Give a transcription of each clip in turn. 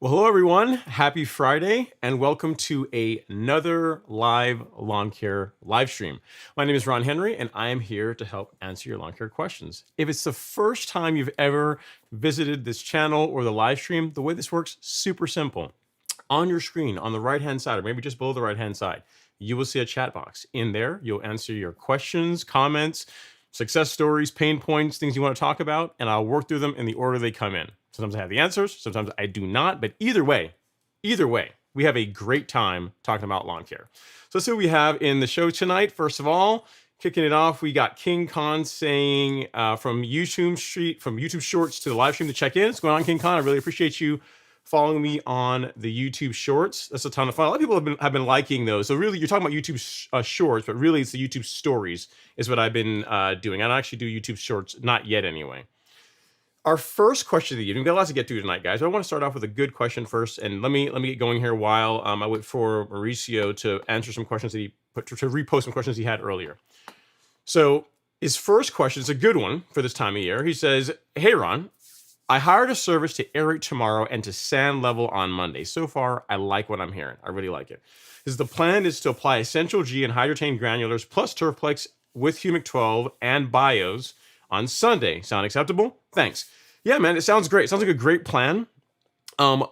Well, hello everyone. Happy Friday and welcome to another live lawn care live stream. My name is Ron Henry and I am here to help answer your lawn care questions. If it's the first time you've ever visited this channel or the live stream, the way this works, super simple. On your screen, on the right-hand side, or maybe just below the right-hand side, you will see a chat box. In there, you'll answer your questions, comments, success stories, pain points, things you want to talk about, and I'll work through them in the order they come in. Sometimes I have the answers, sometimes I do not, but either way, we have a great time talking about lawn care. So let's see what we have in the show tonight. First of all, kicking it off, we got King Khan saying from YouTube Shorts to the live stream to check in. What's going on, King Khan? I really appreciate you following me on the YouTube Shorts. That's a ton of fun. A lot of people have been liking those. So really, you're talking about YouTube Shorts, but really it's the YouTube Stories is what I've been doing. I don't actually do YouTube Shorts, not yet anyway. Our first question of the evening, we've got lots to get to tonight, guys. But I want to start off with a good question first, and let me get going here while I wait for Mauricio to answer some questions that he put to repost some questions he had earlier. So his first question is a good one for this time of year. He says, "Hey Ron, I hired a service to aerate tomorrow and to sand level on Monday. So far, I like what I'm hearing. I really like it. The plan is to apply Essential G and Hydrotain granulars plus Turfplex with Humic 12 and Bios on Sunday. Sound acceptable? Thanks." Yeah, man, it sounds great. It sounds like a great plan.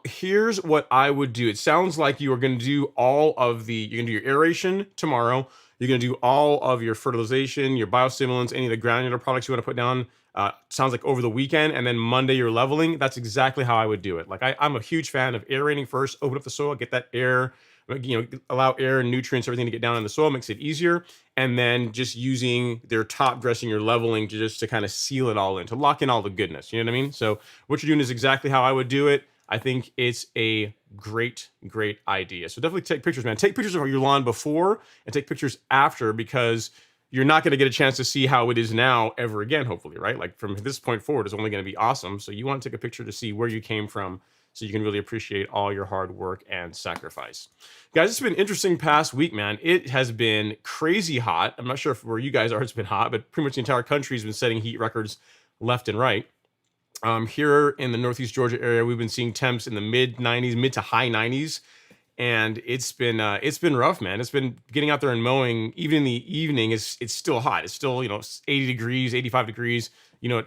Here's what I would do. It sounds like you are going to do you're going to do your aeration tomorrow. You're going to do all of your fertilization, your biostimulants, any of the granular products you want to put down. Sounds like over the weekend, and then Monday you're leveling. That's exactly how I would do it. Like I'm a huge fan of aerating first, open up the soil, get that air, allow air and nutrients, everything to get down in the soil, makes it easier. And then just using their top dressing, your leveling to kind of seal it all in, to lock in all the goodness. You know what I mean? So what you're doing is exactly how I would do it. I think it's a great idea. So definitely take pictures, man. Take pictures of your lawn before and take pictures after, because you're not going to get a chance to see how it is now ever again, hopefully, right? Like from this point forward, it's only going to be awesome. So you want to take a picture to see where you came from so you can really appreciate all your hard work and sacrifice. Guys, it's been an interesting past week, man. It has been crazy hot. I'm not sure if where you guys are it's been hot, but pretty much the entire country has been setting heat records left and right. Here in the Northeast Georgia area, we've been seeing temps in the mid to high 90s. And it's been rough, man. It's been getting out there and mowing. Even in the evening, it's still hot. It's still 80 degrees, 85 degrees.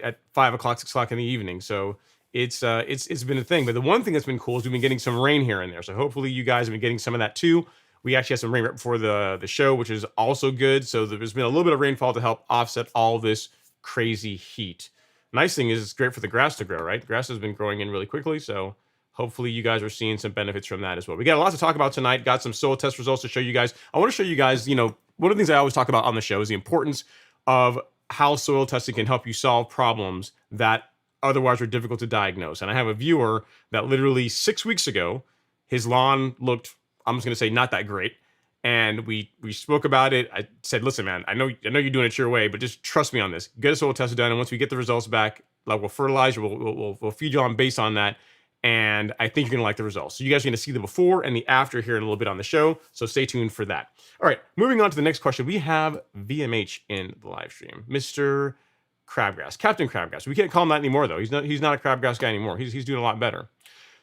At 5 o'clock, 6 o'clock in the evening. So it's been a thing. But the one thing that's been cool is we've been getting some rain here and there. So hopefully you guys have been getting some of that too. We actually had some rain right before the show, which is also good. So there's been a little bit of rainfall to help offset all this crazy heat. Nice thing is it's great for the grass to grow, right? Grass has been growing in really quickly, so hopefully you guys are seeing some benefits from that as well. We got a lot to talk about tonight. Got some soil test results to show you guys. I want to show you guys, one of the things I always talk about on the show is the importance of how soil testing can help you solve problems that otherwise are difficult to diagnose. And I have a viewer that literally 6 weeks ago, his lawn looked, I'm just going to say, not that great. And we spoke about it. I said, listen, man, I know you're doing it your way, but just trust me on this. Get a soil test done, and once we get the results back, like we'll fertilize you, we'll feed you on based on that. And I think you're gonna like the results. So you guys are gonna see the before and the after here in a little bit on the show. So stay tuned for that. All right, moving on to the next question. We have VMH in the live stream, Mr. Crabgrass, Captain Crabgrass. We can't call him that anymore though. He's not a crabgrass guy anymore. He's doing a lot better.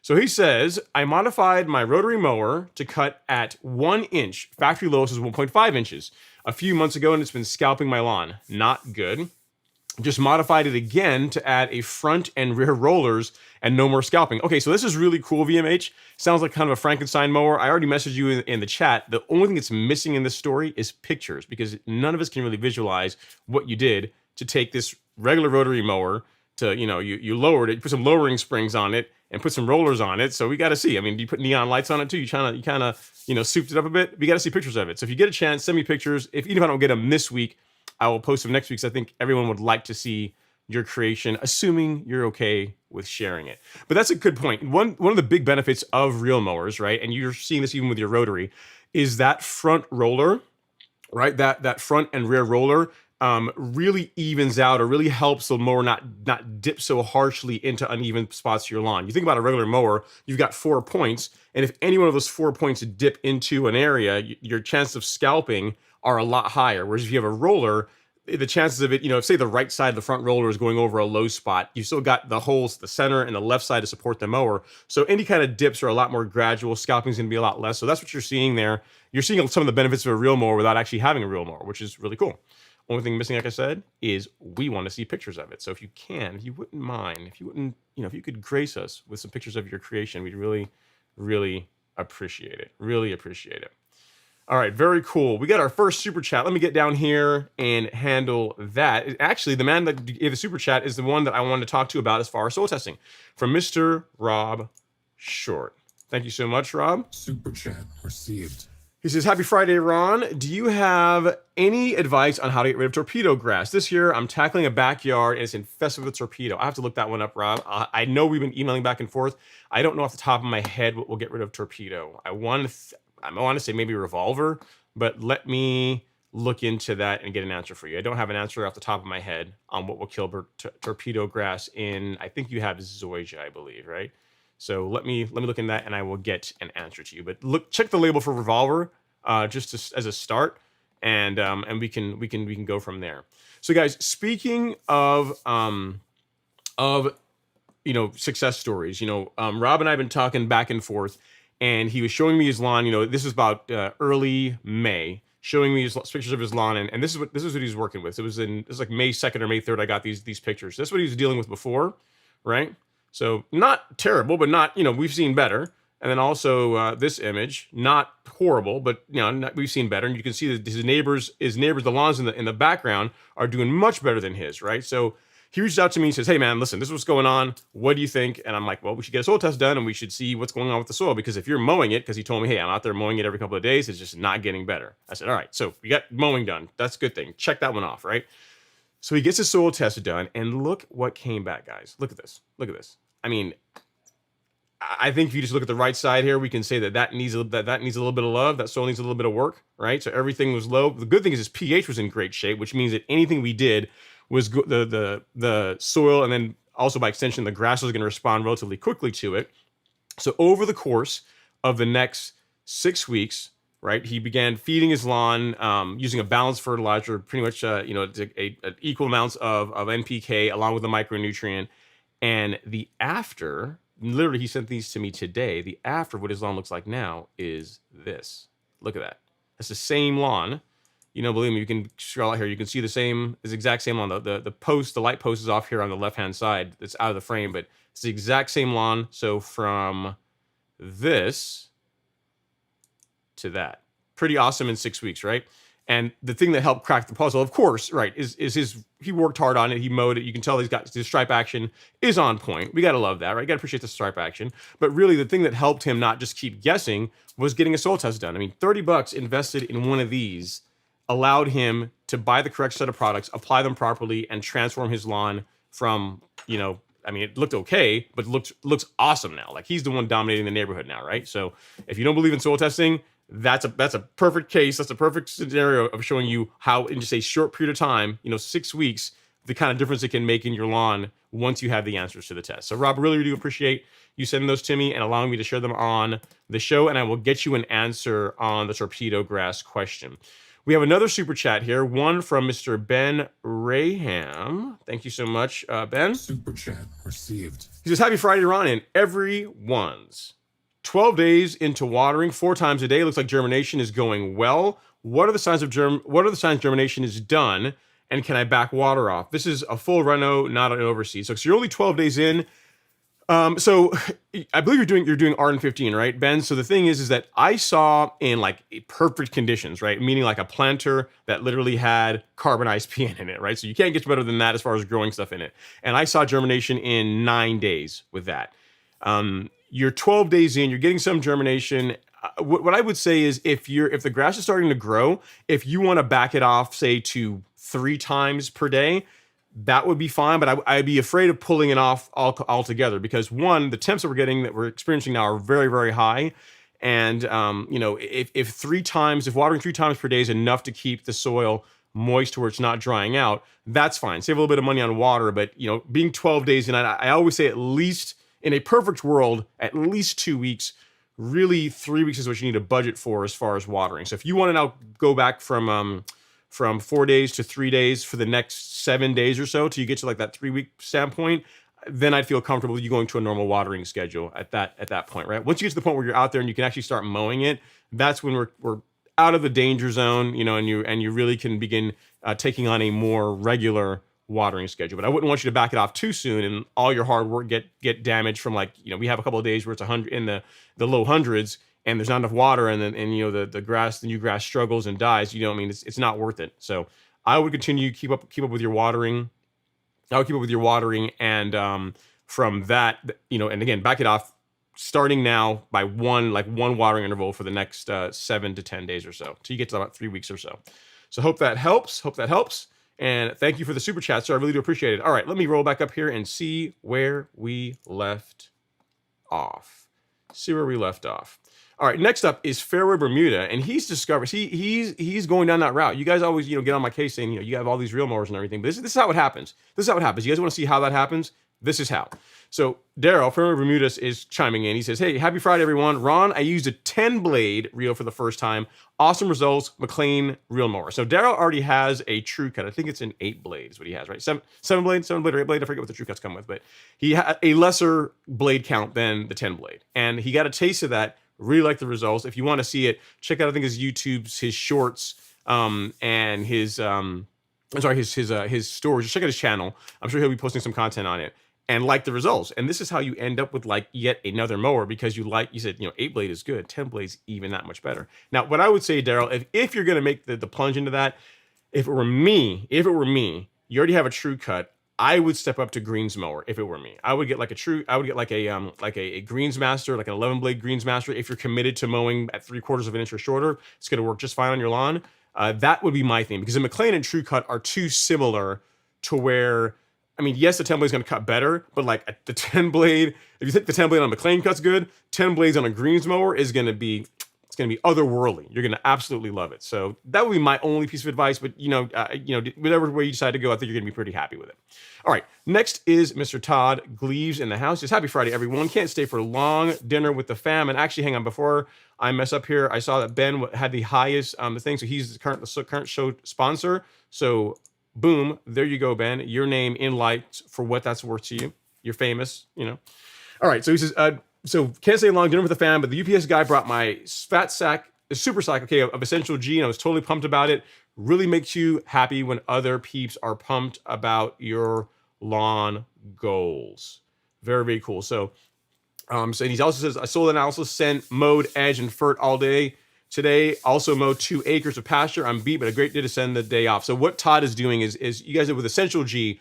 So he says, I modified my rotary mower to cut at 1 inch. Factory lowest is 1.5 inches a few months ago, and it's been scalping my lawn. Not good. Just modified it again to add a front and rear rollers and no more scalping. Okay, so this is really cool, VMH. Sounds like kind of a Frankenstein mower. I already messaged you in the chat. The only thing that's missing in this story is pictures, because none of us can really visualize what you did to take this regular rotary mower to, you lowered it, you put some lowering springs on it and put some rollers on it. So we got to see. I mean, you put neon lights on it too. You kind of, souped it up a bit. We got to see pictures of it. So if you get a chance, send me pictures. Even if I don't get them this week, I will post them next week. So I think everyone would like to see your creation, assuming you're okay with sharing it. But that's a good point. One of the big benefits of reel mowers, right? And you're seeing this even with your rotary, is that front roller, right? That front and rear roller really evens out, or really helps the mower not dip so harshly into uneven spots of your lawn. You think about a regular mower, you've got 4 points, and if any one of those 4 points dip into an area, your chance of scalping are a lot higher. Whereas if you have a roller, the chances of it, you know, if say the right side of the front roller is going over a low spot, you've still got the holes, the center and the left side to support the mower. So any kind of dips are a lot more gradual. Scalping is going to be a lot less. So that's what you're seeing there. You're seeing some of the benefits of a real mower without actually having a real mower, which is really cool. Only thing missing, like I said, is we want to see pictures of it. So if you can, if you wouldn't mind, if you wouldn't, you know, if you could grace us with some pictures of your creation, we'd really, really appreciate it. Really appreciate it. All right, very cool. We got our first super chat. Let me get down here and handle that. Actually, the man that gave the super chat is the one that I wanted to talk to about as far as soil testing, from Mr. Rob Short. Thank you so much, Rob. Super chat received. He says, happy Friday, Ron. Do you have any advice on how to get rid of torpedo grass? This year, I'm tackling a backyard and it's infested with torpedo. I have to look that one up, Rob. I know we've been emailing back and forth. I don't know off the top of my head what will get rid of torpedo. I want to say maybe revolver, but let me look into that and get an answer for you. I don't have an answer off the top of my head on what will kill torpedo grass in, I think you have zoysia, I believe, right? So let me look in that and I will get an answer to you. But check the label for revolver just as a start, and we can go from there. So guys, speaking of you know, success stories, you know, Rob and I have been talking back and forth, and he was showing me his lawn. You know, this was about early May, showing me his pictures of his lawn, and this is what he was working with. It was like May 2nd or May 3rd. I got these pictures. That's what he was dealing with before, right? So not terrible, but not, you know, we've seen better. And then also this image, not horrible, but you know, we've seen better. And you can see that his neighbors, the lawns in the background are doing much better than his, right? So he reached out to me and says, hey man, listen, this is what's going on. What do you think? And I'm like, well, we should get a soil test done and we should see what's going on with the soil, because if you're mowing it, because he told me, hey, I'm out there mowing it every couple of days, it's just not getting better. I said, all right, so we got mowing done. That's a good thing. Check that one off, right? So he gets his soil test done, and look what came back, guys. Look at this. Look at this. I mean, I think if you just look at the right side here, we can say that needs a little bit of love. That soil needs a little bit of work, right? So everything was low. The good thing is his pH was in great shape, which means that anything we did was the soil, and then also by extension, the grass was going to respond relatively quickly to it. So over the course of the next 6 weeks, right, he began feeding his lawn using a balanced fertilizer, pretty much you know, an equal amounts of NPK along with the micronutrient. And the after, literally, he sent these to me today. The after of what his lawn looks like now is this. Look at that. That's the same lawn. You know, believe me, you can scroll out here. You can see the exact same lawn. The post, the light post is off here on the left-hand side. It's out of the frame, but it's the exact same lawn. So from this to that. Pretty awesome in 6 weeks, right? And the thing that helped crack the puzzle, of course, right, is he worked hard on it. He mowed it. You can tell he's got his stripe action is on point. We got to love that, right? You got to appreciate the stripe action. But really, the thing that helped him not just keep guessing was getting a soil test done. I mean, $30 invested in one of these allowed him to buy the correct set of products, apply them properly, and transform his lawn from, you know, I mean, it looked okay, but looks awesome now. Like, he's the one dominating the neighborhood now, right? So if you don't believe in soil testing, that's a perfect case. That's a perfect scenario of showing you how in just a short period of time, you know, 6 weeks, the kind of difference it can make in your lawn once you have the answers to the test. So Rob, really do appreciate you sending those to me and allowing me to share them on the show. And I will get you an answer on the torpedo grass question. We have another super chat here, one from Mr. Ben Raham. Thank you so much, Ben. Super chat received. He says, happy Friday, Ron, and everyone's 12 days into watering 4 times a day. Looks like germination is going well. What are the signs germination is done? And can I back water off? This is a full reno, not an overseed. So you're only 12 days in. So I believe you're doing RN15, right, Ben? So the thing is that I saw in like perfect conditions, right? Meaning like a planter that literally had carbonized PN in it, right? So you can't get better than that as far as growing stuff in it. And I saw germination in 9 days with that. You're 12 days in, you're getting some germination. What I would say is if the grass is starting to grow, if you want to back it off, say to 3 times per day, that would be fine. But I'd be afraid of pulling it off altogether, because one, the temps that we're experiencing now are very, very high. And you know, if watering 3 times per day is enough to keep the soil moist to where it's not drying out, that's fine. Save a little bit of money on water. But you know, being 12 days in, I always say at least, in a perfect world, at least 2 weeks. Really, 3 weeks is what you need to budget for as far as watering. So if you want to now go back from from 4 days to 3 days for the next 7 days or so till you get to like that 3-week standpoint, then I'd feel comfortable with you going to a normal watering schedule at that point, right? Once you get to the point where you're out there and you can actually start mowing it, that's when we're out of the danger zone, and you really can begin taking on a more regular watering schedule. But I wouldn't want you to back it off too soon and all your hard work get damaged from, like, we have a couple of days where it's 100 in the low hundreds and there's not enough water, and then the new grass struggles and dies. It's not worth it. So I would continue keep up with your watering. I would keep up with your watering, and from that, and again, back it off starting now by one watering interval for the next 7 to 10 days or so till you get to about 3 weeks or so. So hope that helps. And thank you for the super chat, sir. I really do appreciate it. All right, let me roll back up here and see where we left off. All right, next up is Pharaoh Bermuda, and he's discovered he's going down that route. You guys always get on my case saying you have all these reel mowers and everything, but this is how it happens. You guys want to see how that happens? This is how. So Daryl, Pharaoh Bermuda, is chiming in. He says, "Hey, happy Friday, everyone. Ron, I used a 10-blade reel for the first time. Awesome results. McLean reel mower." So Daryl already has a true cut. I think it's an 8-blade is what he has, right? Seven blade or 8-blade. I forget what the true cuts come with, but he had a lesser blade count than the 10-blade, and he got a taste of that. Really like the results. If you want to see it, check out, I think, his YouTube's, his shorts, and his stories. Just check out his channel. I'm sure he'll be posting some content on it, and like the results. And this is how you end up with like yet another mower, because you said 8-blade is good, 10-blade's even that much better. Now, what I would say, Daryl, if you're gonna make the plunge into that, if it were me, you already have a true cut. I would step up to greens mower if it were me. I would get like a Greensmaster, like an 11-blade Greensmaster. If you're committed to mowing at 3/4 of an inch or shorter, it's going to work just fine on your lawn. That would be my thing, because the McLean and True Cut are too similar to where, yes, the 10-blade is going to cut better, but like the 10-blade, if you think the 10-blade on McLean cuts good, 10 blades on a greens mower is going to be otherworldly. You're going to absolutely love it. So that would be my only piece of advice. But whatever way you decide to go, I think you're going to be pretty happy with it. All right, next is Mr. Todd Gleaves in the house. Just happy Friday, everyone. Can't stay for long. Dinner with the fam. And actually, hang on, before I mess up here, I saw that Ben had the highest thing. So he's the current show sponsor. So boom, there you go, Ben. Your name in lights for what that's worth to you. You're famous, All right, so he says, so can't stay long, dinner with the fam, but the UPS guy brought my super sack, of Essential G, and I was totally pumped about it. Really makes you happy when other peeps are pumped about your lawn goals. Very, very cool. So, and he also says, I soil analysis, scent, mowed, edge, and fert all day today. Also mowed 2 acres of pasture. I'm beat, but a great day to send the day off. So what Todd is doing is you guys, with Essential G,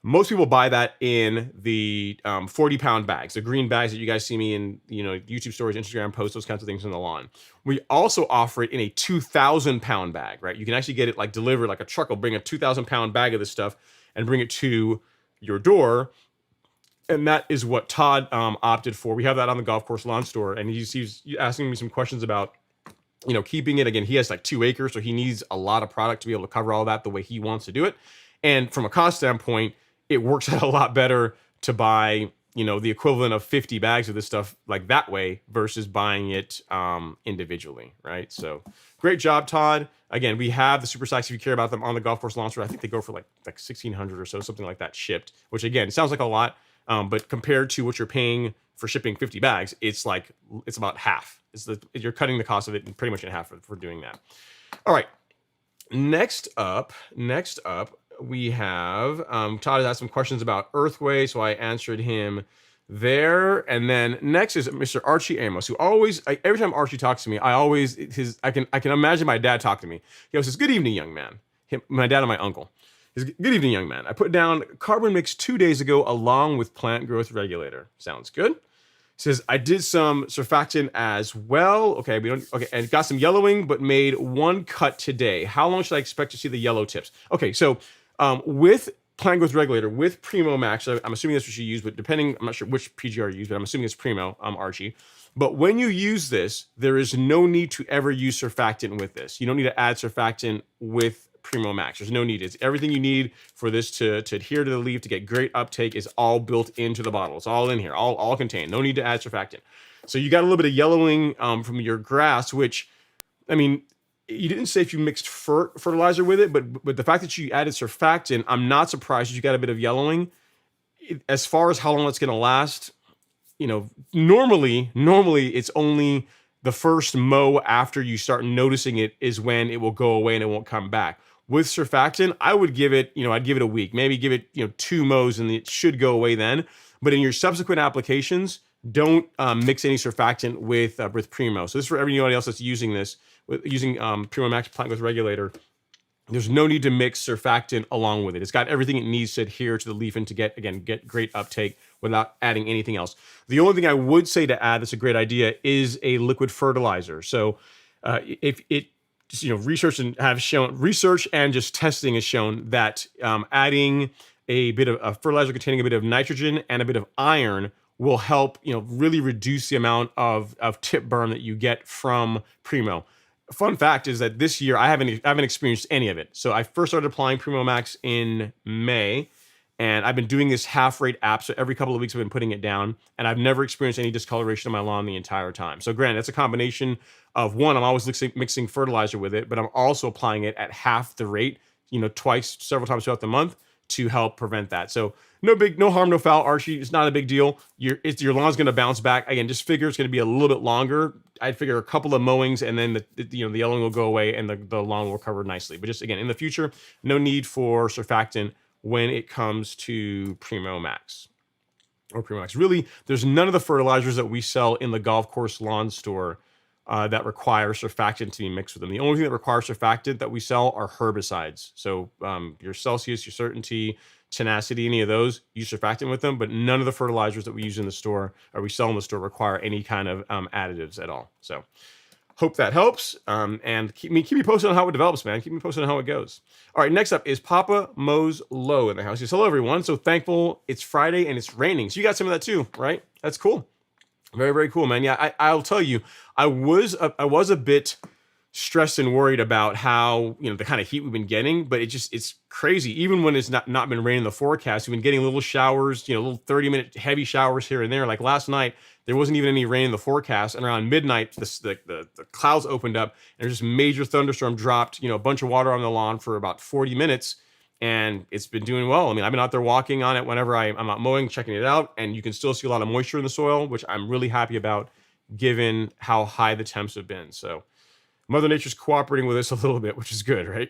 most people buy that in the 40-pound bags, the green bags that you guys see me in, YouTube stories, Instagram posts, those kinds of things on the lawn. We also offer it in a 2,000-pound bag, right? You can actually get it like delivered, like a truck will bring a 2,000-pound bag of this stuff and bring it to your door. And that is what Todd opted for. We have that on the golf course lawn store, and he's asking me some questions about, keeping it. Again, he has like 2 acres, so he needs a lot of product to be able to cover all that the way he wants to do it. And from a cost standpoint, it works out a lot better to buy, the equivalent of 50 bags of this stuff like that way versus buying it individually, right? So great job, Todd. Again, we have the super sacks if you care about them on the golf course launcher. I think they go for like 1,600 or so, something like that shipped, which again, sounds like a lot, but compared to what you're paying for shipping 50 bags, it's about half. You're cutting the cost of it pretty much in half for doing that. All right. Next up, we have Todd has asked some questions about Earthway, so I answered him there. And then next is Mr. Archie Amos, who always, every time Archie talks to me, I can imagine my dad talk to me. He goes, "Good evening, young man." My dad and my uncle. He says, "Good evening, young man. I put down carbon mix 2 days ago along with plant growth regulator. Sounds good." He says, "I did some surfactant as well." Okay, and got some yellowing, but made 1 cut today. How long should I expect to see the yellow tips? Okay, so with plant growth regulator, with Primo Max, I'm assuming that's what you use, but I'm not sure which PGR you use, but I'm assuming it's Primo, Archie. But when you use this, there is no need to ever use surfactant with this. You don't need to add surfactant with Primo Max. There's no need. It's everything you need for this to adhere to the leaf, to get great uptake, is all built into the bottle. It's all in here, all contained. No need to add surfactant. So you got a little bit of yellowing from your grass, which, you didn't say if you mixed fertilizer with it, but the fact that you added surfactant, I'm not surprised you got a bit of yellowing. As far as how long it's going to last, normally it's only the first mow after you start noticing it is when it will go away and it won't come back. With surfactant, I would give it, I'd give it a week, maybe give it, 2 mows and it should go away then. But in your subsequent applications, don't mix any surfactant with Primo. So this is for everybody else that's using this, using Primo Max Plant Growth Regulator. There's no need to mix surfactant along with it. It's got everything it needs to adhere to the leaf and to get great uptake without adding anything else. The only thing I would say to add that's a great idea is a liquid fertilizer. So if it, research and just testing has shown that adding a bit of a fertilizer containing a bit of nitrogen and a bit of iron will help, really reduce the amount of tip burn that you get from Primo. Fun fact is that this year I haven't experienced any of it. So I first started applying Primo Max in May, and I've been doing this half rate app. So every couple of weeks I've been putting it down, and I've never experienced any discoloration on my lawn the entire time. So granted, that's a combination of one, I'm always mixing fertilizer with it, but I'm also applying it at half the rate, several times throughout the month to help prevent that. So no harm, no foul, Archie. It's not a big deal. Your lawn's going to bounce back. Again, just figure it's going to be a little bit longer. I'd figure a couple of mowings and then the yellowing will go away and the lawn will recover nicely. But just again, in the future, no need for surfactant when it comes to Primo Max or Primo Max. Really, there's none of the fertilizers that we sell in the golf course lawn store that require surfactant to be mixed with them. The only thing that requires surfactant that we sell are herbicides. So your Celsius, your Certainty, Tenacity, any of those, use surfactant with them, but none of the fertilizers that we use in the store or we sell in the store require any kind of additives at all. So hope that helps. And keep me posted on how it develops, man. Keep me posted on how it goes. All right, next up is Papa Mows Low in the house. He says, hello, everyone. So thankful it's Friday and it's raining. So you got some of that too, right? That's cool. Very, very cool, man. Yeah, I'll tell you, I was a bit stressed and worried about how, the kind of heat we've been getting, but it's crazy. Even when it's not been raining in the forecast, we've been getting little showers, little 30-minute heavy showers here and there. Like last night, there wasn't even any rain in the forecast. And around midnight, the clouds opened up and there's just major thunderstorm dropped, a bunch of water on the lawn for about 40 minutes. And it's been doing well. I mean, I've been out there walking on it whenever I'm out mowing, checking it out, and you can still see a lot of moisture in the soil, which I'm really happy about given how high the temps have been. So Mother Nature's cooperating with us a little bit, which is good, right?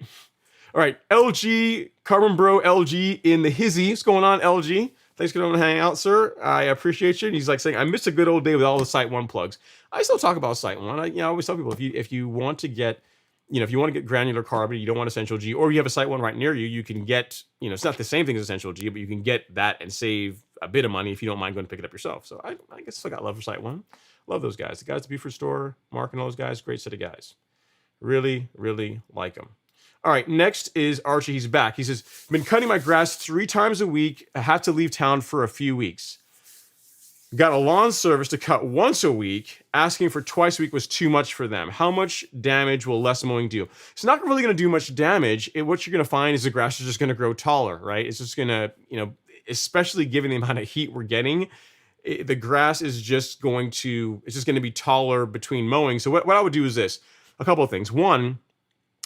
All right, LG, Carbon Bro LG in the hizzy. What's going on, LG? Thanks for coming to hang out, sir. I appreciate you. And he's like saying, I missed a good old day with all the Site One plugs. I still talk about Site One. I always tell people, if you want to get, if you want to get granular carbon, you don't want Essential G, or you have a Site One right near you, you can get, it's not the same thing as Essential G, but you can get that and save a bit of money if you don't mind going to pick it up yourself. So I guess I got love for Site One. Love those guys. The guys at Buford Store, Mark and those guys, great set of guys. Really, really like them. All right, next is Archie. He's back. He says, been cutting my grass 3 times a week. I had to leave town for a few weeks. Got a lawn service to cut once a week. Asking for twice a week was too much for them. How much damage will less mowing do? It's not really going to do much damage. What you're going to find is the grass is just going to grow taller, right? It's just going to, especially given the amount of heat we're getting, the grass is just going to, be taller between mowing. So what I would do is this. A couple of things. One,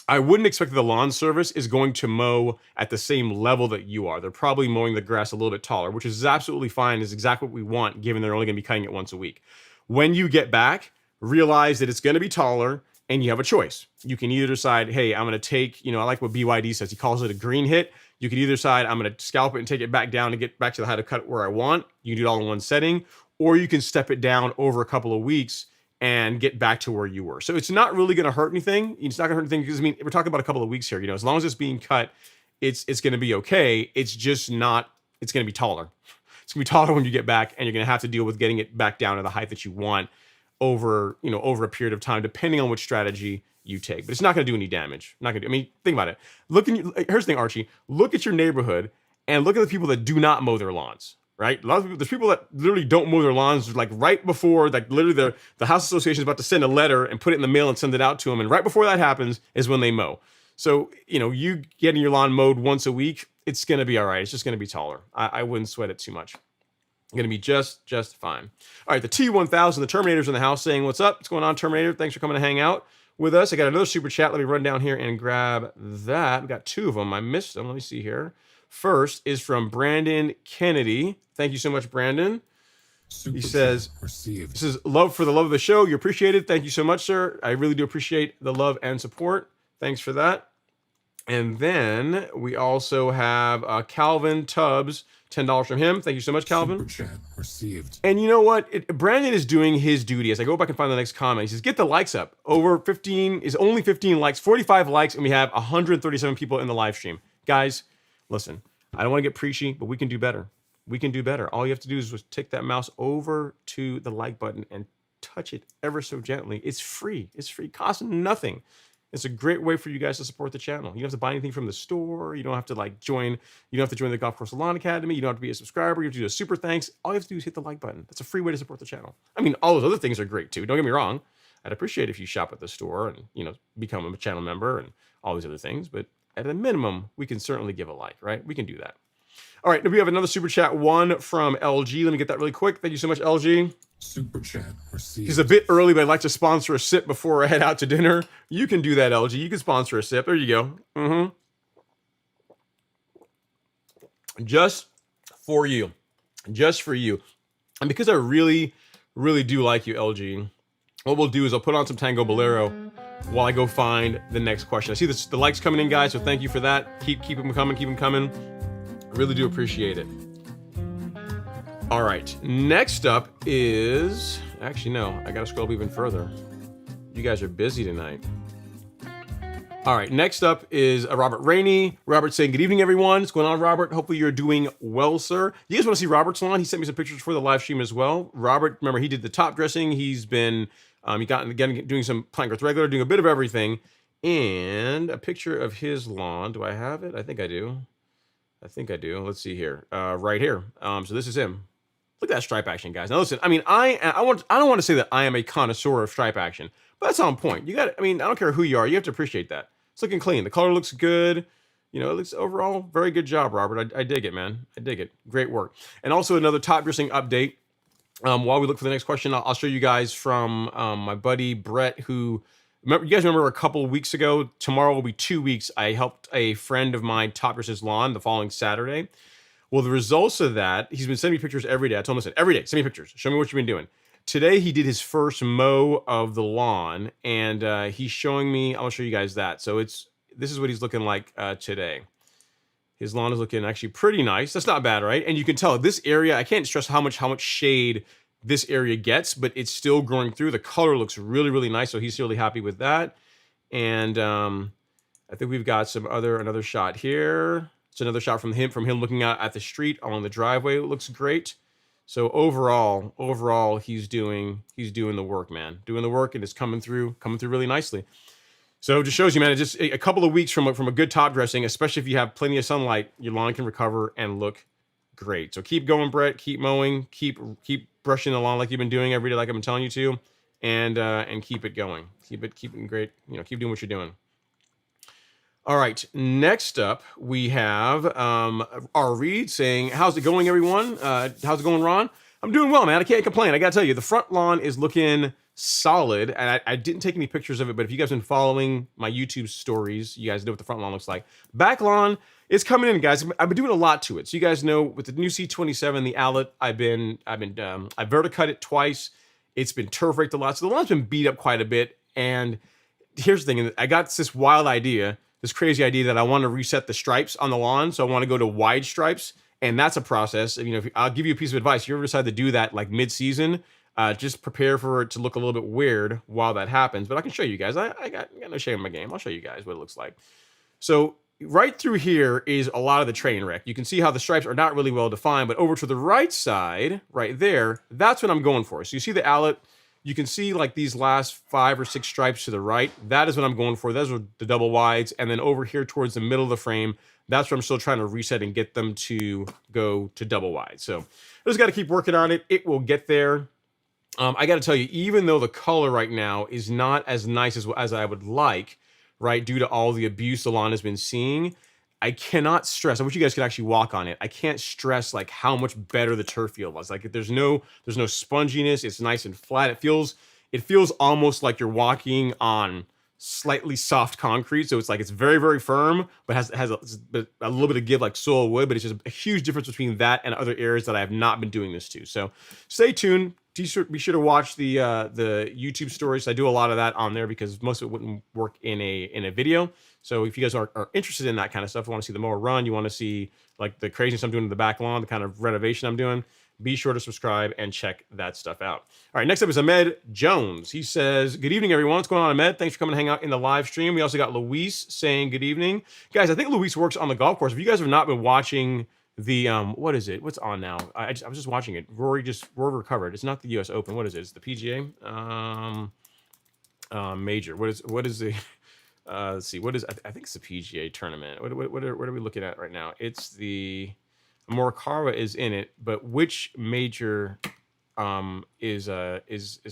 I wouldn't expect that the lawn service is going to mow at the same level that you are. They're probably mowing the grass a little bit taller, which is absolutely fine, is exactly what we want, given they're only going to be cutting it once a week. When you get back, realize that it's going to be taller, and you have a choice. You can either decide, hey, I'm going to take, I like what BYD says. He calls it a green hit. You can either decide, I'm going to scalp it and take it back down to get back to the height of cut where I want. You can do it all in one setting, or you can step it down over a couple of weeks and get back to where you were. So it's not really going to hurt anything. It's not going to hurt anything because, we're talking about a couple of weeks here. As long as it's being cut, it's going to be okay. It's just not, it's going to be taller. It's going to be taller when you get back, and you're going to have to deal with getting it back down to the height that you want over a period of time, depending on which strategy you take. But it's not going to do any damage. Not going to think about it. Here's the thing, Archie. Look at your neighborhood and look at the people that do not mow their lawns. Right? A lot of people, there's people that literally don't mow their lawns like right before, like literally the house association is about to send a letter and put it in the mail and send it out to them. And right before that happens is when they mow. So, you getting your lawn mowed once a week, it's going to be all right. It's just going to be taller. I wouldn't sweat it too much. Going to be just fine. All right. The T1000, the Terminator's in the house saying, what's up? What's going on, Terminator? Thanks for coming to hang out. with us. I got another super chat. Let me run down here and grab that. We got 2 of them. I missed them. Let me see here. First is from Brandon Kennedy. Thank you so much, Brandon. Super He says, chat received. this is love for the love of the show. You appreciate it. Thank you so much, sir. I really do appreciate the love and support. Thanks for that. And then we also have Calvin Tubbs, $10 from him. Thank you so much, Calvin. Super chat received. And you know what? Brandon is doing his duty. As I go back and find the next comment, he says, get the likes up. Over 15 is only 15 likes, 45 likes, and we have 137 people in the live stream. Guys, listen, I don't want to get preachy, but we can do better. We can do better. All you have to do is just take that mouse over to the like button and touch it ever so gently. It's free. It's free. Costs nothing. It's a great way for you guys to support the channel. You don't have to buy anything from the store. You don't have to join. You don't have to join the Golf Course Salon Academy. You don't have to be a subscriber. You have to do a super thanks. All you have to do is hit the like button. That's a free way to support the channel. I mean, all those other things are great too. Don't get me wrong. I'd appreciate if you shop at the store and become a channel member and all these other things. But at a minimum, we can certainly give a like, right? We can do that. All right, we have another super chat, one from LG. Let me get that really quick. Thank you so much, LG. Super chat received. He's a bit early, but I'd like to sponsor a sip before I head out to dinner. You can do that, LG. You can sponsor a sip. There you go. Just for you. Just for you. And because I really, really do like you, LG, what we'll do is I'll put on some Tango Bolero while I go find the next question. I see the likes coming in, guys, so thank you for that. Keep them coming. Keep them coming. I really do appreciate it. All right, next up is, actually no, I gotta scroll up even further. You guys are busy tonight. All right, next up is Robert Rainey. Robert saying, good evening, everyone. What's going on, Robert? Hopefully you're doing well, sir. You guys wanna see Robert's lawn? He sent me some pictures for the live stream as well. Robert, remember, he did the top dressing. He's been, again, doing some plant growth regular, doing a bit of everything. And a picture of his lawn. Do I have it? I think I do. Let's see here. Right here. So this is him. Look at that stripe action, guys. Now listen, I mean, I don't want to say that I am a connoisseur of stripe action, but that's on point. I don't care who you are, you have to appreciate that. It's looking clean. The color looks good. It looks overall very good job, Robert. I dig it, man. I dig it. Great work. And also another top dressing update. While we look for the next question, I'll show you guys from my buddy Brett, who you guys remember a couple of weeks ago. Tomorrow will be 2 weeks. I helped a friend of mine top dress his lawn the following Saturday. Well, the results of that, he's been sending me pictures every day. I told him, listen, every day, send me pictures. Show me what you've been doing. Today, he did his first mow of the lawn, and he's showing me, I'll show you guys that. So this is what he's looking like today. His lawn is looking actually pretty nice. That's not bad, right? And you can tell this area, I can't stress how much shade this area gets, but it's still growing through. The color looks really, really nice, so he's really happy with that. And I think we've got another shot here. It's another shot from him looking out at the street along the driveway. It looks great. So overall, he's doing the work, man. Doing the work, and it's coming through really nicely. So it just shows you, man, it's just a couple of weeks from a good top dressing, especially if you have plenty of sunlight, your lawn can recover and look great. So keep going, Brett. Keep mowing. Keep brushing the lawn like you've been doing every day, like I've been telling you to, and keep it going. Keep it great. Keep doing what you're doing. All right, next up, we have R. Reed saying, how's it going, everyone? How's it going, Ron? I'm doing well, man. I can't complain. I got to tell you, the front lawn is looking solid, and I didn't take any pictures of it, but if you guys have been following my YouTube stories, you guys know what the front lawn looks like. Back lawn is coming in, guys. I've been doing a lot to it. So you guys know, with the new C27, the outlet, I verticut it twice. It's been turf raked a lot. So the lawn's been beat up quite a bit, and here's the thing. I got this wild idea, this crazy idea that I want to reset the stripes on the lawn. So I want to go to wide stripes, and that's a process. I'll give you a piece of advice. If you ever decide to do that like mid-season, just prepare for it to look a little bit weird while that happens. But I can show you guys. I got no shame in my game. I'll show you guys what it looks like. So right through here is a lot of the train wreck. You can see how the stripes are not really well defined, but over to the right side, right there, that's what I'm going for. So you see the outlet. You can see like these last 5 or 6 stripes to the right. That is what I'm going for. Those are the double wides. And then over here towards the middle of the frame, that's what I'm still trying to reset and get them to go to double wide. So I just got to keep working on it. It will get there. I got to tell you, even though the color right now is not as nice as I would like, right, due to all the abuse the lawn has been seeing, I cannot stress. I wish you guys could actually walk on it. I can't stress like how much better the turf field was. Like there's no sponginess. It's nice and flat. It feels almost like you're walking on slightly soft concrete, so it's very very firm, but has a little bit of give like soil wood. But it's just a huge difference between that and other areas that I have not been doing this to. So stay tuned. Be sure to watch the YouTube stories. I do a lot of that on there because most of it wouldn't work in a video. So if you guys are interested in that kind of stuff, you want to see the mower run, you want to see like the craziness I'm doing in the back lawn, the kind of renovation I'm doing, be sure to subscribe and check that stuff out. All right, next up is Ahmed Jones. He says, good evening, everyone. What's going on, Ahmed? Thanks for coming to hang out in the live stream. We also got Luis saying good evening. Guys, I think Luis works on the golf course. If you guys have not been watching the, what is it? What's on now? I was just watching it. Rory recovered. It's not the US Open. What is it? It's the PGA Major. What is the... let's see. What is? I think it's the PGA tournament. What are we looking at right now? It's the Morikawa is in it, but which major is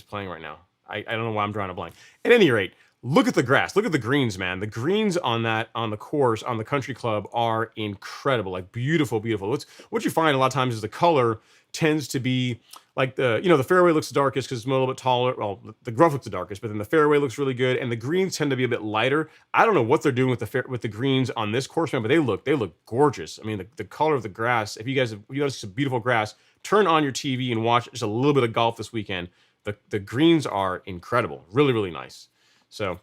playing right now? I don't know why I'm drawing a blank. At any rate, look at the grass. Look at the greens, man. The greens on the course on the country club are incredible. Like beautiful, beautiful. What you find a lot of times is the color tends to be like the fairway looks the darkest because it's a little bit taller. Well, the rough looks the darkest, but then the fairway looks really good, and the greens tend to be a bit lighter. I don't know what they're doing with the greens on this course, man, but they look gorgeous. I mean, the color of the grass. If you guys see some beautiful grass, turn on your TV and watch just a little bit of golf this weekend. The greens are incredible, really really nice. So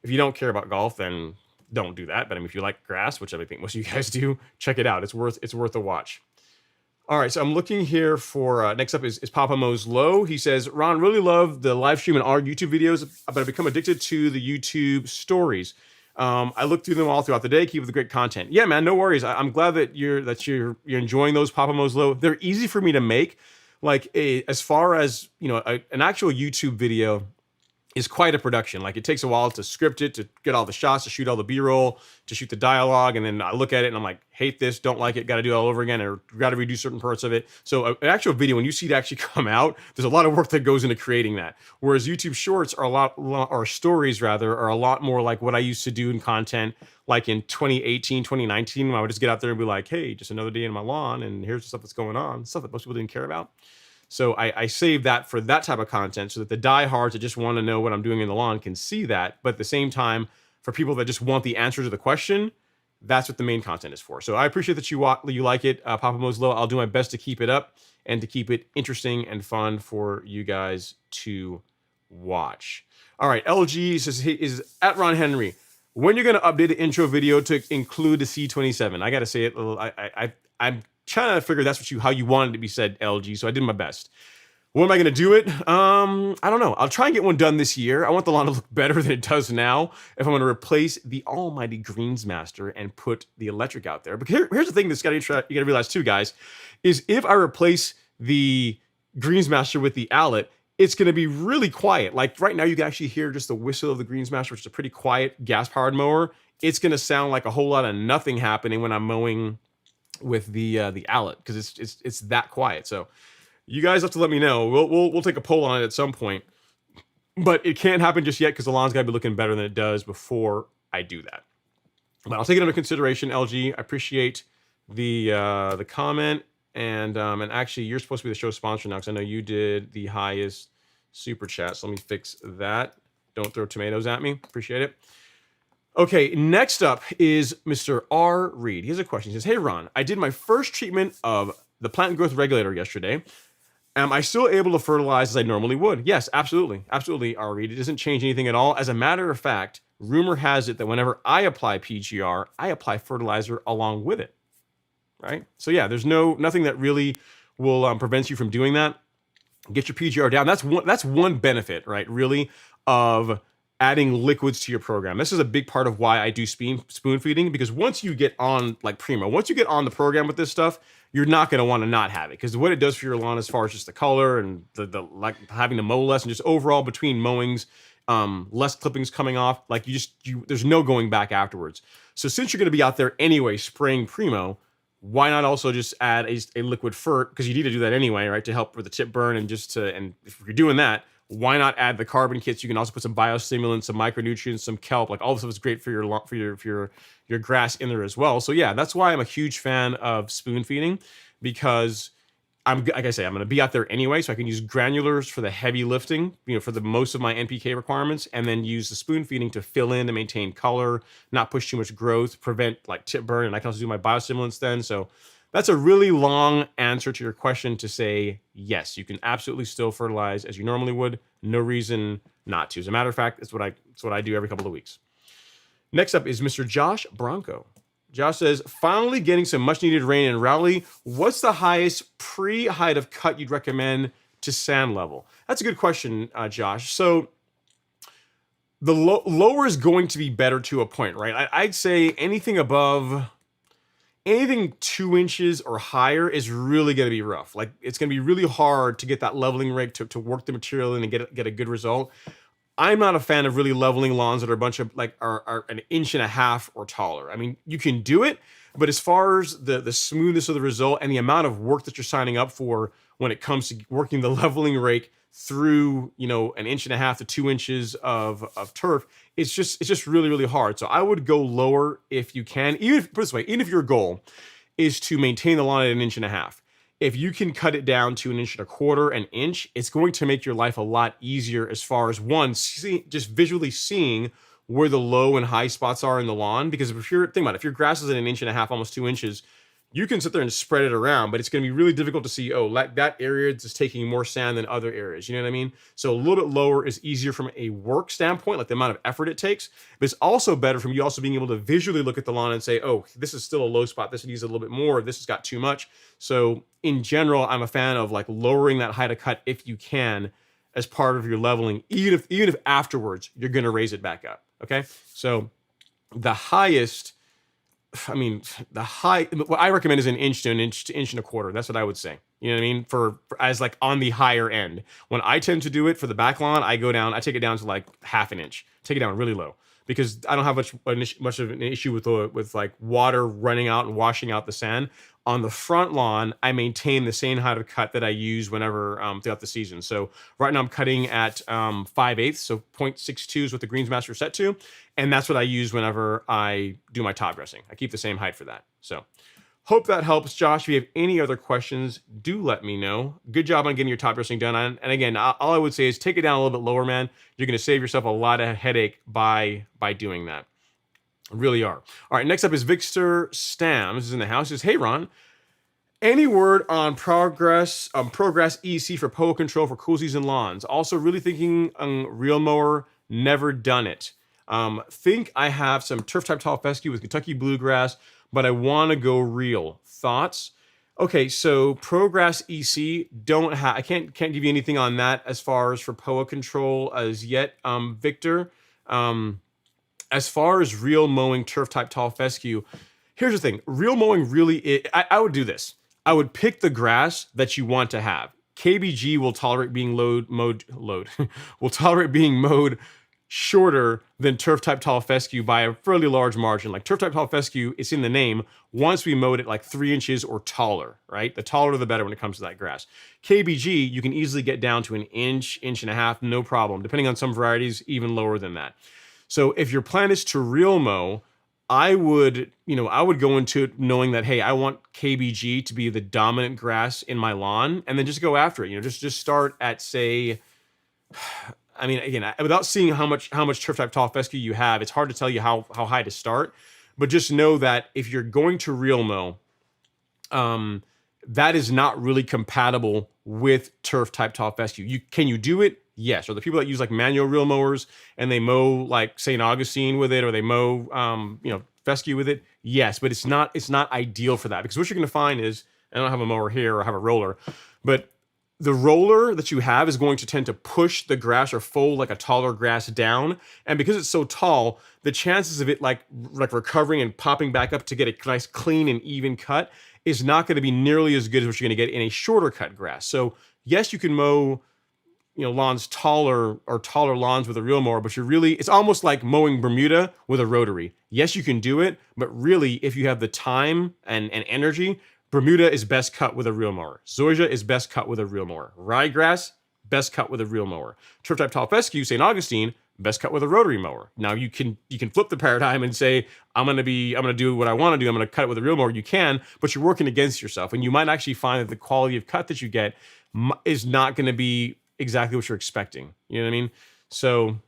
if you don't care about golf, then don't do that. But I mean, if you like grass, which I think most of you guys do, check it out. It's worth a watch. All right, so I'm looking here for, next up is Papa Mo's Low. He says, Ron, really love the live stream and our YouTube videos, but I've become addicted to the YouTube stories. I look through them all throughout the day, keep with the great content. Yeah, man, no worries. I'm glad that you're enjoying those Papa Mo's Low. They're easy for me to make. Like as far as, an actual YouTube video is quite a production. Like it takes a while to script it, to get all the shots, to shoot all the B-roll, to shoot the dialogue, and then I look at it and I'm like, hate this, don't like it, got to do it all over again, or got to redo certain parts of it. So an actual video, when you see it actually come out, there's a lot of work that goes into creating that. Whereas YouTube Shorts are or stories rather, are a lot more like what I used to do in content, like in 2018, 2019, when I would just get out there and be like, hey, just another day in my lawn, and here's the stuff that's going on, stuff that most people didn't care about. So I save that for that type of content so that the diehards that just want to know what I'm doing in the lawn can see that. But at the same time, for people that just want the answer to the question, that's what the main content is for. So I appreciate that you like it, Papa Mo's Low. I'll do my best to keep it up and to keep it interesting and fun for you guys to watch. All right, LG says, hey, is at Ron Henry. When you're going to update the intro video to include the C27? I got to say it. I'm trying to figure that's how you wanted it to be said, LG. So I did my best. When am I going to do it? I don't know. I'll try and get one done this year. I want the lawn to look better than it does now. If I'm going to replace the almighty Greensmaster and put the electric out there. But here's the thing that's you got to realize too, guys, is if I replace the Greensmaster with the Owlet, it's going to be really quiet. Like right now, you can actually hear just the whistle of the Greensmaster, which is a pretty quiet gas-powered mower. It's going to sound like a whole lot of nothing happening when I'm mowing with the Owlet, because it's that quiet. So you guys have to let me know. We'll take a poll on it at some point, but it can't happen just yet because the lawn's got to be looking better than it does before I do that. But I'll take it under consideration, LG. I appreciate the comment, and actually you're supposed to be the show sponsor now because I know you did the highest super chat. So let me fix that. Don't throw tomatoes at me. Appreciate it. Okay, next up is Mr. R. Reed. He has a question. He says, hey, Ron, I did my first treatment of the plant growth regulator yesterday. Am I still able to fertilize as I normally would? Yes, absolutely. Absolutely, R. Reed. It doesn't change anything at all. As a matter of fact, rumor has it that whenever I apply PGR, I apply fertilizer along with it, right? So yeah, there's nothing that really will prevent you from doing that. Get your PGR down. That's one benefit, right, really, of adding liquids to your program. This is a big part of why I do spoon feeding, because once you get on like Primo, once you get on the program with this stuff, you're not going to want to not have it, because what it does for your lawn as far as just the color and the like having to mow less and just overall between mowings, less clippings coming off, like there's no going back afterwards. So since you're going to be out there anyway spraying Primo, why not also just add a liquid fert, because you need to do that anyway, right, to help with the tip burn, and if you're doing that, why not add the carbon kits? You can also put some biostimulants, some micronutrients, some kelp. Like all this stuff is great for your grass in there as well. So yeah, that's why I'm a huge fan of spoon feeding, because like I say, I'm going to be out there anyway, so I can use granulars for the heavy lifting, for the most of my NPK requirements, and then use the spoon feeding to fill in, to maintain color, not push too much growth, prevent like tip burn, and I can also do my biostimulants then. So that's a really long answer to your question to say, yes, you can absolutely still fertilize as you normally would. No reason not to. As a matter of fact, it's what I do every couple of weeks. Next up is Mr. Josh Bronco. Josh says, finally getting some much needed rain in Rowley. What's the highest pre-height of cut you'd recommend to sand level? That's a good question, Josh. So the lower is going to be better to a point, right? I'd say anything 2 inches or higher is really going to be rough. Like it's going to be really hard to get that leveling rate to work the material in and get a good result. I'm not a fan of really leveling lawns that are a bunch of are 1.5 inches or taller. I mean, you can do it, but as far as the smoothness of the result and the amount of work that you're signing up for when it comes to working the leveling rake through 1.5 inches to 2 inches of turf, it's just really, really hard. So I would go lower if you can. Put it this way, even if your goal is to maintain the lawn at 1.5 inches. If you can cut it down to 1.25 inches, an inch, it's going to make your life a lot easier as far as just visually seeing where the low and high spots are in the lawn. Because think about it, if your grass is at 1.5 inches, almost 2 inches, you can sit there and spread it around, but it's going to be really difficult to see, that area is taking more sand than other areas. You know what I mean? So a little bit lower is easier from a work standpoint, like the amount of effort it takes, but it's also better from you also being able to visually look at the lawn and say, this is still a low spot. This needs a little bit more. This has got too much. So in general, I'm a fan of like lowering that height of cut if you can as part of your leveling, even if afterwards you're going to raise it back up. Okay. So the highest, what I recommend is 1 inch to 1.25 inches. That's what I would say. You know what I mean? For as like on the higher end. When I tend to do it for the back lawn, I take it down to like 0.5 inch. Take it down really low because I don't have much of an issue with like water running out and washing out the sand. On the front lawn, I maintain the same height of cut that I use whenever throughout the season. So right now I'm cutting at 5/8, so 0.62 is what the Greensmaster is set to, and that's what I use whenever I do my top dressing. I keep the same height for that. So hope that helps, Josh. If you have any other questions, do let me know. Good job on getting your top dressing done. And again, all I would say is take it down a little bit lower, man. You're going to save yourself a lot of headache by doing that. Really are. All right, next up is Victor Stams is in the house. He says, hey, Ron, any word on Progress EC for POA control for cool season lawns? Also really thinking reel mower, never done it. Think I have some turf type tall fescue with Kentucky bluegrass, but I want to go reel. Thoughts? Okay, so Progress EC, I can't give you anything on that as far as for POA control as yet, Victor. As far as reel mowing turf type tall fescue, here's the thing. Reel mowing I would do this. I would pick the grass that you want to have. KBG will tolerate being will tolerate being mowed shorter than turf type tall fescue by a fairly large margin. Like turf type tall fescue, it's in the name. Once we mowed it like 3 inches or taller, right? The taller the better when it comes to that grass. KBG, you can easily get down to 1 inch, 1.5 inches, no problem. Depending on some varieties, even lower than that. So if your plan is to reel mow, I would go into it knowing that, hey, I want KBG to be the dominant grass in my lawn, and then just go after it. Just start at, say, again, without seeing how much turf type tall fescue you have, it's hard to tell you how high to start. But just know that if you're going to reel mow, that is not really compatible with turf type tall fescue. Can you do it? Yes. Or the people that use like manual reel mowers and they mow like St. Augustine with it, or they mow fescue with it. Yes, but it's not ideal for that, because what you're going to find is, I don't have a mower here or I have a roller, but the roller that you have is going to tend to push the grass or fold like a taller grass down. And because it's so tall, the chances of it like recovering and popping back up to get a nice clean and even cut is not going to be nearly as good as what you're going to get in a shorter cut grass. So yes, you can mow lawns taller lawns with a reel mower, but it's almost like mowing Bermuda with a rotary. Yes, you can do it, but really, if you have the time and energy, Bermuda is best cut with a reel mower. Zoysia is best cut with a reel mower. Ryegrass, best cut with a reel mower. Turf type tall fescue, St. Augustine, best cut with a rotary mower. Now you can flip the paradigm and say, I'm gonna do what I want to do. I'm gonna cut it with a real mower. You can, but you're working against yourself, and you might actually find that the quality of cut that you get is not going to be exactly what you're expecting. You know what I mean? So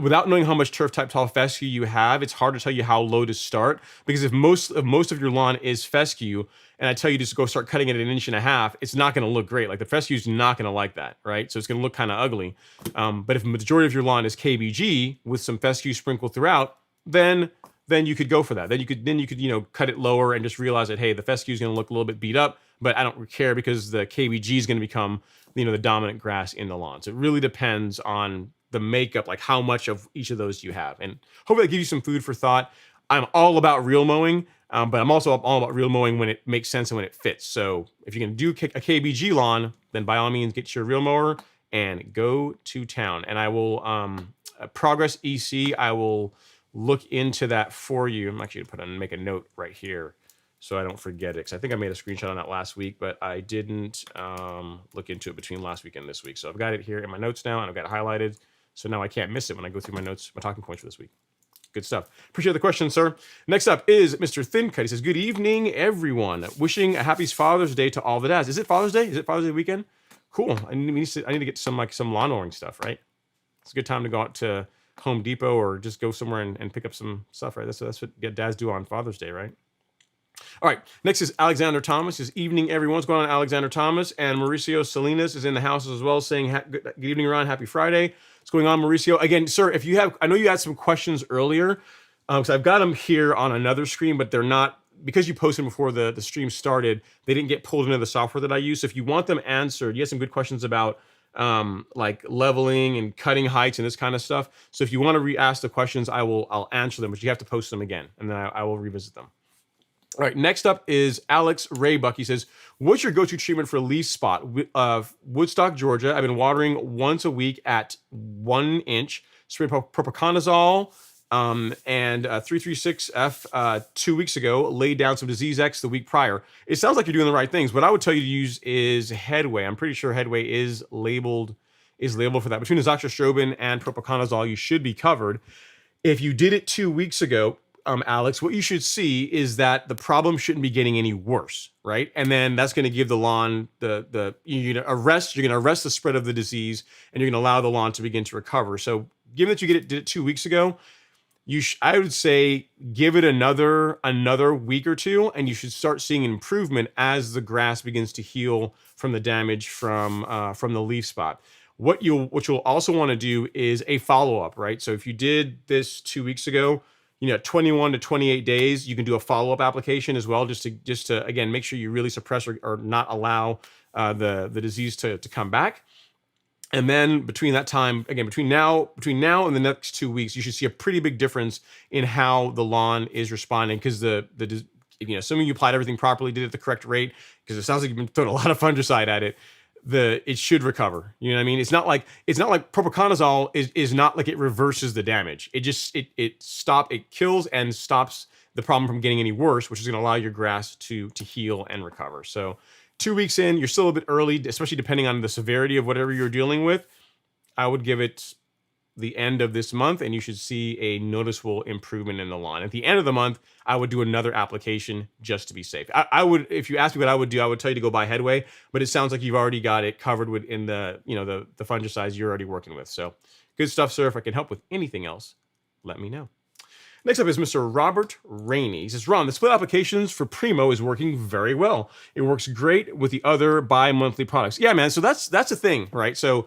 without knowing how much turf type tall fescue you have, it's hard to tell you how low to start, because if most of your lawn is fescue and I tell you just go start cutting it at 1.5 inches, it's not going to look great. Like the fescue is not going to like that, right? So it's going to look kind of ugly. But if the majority of your lawn is KBG with some fescue sprinkled throughout, then you could go for that. Then you could cut it lower and just realize that, hey, the fescue is going to look a little bit beat up, but I don't care because the KBG is going to become the dominant grass in the lawn. So it really depends on the makeup, like how much of each of those you have. And hopefully that gives you some food for thought. I'm all about real mowing, but I'm also all about real mowing when it makes sense and when it fits. So if you're going to do a KBG lawn, then by all means get your real mower and go to town. And I will Progress EC, I will look into that for you. I'm actually going to make a note right here so I don't forget it, because I think I made a screenshot on that last week, but I didn't look into it between last week and this week. So I've got it here in my notes now, and I've got it highlighted. So now I can't miss it when I go through my notes, my talking points for this week. Good stuff. Appreciate the question, sir. Next up is Mr. Thincut. He says, good evening, everyone. Wishing a happy Father's Day to all the dads. Is it Father's Day? Is it Father's Day weekend? Cool. I need to get some lawn mowing stuff, right? It's a good time to go out to Home Depot or just go somewhere and pick up some stuff, right? That's what dads do on Father's Day, right? All right, next is Alexander Thomas. His evening, everyone. What's going on, Alexander Thomas? And Mauricio Salinas is in the house as well, saying good evening, Ron. Happy Friday. What's going on, Mauricio? Again, sir, if you have, I know you had some questions earlier, because I've got them here on another screen, but they're not, because you posted them before the stream started, they didn't get pulled into the software that I use. So if you want them answered, you had some good questions about like leveling and cutting heights and this kind of stuff. So if you want to re-ask the questions, I'll answer them, but you have to post them again, and then I will revisit them. All right, next up is Alex Raybuck. He says, what's your go-to treatment for leaf spot? Woodstock, Georgia. I've been watering once a week at 1 inch. Sprayed Propaconazole and 336F 2 weeks ago. Laid down some Disease X the week prior. It sounds like you're doing the right things. What I would tell you to use is Headway. I'm pretty sure Headway is labeled for that. Between Strobin and Propaconazole, you should be covered. If you did it 2 weeks ago, Alex, what you should see is that the problem shouldn't be getting any worse, right? And then that's going to give the lawn you're going to arrest the spread of the disease, and you're going to allow the lawn to begin to recover. So, given that you did it 2 weeks ago, I would say give it another week or two, and you should start seeing improvement as the grass begins to heal from the damage from the leaf spot. What you'll also want to do is a follow-up, right? So if you did this 2 weeks ago, 21 to 28 days, you can do a follow-up application as well, just to again make sure you really suppress or not allow the disease to come back. And then between that time, again, between now and the next 2 weeks, you should see a pretty big difference in how the lawn is responding, because assuming you applied everything properly, did it at the correct rate, because it sounds like you've been throwing a lot of fungicide at it. It should recover. You know what I mean? It's not like Propaconazole is not like it reverses the damage. It kills and stops the problem from getting any worse, which is going to allow your grass to heal and recover. So 2 weeks in, you're still a bit early, especially depending on the severity of whatever you're dealing with. I would give it the end of this month, and you should see a noticeable improvement in the lawn. At the end of the month, I would do another application just to be safe. I would, if you ask me what I would do, I would tell you to go buy Headway, but it sounds like you've already got it covered within the fungicides you're already working with. So good stuff, sir. If I can help with anything else, let me know. Next up is Mr. Robert Rainey. He says, Ron, the split applications for Primo is working very well. It works great with the other bi-monthly products. Yeah, man. So that's a thing, right? So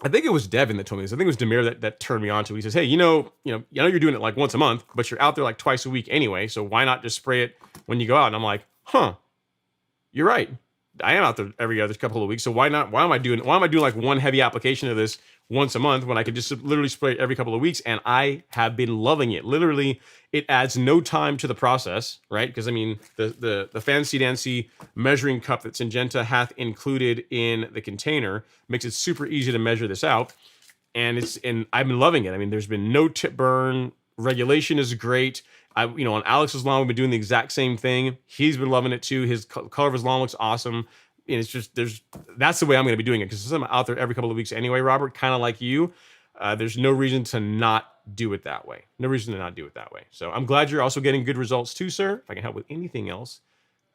I think it was Devin that told me this. I think it was Demir that turned me on to it. He says, hey, I know you're doing it like once a month, but you're out there like twice a week anyway. So why not just spray it when you go out? And I'm like, you're right. I am out there every other couple of weeks. So why not? Why am I doing like one heavy application of this once a month when I could just literally spray it every couple of weeks? And I have been loving it. Literally, it adds no time to the process, right? Because I mean, the fancy dancy measuring cup that Syngenta hath included in the container makes it super easy to measure this out. And I've been loving it. I mean, there's been no tip burn. Regulation is great. On Alex's lawn, we've been doing the exact same thing. He's been loving it too. His color of his lawn looks awesome. And it's just, that's the way I'm going to be doing it, because I'm out there every couple of weeks anyway, Robert, kind of like you. There's no reason to not do it that way. No reason to not do it that way. So I'm glad you're also getting good results too, sir. If I can help with anything else,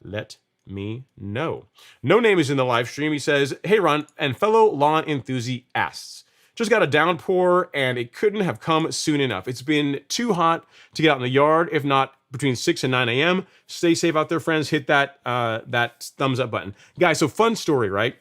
let me know. No Name is in the live stream. He says, "Hey Ron and fellow lawn enthusiasts. Just got a downpour and it couldn't have come soon enough. It's been too hot to get out in the yard, if not between 6 and 9 a.m. Stay safe out there, friends. Hit that that thumbs up button." Guys, so fun story, right?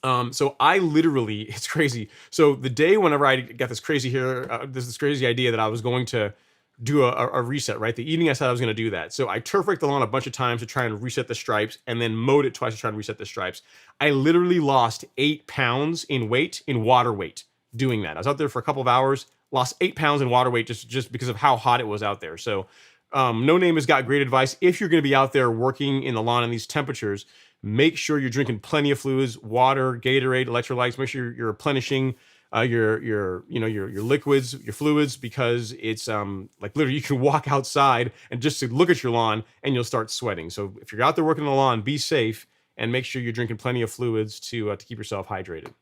So I literally, it's crazy. So the day whenever I got this crazy this crazy idea that I was going to do a reset, right? The evening I said I was going to do that. So I turf raked the lawn a bunch of times to try and reset the stripes, and then mowed it twice to try and reset the stripes. I literally lost 8 pounds in weight, in water weight, doing that. I was out there for a couple of hours, lost 8 pounds in water weight just because of how hot it was out there. So No Name has got great advice. If you're going to be out there working in the lawn in these temperatures, make sure you're drinking plenty of fluids, water, Gatorade, electrolytes. Make sure you're replenishing your liquids, your fluids, because it's like literally you can walk outside and just to look at your lawn and you'll start sweating. So if you're out there working on the lawn, be safe and make sure you're drinking plenty of fluids to keep yourself hydrated.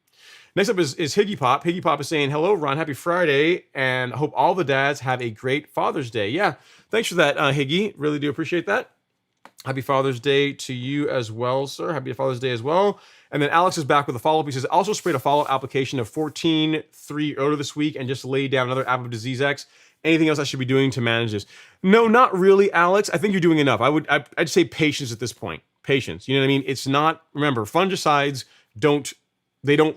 Next up is Higgy Pop. Higgy Pop is saying, "Hello, Ron. Happy Friday, and hope all the dads have a great Father's Day." Yeah, thanks for that, Higgy. Really do appreciate that. Happy Father's Day to you as well, sir. Happy Father's Day as well. And then Alex is back with a follow-up. He says, "Also sprayed a follow-up application of 14-3 earlier this week and just laid down another app of Disease X. Anything else I should be doing to manage this?" No, not really, Alex. I think you're doing enough. I'd say patience at this point. Patience. You know what I mean? It's not, remember, fungicides don't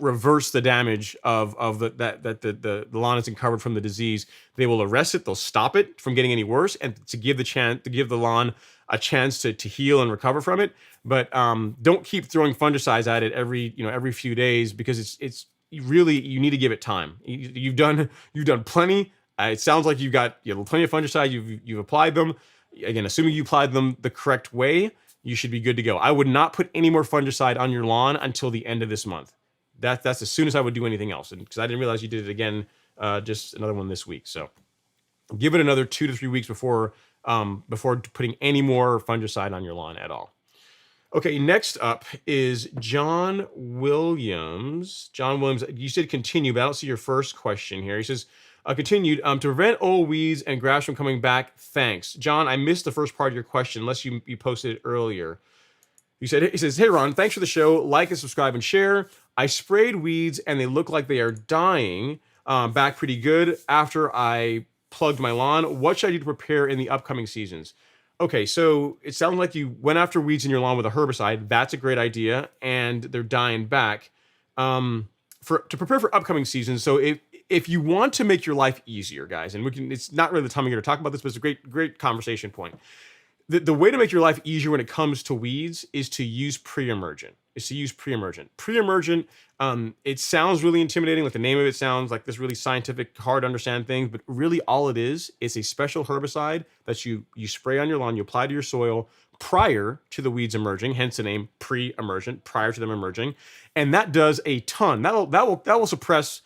reverse the damage of the lawn isn't covered from the disease. They will arrest it. They'll stop it from getting any worse, and to give the lawn a chance to heal and recover from it. But don't keep throwing fungicides at it every few days, because it's really, you need to give it time. You've done plenty. It sounds like you've got plenty of fungicide. You've applied them. Again, assuming you applied them the correct way, you should be good to go. I would not put any more fungicide on your lawn until the end of this month. That's as soon as I would do anything else, and because I didn't realize you did it again, just another one this week. So give it another 2 to 3 weeks before putting any more fungicide on your lawn at all. Okay, next up is John Williams. John Williams, you said continue, but I don't see your first question here. He says, continued, to prevent old weeds and grass from coming back, thanks. John, I missed the first part of your question, unless you posted it earlier. He says, "Hey Ron, thanks for the show. Like and subscribe and share. I sprayed weeds and they look like they are dying back pretty good after I plugged my lawn. What should I do to prepare in the upcoming seasons?" Okay, so it sounds like you went after weeds in your lawn with a herbicide. That's a great idea, and they're dying back. To prepare for upcoming seasons. So if you want to make your life easier, guys, and it's not really the time of year to talk about this, but it's a great conversation point. The way to make your life easier when it comes to weeds is to use pre-emergent. Pre-emergent, it sounds really intimidating, like the name of it sounds like this really scientific, hard to understand thing, but really all it is a special herbicide that you spray on your lawn, you apply to your soil prior to the weeds emerging, hence the name pre-emergent, prior to them emerging. And that does a ton. That will suppress,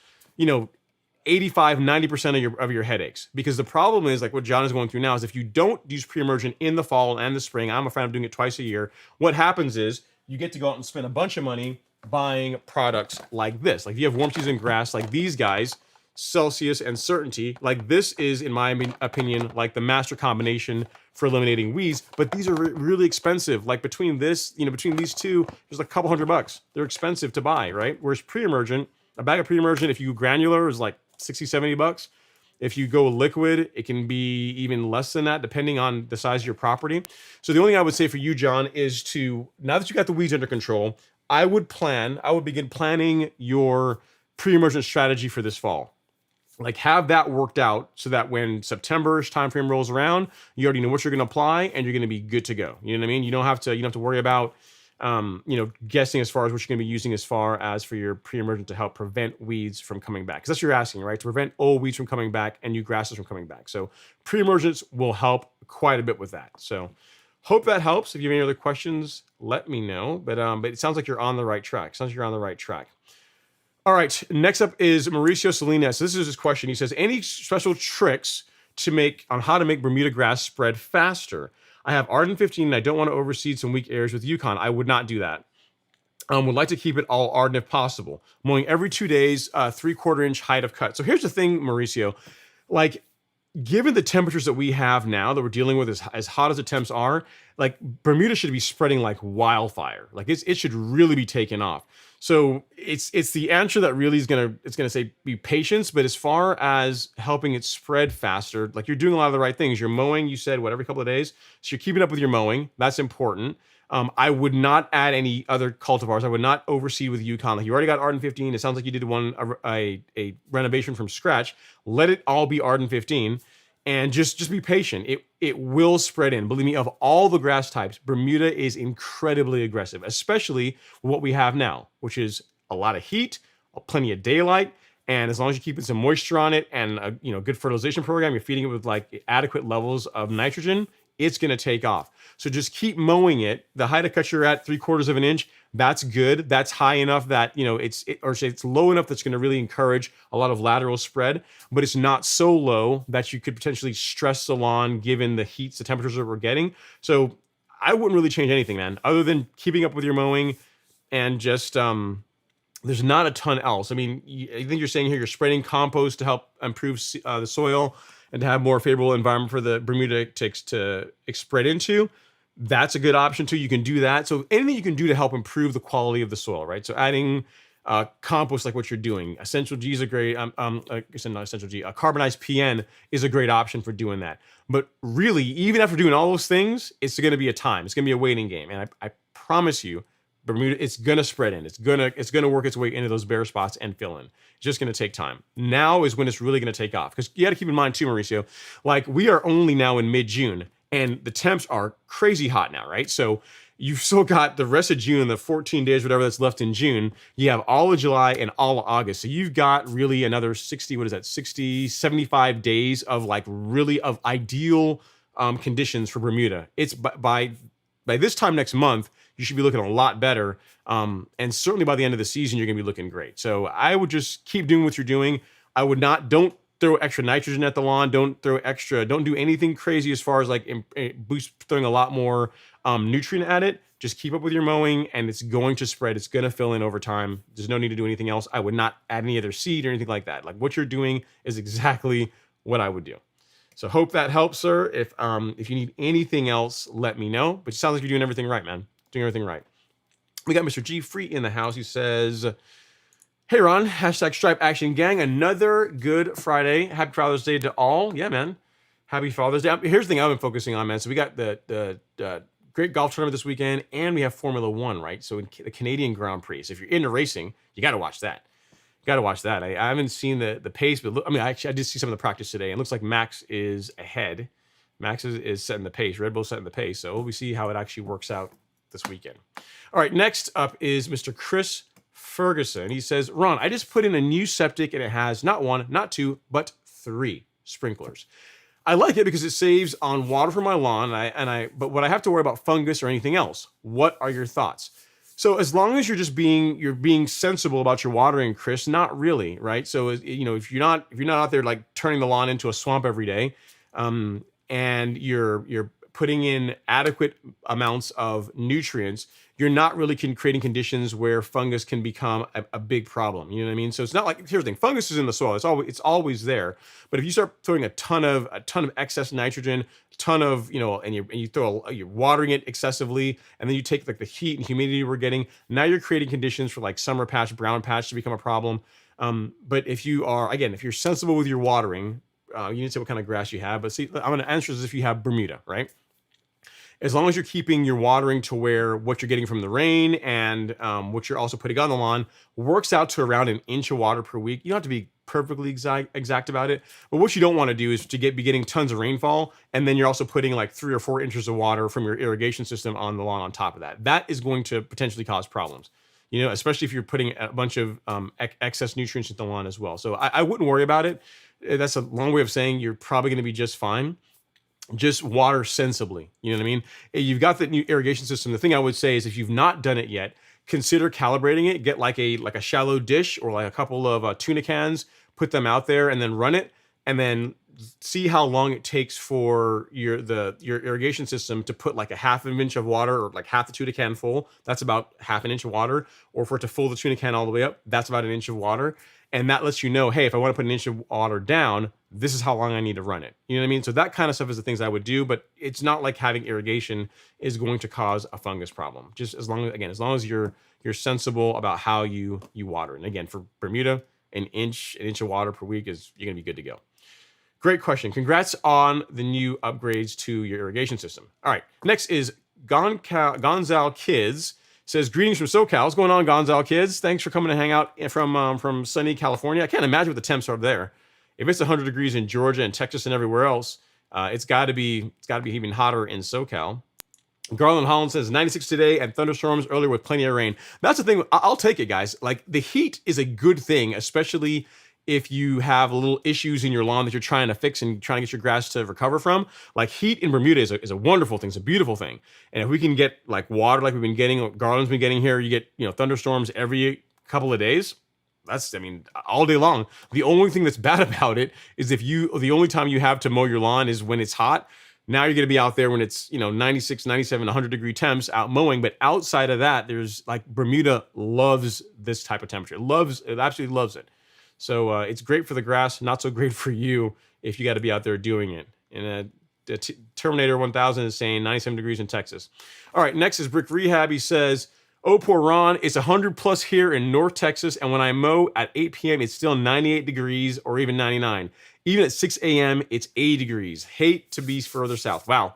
85-90% of your headaches, because the problem is, like what John is going through now, is if you don't use pre-emergent in the fall and the spring, I'm a fan of doing it twice a year, what happens is you get to go out and spend a bunch of money buying products like this. Like if you have warm season grass, like these guys, Celsius and Certainty, like this is, in my opinion, like the master combination for eliminating weeds, but these are really expensive. Like between these two, there's a couple $100. They're expensive to buy, right? Whereas pre-emergent, a bag of pre-emergent, if you granular, is like $60-$70. If you go liquid, it can be even less than that, depending on the size of your property. So the only thing I would say for you, John, is to, now that you got the weeds under control, I would begin planning your pre-emergent strategy for this fall. Like have that worked out so that when September's timeframe rolls around, you already know what you're going to apply and you're going to be good to go. You know what I mean? You don't have to worry about guessing as far as what you're going to be using as far as for your pre-emergent to help prevent weeds from coming back. Because that's what you're asking, right? To prevent old weeds from coming back and new grasses from coming back. So pre-emergents will help quite a bit with that. So hope that helps. If you have any other questions, let me know. But it sounds like you're on the right track. All right, next up is Mauricio Salinas. This is his question. He says, any special tricks on how to make Bermuda grass spread faster? I have Arden 15 and I don't want to overseed some weak areas with Yukon. I would not do that. Would like to keep it all ardent if possible. Mowing every 2 days, 3/4 inch height of cut. So here's the thing, Mauricio. Like, given the temperatures that we have now that we're dealing with, as hot as the temps are, like Bermuda should be spreading like wildfire. Like it should really be taken off. So it's the answer that really is gonna say be patience. But as far as helping it spread faster, like you're doing a lot of the right things. You're mowing, you said, what, every couple of days. So you're keeping up with your mowing. That's important. I would not add any other cultivars. I would not overseed with Yukon. Like you already got Arden 15. It sounds like you did a renovation from scratch. Let it all be Arden 15, and just be patient. It will spread in. Believe me, of all the grass types, Bermuda is incredibly aggressive, especially what we have now, which is a lot of heat, plenty of daylight, and as long as you're keeping some moisture on it and a good fertilization program, you're feeding it with like adequate levels of nitrogen, it's going to take off. So just keep mowing it. The height of cut you're at, 3/4 inch, that's good. That's high enough that, it's low enough that's going to really encourage a lot of lateral spread, but it's not so low that you could potentially stress the lawn given the heats, the temperatures that we're getting. So I wouldn't really change anything, man, other than keeping up with your mowing and just, there's not a ton else. I mean, I think you're saying here you're spreading compost to help improve the soil and to have more favorable environment for the Bermuda ticks to spread into. That's a good option too. You can do that. So anything you can do to help improve the quality of the soil, right? So adding compost, like what you're doing. Essential G is a great, I guess not Essential G, carbonized PN is a great option for doing that. But really, even after doing all those things, it's going to be a time. It's going to be a waiting game. And I promise you, Bermuda, it's gonna spread in. It's gonna work its way into those bare spots and fill in. It's just gonna take time. Now is when it's really gonna take off. Because you got to keep in mind too, Mauricio, like we are only now in mid-June, and the temps are crazy hot now, right? So you've still got the rest of June, the 14 days, whatever that's left in June. You have all of July and all of August. So you've got really another 60, 75 days of like really of ideal conditions for Bermuda. It's by this time next month, you should be looking a lot better. And certainly by the end of the season, you're going to be looking great. So I would just keep doing what you're doing. Don't throw extra nitrogen at the lawn. Don't do anything crazy as far as like throwing a lot more nutrient at it. Just keep up with your mowing and it's going to spread. It's going to fill in over time. There's no need to do anything else. I would not add any other seed or anything like that. Like what you're doing is exactly what I would do. So hope that helps, sir. If you need anything else, let me know. But it sounds like you're doing everything right, man. Doing everything right. We got Mr. G Free in the house. He says, "Hey Ron, hashtag Stripe Action Gang. Another good Friday. Happy Father's Day to all." Yeah, man. Happy Father's Day. Here's the thing I've been focusing on, man. So we got the great golf tournament this weekend, and we have Formula One, right? So in the Canadian Grand Prix. So if you're into racing, you got to watch that. Got to watch that. I haven't seen the pace, but look, I did see some of the practice today. It looks like Max is ahead. Max is setting the pace. Red Bull's setting the pace. So we'll see how it actually works out this weekend. All right, next up is Mr. Chris Ferguson. He says, "Ron, I just put in a new septic and it has not one, not two, but 3 sprinklers. I like it because it saves on water for my lawn, but what I have to worry about fungus or anything else. What are your thoughts?" So as long as you're being sensible about your watering, Chris, not really, right? So if you're not out there like turning the lawn into a swamp every day, and you're putting in adequate amounts of nutrients, you're not really creating conditions where fungus can become a big problem. You know what I mean? So it's not like, here's the thing, fungus is in the soil. It's always there. But if you start throwing a ton of excess nitrogen, you're watering it excessively, and then you take like the heat and humidity we're getting, now you're creating conditions for like summer patch, brown patch to become a problem. But if you're sensible with your watering, you need to say what kind of grass you have. But see, I'm going to answer this if you have Bermuda, right? As long as you're keeping your watering to where what you're getting from the rain and what you're also putting on the lawn works out to around 1 inch of water per week. You don't have to be perfectly exact about it. But what you don't want to do is to be getting tons of rainfall, and then you're also putting like 3 or 4 inches of water from your irrigation system on the lawn on top of that. That is going to potentially cause problems. Especially if you're putting a bunch of excess nutrients into the lawn as well. So I wouldn't worry about it. That's a long way of saying you're probably going to be just fine. Just water sensibly. You know what I mean? You've got the new irrigation system. The thing I would say is if you've not done it yet, consider calibrating it. Get like a shallow dish or like a couple of tuna cans, put them out there and then run it. And then see how long it takes for your irrigation system to put like a half an inch of water, or like half the tuna can full. That's about half an inch of water. Or for it to fill the tuna can all the way up, that's about an inch of water. And that lets you know, hey, if I want to put an inch of water down, this is how long I need to run it. You know what I mean? So that kind of stuff is the things I would do, but it's not like having irrigation is going to cause a fungus problem. Just as long as you're sensible about how you water. And again, for Bermuda, an inch of water per week you're gonna be good to go. Great question. Congrats on the new upgrades to your irrigation system. All right, next is Gonzal Kids. Says, greetings from SoCal. What's going on, Gonzal Kids? Thanks for coming to hang out from sunny California. I can't imagine what the temps are there. If it's 100 degrees in Georgia and Texas and everywhere else, it's got to be even hotter in SoCal. Garland Holland says 96 today and thunderstorms earlier with plenty of rain. That's the thing. I'll take it, guys. Like, the heat is a good thing, especially if you have little issues in your lawn that you're trying to fix and trying to get your grass to recover from. Like, heat in Bermuda is a wonderful thing. It's a beautiful thing. And if we can get like water like we've been getting, Garland's been getting here, you get, thunderstorms every couple of days. That's, all day long. The only thing that's bad about it is the only time you have to mow your lawn is when it's hot. Now you're going to be out there when it's, 96, 97, 100 degree temps out mowing. But outside of that, there's like, Bermuda loves this type of temperature. It absolutely loves it. So it's great for the grass, not so great for you if you got to be out there doing it. And Terminator 1000 is saying 97 degrees in Texas. All right, next is Brick Rehab. He says, oh, poor Ron, it's 100 plus here in North Texas, and when I mow at 8 p.m., it's still 98 degrees or even 99. Even at 6 a.m., it's 80 degrees. Hate to be further south. Wow.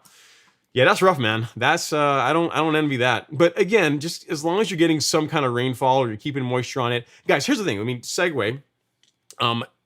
Yeah, that's rough, man. That's I don't envy that. But again, just as long as you're getting some kind of rainfall or you're keeping moisture on it. Guys, here's the thing. Segue.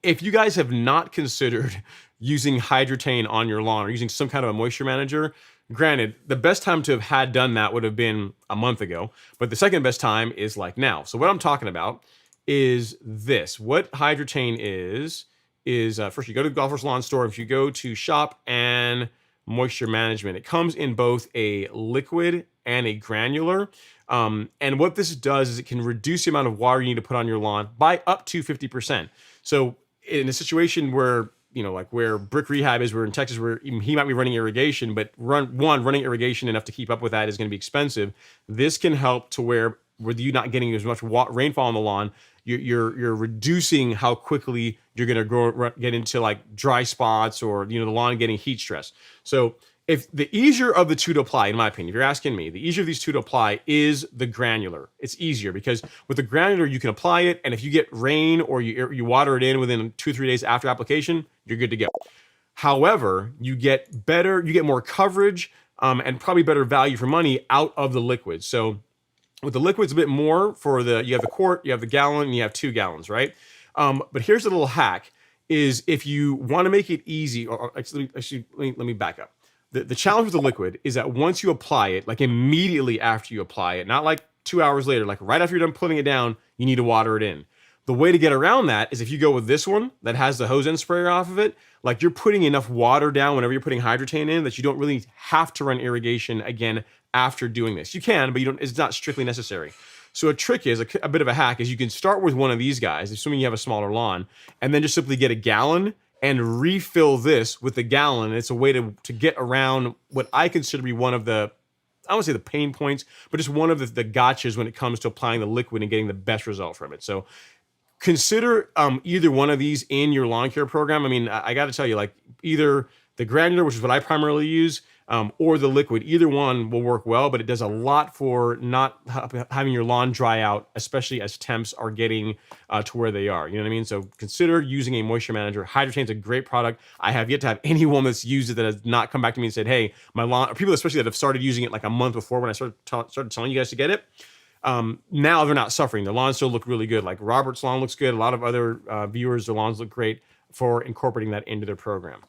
If you guys have not considered using Hydrotain on your lawn or using some kind of a moisture manager, granted, the best time to have had done that would have been a month ago, but the second best time is like now. So what I'm talking about is this. What Hydrotain is first you go to the Golfer's Lawn Store. If you go to Shop and Moisture Management, it comes in both a liquid and a granular. And what this does is it can reduce the amount of water you need to put on your lawn by up to 50%. So in a situation where, like where Brick Rehab is, we're in Texas, where he might be running irrigation, but running irrigation enough to keep up with that is going to be expensive. This can help to where you're not getting as much rainfall on the lawn, you're reducing how quickly you're going to get into like dry spots or, the lawn getting heat stress. So if the easier of the two to apply, in my opinion, if you're asking me, the easier of these two to apply is the granular. It's easier because with the granular, you can apply it. And if you get rain or you water it in within 2 or 3 days after application, you're good to go. However, you get more coverage and probably better value for money out of the liquid. So with the liquids a bit more you have the quart, you have the gallon, and you have 2 gallons, right? But here's a little hack is if you want to make it easy, or actually, let me back up. The challenge with the liquid is that once you apply it, like immediately after you apply it, not like 2 hours later, like right after you're done putting it down, you need to water it in. The way to get around that is if you go with this one that has the hose end sprayer off of it, like you're putting enough water down whenever you're putting Hydrotain in that you don't really have to run irrigation again after doing this. You can, but it's not strictly necessary. So a trick is, a bit of a hack is you can start with one of these guys, assuming you have a smaller lawn, and then just simply get a gallon and refill this with the gallon. It's a way to get around what I consider to be one of the, I won't say the pain points, but just one of the gotchas when it comes to applying the liquid and getting the best result from it. So consider either one of these in your lawn care program. I got to tell you, like either the granular, which is what I primarily use, or the liquid, either one will work well, but it does a lot for not having your lawn dry out, especially as temps are getting to where they are. You know what I mean? So consider using a moisture manager. Hydrotain's a great product. I have yet to have anyone that's used it that has not come back to me and said, hey, my lawn, or people especially that have started using it like a month before when I started telling you guys to get it. Now they're not suffering. Their lawns still look really good. Like Robert's lawn looks good. A lot of other viewers, their lawns look great for incorporating that into their program.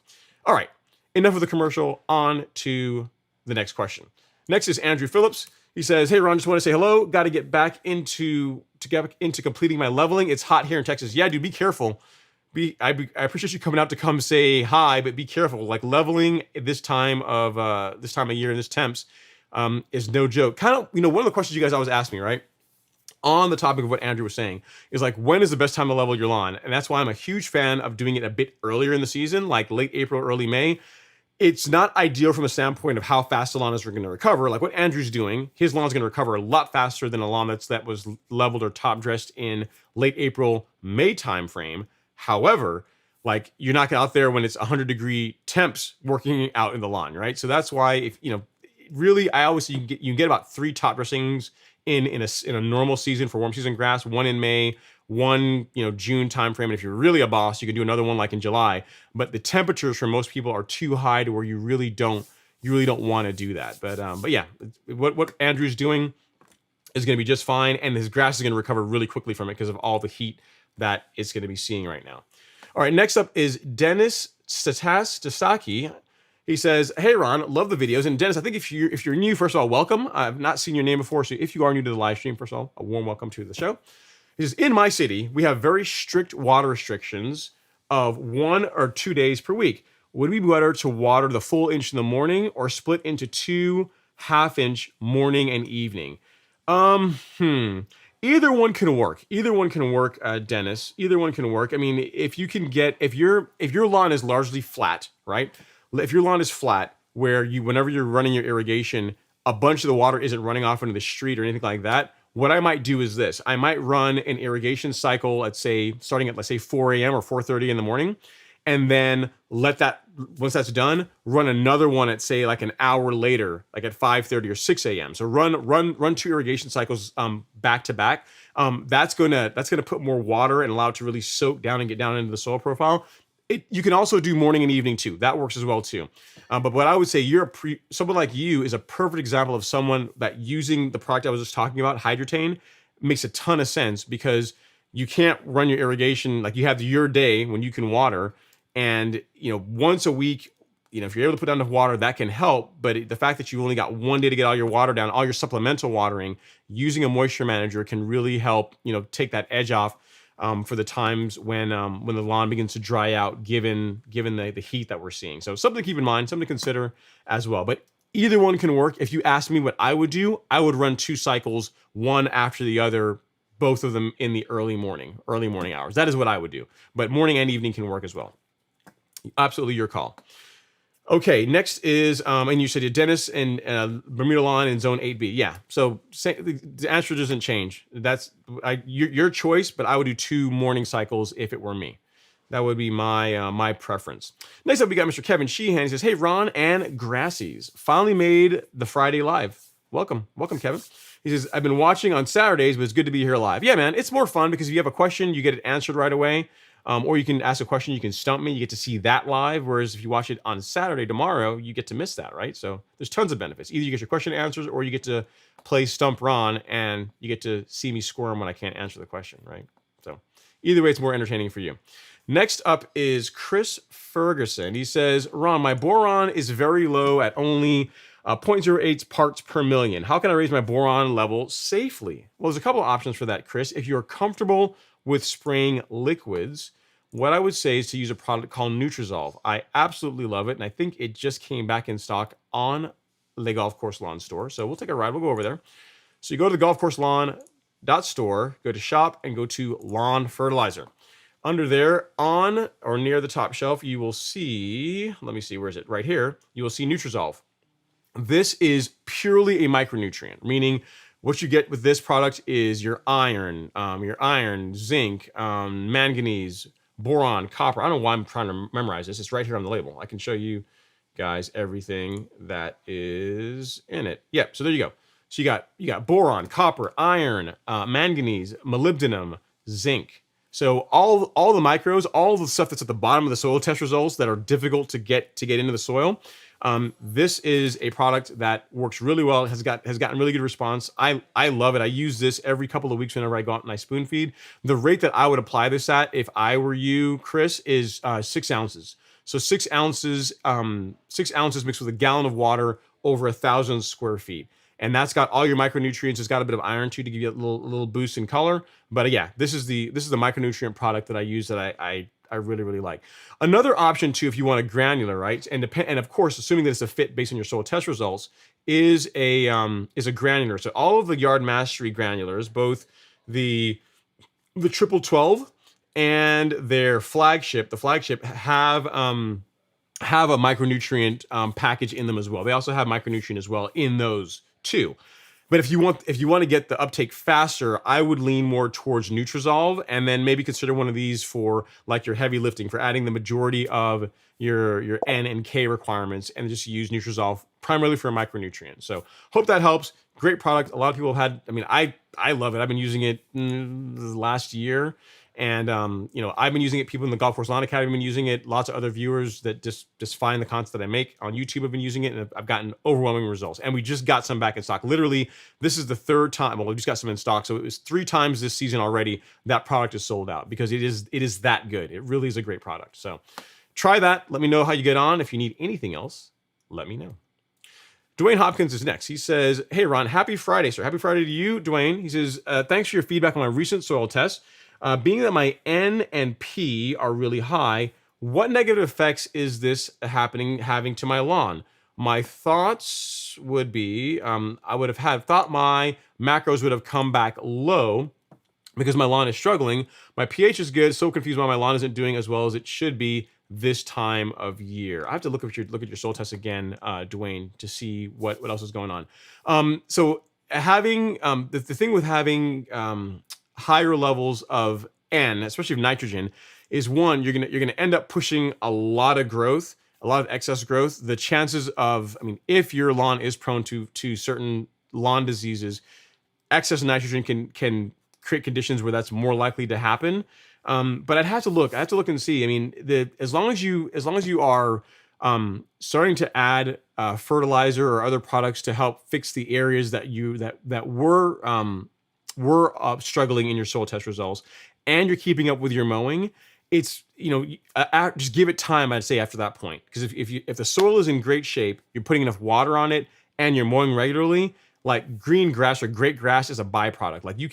All right. Enough of the commercial, on to the next question. Next is Andrew Phillips. He says, hey, Ron, just want to say hello. Got to get back into completing my leveling. It's hot here in Texas. Yeah, dude, be careful. I appreciate you coming out to come say hi, but be careful. Like leveling this time of year and this temps is no joke. Kind of, one of the questions you guys always ask me, right? on the topic of what Andrew was saying, is like, when is the best time to level your lawn? And that's why I'm a huge fan of doing it a bit earlier in the season, like late April, early May. It's not ideal from a standpoint of how fast the lawn is going to recover. Like what Andrew's doing, his lawn's going to recover a lot faster than a lawn that was leveled or top dressed in late April, May timeframe. However, like, you're not out there when it's 100-degree temps working out in the lawn, right? So that's why, if really, I always say you can get about 3 top dressings in a normal season for warm season grass. One in May, one June timeframe, and if you're really a boss, you can do another one like in July. But the temperatures for most people are too high to where you really don't want to do that. But yeah, what Andrew's doing is going to be just fine, and his grass is going to recover really quickly from it because of all the heat that it's going to be seeing right now. All right, next up is Dennis Stasaki. He says, "Hey Ron, love the videos." And Dennis, I think if you're new, first of all, welcome. I've not seen your name before, so if you are new to the live stream, first of all, a warm welcome to the show. He says, "In my city, we have very strict water restrictions of 1 or 2 days per week. Would it be better to water the full inch in the morning or split into 2 half-inch morning and evening?" Either one can work. Dennis. Either one can work. I mean, if your lawn is largely flat, right? If your lawn is flat, where whenever you're running your irrigation, a bunch of the water isn't running off into the street or anything like that, what I might do is this. I might run an irrigation cycle, starting at 4 a.m. or 4:30 in the morning, and then once that's done, run another one at like an hour later, like at 5:30 or 6 a.m. So run 2 irrigation cycles back to back. That's gonna put more water and allow it to really soak down and get down into the soil profile. You can also do morning and evening too. That works as well too. But what I would say, someone like you is a perfect example of someone that using the product I was just talking about, Hydratane, makes a ton of sense, because you can't run your irrigation, like, you have your day when you can water, and once a week, if you're able to put down enough water, that can help. But the fact that you only got 1 day to get all your water down, all your supplemental watering, using a moisture manager can really help take that edge off for the times when the lawn begins to dry out, given the heat that we're seeing. So something to keep in mind, something to consider as well. But either one can work. If you ask me what I would do, I would run 2 cycles, one after the other, both of them in the early morning hours. That is what I would do. But morning and evening can work as well. Absolutely your call. Okay, next is, and you said Dennis and Bermuda lawn in zone 8B. Yeah, so the answer doesn't change. That's your choice, but I would do 2 morning cycles if it were me. That would be my preference. Next up, we got Mr. Kevin Sheehan. He says, "Hey, Ron and Grassies, finally made the Friday live. Welcome, Kevin." He says, "I've been watching on Saturdays, but it's good to be here live." Yeah, man, it's more fun because if you have a question, you get it answered right away. Or you can ask a question, you can stump me, you get to see that live. Whereas if you watch it on Saturday tomorrow, you get to miss that, right? So there's tons of benefits. Either you get your question answers, or you get to play Stump Ron and you get to see me squirm when I can't answer the question, right? So either way, it's more entertaining for you. Next up is Chris Ferguson. He says, "Ron, my boron is very low at only 0.08 parts per million. How can I raise my boron level safely?" Well, there's a couple of options for that, Chris. If you're comfortable with spraying liquids, what I would say is to use a product called Nutrizolve. I absolutely love it, and I think it just came back in stock on the Golf Course Lawn store. So we'll take a ride. We'll go over there. So you go to the Golf Course Lawn store, go to shop, and go to lawn fertilizer. Under there, on or near the top shelf, you will see, let me see, where is it? Right here. You will see Nutrizolve. This is purely a micronutrient, meaning what you get with this product is your iron, zinc, manganese, boron, copper. I don't know why I'm trying to memorize this. It's right here on the label. I can show you guys everything that is in it. Yep. So there you go. So you got boron, copper, iron, manganese, molybdenum, zinc. So all the micros, all the stuff that's at the bottom of the soil test results that are difficult to get into the soil. This is a product that works really well. It has gotten really good response. I love it. I use this every couple of weeks whenever I go out and I spoon feed. The rate that I would apply this at, if I were you, Chris, is 6 ounces. So 6 ounces mixed with a gallon of water over 1,000 square feet. And that's got all your micronutrients. It's got a bit of iron too to give you a little boost in color. But yeah, this is the micronutrient product that I use that I really, really like. Another option too, if you want a granular, right? And of course, assuming that it's a fit based on your soil test results, is a granular. So all of the Yard Mastery granulars, both the triple 12 and their flagship, the flagship, have a micronutrient package in them as well. They also have micronutrient as well in those too. But if you want to get the uptake faster, I would lean more towards Nutrizolve, and then maybe consider one of these for like your heavy lifting, for adding the majority of your N and K requirements, and just use Nutrizolve primarily for a micronutrient. So hope that helps. Great product. A lot of people have had. I mean, I love it. I've been using it the last year. And I've been using it. People in the Golf Course Lawn Academy have been using it. Lots of other viewers that just find the content that I make on YouTube have been using it, and I've gotten overwhelming results. And we just got some back in stock. Literally, this is the third time. Well, we just got some in stock, so it was 3 times this season already that product is sold out, because it is that good. It really is a great product. So try that. Let me know how you get on. If you need anything else, let me know. Dwayne Hopkins is next. He says, "Hey Ron, happy Friday, sir. Happy Friday to you, Dwayne." He says, "Thanks for your feedback on my recent soil test. Being that my N and P are really high, what negative effects is this having to my lawn? My thoughts would be, I would have thought my macros would have come back low because my lawn is struggling. My pH is good, so confused why my lawn isn't doing as well as it should be this time of year." I have to look at your soil test again, Dwayne, to see what else is going on. So having the thing with having higher levels of N, especially of nitrogen, is one, you're gonna end up pushing a lot of growth, a lot of excess growth. The chances of, if your lawn is prone to certain lawn diseases, excess nitrogen can create conditions where that's more likely to happen. But I'd have to look and see. As long as you are starting to add fertilizer or other products to help fix the areas that were struggling in your soil test results, and you're keeping up with your mowing, it's just give it time. I'd say after that point, because if the soil is in great shape, you're putting enough water on it, and you're mowing regularly, like green grass or great grass is a byproduct. Like you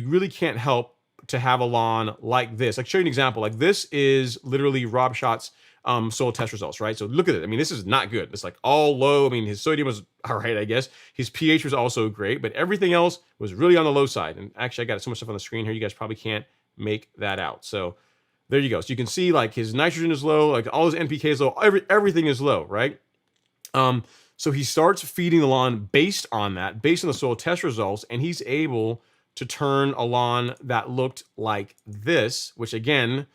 really can't help to have a lawn like this. Like, show you an example. Like, this is literally Rob Schott's soil test results, right? So look at it. This is not good. It's like all low. His sodium was all right, I guess. His pH was also great, but everything else was really on the low side. And actually, I got so much stuff on the screen here, you guys probably can't make that out. So there you go. So you can see, like, his nitrogen is low, like all his NPK is low, everything is low, right? So he starts feeding the lawn based on the soil test results, and he's able to turn a lawn that looked like this, which again,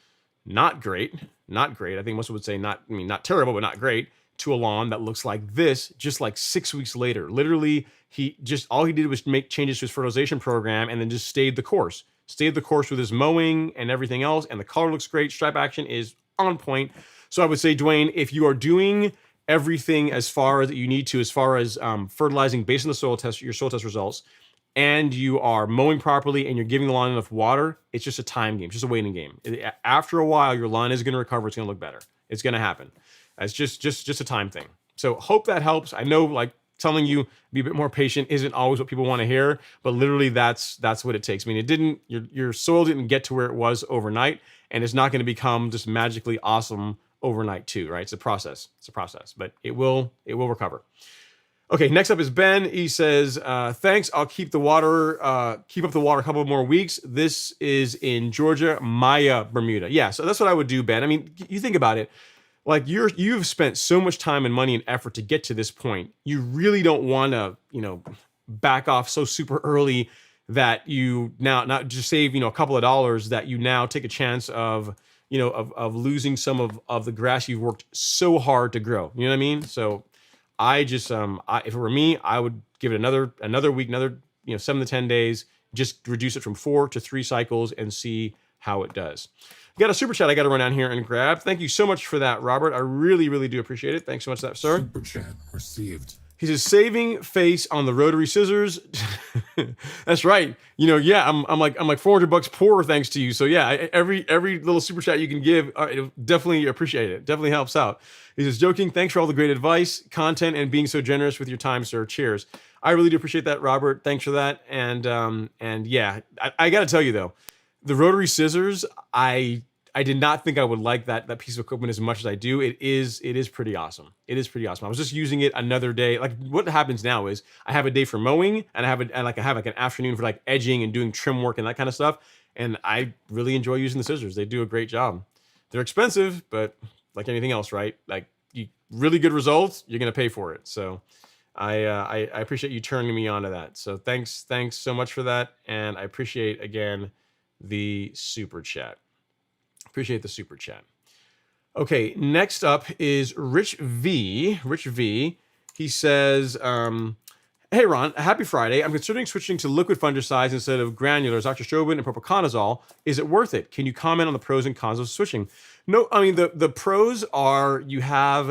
not great. I think most would say not terrible, but not great, to a lawn that looks like this just like 6 weeks later. Literally, all he did was make changes to his fertilization program, and then just stayed the course with his mowing and everything else. And the color looks great. Stripe action is on point. So I would say, Dwayne, if you are doing everything as far as you need to, as far as fertilizing based on your soil test results, and you are mowing properly, and you're giving the lawn enough water, it's just a time game. It's just a waiting game. After a while, your lawn is going to recover. It's going to look better. It's going to happen. It's just a time thing. So hope that helps. I know, like, telling you be a bit more patient isn't always what people want to hear, but literally that's what it takes. Your soil didn't get to where it was overnight, and it's not going to become just magically awesome overnight too, right? It's a process, but it will recover. Okay, next up is Ben. He says, "Thanks. I'll keep up the water a couple more weeks. This is in Georgia, Maya, Bermuda." Yeah, so that's what I would do, Ben. You think about it. Like, you've spent so much time and money and effort to get to this point. You really don't want to, back off so super early that you now not just save, a couple of dollars, that you now take a chance of losing some of the grass you've worked so hard to grow. You know what I mean? So I just, if it were me, I would give it another week, 7 to 10 days, just reduce it from 4 to 3 cycles and see how it does. Got a super chat I got to run down here and grab. Thank you so much for that, Robert. I really, really do appreciate it. Thanks so much for that, sir. Super chat received. He says, "Saving face on the rotary scissors." That's right. I'm like $400 poorer thanks to you. So yeah, every little super chat you can give, definitely appreciate it. Definitely helps out. He says, "Joking. Thanks for all the great advice, content, and being so generous with your time, sir. Cheers." I really do appreciate that, Robert. Thanks for that. And yeah, I got to tell you though, the rotary scissors, I I did not think I would like that piece of equipment as much as I do. It is pretty awesome. It is pretty awesome. I was just using it another day. Like what happens now is I have a day for mowing and I have like an afternoon for like edging and doing trim work and that kind of stuff. And I really enjoy using the scissors. They do a great job. They're expensive, but like anything else, right? Like really good results, you're gonna pay for it. So I appreciate you turning me on to that. So thanks so much for that, and I appreciate again the super chat. Appreciate the super chat. Okay, next up is Rich V. Rich V. He says, hey Ron, happy Friday. I'm considering switching to liquid fungicides instead of granulars, Dr. Strobin and Propaconazole. Is it worth it? Can you comment on the pros and cons of switching? No, I mean, the pros are you have,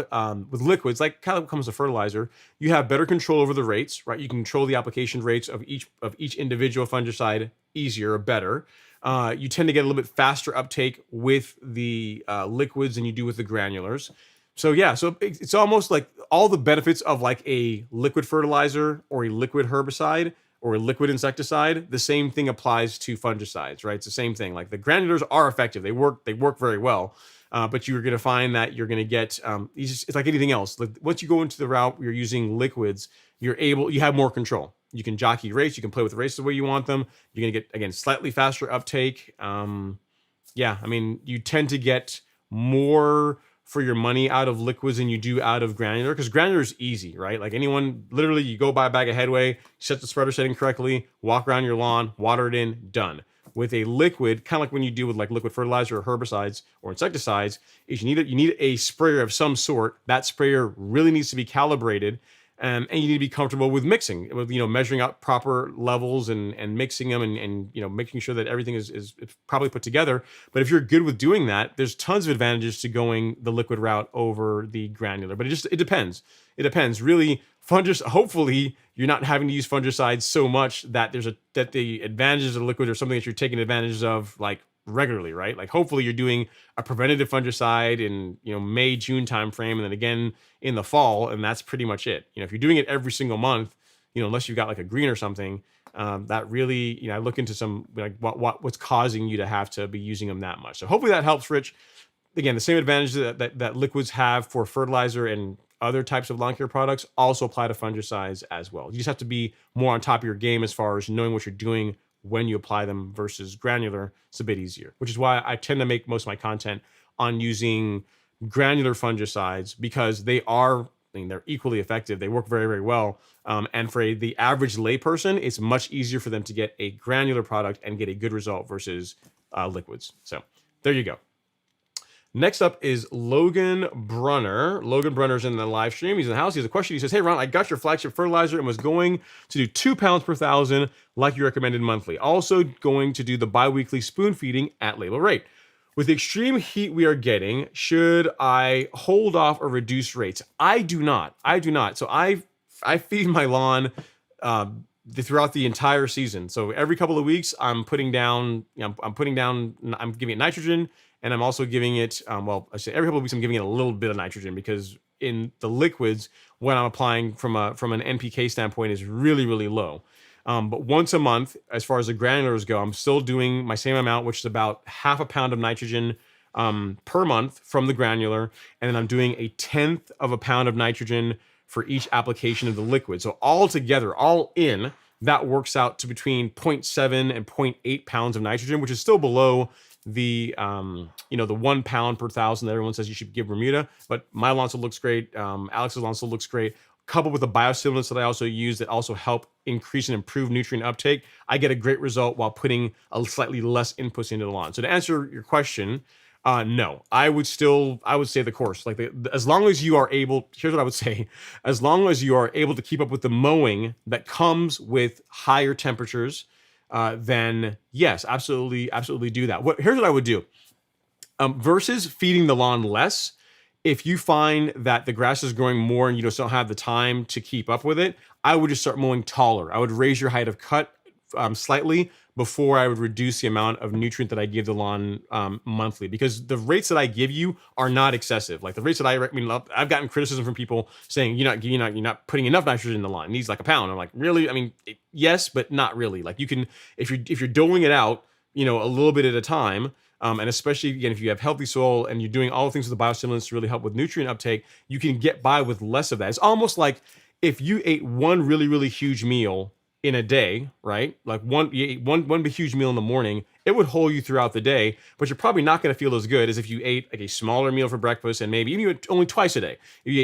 with liquids, like kind of comes to fertilizer, you have better control over the rates, right? You can control the application rates of each individual fungicide easier or better. You tend to get a little bit faster uptake with the liquids than you do with the granulars. So yeah, so it's almost like all the benefits of like a liquid fertilizer or a liquid herbicide or a liquid insecticide. The same thing applies to fungicides, right? It's the same thing. Like the granulars are effective; they work very well. But you're going to find that you're going to get it's like anything else. Like once you go into the route where you're using liquids, you have more control. You can jockey rates. You can play with the rates the way you want them. You're going to get, again, slightly faster uptake. Yeah, I mean, you tend to get more for your money out of liquids than you do out of granular, because granular is easy, right? Like anyone, literally, you go buy a bag of Headway, set the spreader setting correctly, walk around your lawn, water it in, done. With a liquid, kind of like when you do with like liquid fertilizer or herbicides or insecticides, is you need a sprayer of some sort. That sprayer really needs to be calibrated. And you need to be comfortable with mixing, with measuring out proper levels and mixing them and making sure that everything is properly put together. But if you're good with doing that, there's tons of advantages to going the liquid route over the granular. But it depends. It depends. Really, hopefully you're not having to use fungicides so much that that the advantages of the liquid are something that you're taking advantage of like regularly, right? Like hopefully you're doing a preventative fungicide in May, June timeframe, and then again in the fall, and that's pretty much it. If you're doing it every single month, unless you've got like a green or something, that really, I look into some like what's causing you to have to be using them that much. So hopefully that helps, Rich. Again, the same advantages that liquids have for fertilizer and other types of lawn care products also apply to fungicides as well. You just have to be more on top of your game as far as knowing what you're doing when you apply them versus granular. It's a bit easier, which is why I tend to make most of my content on using granular fungicides, because they're equally effective. They work very, very well. And for the average layperson, it's much easier for them to get a granular product and get a good result versus liquids. So there you go. Next up is Logan Brunner. Logan Brunner's in the live stream. He's in the house. He has a question. He says, hey, Ron, I got your flagship fertilizer and was going to do 2 pounds per 1,000 like you recommended monthly. Also going to do the bi-weekly spoon feeding at label rate. With the extreme heat we are getting, should I hold off or reduce rates? I do not. So I feed my lawn throughout the entire season. So every couple of weeks, I'm giving it nitrogen. And I'm also giving it, I say every couple of weeks I'm giving it a little bit of nitrogen, because in the liquids, what I'm applying from an NPK standpoint is really, really low. But once a month, as far as the granulars go, I'm still doing my same amount, which is about half a pound of nitrogen per month from the granular. And then I'm doing 1/10 of a pound of nitrogen for each application of the liquid. So all together, all in, that works out to between 0.7 and 0.8 pounds of nitrogen, which is still below the 1 pound per 1,000 that everyone says you should give Bermuda. But my lawn still looks great. Alex's lawn still looks great. Coupled with the biostimulants that I also use that also help increase and improve nutrient uptake, I get a great result while putting a slightly less inputs into the lawn. So to answer your question, no, I would say the course. Like as long as you are able, here's what I would say: as long as you are able to keep up with the mowing that comes with higher temperatures, then yes, absolutely do that. Here's what I would do. Versus feeding the lawn less, if you find that the grass is growing more and you just don't have the time to keep up with it, I would just start mowing taller. I would raise your height of cut slightly before I would reduce the amount of nutrient that I give the lawn monthly, because the rates that I give you are not excessive. Like the rates that I've gotten criticism from people saying you're not putting enough nitrogen in the lawn. It needs like a pound. I'm like, really? I mean, yes, but not really. Like you can, if you're doling it out, a little bit at a time, And especially, again, if you have healthy soil and you're doing all the things with the biostimulants to really help with nutrient uptake, you can get by with less of that. It's almost like if you ate one really, really huge meal in a day, right? Like you ate one big huge meal in the morning, it would hold you throughout the day, but you're probably not going to feel as good as if you ate like a smaller meal for breakfast and maybe even you ate only twice a day. If you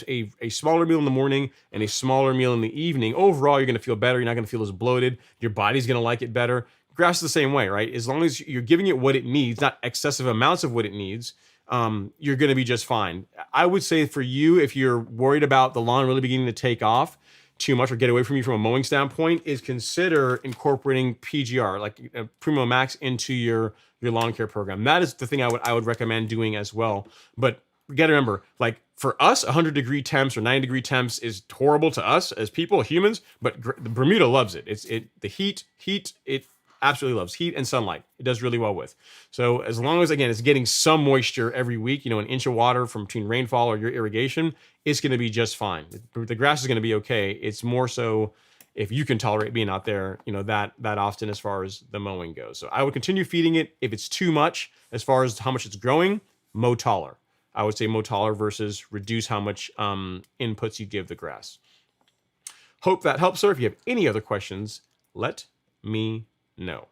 ate a smaller meal in the morning and a smaller meal in the evening, overall you're going to feel better. You're not going to feel as bloated. Your body's going to like it better. Grass is the same way, right? As long as you're giving it what it needs, not excessive amounts of what it needs, you're going to be just fine. I would say for you, if you're worried about the lawn really beginning to take off too much or get away from you from a mowing standpoint, is consider incorporating PGR, like Primo Max, into your lawn care program. That is the thing I would recommend doing as well. But you got to remember, like for us, 100-degree temps or 90-degree temps is horrible to us as people, humans. But the Bermuda loves it. The heat. It absolutely loves heat and sunlight. It does really well with. So as long as, again, it's getting some moisture every week, an inch of water from between rainfall or your irrigation, it's going to be just fine. The grass is going to be okay. It's more so if you can tolerate being out there, that often as far as the mowing goes. So I would continue feeding it. If it's too much as far as how much it's growing, mow taller. I would say mow taller versus reduce how much inputs you give the grass. Hope that helps, sir. If you have any other questions, let me know.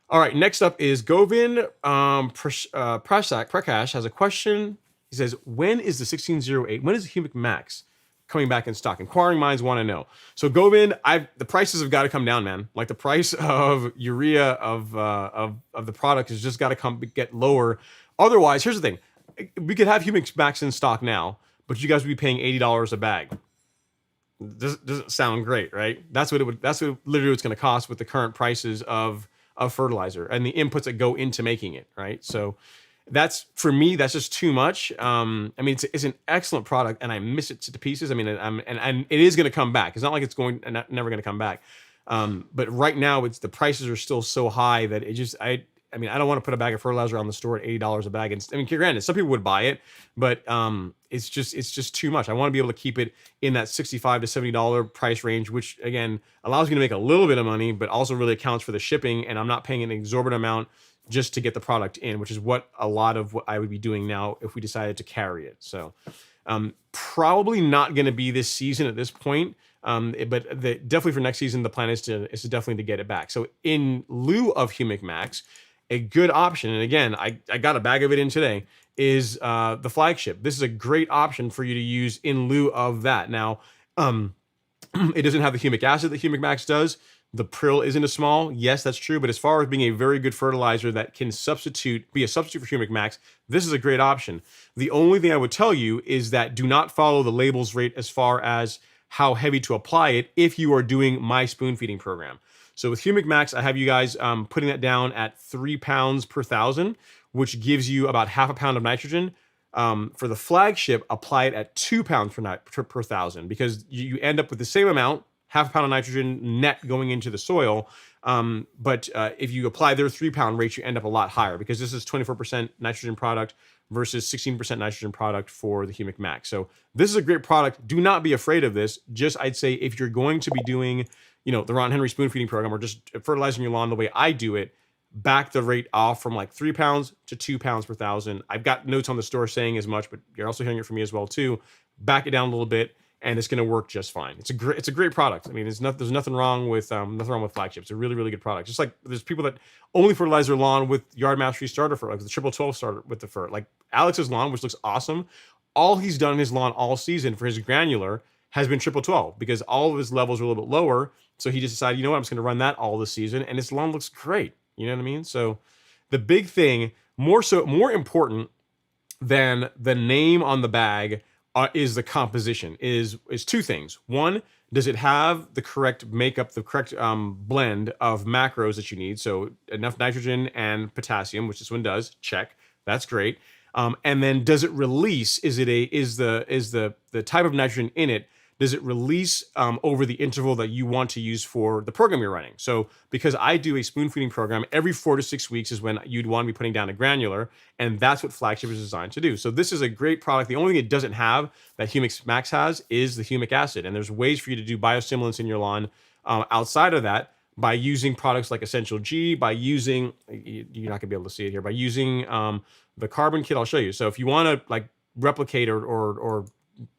All right, next up is Govin Prakash has a question. He says, when is the 1608, when is the Humic Max coming back in stock? Inquiring minds want to know. So Govin, the prices have got to come down, man. Like the price of urea of the product has just got to get lower. Otherwise, here's the thing. We could have Humic Max in stock now, but you guys would be paying $80 a bag. Doesn't sound great, right? That's literally what's going to cost with the current prices of fertilizer and the inputs that go into making it, right? So for me, that's just too much. I mean, it's an excellent product and I miss it to pieces. I mean, and it is going to come back. It's not like it's never going to come back. But right now the prices are still so high that I mean, I don't want to put a bag of fertilizer on the store at $80 a bag. And I mean, granted, some people would buy it, but it's just too much. I want to be able to keep it in that $65 to $70 price range, which again allows me to make a little bit of money, but also really accounts for the shipping. And I'm not paying an exorbitant amount just to get the product in, which is what a lot of what I would be doing now if we decided to carry it. So probably not going to be this season at this point. But definitely for next season, the plan is definitely to get it back. So in lieu of Humic Max, a good option, and again, I got a bag of it in today, is the flagship. This is a great option for you to use in lieu of that. Now, it doesn't have the humic acid that Humic Max does. The prill isn't as small. Yes, that's true. But as far as being a very good fertilizer that can be a substitute for Humic Max, this is a great option. The only thing I would tell you is that do not follow the labels rate as far as how heavy to apply it if you are doing my spoon feeding program. So with Humic Max, I have you guys putting that down at 3 pounds per thousand, which gives you about half a pound of nitrogen. For the flagship, apply it at 2 pounds per thousand because you end up with the same amount, half a pound of nitrogen net going into the soil. But if you apply their 3 pound rates, you end up a lot higher because this is 24% nitrogen product versus 16% nitrogen product for the Humic Max. So this is a great product. Do not be afraid of this. Just I'd say if you're going to be doing the Ron Henry spoon feeding program or just fertilizing your lawn the way I do it, back the rate off from like 3 pounds to 2 pounds per thousand. I've got notes on the store saying as much, but you're also hearing it from me as well too. Back it down a little bit and it's going to work just fine. It's a great product. I mean, there's nothing wrong with flagship. It's a really, really good product. Just like there's people that only fertilize their lawn with Yard Mastery starter fur, like the triple 12 starter with the fur. Like Alex's lawn, which looks awesome. All he's done in his lawn all season for his granular has been triple 12 because all of his levels are a little bit lower. So he just decided, I'm just going to run that all this season, and his lawn looks great. You know what I mean? So the big thing, more important than the name on the bag, is the composition. Is two things. One, does it have the correct makeup, the correct blend of macros that you need? So enough nitrogen and potassium, which this one does. Check. That's great. And then does it release? Is the type of nitrogen in it? Does it release over the interval that you want to use for the program you're running? So because I do a spoon feeding program, every 4 to 6 weeks is when you'd want to be putting down a granular, and that's what flagship is designed to do. So this is a great product. The only thing it doesn't have that Humic Max has is the humic acid, and there's ways for you to do biostimulants in your lawn outside of that. by using products like Essential G, by using, you're not gonna be able to see it here, by using the carbon kit. I'll show you. So if you want to like replicate or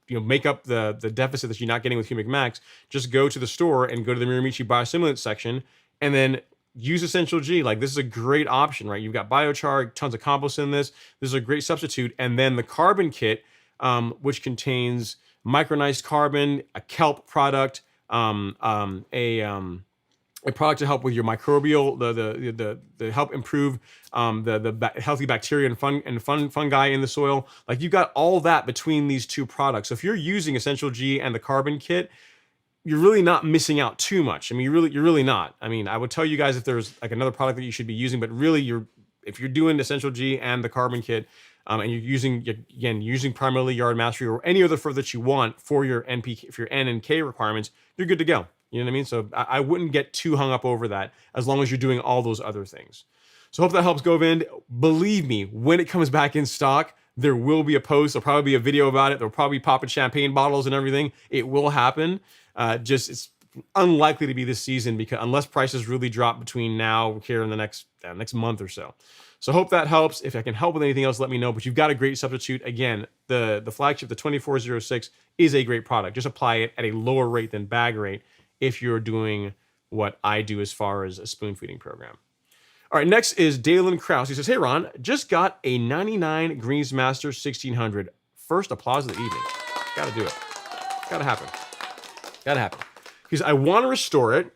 make up the deficit that you're not getting with Humic Max, just go to the store and go to the Miramichi biostimulant section and then use Essential G. Like, this is a great option, right? You've got biochar, tons of compost in this. This is a great substitute. And then the carbon kit, which contains micronized carbon, a kelp product, a product to help with your microbial, the help improve the healthy bacteria and fungi in the soil. Like, you've got all that between these two products. So if you're using Essential G and the carbon kit, you're really not missing out too much. I mean, you're really not. I mean, I would tell you guys if there's like another product that you should be using, but really if you're doing Essential G and the carbon kit, and you're using primarily Yard Mastery or any other fertilizer that you want for your NPK, for your N and K requirements, you're good to go. You know what I mean? So I wouldn't get too hung up over that as long as you're doing all those other things. So hope that helps, Govind. Believe me, when it comes back in stock, there will be a post. There'll probably be a video about it. There'll probably be popping champagne bottles and everything. It will happen. It's unlikely to be this season because unless prices really drop between now here and the next month or so. So hope that helps. If I can help with anything else, let me know. But you've got a great substitute. Again, the flagship, the 2406, is a great product. Just apply it at a lower rate than bag rate if you're doing what I do as far as a spoon feeding program. All right, next is Dalen Krause. He says, hey, Ron, just got a 99 Greensmaster 1600. First applause of the evening. Got to do it. Got to happen. Got to happen. Because I want to restore it.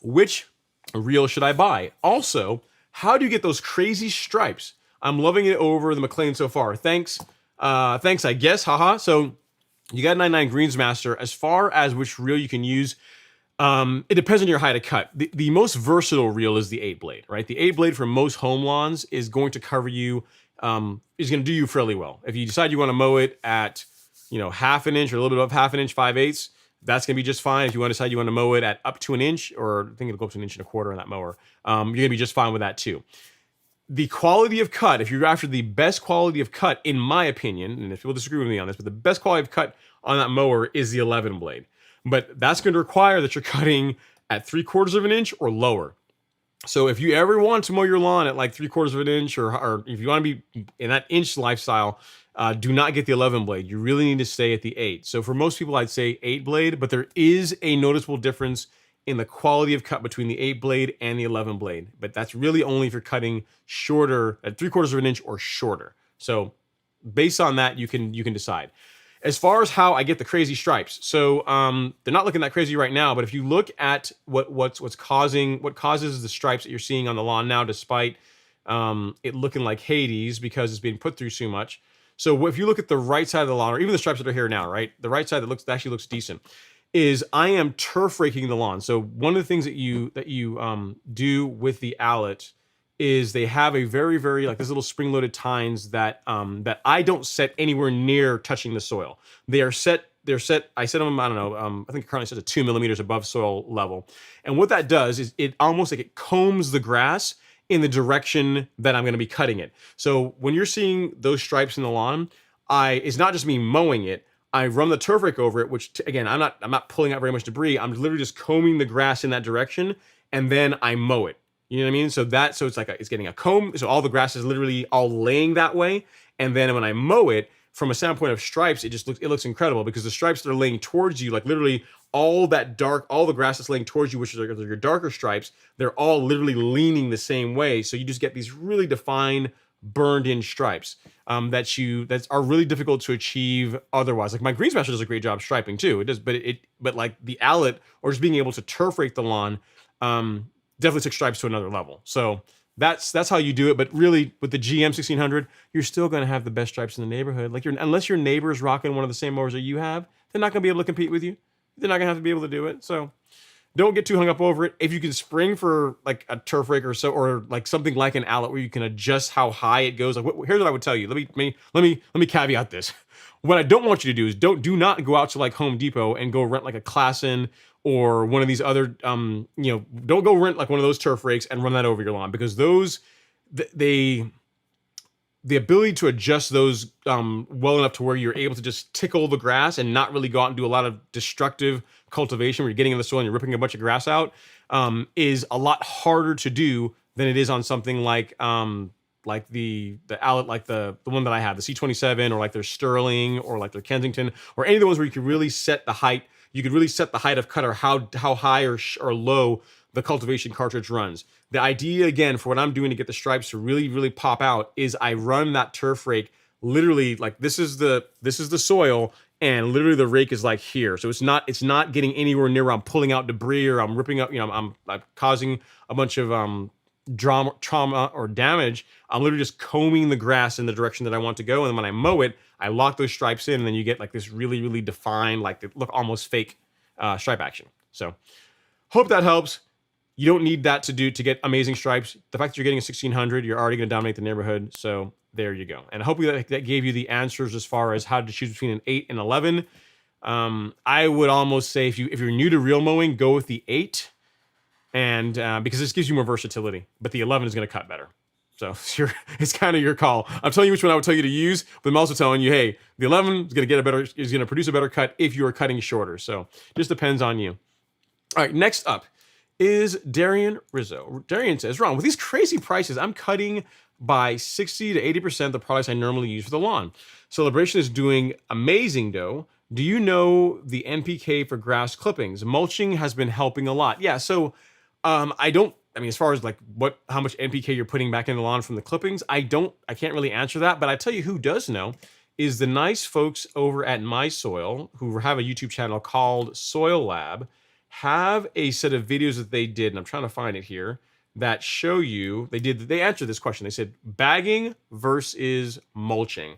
Which reel should I buy? Also, how do you get those crazy stripes? I'm loving it over the McLean so far. Thanks, I guess. Haha. So you got 99 Greensmaster. As far as which reel you can use, it depends on your height of cut. The most versatile reel is the 8-blade, right? The 8-blade for most home lawns is going to cover you, is going to do you fairly well. If you decide you want to mow it at, half an inch or a little bit above half an inch, 5/8, that's going to be just fine. If you want to decide you want to mow it at up to an inch, or I think it'll go up to 1.25 inches on that mower, you're going to be just fine with that too. The quality of cut, if you're after the best quality of cut, in my opinion, and if people disagree with me on this, but the best quality of cut on that mower is the 11 blade. But that's going to require that you're cutting at 3/4 inch or lower. So if you ever want to mow your lawn at like 3/4 inch, or if you want to be in that inch lifestyle, do not get the 11 blade. You really need to stay at the 8. So for most people, I'd say 8 blade, but there is a noticeable difference in the quality of cut between the 8 blade and the 11 blade. But that's really only if you're cutting shorter at 3/4 inch or shorter. So based on that, you can decide. As far as how I get the crazy stripes, so they're not looking that crazy right now. But if you look at what causes the stripes that you're seeing on the lawn now, despite it looking like Hades because it's being put through so much. So if you look at the right side of the lawn, or even the stripes that are here now, right, the right side that actually looks decent, is I am turf raking the lawn. So one of the things that you do with the Allet is they have a very, very, like, this little spring-loaded tines that that I don't set anywhere near touching the soil. They're set, I set them, I don't know, I think currently set to 2 millimeters above soil level. And what that does is it almost like it combs the grass in the direction that I'm going to be cutting it. So when you're seeing those stripes in the lawn, it's not just me mowing it. I run the turf rake over it, which again, I'm not pulling out very much debris. I'm literally just combing the grass in that direction, and then I mow it. You know what I mean? So it's like it's getting a comb. So all the grass is literally all laying that way. And then when I mow it, from a standpoint of stripes, it looks incredible because the stripes that are laying towards you, like literally all the grass that's laying towards you, which is your darker stripes, they're all literally leaning the same way. So you just get these really defined, burned in stripes that are really difficult to achieve otherwise. Like my Greensmaster does a great job striping too. It does, but like the Allet or just being able to turf rake the lawn, definitely took stripes to another level. So that's how you do it. But really, with the GM 1600, you're still going to have the best stripes in the neighborhood. Like unless your neighbor's rocking one of the same mowers that you have, they're not going to be able to compete with you. They're not going to have to be able to do it. So don't get too hung up over it. If you can spring for like a turf rake or like something like an Allet where you can adjust how high it goes. Like here's what I would tell you. Let me caveat this. What I don't want you to do is do not go out to like Home Depot and go rent like a Klassen or one of these other, don't go rent like one of those turf rakes and run that over your lawn, because those, they the ability to adjust those well enough to where you're able to just tickle the grass and not really go out and do a lot of destructive cultivation where you're getting in the soil and you're ripping a bunch of grass out is a lot harder to do than it is on something like the outlet, like the one that I have, the C27, or like their Sterling, or like their Kensington, or any of the ones where you could really set the height. You could really set the height of cut, or how high or low the cultivation cartridge runs. The idea, again, for what I'm doing to get the stripes to really, really pop out is I run that turf rake literally like this is the soil, and literally the rake is like here. So it's not getting anywhere near where I'm pulling out debris or I'm ripping up, I'm causing a bunch of trauma or damage. I'm literally just combing the grass in the direction that I want to go, and then when I mow it, I lock those stripes in, and then you get like this really, really defined, like they look almost fake stripe action. So hope that helps. You don't need that to get amazing stripes. The fact that you're getting a 1600, you're already going to dominate the neighborhood. So there you go. And hopefully that gave you the answers as far as how to choose between an 8 and 11. I would almost say if you're new to real mowing, go with the 8, and because this gives you more versatility. But the 11 is going to cut better. So it's kind of your call. I'm telling you which one I would tell you to use, but I'm also telling you, hey, the 11 is going to produce a better cut if you are cutting shorter. So just depends on you. All right, next up is Darian Rizzo. Darian says, Ron, with these crazy prices, I'm cutting by 60 to 80% the products I normally use for the lawn. Celebration is doing amazing, though. Do you know the NPK for grass clippings? Mulching has been helping a lot. Yeah, so as far as like how much NPK you're putting back in the lawn from the clippings, I can't really answer that, but I tell you who does know is the nice folks over at My Soil, who have a YouTube channel called Soil Lab, have a set of videos that they did, and I'm trying to find it here, that show you, they answered this question. They said bagging versus mulching.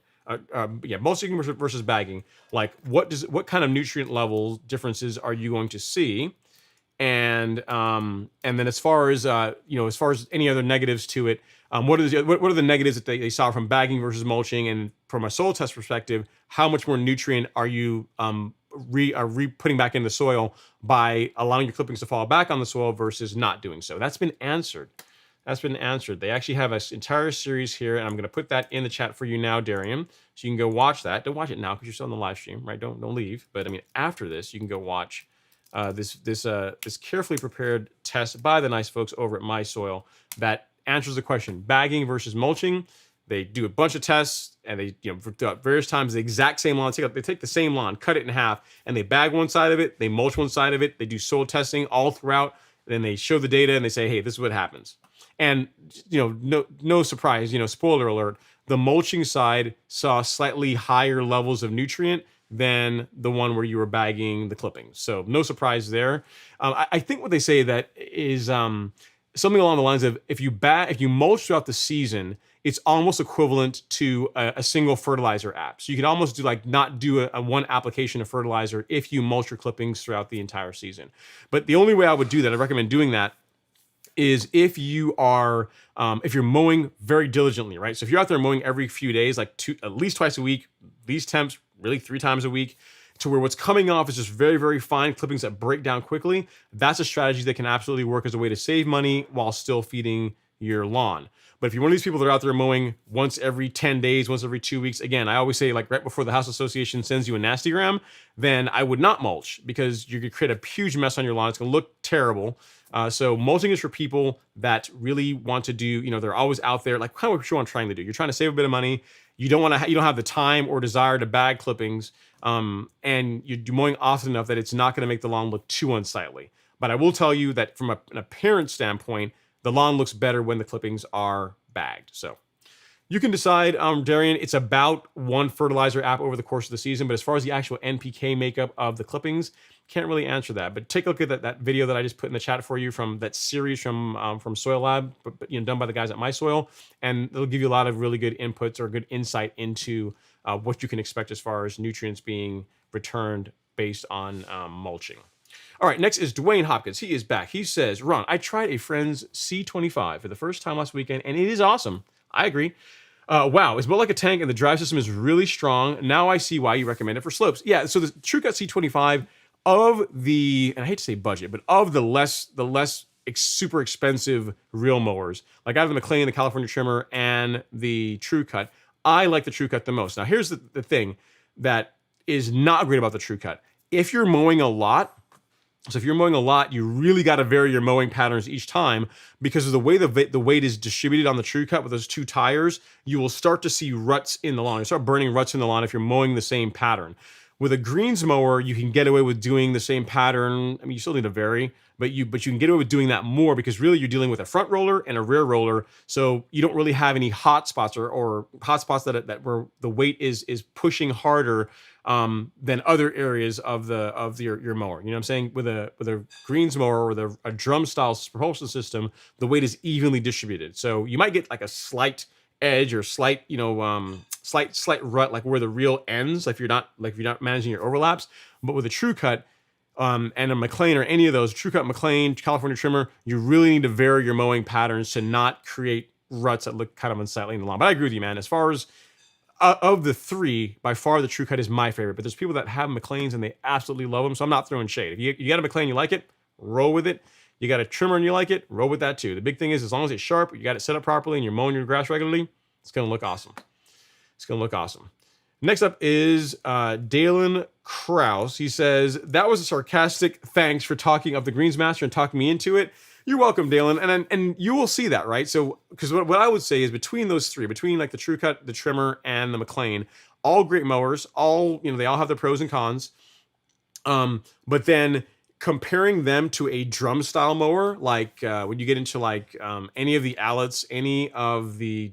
Mulching versus bagging. Like what kind of nutrient level differences are you going to see? And then as far as any other negatives to it, what are the negatives that they saw from bagging versus mulching? And from a soil test perspective, how much more nutrient are you putting back in the soil by allowing your clippings to fall back on the soil versus not doing so? That's been answered. They actually have an entire series here, and I'm going to put that in the chat for you now, Darian, so you can go watch that. Don't watch it now because you're still on the live stream, right? Don't leave. But I mean, after this, you can go watch this carefully prepared test by the nice folks over at My Soil that answers the question: bagging versus mulching. They do a bunch of tests, and they, for various times, the exact same lawn. They take the same lawn, cut it in half, and they bag one side of it, they mulch one side of it, they do soil testing all throughout, and then they show the data and they say, hey, this is what happens. And no surprise, spoiler alert, the mulching side saw slightly higher levels of nutrient than the one where you were bagging the clippings. So no surprise there. I think what they say that is something along the lines of if you mulch throughout the season, it's almost equivalent to a single fertilizer app. So you can almost not do a one application of fertilizer if you mulch your clippings throughout the entire season. But the only way I would do that, I recommend doing that, is if you're mowing very diligently, right? So if you're out there mowing every few days, at least twice a week, these temps really 3 times a week, to where what's coming off is just very, very fine clippings that break down quickly, that's a strategy that can absolutely work as a way to save money while still feeding your lawn. But if you're one of these people that are out there mowing once every 10 days, once every 2 weeks, again, I always say right before the House Association sends you a nastygram, then I would not mulch because you could create a huge mess on your lawn. It's going to look terrible. So mulching is for people that really want to do, they're always out there, like kind of what you're trying to do. You're trying to save a bit of money. You don't have the time or desire to bag clippings, and you're mowing often enough that it's not going to make the lawn look too unsightly. But I will tell you that from an appearance standpoint, the lawn looks better when the clippings are bagged. So you can decide, Darian, it's about one fertilizer app over the course of the season, but as far as the actual NPK makeup of the clippings, can't really answer that. But take a look at that video that I just put in the chat for you from that series from Soil Lab, but done by the guys at My Soil, and it'll give you a lot of really good inputs or good insight into what you can expect as far as nutrients being returned based on mulching. All right, next is Dwayne Hopkins. He is back. He says, Ron, I tried a friend's C25 for the first time last weekend, and it is awesome. I agree. Wow, it's built like a tank, and the drive system is really strong. Now I see why you recommend it for slopes. Yeah, so the TrueCut C25, and I hate to say budget, but of the less super expensive reel mowers. Like I have the McLean, the California trimmer, and the True Cut. I like the True Cut the most. Now here's the thing that is not great about the True Cut. If you're mowing a lot, so if you're mowing a lot, you really got to vary your mowing patterns each time, because of the way the weight is distributed on the True Cut with those two tires. You will start to see ruts in the lawn. You start burning ruts in the lawn if you're mowing the same pattern. With a greens mower, you can get away with doing the same pattern. I mean, you still need to vary, but you can get away with doing that more, because really you're dealing with a front roller and a rear roller, so you don't really have any hot spots or hot spots that where the weight is pushing harder than other areas of your mower. You know what I'm saying? With a greens mower or with a drum style propulsion system, the weight is evenly distributed. So you might get like a slight edge or slight slight rut, like where the reel ends, if you're not managing your overlaps. But with a True Cut and a McLean, or any of those, True Cut, McLean, California trimmer, you really need to vary your mowing patterns to not create ruts that look kind of unsightly in the lawn. But I agree with you, man. As far as of the three, by far the True Cut is my favorite. But there's people that have McLeans and they absolutely love them, so I'm not throwing shade. If you got a McLean, you like it, roll with it. You got a trimmer and you like it, roll with that too. The big thing is, as long as it's sharp, you got it set up properly, and you're mowing your grass regularly, it's gonna look awesome. It's gonna look awesome. Next up is Dalen Krause. He says, that was a sarcastic thanks for talking of the Greensmaster and talking me into it. You're welcome, Dalen. And you will see that, right? So, because what I would say is, between those three, between like the True Cut, the trimmer, and the McLean, all great mowers, all, they all have their pros and cons. But then comparing them to a drum style mower, like when you get into like any of the Allets,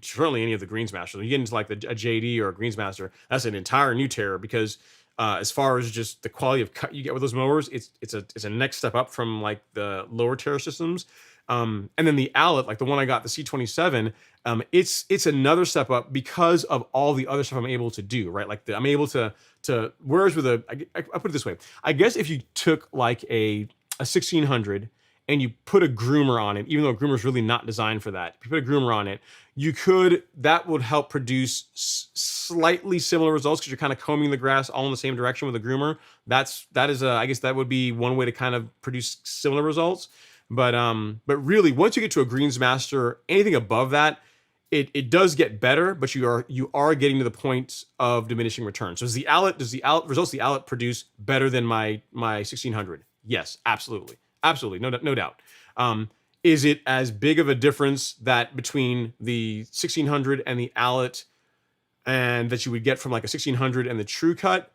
certainly any of the Greensmasters, you get into like a JD or a Greensmaster, that's an entire new terror, because as far as just the quality of cut you get with those mowers, it's a next step up from like the lower tier systems. And then the Allet, like the one I got, the C27, it's another step up because of all the other stuff I'm able to do, right? Like I'm able to whereas with I put it this way, I guess if you took like a 1600 and you put a groomer on it, even though a groomer is really not designed for that, if you put a groomer on it, that would help produce slightly similar results, because you're kind of combing the grass all in the same direction with a groomer. I guess that would be one way to kind of produce similar results. But really, once you get to a Greensmaster, anything above that, it does get better, but you are getting to the point of diminishing returns. So does the Allet produce better than my 1600? Yes, absolutely, no doubt. Is it as big of a difference that between the 1600 and the Allet, and that you would get from like a 1600 and the True Cut?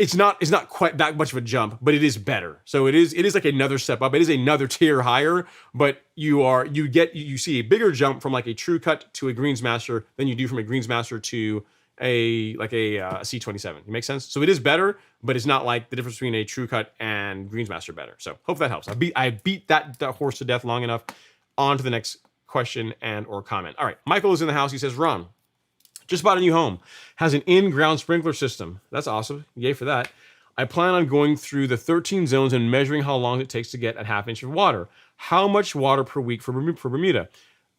It's not quite that much of a jump, but it is better. So it is like another step up. It is another tier higher, but you see a bigger jump from like a True Cut to a Greensmaster than you do from a Greensmaster to a C27. It makes sense? So it is better, but it's not like the difference between a True Cut and Greensmaster better. So hope that helps. I beat that horse to death long enough. On to the next question and or comment. All right, Michael is in the house. He says, Ron, just bought a new home. Has an in-ground sprinkler system. That's awesome. Yay for that. I plan on going through the 13 zones and measuring how long it takes to get a half inch of water. How much water per week for Bermuda?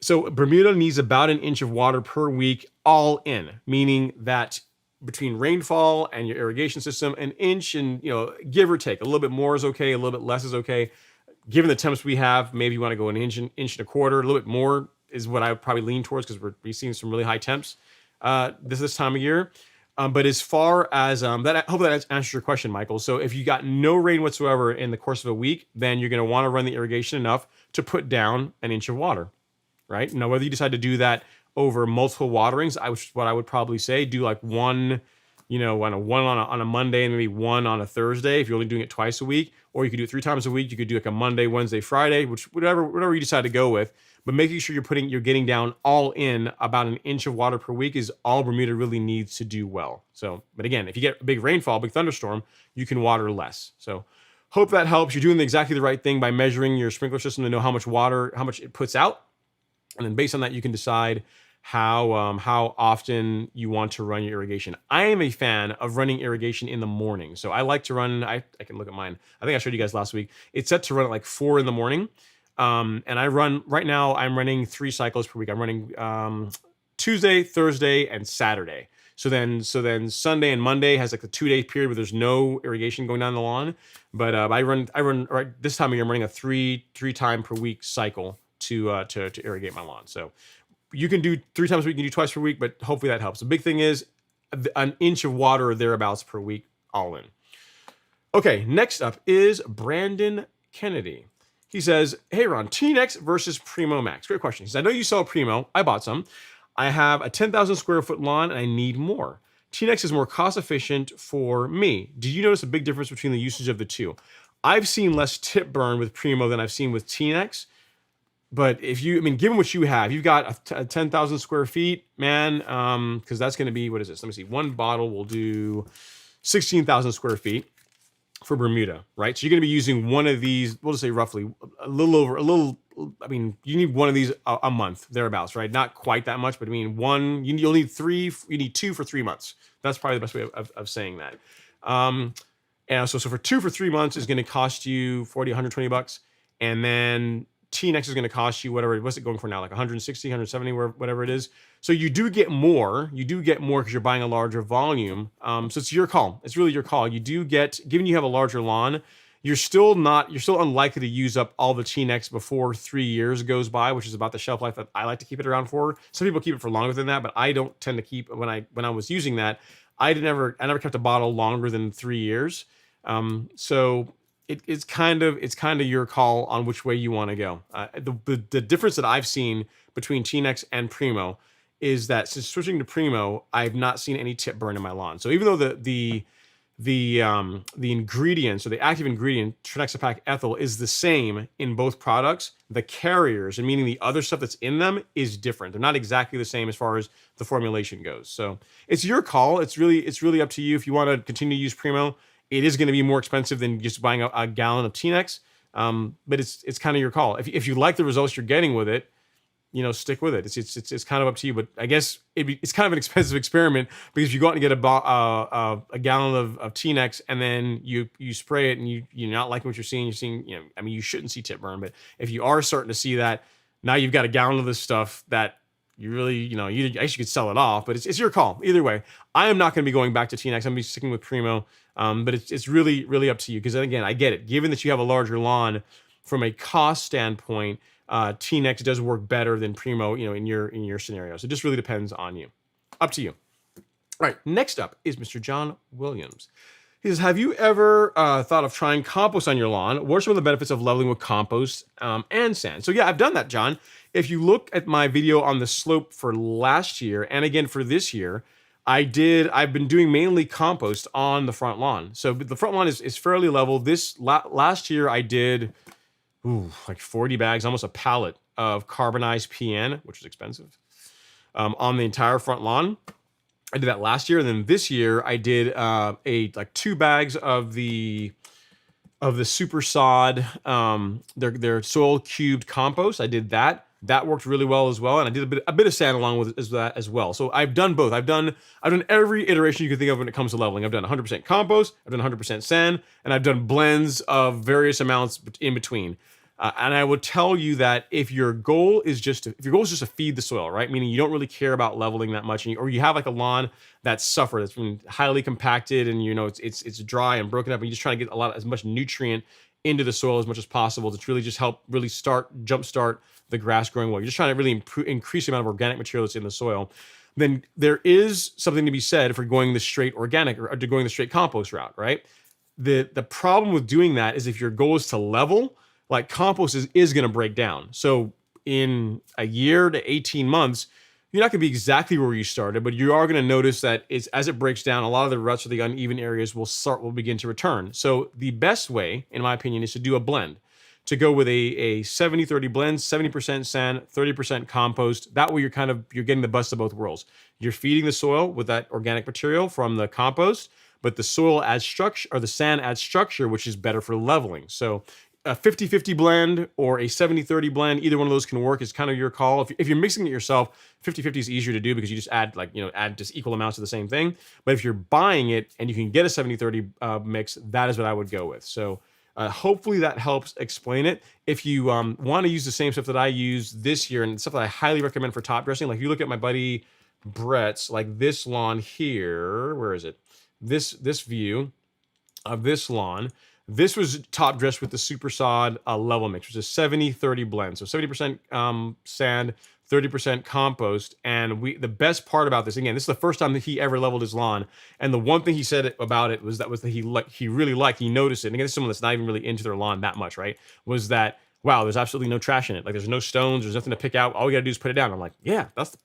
So Bermuda needs about an inch of water per week, all in, meaning that between rainfall and your irrigation system, an inch, and give or take, a little bit more is okay, a little bit less is okay. Given the temps we have, maybe you want to go an inch and a quarter. A little bit more is what I would probably lean towards, because we're seeing some really high temps this time of year. But as far as that, I hope that answers your question, Michael. So if you got no rain whatsoever in the course of a week, then you're going to want to run the irrigation enough to put down an inch of water, right? Now, whether you decide to do that over multiple waterings, what I would probably say, do like one on a Monday and maybe one on a Thursday if you're only doing it twice a week, or you could do it 3 times a week. You could do like a Monday, Wednesday, Friday, whatever you decide to go with. But making sure you're getting down all in about an inch of water per week is all Bermuda really needs to do well. So, but again, if you get a big rainfall, big thunderstorm, you can water less. So hope that helps. You're doing exactly the right thing by measuring your sprinkler system to know how much it puts out. And then based on that, you can decide how often you want to run your irrigation. I am a fan of running irrigation in the morning. So I like to run, I can look at mine. I think I showed you guys last week. It's set to run at like 4 in the morning. And right now I'm running 3 cycles per week. I'm running Tuesday, Thursday, and Saturday. then Sunday and Monday has like the 2-day period where there's no irrigation going down the lawn. But I run right this time of year. I'm running a three time per week cycle to irrigate my lawn. So you can do 3 times a week, you can do twice per week, but hopefully that helps. The big thing is an inch of water or thereabouts per week, all in. Okay, next up is Brandon Kennedy. He says, hey Ron, T-Nex versus Primo Max. Great question. He says, I know you sell Primo. I bought some. I have a 10,000 square foot lawn and I need more. T-Nex is more cost efficient for me. Do you notice a big difference between the usage of the two? I've seen less tip burn with Primo than I've seen with T-Nex. But if you, I mean, given what you have, you've got a 10,000 square feet, man, because that's going to be, what is this? Let me see. One bottle will do 16,000 square feet for Bermuda, right? So you're going to be using one of these, we'll just say roughly I mean, you need one of these a month, thereabouts, right? Not quite that much, but I mean, you'll need 2 for 3 months. That's probably the best way of saying that. And so for 2 for 3 months is going to cost you 40, 120 bucks. And then T-Nex is going to cost you whatever, what's it going for now? Like 160, 170, whatever it is. So you do get more. You do get more because you're buying a larger volume. So it's your call. It's really your call. You do get, given you have a larger lawn, you're still unlikely to use up all the T-Nex before 3 years goes by, which is about the shelf life that I like to keep it around for. Some people keep it for longer than that, but I don't tend to keep, when I was using that, I never kept a bottle longer than 3 years. So it's kind of your call on which way you want to go. The difference that I've seen between T-Nex and Primo is that since switching to Primo, I've not seen any tip burn in my lawn. So even though the ingredients, or the active ingredient, trinexapac ethyl, is the same in both products, the carriers, and meaning the other stuff that's in them, is different. They're not exactly the same as far as the formulation goes. So it's your call. It's really up to you. If you want to continue to use Primo, it is going to be more expensive than just buying a gallon of T-Nex. But it's kind of your call. If you like the results you're getting with it, stick with it. It's kind of up to you. But I guess it's kind of an expensive experiment, because if you go out and get a gallon of T-Nex and then you spray it and you're not liking what you're seeing, I mean, you shouldn't see tip burn. But if you are starting to see that, now you've got a gallon of this stuff that you really, I guess you could sell it off, but it's your call. Either way, I am not going to be going back to T-Nex. I'm going to be sticking with Primo. But it's really, really up to you. Because again, I get it. Given that you have a larger lawn, from a cost standpoint, T-Nex does work better than Primo, in your scenario. So it just really depends on you. Up to you. All right. Next up is Mr. John Williams. He says, have you ever thought of trying compost on your lawn? What are some of the benefits of leveling with compost and sand? So yeah, I've done that, John. If you look at my video on the slope for last year, and again for this year, I've been doing mainly compost on the front lawn. So the front lawn is fairly level. Last year I did like 40 bags, almost a pallet of carbonized PN, which was expensive, on the entire front lawn. I did that last year. And then this year I did like 2 bags of the super sod, their soil cubed compost. I did that. That worked really well as well, and I did a bit of sand along with that as well. So I've done both. I've done every iteration you can think of when it comes to leveling. I've done 100% compost, I've done 100% sand, and I've done blends of various amounts in between. And I would tell you that if your goal is just to feed the soil, right? Meaning you don't really care about leveling that much, or you have like a lawn that's suffered, that's been highly compacted, and it's dry and broken up, and you're just trying to get as much nutrient into the soil as much as possible to really just help jumpstart the grass growing well. You're just trying to really increase the amount of organic material that's in the soil. Then there is something to be said for going the straight organic or going the straight compost route, right? The problem with doing that is if your goal is to level, like compost is going to break down. So in a year to 18 months, you're not going to be exactly where you started, but you are going to notice that as it breaks down, a lot of the ruts or the uneven areas will begin to return. So the best way, in my opinion, is to do a blend. To go with a 70-30 blend, 70% sand, 30% compost. That way you're getting the best of both worlds. You're feeding the soil with that organic material from the compost, but the soil adds structure, or the sand adds structure, which is better for leveling. So a 50-50 blend or a 70-30 blend, either one of those can work. It's kind of your call. If you're mixing it yourself, 50-50 is easier to do because you just add just equal amounts of the same thing. But if you're buying it and you can get a 70-30 mix, that is what I would go with. So hopefully that helps explain it. If you want to use the same stuff that I use this year, and stuff that I highly recommend for top dressing, like if you look at my buddy Brett's, like this lawn here. Where is it? This view of this lawn. This was top dressed with the Super Sod level mix, which is a 70-30 blend. So 70% sand, 30% compost. And the best part about this, again, this is the first time that he ever leveled his lawn. And the one thing he said about it was that he really liked, he noticed it. And again, this is someone that's not even really into their lawn that much, right? Was that, wow, there's absolutely no trash in it. Like there's no stones, there's nothing to pick out. All we gotta do is put it down. I'm like, yeah, that's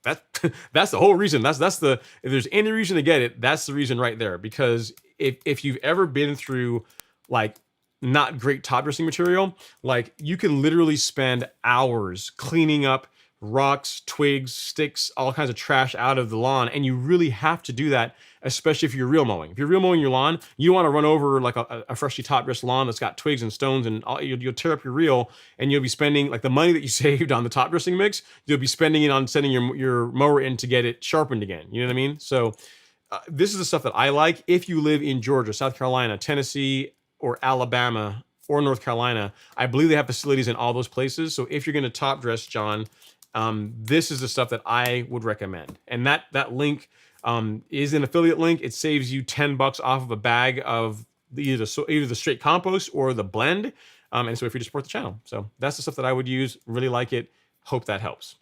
that's the whole reason. That's the if there's any reason to get it, that's the reason right there. Because if you've ever been through like not great top dressing material, like you can literally spend hours cleaning up rocks, twigs, sticks, all kinds of trash out of the lawn, and you really have to do that, especially if you're real mowing. If you're real mowing your lawn, you want to run over like a freshly top dressed lawn that's got twigs and stones, and you'll tear up your reel, and you'll be spending like the money that you saved on the top dressing mix, you'll be spending it on sending your mower in to get it sharpened again. You know what I mean? So this is the stuff that I like. If you live in Georgia, South Carolina, Tennessee, or Alabama, or North Carolina, I believe they have facilities in all those places. So if you're going to top dress, John, this is the stuff that I would recommend. And that link is an affiliate link. It saves you $10 off of a bag of either the straight compost or the blend. And so if you just support the channel. So that's the stuff that I would use. Really like it. Hope that helps.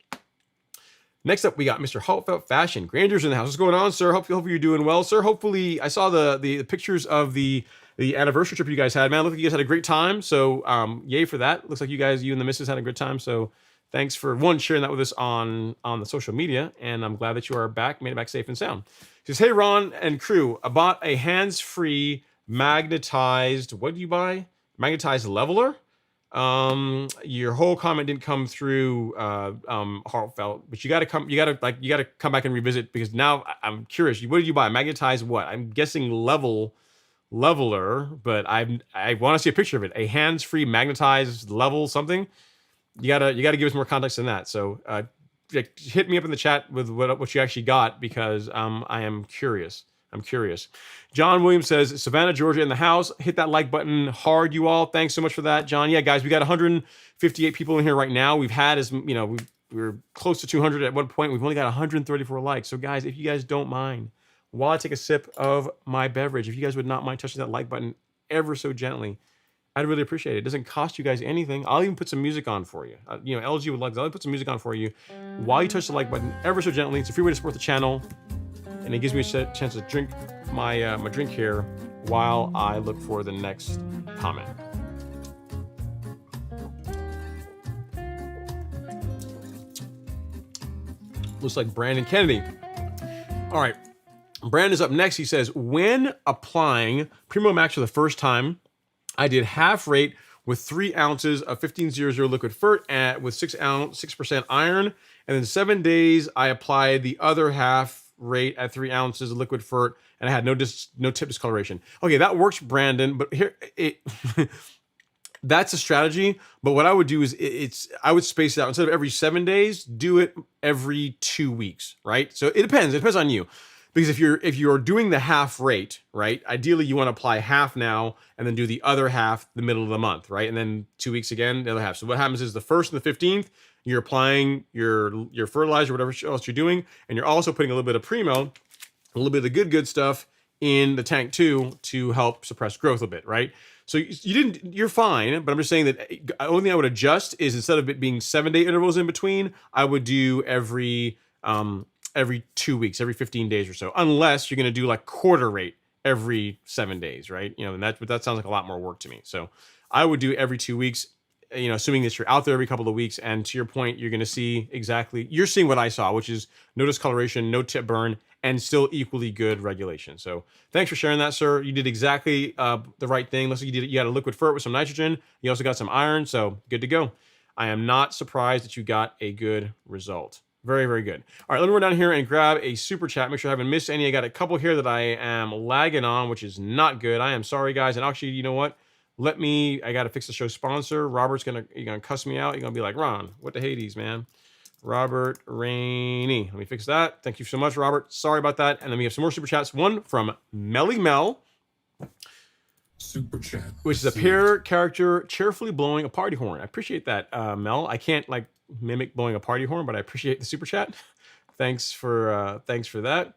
Next up, we got Mr. Heartfelt Fashion. Grander's in the house. What's going on, sir? Hope you're doing well, sir. Hopefully, I saw the pictures of the anniversary trip you guys had. Man, look like you guys had a great time. So, yay for that. Looks like you and the missus had a good time. So, thanks for sharing that with us on the social media. And I'm glad that you are back, made it back safe and sound. He says, hey, Ron and crew, I bought a hands-free magnetized. What did you buy? Magnetized leveler. Your whole comment didn't come through heartfelt, but you gotta come back and revisit, because now I'm curious. What did you buy? Magnetized what? I'm guessing leveler, but I want to see a picture of it. A hands-free magnetized level something. You gotta give us more context than that. So hit me up in the chat with what you actually got, because I am curious. John Williams says, Savannah, Georgia in the house. Hit that like button hard, you all. Thanks so much for that, John. Yeah, guys, we got 158 people in here right now. We've had, we were close to 200 at one point. We've only got 134 likes. So guys, if you guys don't mind, while I take a sip of my beverage, if you guys would not mind touching that like button ever so gently, I'd really appreciate it. It doesn't cost you guys anything. I'll even put some music on for you. LG would like that. I'll put some music on for you while you touch the like button ever so gently. It's a free way to support the channel, and it gives me a chance to drink my drink here while I look for the next comment. Looks like Brandon Kennedy. All right, Brandon's up next. He says, when applying Primo Max for the first time, I did half rate with 3 ounces of 1500 liquid fert with 6% iron, and then 7 days I applied the other half rate at 3 ounces of liquid fert, and I had no tip discoloration. Okay, that works, Brandon, but here that's a strategy. But what I would do is I would space it out. Instead of every 7 days, do it every 2 weeks, right? So it depends on you. Because if you're doing the half rate, right, ideally you want to apply half now and then do the other half the middle of the month, right? And then 2 weeks again, the other half. So what happens is the 1st and the 15th, you're applying your fertilizer, whatever else you're doing, and you're also putting a little bit of Primo, a little bit of the good stuff in the tank too, to help suppress growth a bit, right? So you're fine, but I'm just saying that the only thing I would adjust is, instead of it being 7-day intervals in between, I would do every 2 weeks, every 15 days or so, unless you're going to do like quarter rate every 7 days, right? And that sounds like a lot more work to me. So I would do every 2 weeks, assuming that you're out there every couple of weeks. And to your point, you're going to see you're seeing what I saw, which is no discoloration, no tip burn, and still equally good regulation. So thanks for sharing that, sir. You did exactly the right thing. Looks like you got a liquid fert with some nitrogen. You also got some iron, so good to go. I am not surprised that you got a good result. Very, very good. All right, let me run down here and grab a super chat. Make sure I haven't missed any. I got a couple here that I am lagging on, which is not good. I am sorry, guys. And actually, you know what? I got to fix the show sponsor. Robert's you're going to cuss me out. You're going to be like, Ron, what the Hades, man? Robert Rainey. Let me fix that. Thank you so much, Robert. Sorry about that. And then we have some more super chats. One from Melly Mel. Super chat. Which is a pair character cheerfully blowing a party horn. I appreciate that, Mel. I can't mimic blowing a party horn, but I appreciate the super chat. Thanks for that.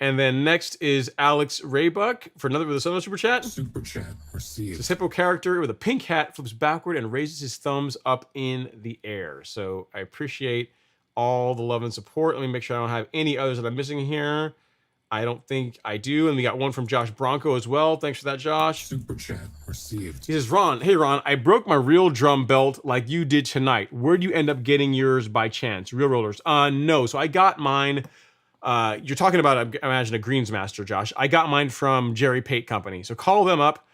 And then next is Alex Raybuck for another super chat. Super chat received. This hippo character with a pink hat flips backward and raises his thumbs up in the air. So I appreciate all the love and support. Let me make sure I don't have any others that I'm missing here. I don't think I do. And we got one from Josh Bronco as well. Thanks for that, Josh. Super chat received. He says, hey Ron, I broke my real drum belt like you did tonight. Where'd you end up getting yours by chance? Real Rollers? No. So I got mine. You're talking about, I imagine, a Greensmaster, Josh. I got mine from Jerry Pate Company. So call them up.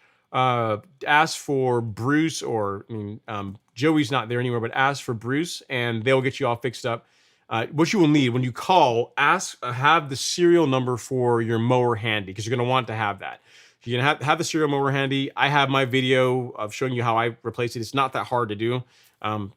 Ask for Bruce, or Joey's not there anymore, but ask for Bruce, and they'll get you all fixed up. What you will need when you call, have the serial number for your mower handy, because you're going to want to have that. You're going to have the serial mower handy. I have my video of showing you how I replaced it. It's not that hard to do.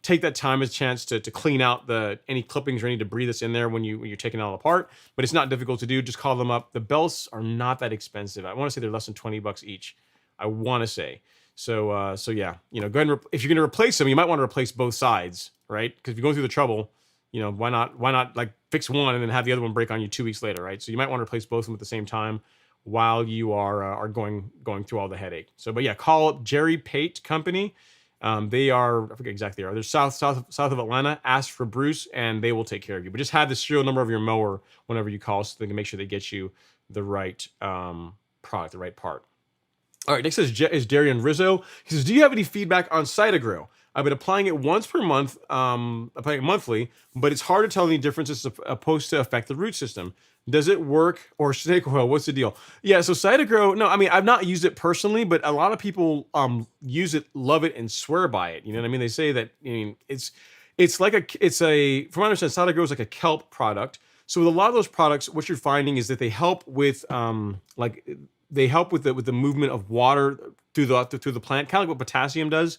Take that time as a chance to clean out any clippings or any debris that's in there when you're taking it all apart. But it's not difficult to do. Just call them up. The belts are not that expensive. I want to say they're less than $20 each. I want to say. So yeah, go ahead and if you're going to replace them, you might want to replace both sides, right? Because if you're going through the trouble, why not like fix one and then have the other one break on you 2 weeks later, right? So you might want to replace both of them at the same time while you are going through all the headache. So, but yeah, call up Jerry Pate Company. They are, I forget exactly they are. They're south of Atlanta. Ask for Bruce, and they will take care of you. But just have the serial number of your mower whenever you call, so they can make sure they get you the right product, the right part. All right, next is Darian Rizzo. He says, do you have any feedback on Cytogrow? I've been applying it once per month, applying it monthly, but it's hard to tell any differences supposed to affect the root system. Does it work, or snake oil? What's the deal? Yeah, so Cytogrow, no, I mean, I've not used it personally, but a lot of people use it, love it, and swear by it. You know what I mean? They say that, it's like from what I understand, Cytogrow is like a kelp product. So with a lot of those products, what you're finding is that they help with they help with the movement of water through the plant, kind of like what potassium does.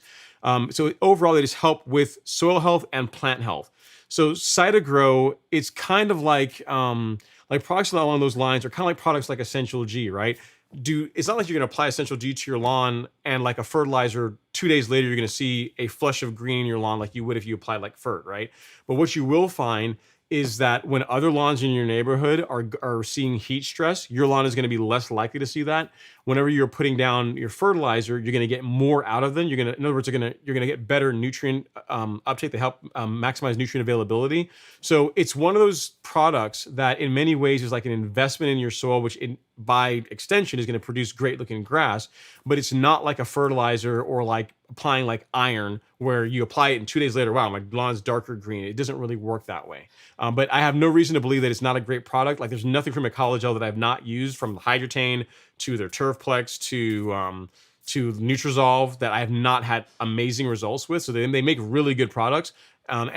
So overall, they just help with soil health and plant health. So Cytogrow, it's kind of like products along those lines are kind of like products like Essential G, right? It's not like you're going to apply Essential G to your lawn and like a fertilizer 2 days later, you're going to see a flush of green in your lawn like you would if you applied like FERT, right? But what you will find is that when other lawns in your neighborhood are seeing heat stress, your lawn is going to be less likely to see that. Whenever you're putting down your fertilizer, you're going to get more out of them. In other words, you're going to get better nutrient uptake. They help maximize nutrient availability. So it's one of those products that, in many ways, is like an investment in your soil, which by extension is going to produce great looking grass. But it's not like a fertilizer or like applying like iron, where you apply it and 2 days later, wow, my lawn's darker green. It doesn't really work that way. But I have no reason to believe that it's not a great product. Like, there's nothing from Ecology that I've not used, from Hydrotane to their Turfplex to Nutrizolve, that I have not had amazing results with. So they make really good products. And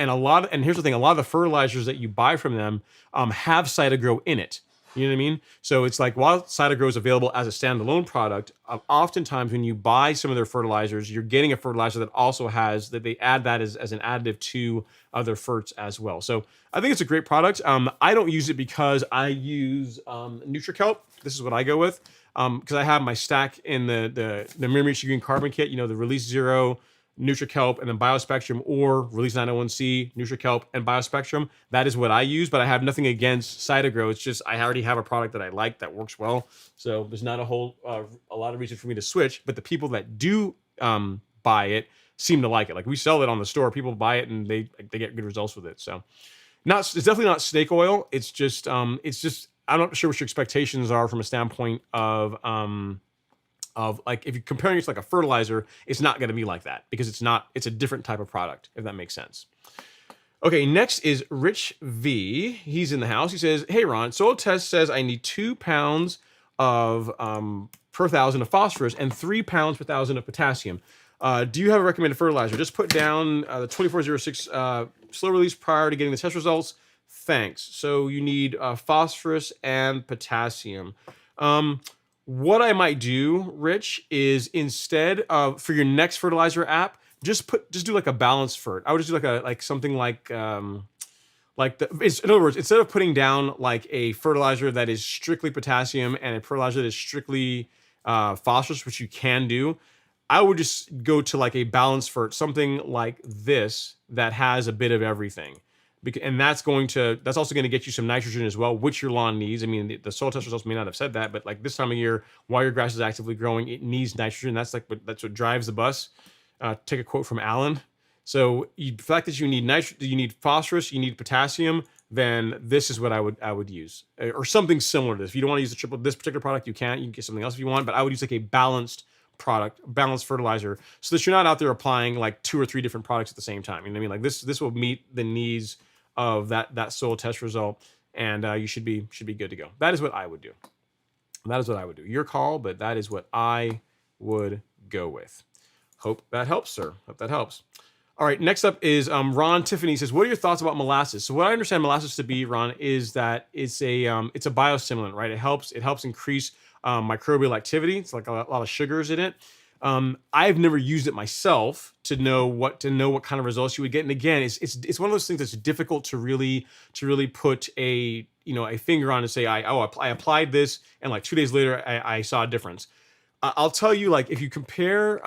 here's the thing, a lot of the fertilizers that you buy from them have Cytogrow in it. You know what I mean? So it's like, while Cytogrow is available as a standalone product, oftentimes when you buy some of their fertilizers, you're getting a fertilizer that also has, that they add that as an additive to other ferts as well. So I think it's a great product. I don't use it because I use NutriKelp. This is what I go with, because I have my stack in the Miramichi Green Carbon Kit, the Release Zero, NutriKelp, and then BioSpectrum, or Release 901C, NutriKelp, and BioSpectrum. That is what I use, but I have nothing against Cytogrow. It's just I already have a product that I like that works well, so there's not a lot of reason for me to switch. But the people that do buy it seem to like it. Like, we sell it on the store, people buy it and they get good results with it. So it's definitely not snake oil. It's just I'm not sure what your expectations are from a standpoint of like, if you're comparing it to like a fertilizer, it's not going to be like that, because it's a different type of product, if that makes sense. Okay, next is Rich V. He's in the house. He says, hey Ron, soil test says I need 2 pounds of per 1,000 of phosphorus and 3 pounds per 1,000 of potassium. Do you have a recommended fertilizer? Just put down the 2406 slow release prior to getting the test results. Thanks. So you need phosphorus and potassium. What I might do, Rich, is instead of, for your next fertilizer app, just do like a balanced fert. I would just do something like in other words, instead of putting down like a fertilizer that is strictly potassium and a fertilizer that is strictly phosphorus, which you can do, I would just go to like a balanced fert, something like this that has a bit of everything. And that's also going to get you some nitrogen as well, which your lawn needs. I mean, the soil test results may not have said that, but like this time of year, while your grass is actively growing, it needs nitrogen. That's what drives the bus. Take a quote from Alan. So the fact that you need nitrogen, you need phosphorus, you need potassium, then this is what I would use, or something similar to this. If you don't want to use this particular product, you can get something else if you want, but I would use like a balanced fertilizer, so that you're not out there applying like 2 or 3 different products at the same time. You know what I mean? Like this will meet the needs of that soil test result, and you should be good to go. That is what I would do. Your call, but that is what I would go with. Hope that helps, sir. Hope that helps. All right, next up is Ron Tiffany says, what are your thoughts about molasses? So what I understand molasses to be, Ron, is that it's a biostimulant, right? It helps increase microbial activity. It's like a lot of sugars in it. I've never used it myself to know what kind of results you would get. And again, it's one of those things that's difficult to really put a finger on and say, I applied this and like 2 days later I saw a difference. I'll tell you, like, if you compare,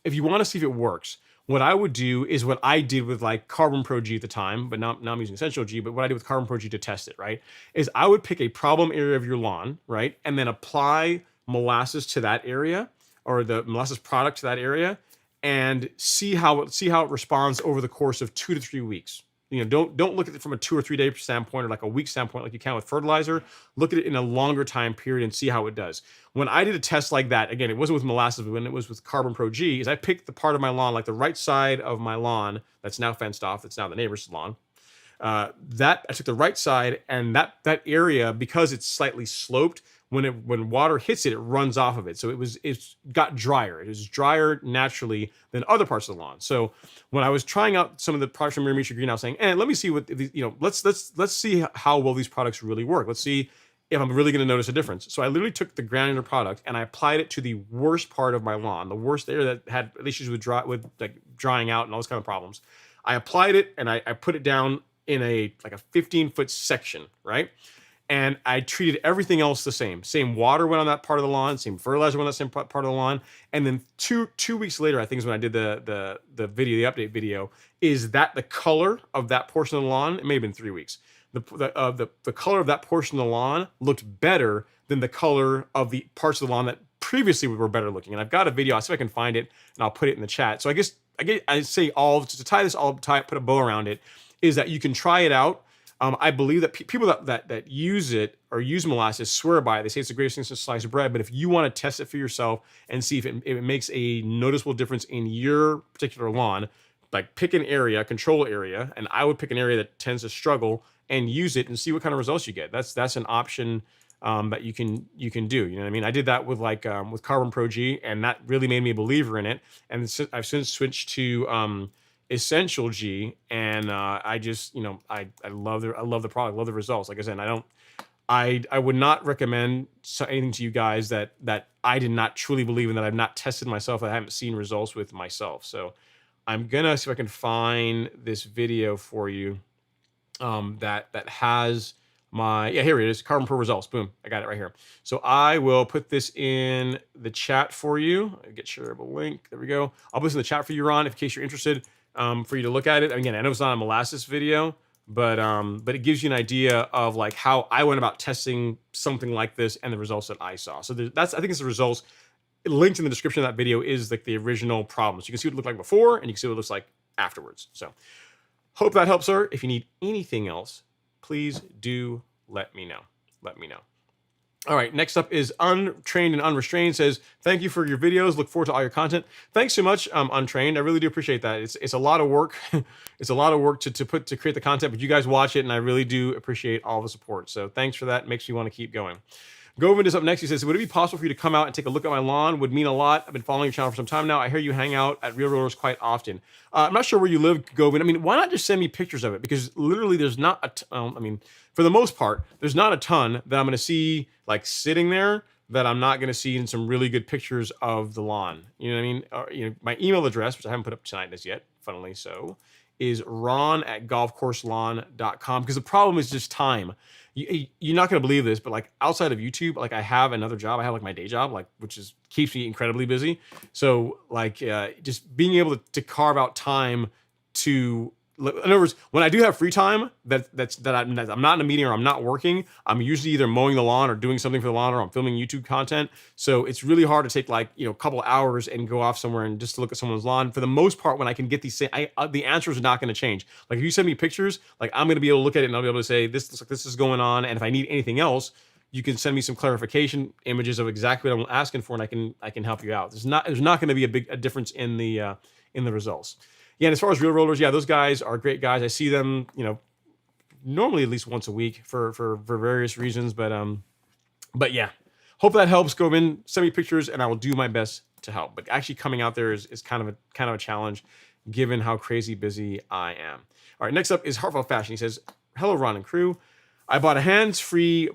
if you want to see if it works, what I would do is what I did with like Carbon Pro G at the time, but now I'm using Essential G, but what I did with Carbon Pro G to test it, right, is I would pick a problem area of your lawn, right, and then apply molasses to that area, or the molasses product to that area, and see how it responds over the course of 2 to 3 weeks. Don't look at it from a 2 or 3 day standpoint or like a week standpoint like you can with fertilizer. Look at it in a longer time period and see how it does. When I did a test like that, again, it wasn't with molasses, but when it was with Carbon Pro G, is I picked the part of my lawn, like the right side of my lawn that's now fenced off, that's now the neighbor's lawn. That I took the right side, and that area, because it's slightly sloped, when water hits it, it runs off of it. So it's got drier. It is drier naturally than other parts of the lawn. So when I was trying out some of the products from Mirametra Green, I was saying, let me see what let's see how well these products really work. Let's see if I'm really going to notice a difference. So I literally took the Granular product and I applied it to the worst part of my lawn, the worst area that had issues with drying out and all those kind of problems. I applied it and I put it down in a 15-foot section, right? And I treated everything else the same. Same water went on that part of the lawn. Same fertilizer went on that same part of the lawn. And then two weeks later, I think is when I did the update video, is that the color of that portion of the lawn, it may have been 3 weeks. The color of that portion of the lawn looked better than the color of the parts of the lawn that previously were better looking. And I've got a video. I'll see if I can find it and I'll put it in the chat. So I say to tie this all, put a bow around it, is that you can try it out. I believe that people that use it or use molasses swear by it. They say it's the greatest thing since sliced bread. But if you want to test it for yourself and see if it makes a noticeable difference in your particular lawn, like pick an area, control area, and I would pick an area that tends to struggle and use it and see what kind of results you get. That's an option that you can do. You know what I mean? I did that with with Carbon Pro G, and that really made me a believer in it. And I've since switched to Essential G, and I just I love the product, love the results. Like I said, I would not recommend anything to you guys that I did not truly believe in, that I've not tested myself, that I haven't seen results with myself. So I'm gonna see if I can find this video for you that has here it is, Carbon Pro results. Boom, I got it right here. So I will put this in the chat for you. Get shareable link. There we go. I'll put this in the chat for you, Ron, in case you're interested. For you to look at it. Again, I know it's not a molasses video, but it gives you an idea of like how I went about testing something like this and the results that I saw. So I think it's the results. Linked in the description of that video is like the original problems. You can see what it looked like before, and you can see what it looks like afterwards. So hope that helps, sir. If you need anything else, please do let me know. All right, next up is Untrained and Unrestrained. Says, thank you for your videos. Look forward to all your content. Thanks so much, Untrained. I really do appreciate that. It's a lot of work. It's a lot of work to create the content, but you guys watch it, and I really do appreciate all the support. So thanks for that. Makes me want to keep going. Govind is up next. He says, would it be possible for you to come out and take a look at my lawn? Would mean a lot. I've been following your channel for some time now. I hear you hang out at Real Rollers quite often. I'm not sure where you live, Govind. I mean, why not just send me pictures of it? Because literally there's not for the most part, there's not a ton that I'm going to see like sitting there that I'm not going to see in some really good pictures of the lawn. You know what I mean? My email address, which I haven't put up tonight as yet, funnily so, is ron@golfcourselawn.com, because the problem is just time. You're not going to believe this, but like outside of YouTube, like I have another job. I have like my day job, like which keeps me incredibly busy. So like just being able to carve out time to in other words, when I do have free time that I'm not in a meeting or I'm not working, I'm usually either mowing the lawn or doing something for the lawn or I'm filming YouTube content. So it's really hard to take like, a couple hours and go off somewhere and just to look at someone's lawn. For the most part, when I can get these, the answers are not going to change. Like if you send me pictures, like I'm going to be able to look at it and I'll be able to say, this looks like this is going on. And if I need anything else, you can send me some clarification images of exactly what I'm asking for, and I can help you out. There's not going to be a difference in the results. Yeah, and as far as real rollers, yeah, those guys are great guys. I see them, normally at least once a week for various reasons, but yeah, hope that helps. Go in, send me pictures, and I will do my best to help. But actually coming out there is kind of a challenge, given how crazy busy I am. All right, next up is Heartfelt Fashion. He says, "Hello, Ron and crew. I bought a hands-free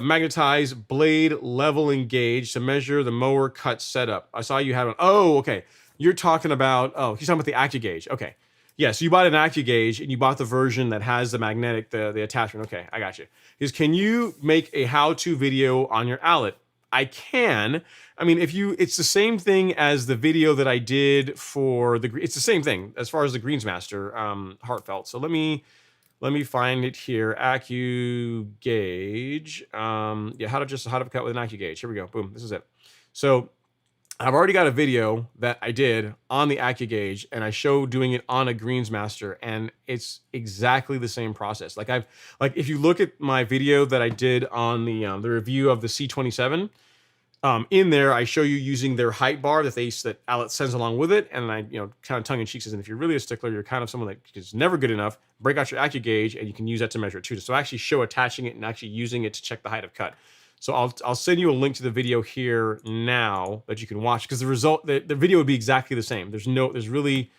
magnetized blade level engage to measure the mower cut setup. I saw you had one. Oh, okay. You're talking about, he's talking about the AccuGauge. Okay. Yeah, so you bought an AccuGauge and you bought the version that has the magnetic, the attachment. Okay, I got you. Can you make a how-to video on your Allet? I can. I mean, it's the same thing as the video that I did for it's the same thing as far as the Greensmaster Heartfelt. So let me find it here. AccuGauge. Yeah, how to cut with an AccuGauge. Here we go. Boom. This is it. So I've already got a video that I did on the AccuGauge, and I show doing it on a Greensmaster, and it's exactly the same process. Like if you look at my video that I did on the review of the C27, in there I show you using their height bar that Allet sends along with it, and I kind of tongue in cheek says, and if you're really a stickler, you're kind of someone that is never good enough, break out your AccuGauge, and you can use that to measure it too. So I actually show attaching it and actually using it to check the height of cut. So I'll send you a link to the video here now that you can watch, because the video would be exactly the same. There's really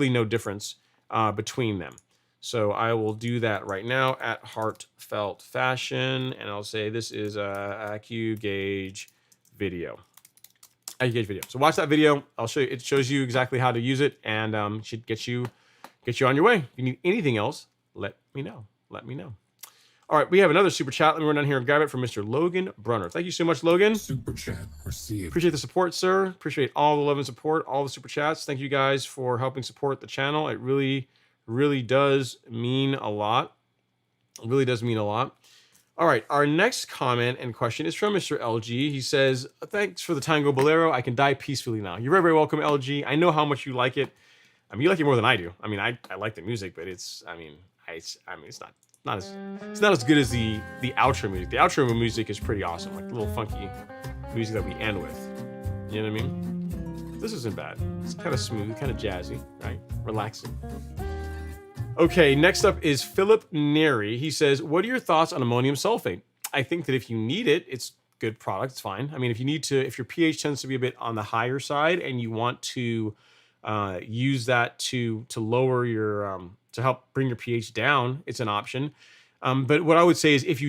no difference between them. So I will do that right now at Heartfelt Fashion, and I'll say this is a AccuGauge video. AccuGauge video. So watch that video. I'll show you. It shows you exactly how to use it, and should get you on your way. If you need anything else, let me know. All right, we have another super chat. Let me run down here and grab it from Mr. Logan Brunner. Thank you so much, Logan. Super chat received. Appreciate the support, sir. Appreciate all the love and support, all the super chats. Thank you guys for helping support the channel. It really, really does mean a lot. It really does mean a lot. All right, our next comment and question is from Mr. LG. He says, "Thanks for the Tango Bolero. I can die peacefully now." You're very, very welcome, LG. I know how much you like it. I mean, you like it more than I do. I mean, I like the music, but it's not as good as the outro music. The outro music is pretty awesome, like the little funky music that we end with. You know what I mean? This isn't bad. It's kind of smooth, kind of jazzy, right? Relaxing. Okay, next up is Philip Neri. He says, "What are your thoughts on ammonium sulfate?" I think that if you need it, it's good product. It's fine. I mean, if your pH tends to be a bit on the higher side and you want to use that to lower your to help bring your pH down, it's an option. But what I would say is if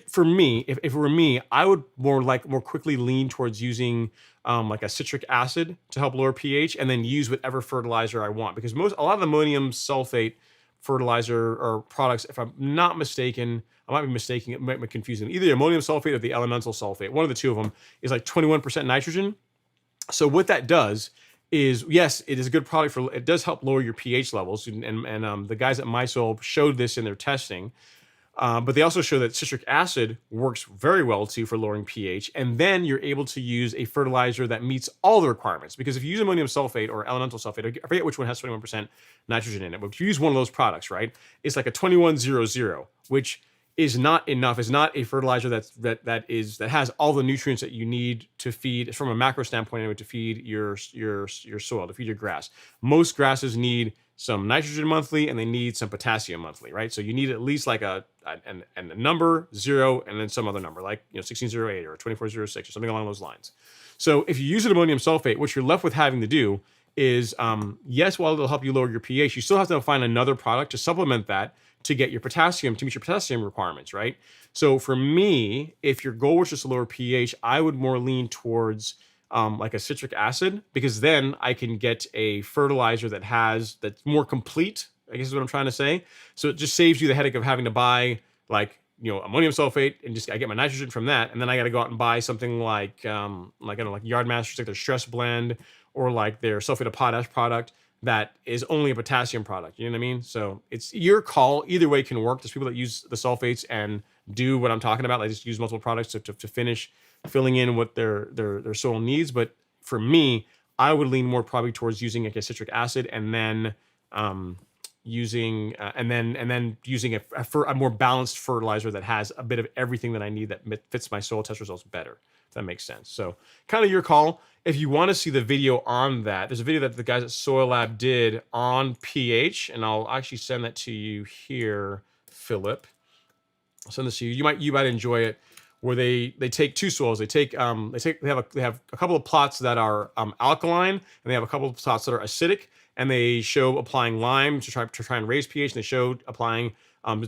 for me, if it were me, I would more quickly lean towards using like a citric acid to help lower pH, and then use whatever fertilizer I want, because a lot of the ammonium sulfate fertilizer or products, if I'm not mistaken, I might be mistaking it, might be confusing, either the ammonium sulfate or the elemental sulfate, one of the two of them is like 21% nitrogen. So what that does is, yes, it is a good product it does help lower your pH levels, and the guys at MySoil showed this in their testing. But they also show that citric acid works very well too for lowering pH, and then you're able to use a fertilizer that meets all the requirements. Because if you use ammonium sulfate or elemental sulfate, I forget which one has 21% nitrogen in it, but if you use one of those products, right, it's like a 2100, which is not enough. It's not a fertilizer that has all the nutrients that you need to feed, from a macro standpoint anyway, to feed your soil, to feed your grass. Most grasses need some nitrogen monthly, and they need some potassium monthly, right? So you need at least like a number 0 and then some other number, like 1608 or 2406 or something along those lines. So if you use an ammonium sulfate, what you're left with having to do is, yes, while it'll help you lower your pH, you still have to find another product to supplement that to get your potassium, to meet your potassium requirements, right? So for me, if your goal was just to lower pH, I would more lean towards like a citric acid, because then I can get a fertilizer that's more complete, I guess is what I'm trying to say. So it just saves you the headache of having to buy like, ammonium sulfate, and I get my nitrogen from that, and then I got to go out and buy something like Yardmasters, like their stress blend, or like their sulfate of potash product. that is only a potassium product. You know what I mean? So it's your call. Either way can work. There's people that use the sulfates and do what I'm talking about. Like just use multiple products to finish filling in what their soil needs. But for me, I would lean more probably towards using like a citric acid and then using using a more balanced fertilizer that has a bit of everything that I need that fits my soil test results better. If that makes sense. So kind of your call. If you want to see the video on that, there's a video that the guys at Soil Lab did on pH, and I'll actually send that to you here, Philip. I'll send this to you. You might enjoy it. Where they take two soils. They have a couple of plots that are alkaline, and they have a couple of plots that are acidic, and they show applying lime to try and raise pH, and they showed applying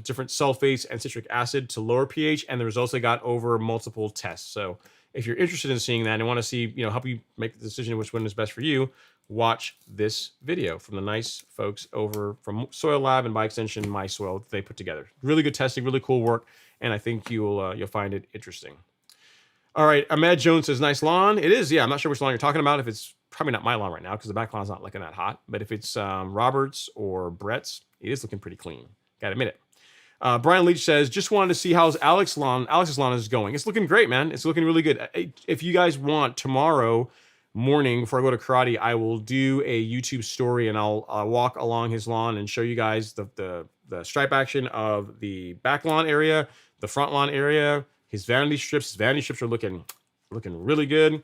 different sulfates and citric acid to lower pH, and the results they got over multiple tests. So if you're interested in seeing that and want to see, help you make the decision which one is best for you, watch this video from the nice folks over from Soil Lab and by extension My Soil that they put together. Really good testing, really cool work, and I think you'll find it interesting. All right, Ahmed Jones says, nice lawn. It is, yeah. I'm not sure which lawn you're talking about. If it's probably not my lawn right now because the back lawn's not looking that hot. But if it's Robert's or Brett's, it is looking pretty clean. Gotta admit it. Brian Leach says, just wanted to see how's Alex's lawn is going. It's looking great, man. It's looking really good. If you guys want, tomorrow morning before I go to karate, I will do a YouTube story and I'll walk along his lawn and show you guys the stripe action of the back lawn area, the front lawn area, his vanity strips. His vanity strips are looking really good.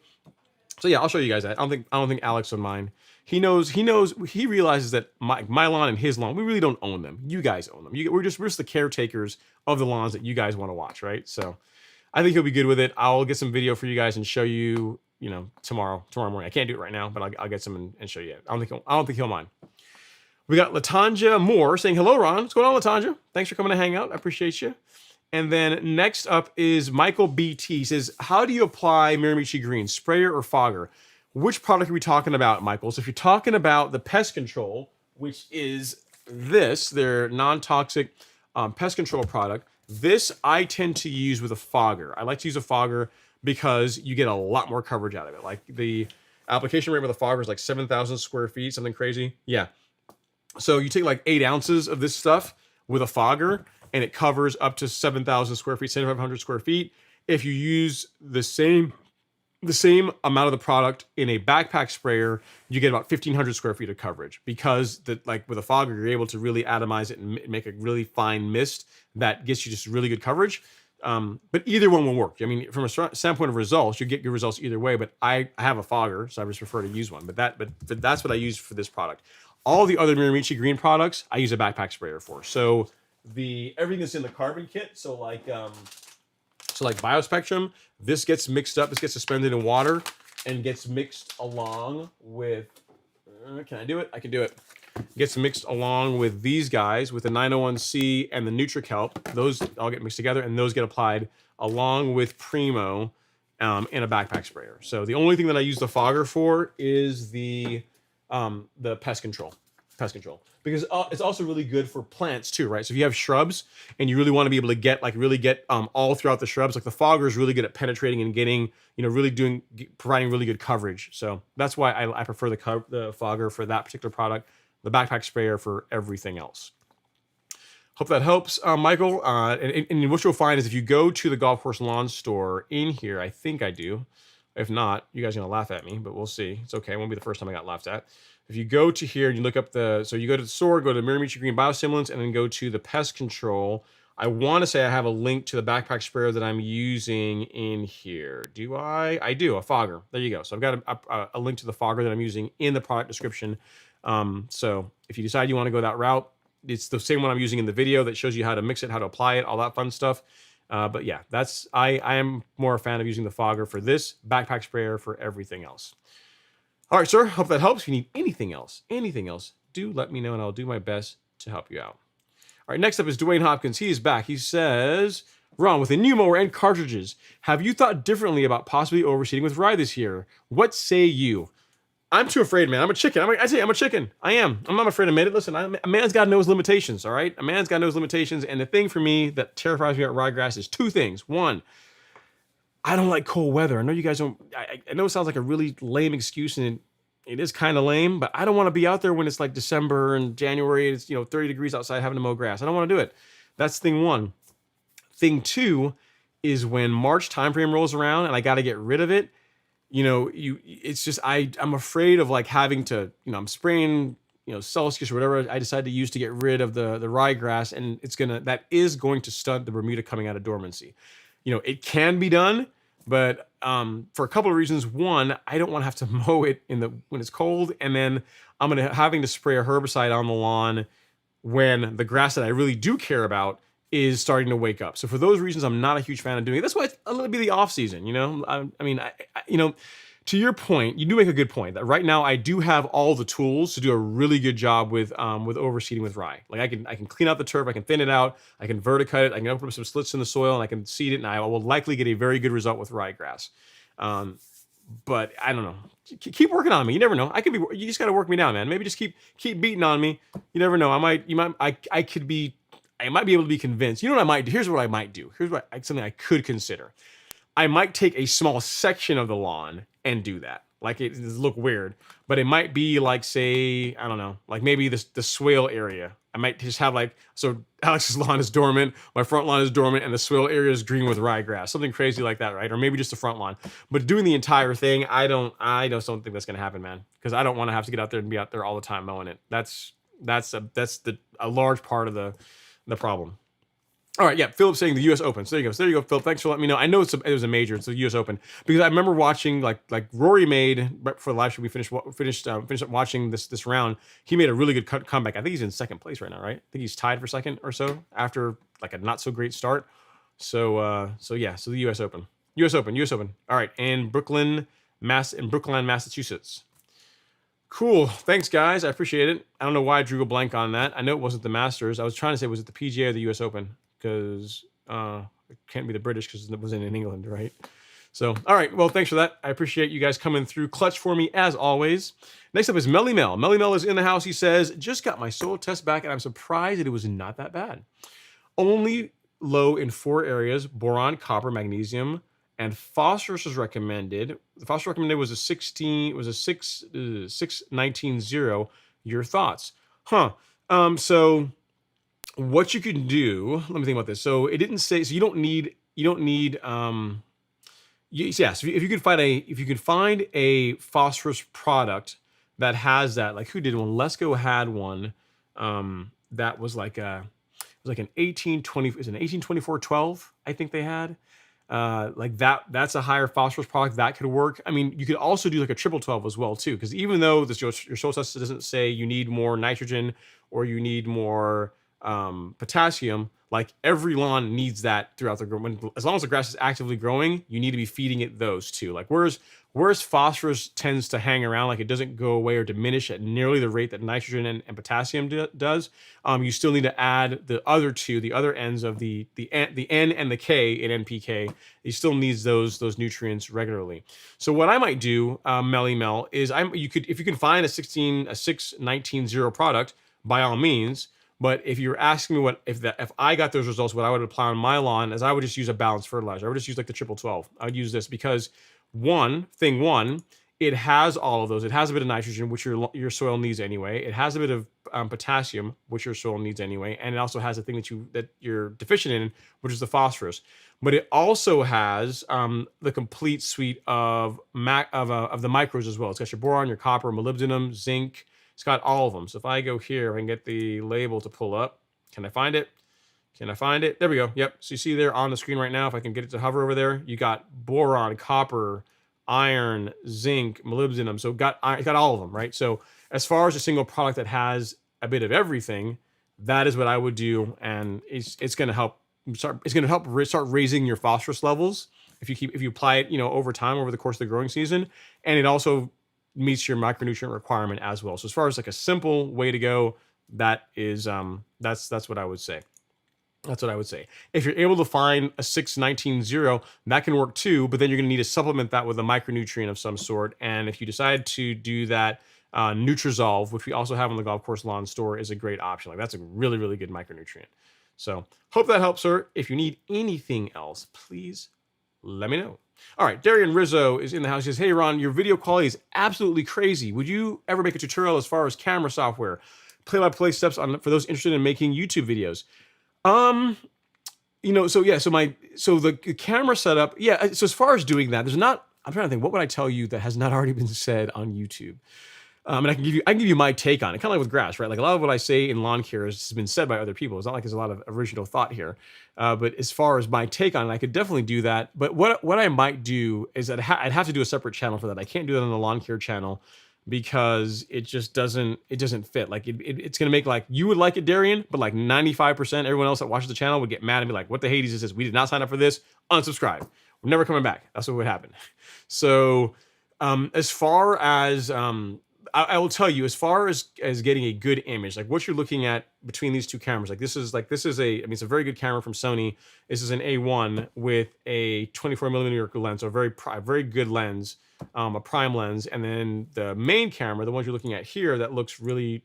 So yeah, I'll show you guys that. I don't think Alex would mind. He realizes that my lawn and his lawn, we really don't own them. You guys own them. We're just the caretakers of the lawns that you guys want to watch, right? So I think he'll be good with it. I'll get some video for you guys and show you, tomorrow morning. I can't do it right now, but I'll get some and show you. I don't think he'll mind. We got Latanja Moore saying, hello, Ron. What's going on, Latanja? Thanks for coming to hang out. I appreciate you. And then next up is Michael BT. He says, how do you apply Miramichi Green, sprayer or fogger? Which product are we talking about, Michael? So if you're talking about the pest control, which is their non-toxic pest control product, this I tend to use with a fogger. I like to use a fogger because you get a lot more coverage out of it. Like the application rate with a fogger is like 7,000 square feet, something crazy. Yeah. So you take like 8 ounces of this stuff with a fogger, and it covers up to 7,000 square feet, 7,500 square feet. If you use the same amount of the product in a backpack sprayer, you get about 1,500 square feet of coverage because with a fogger, you're able to really atomize it and make a really fine mist that gets you just really good coverage. But either one will work. I mean, from a standpoint of results, you get good results either way, but I have a fogger, so I just prefer to use one. But that's what I use for this product. All the other Miramichi Green products, I use a backpack sprayer for. So everything that's in the carbon kit, so like Biospectrum, this gets mixed up, this gets suspended in water and gets mixed along with, can I do it? I can do it. Gets mixed along with these guys, with the 901C and the NutriKelp. Those all get mixed together and those get applied along with Primo in a backpack sprayer. So the only thing that I use the fogger for is the pest control. Because it's also really good for plants too, right? So if you have shrubs and you really want to be able to get all throughout the shrubs, like the fogger is really good at penetrating and getting, providing really good coverage. So that's why I prefer the fogger for that particular product, the backpack sprayer for everything else. Hope that helps, Michael. And what you'll find is if you go to the golf course lawn store in here, I think I do. If not, you guys are gonna laugh at me, but we'll see. It's okay. It won't be the first time I got laughed at. If you go to here and you look up so you go to the store, go to Miramichi Green Biostimulants, and then go to the pest control. I want to say I have a link to the backpack sprayer that I'm using in here. Do I? I do, a fogger. There you go. So I've got a link to the fogger that I'm using in the product description. So if you decide you want to go that route, it's the same one I'm using in the video that shows you how to mix it, how to apply it, all that fun stuff. But yeah, I am more a fan of using the fogger for this, backpack sprayer for everything else. All right, sir, hope that helps. If you need anything else, do let me know and I'll do my best to help you out. All right, next up is Dwayne Hopkins. He is back. He says, Ron, with a new mower and cartridges, have you thought differently about possibly overseeding with rye this year? What say you? I'm too afraid, man. I'm a chicken. I tell you, I'm a chicken. I am. I'm not afraid to admit it. Listen, a man's got to know his limitations, all right? A man's got to know his limitations. And the thing for me that terrifies me about ryegrass is 2 things. One, I don't like cold weather. I know you guys don't. I know it sounds like a really lame excuse, and it is kind of lame, but I don't want to be out there when it's like December and January, it's 30 degrees outside having to mow grass. I don't want to do it. That's thing one. Thing two is when March timeframe rolls around and I got to get rid of it. It's just I'm afraid of like having to, I'm spraying, Celsius or whatever I decide to use to get rid of the ryegrass, and that is going to stunt the Bermuda coming out of dormancy. It can be done, but for a couple of reasons. One, I don't want to have to mow it when it's cold, and then I'm having to spray a herbicide on the lawn when the grass that I really do care about is starting to wake up. So for those reasons, I'm not a huge fan of doing it. That's why it's a little bit the off season. To your point, you do make a good point that right now I do have all the tools to do a really good job with overseeding with rye. Like I can clean out the turf, I can thin it out, I can verticut it, I can open up some slits in the soil, and I can seed it, and I will likely get a very good result with ryegrass. But I don't know. Keep working on me. You never know. You just got to work me down, man. Maybe just keep beating on me. You never know. I might be able to be convinced. You know what I might do? Here's what I might do. Something I could consider. I might take a small section of the lawn and do that. Like it look weird, but it might be like, say, I don't know, like maybe the swale area. I might just have so Alex's lawn is dormant, my front lawn is dormant, and the swale area is green with ryegrass, something crazy like that, right? Or maybe just the front lawn. But doing the entire thing, I just don't think that's gonna happen, man. Because I don't want to have to get out there and be out there all the time mowing it. That's a large part of the problem. All right, yeah, Philip's saying the U.S. Open. So there you go. So there you go, Philip. Thanks for letting me know. I know it was a major. It's the U.S. Open because I remember watching like Rory made right before the live show. We finished up watching this round. He made a really good comeback. I think he's in second place right now, right? I think he's tied for second or so after like a not so great start. So the U.S. Open. All right, in Brookline, Massachusetts. Cool. Thanks, guys. I appreciate it. I don't know why I drew a blank on that. I know it wasn't the Masters. I was trying to say, was it the PGA or the U.S. Open? Because it can't be the British because it wasn't in England, right? So, all right. Well, thanks for that. I appreciate you guys coming through clutch for me, as always. Next up is Melly Mel. Melly Mel is in the house. He says, just got my soil test back, and I'm surprised that it was not that bad. Only low in 4 areas, boron, copper, magnesium, and phosphorus was recommended. The phosphorus recommended was a 619.0. Your thoughts? So what you can do, let me think about this. So it didn't say, so you don't need so if you could find a phosphorus product that has that, like who did one? Lesco had one that was like an 1824-12, I think they had. Like that's a higher phosphorus product that could work. I mean, you could also do like a 12 as well too, because even though your soil test doesn't say you need more nitrogen or you need more potassium, like every lawn needs that throughout the as long as the grass is actively growing, you need to be feeding it those too. Like whereas phosphorus tends to hang around, like it doesn't go away or diminish at nearly the rate that nitrogen and potassium does. You still need to add the other ends of the N and the K in NPK. It still needs those nutrients regularly. So what I might do, Melly Mel, is if you can find a 619.0 product, by all means. But if you're asking me if I got those results, what I would apply on my lawn is I would just use a balanced fertilizer. I would just use like the 12. I would use this because thing one, it has all of those. It has a bit of nitrogen, which your soil needs anyway. It has a bit of potassium, which your soil needs anyway, and it also has a thing that you're deficient in, which is the phosphorus. But it also has the complete suite of the micros as well. It's got your boron, your copper, molybdenum, zinc. It's got all of them. So if I go here, I can get the label to pull up. Can I find it? There we go. Yep. So you see there on the screen right now, if I can get it to hover over there, you got boron, copper, iron, zinc, molybdenum. So it got all of them, right? So as far as a single product that has a bit of everything, that is what I would do, and it's going to help start raising your phosphorus levels if you apply it, over time over the course of the growing season, and it also meets your micronutrient requirement as well. So as far as like a simple way to go, that is that's what I would say. That's what I would say. If you're able to find a 619.0, that can work too, but then you're going to need to supplement that with a micronutrient of some sort. And if you decide to do that, Nutrizolve, which we also have on the Golf Course Lawn Store, is a great option. Like that's a really, really good micronutrient. So hope that helps, sir. If you need anything else, please let me know. All right, Darian Rizzo is in the house. He says, "Hey Ron, your video quality is absolutely crazy. Would you ever make a tutorial as far as camera software, play-by-play steps on for those interested in making YouTube videos?" Um, so yeah, so the camera setup, yeah. So as far as doing that, there's not. I'm trying to think. What would I tell you that has not already been said on YouTube? And I can give you my take on it, kind of like with grass, right? Like a lot of what I say in lawn care has been said by other people. It's not like there's a lot of original thought here. But as far as my take on it, I could definitely do that. But what I might do is that I'd have to do a separate channel for that. I can't do that on the lawn care channel because it just doesn't fit. Like it's gonna make like you would like it, Darian, but like 95% everyone else that watches the channel would get mad and be like, "What the Hades is this? We did not sign up for this. Unsubscribe. We're never coming back." That's what would happen. So as far as I will tell you, as far as getting a good image, like what you're looking at between these two cameras, this is it's a very good camera from Sony. This is an A1 with a 24 millimeter lens, so a very good lens, a prime lens. And then the main camera, the one you're looking at here, that looks really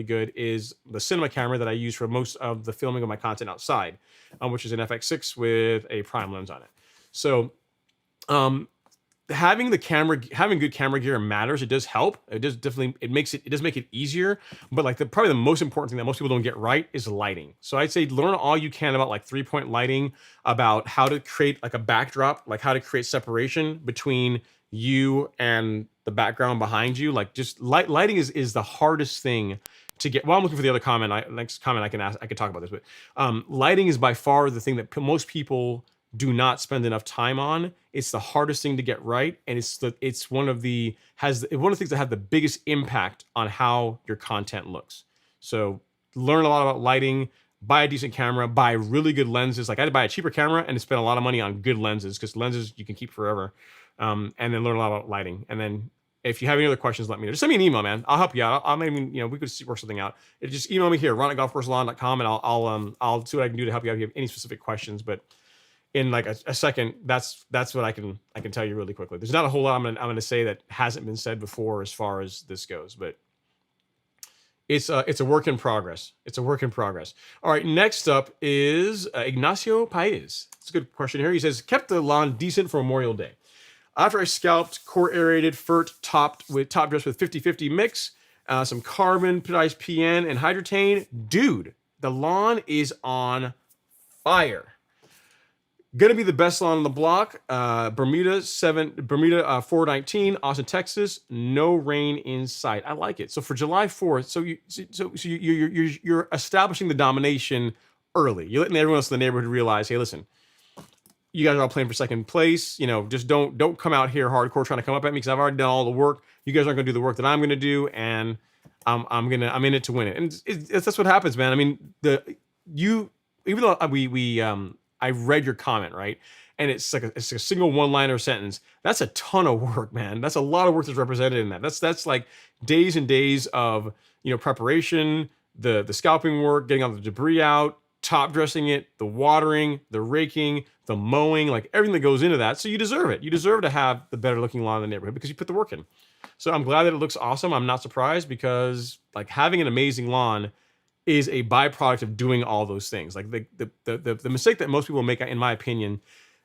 good, is the cinema camera that I use for most of the filming of my content outside, which is an FX6 with a prime lens on it. So having good camera gear matters. It does help. It does make it easier. But like probably the most important thing that most people don't get right is lighting. So I'd say learn all you can about like 3-point lighting, about how to create like a backdrop, like how to create separation between you and the background behind you. Like just lighting is the hardest thing to get. Well, I'm looking for the other comment. Next comment I could talk about this, but lighting is by far the thing that most people do not spend enough time on. It's the hardest thing to get right, and it's one of the things that have the biggest impact on how your content looks. So learn a lot about lighting, buy a decent camera, buy really good lenses. Like I had to buy a cheaper camera and spend a lot of money on good lenses, because lenses you can keep forever. And then learn a lot about lighting. And then if you have any other questions, let me know. Just send me an email, man. I'll help you out. I'll maybe, we could work something out. Just email me here, ron@golfcourselawn.com, and I'll see what I can do to help you out if you have any specific questions. But in like a second, that's what I can tell you really quickly. There's not a whole lot I'm gonna say that hasn't been said before as far as this goes, but it's a work in progress. It's a work in progress. All right, next up is Ignacio Paez. It's a good question here. He says, kept the lawn decent for Memorial Day. After I scalped, core aerated, fert, top dressed with 50-50 mix, some carbon, pitized PN, and hydrotane. Dude, the lawn is on fire. Gonna be the best lawn on the block. Bermuda 419, Austin, Texas. No rain in sight. I like it. So for July 4th, so you're establishing the domination early. You're letting everyone else in the neighborhood realize, hey, listen, you guys are all playing for second place. Just don't come out here hardcore trying to come up at me, because I've already done all the work. You guys aren't gonna do the work that I'm gonna do, and I'm in it to win it. And that's what happens, man. I mean, even though I read your comment, right? And it's a single one-liner sentence. That's a ton of work, man. That's a lot of work that's represented in that. That's like days and days of preparation, the scalping work, getting all the debris out, top dressing it, the watering, the raking, the mowing, like everything that goes into that. So you deserve it. You deserve to have the better looking lawn in the neighborhood because you put the work in. So I'm glad that it looks awesome. I'm not surprised, because like having an amazing lawn is a byproduct of doing all those things. Like the mistake that most people make, in my opinion,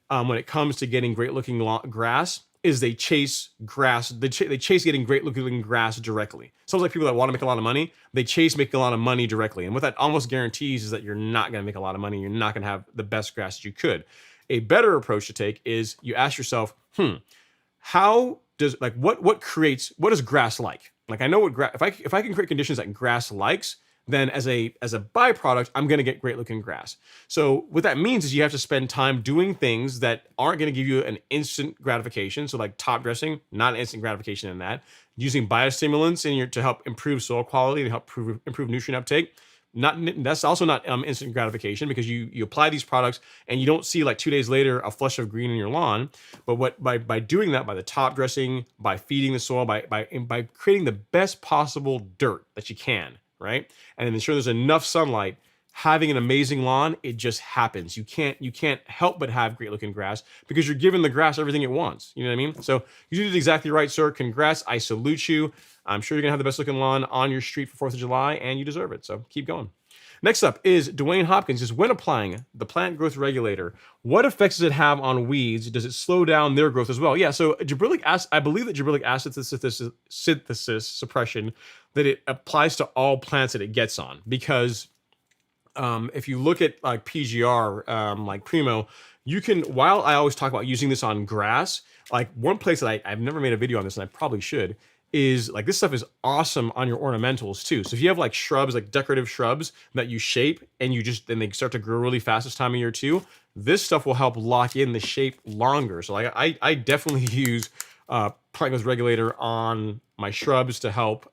when it comes to getting great looking grass, is they chase grass. They chase getting great looking grass directly. Sounds like people that want to make a lot of money, they chase making a lot of money directly. And what that almost guarantees is that you're not going to make a lot of money. You're not going to have the best grass that you could. A better approach to take is you ask yourself, how does what does grass like? Like I know what grass, if I can create conditions that grass likes, then as a byproduct, I'm going to get great looking grass. So what that means is you have to spend time doing things that aren't going to give you an instant gratification. So like top dressing, not an instant gratification in that. Using biostimulants to help improve soil quality and help improve nutrient uptake. That's also not instant gratification, because you apply these products and you don't see like 2 days later a flush of green in your lawn. But by doing that, by the top dressing, by feeding the soil, by creating the best possible dirt that you can, right? And then ensure there's enough sunlight, having an amazing lawn, it just happens. You can't help but have great looking grass, because you're giving the grass everything it wants. You know what I mean? So you did exactly right, sir. Congrats. I salute you. I'm sure you're gonna have the best looking lawn on your street for 4th of July, and you deserve it. So keep going. Next up is Dwayne Hopkins. Says, when applying the plant growth regulator, what effects does it have on weeds? Does it slow down their growth as well? Yeah, so gibberellic acid, I believe that gibberellic acid synthesis suppression, that it applies to all plants that it gets on, because if you look at like PGR, like Primo, you can, while I always talk about using this on grass, like one place that I've never made a video on this and I probably should, is like this stuff is awesome on your ornamentals too. So if you have like shrubs, like decorative shrubs that you shape and then they start to grow really fast this time of year too, this stuff will help lock in the shape longer. So like I definitely use plant growth regulator on my shrubs to help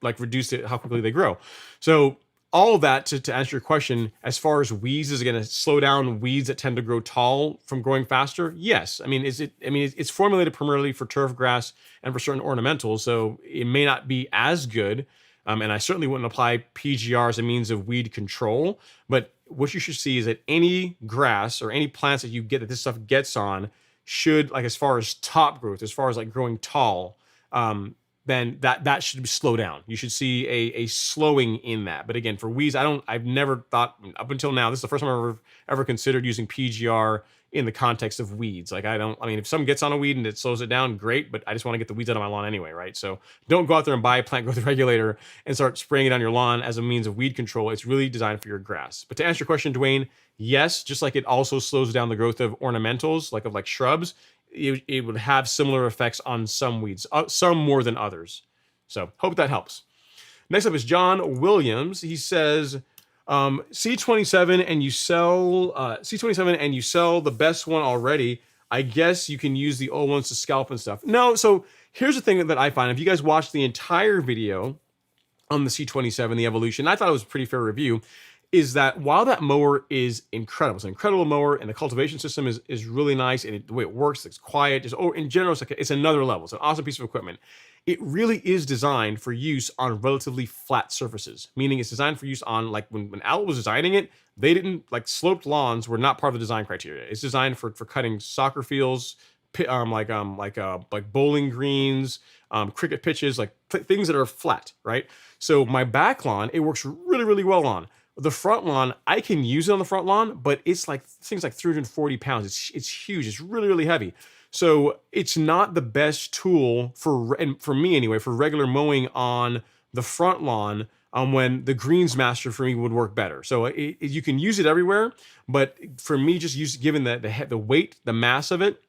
like reduce it, how quickly they grow. So all of that to answer your question, as far as weeds, is it going to slow down weeds that tend to grow tall from growing faster? Yes. I mean, it's formulated primarily for turf grass and for certain ornamentals, so it may not be as good. And I certainly wouldn't apply PGR as a means of weed control. But what you should see is that any grass or any plants that you get that this stuff gets on should, like as far as top growth, as far as like growing tall, then that should slow down. You should see a slowing in that. But again, for weeds, I've never thought up until now, this is the first time I've ever considered using PGR in the context of weeds. Like I mean, if something gets on a weed and it slows it down, great, but I just want to get the weeds out of my lawn anyway, right? So don't go out there and buy a plant growth regulator and start spraying it on your lawn as a means of weed control. It's really designed for your grass. But to answer your question, Dwayne, yes, just like it also slows down the growth of ornamentals, like shrubs, it would have similar effects on some weeds, some more than others. So hope that helps. Next up is John Williams. He says, C27 and you sell C27 and you sell the best one already. I guess you can use the old ones to scalp and stuff. No, so here's the thing that I find. If you guys watched the entire video on the C27, the evolution, I thought it was a pretty fair review, is that while that mower is incredible, it's an incredible mower, and the cultivation system is really nice, and the way it works, it's quiet, in general, it's another level. It's an awesome piece of equipment. It really is designed for use on relatively flat surfaces, meaning it's designed for use on, like when Al was designing it, they didn't, like sloped lawns were not part of the design criteria. It's designed for cutting soccer fields, like bowling greens, cricket pitches, like things that are flat, right? So my back lawn, it works really, really well on. The front lawn, I can use it on the front lawn, but it's like things like 340 pounds. It's huge. It's really, really heavy. So it's not the best tool for me anyway, for regular mowing on the front lawn, when the Greensmaster for me would work better. So you can use it everywhere, but for me, just given the weight, the mass of it,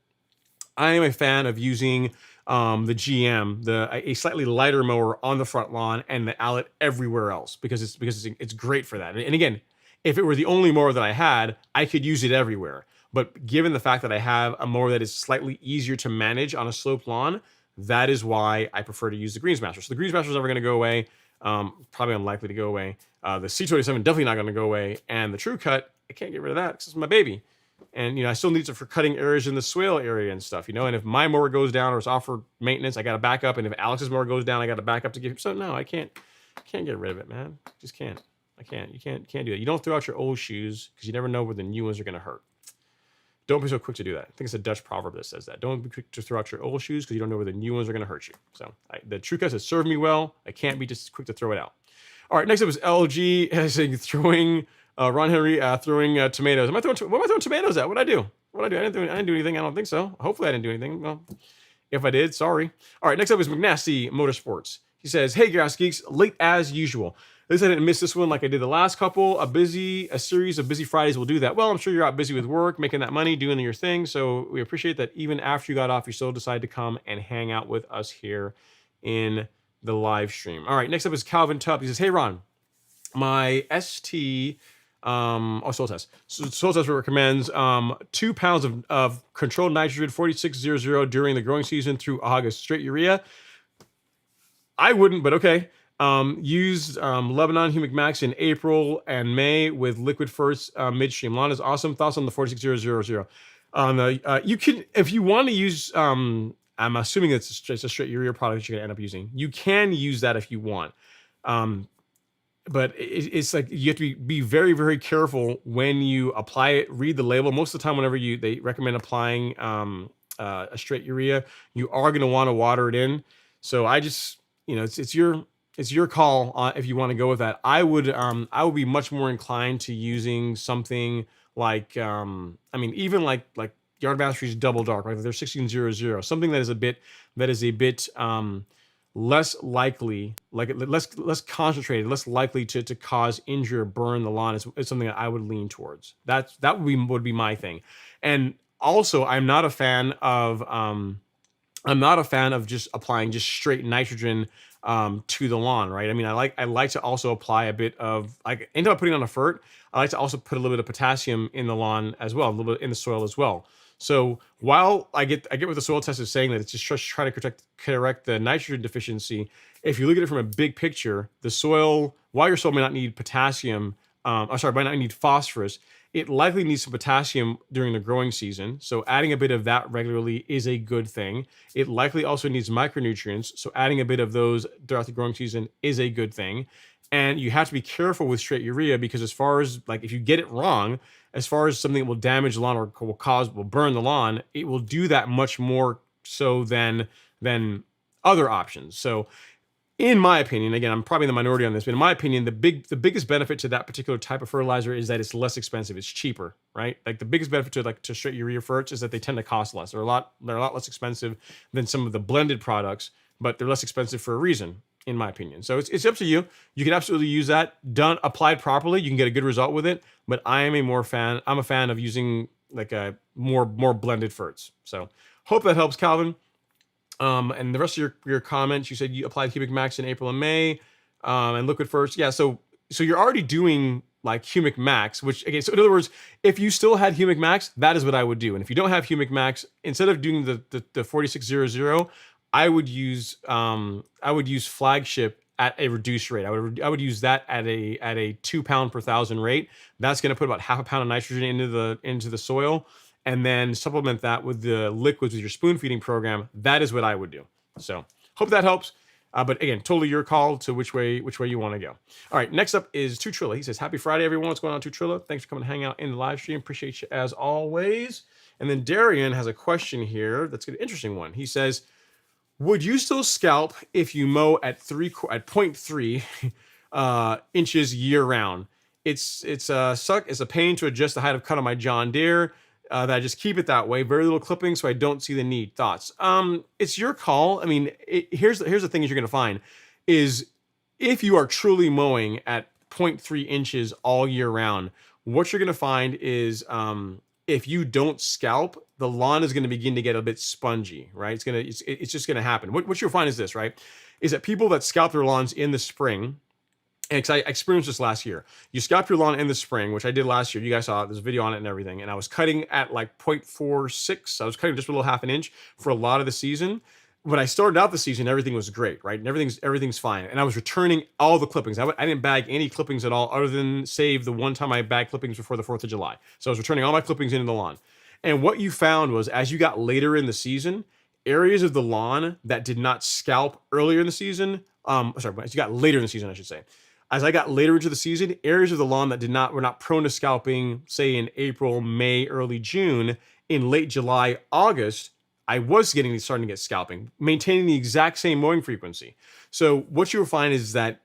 I am a fan of using the GM, a slightly lighter mower on the front lawn, and the Allet everywhere else, because it's great for that. And again, if it were the only mower that I had, I could use it everywhere. But given the fact that I have a mower that is slightly easier to manage on a sloped lawn, that is why I prefer to use the Greensmaster. So the Greensmaster is never going to go away. Probably unlikely to go away. The C27 definitely not going to go away, and the True Cut, I can't get rid of that because it's my baby. And, I still need it for cutting areas in the swale area and stuff, and if my mower goes down or is off for maintenance, I got to back up. And if Alex's mower goes down, I got to back up to give him. So no, I can't get rid of it, man. Just can't. I can't. You can't do that. You don't throw out your old shoes because you never know where the new ones are going to hurt. Don't be so quick to do that. I think it's a Dutch proverb that says that. Don't be quick to throw out your old shoes because you don't know where the new ones are going to hurt you. So the True Cuts has served me well. I can't be just quick to throw it out. All right, next up is LG saying throwing Ron Henry throwing tomatoes. What am I throwing tomatoes at? What'd I do? I didn't do anything. I don't think so. Hopefully I didn't do anything. Well, if I did, sorry. All right, next up is McNasty Motorsports. He says, hey, Grass Geeks, late as usual. At least I didn't miss this one like I did the last couple. A series of busy Fridays will do that. Well, I'm sure you're out busy with work, making that money, doing your thing. So we appreciate that even after you got off, you still decided to come and hang out with us here in the live stream. All right, next up is Calvin Tupp. He says, hey, Ron, my ST... Soil Test. So Soil Test recommends 2 pounds of controlled nitrogen 4600 during the growing season through August. Straight urea. I wouldn't, but okay. Used Lebanon Humic Max in April and May with liquid first midstream. Lawn is awesome. Thoughts on the 46000? You can, if you want to use, I'm assuming it's just a straight urea product that you're going to end up using. You can use that if you want. But it's like you have to be very, very careful when you apply it. Read the label. Most of the time, whenever they recommend applying a straight urea, you are going to want to water it in. So I just, it's your it's your call if you want to go with that. I would be much more inclined to using something like I mean even like Yard Mastery's Double Dark, right? They're 1600, something that is a bit less likely, like less concentrated, less likely to cause injury or burn the lawn is something that I would lean towards. That would be my thing. And also, I'm not a fan of just applying just straight nitrogen to the lawn, right? I mean, I like to also apply a bit of like anytime I'm putting on a fert, I like to also put a little bit of potassium in the lawn as well, a little bit in the soil as well. So while I get what the soil test is saying that it's just trying to correct the nitrogen deficiency, if you look at it from a big picture, the soil, while your soil may not need potassium, might not need phosphorus, it likely needs some potassium during the growing season. So adding a bit of that regularly is a good thing. It likely also needs micronutrients. So adding a bit of those throughout the growing season is a good thing. And you have to be careful with straight urea because as far as like if you get it wrong, as far as something that will damage the lawn or will burn the lawn, it will do that much more so than other options. So in my opinion, again, I'm probably in the minority on this, but in my opinion, the biggest benefit to that particular type of fertilizer is that it's less expensive. It's cheaper, right? Like the biggest benefit to straight urea ferts is that they tend to cost less. They're a lot less expensive than some of the blended products, but they're less expensive for a reason, in my opinion. So it's up to you. You can absolutely use that done applied properly. You can get a good result with it. But I'm a fan of using like a more blended ferts. So hope that helps, Calvin. And the rest of your comments, you said you applied Humic Max in April and May, and liquid first. Yeah, so you're already doing like Humic Max, which again, so in other words, if you still had Humic Max, that is what I would do. And if you don't have Humic Max, instead of doing the 4600, I would use Flagship at a reduced rate. I would use that at a 2 pound per thousand rate. That's going to put about half a pound of nitrogen into the soil, and then supplement that with the liquids with your spoon feeding program. That is what I would do. So hope that helps. But again, totally your call to which way you want to go. All right, next up is Tutrilla. He says, "Happy Friday, everyone. What's going on, Tutrilla? Thanks for coming to hang out in the live stream. Appreciate you as always." And then Darian has a question here. That's an interesting one. He says, "Would you still scalp if you mow at 0.3 inches year round? It's a pain to adjust the height of cut on my John Deere. That I just keep it that way. Very little clipping, so I don't see the need." Thoughts? It's your call. I mean, here's the thing you're going to find is if you are truly mowing at 0.3 inches all year round, what you're going to find is if you don't scalp, the lawn is going to begin to get a bit spongy, right? It's just going to happen. What you'll find is this, right? Is that people that scalp their lawns in the spring, and I experienced this last year. You scalp your lawn in the spring, which I did last year. You guys saw it. There's a video on it and everything. And I was cutting at like 0.46. I was cutting just a little half an inch for a lot of the season. When I started out the season, everything was great, right? And everything's fine. And I was returning all the clippings. I didn't bag any clippings at all, other than save the one time I bagged clippings before the 4th of July. So I was returning all my clippings into the lawn. And what you found was, as you got later in the season, areas of the lawn that did not scalp earlier in the season, as you got later in the season, I should say. As I got later into the season, areas of the lawn that were not prone to scalping, say in April, May, early June, in late July, August, I was starting to get scalping, maintaining the exact same mowing frequency. So what you'll find is that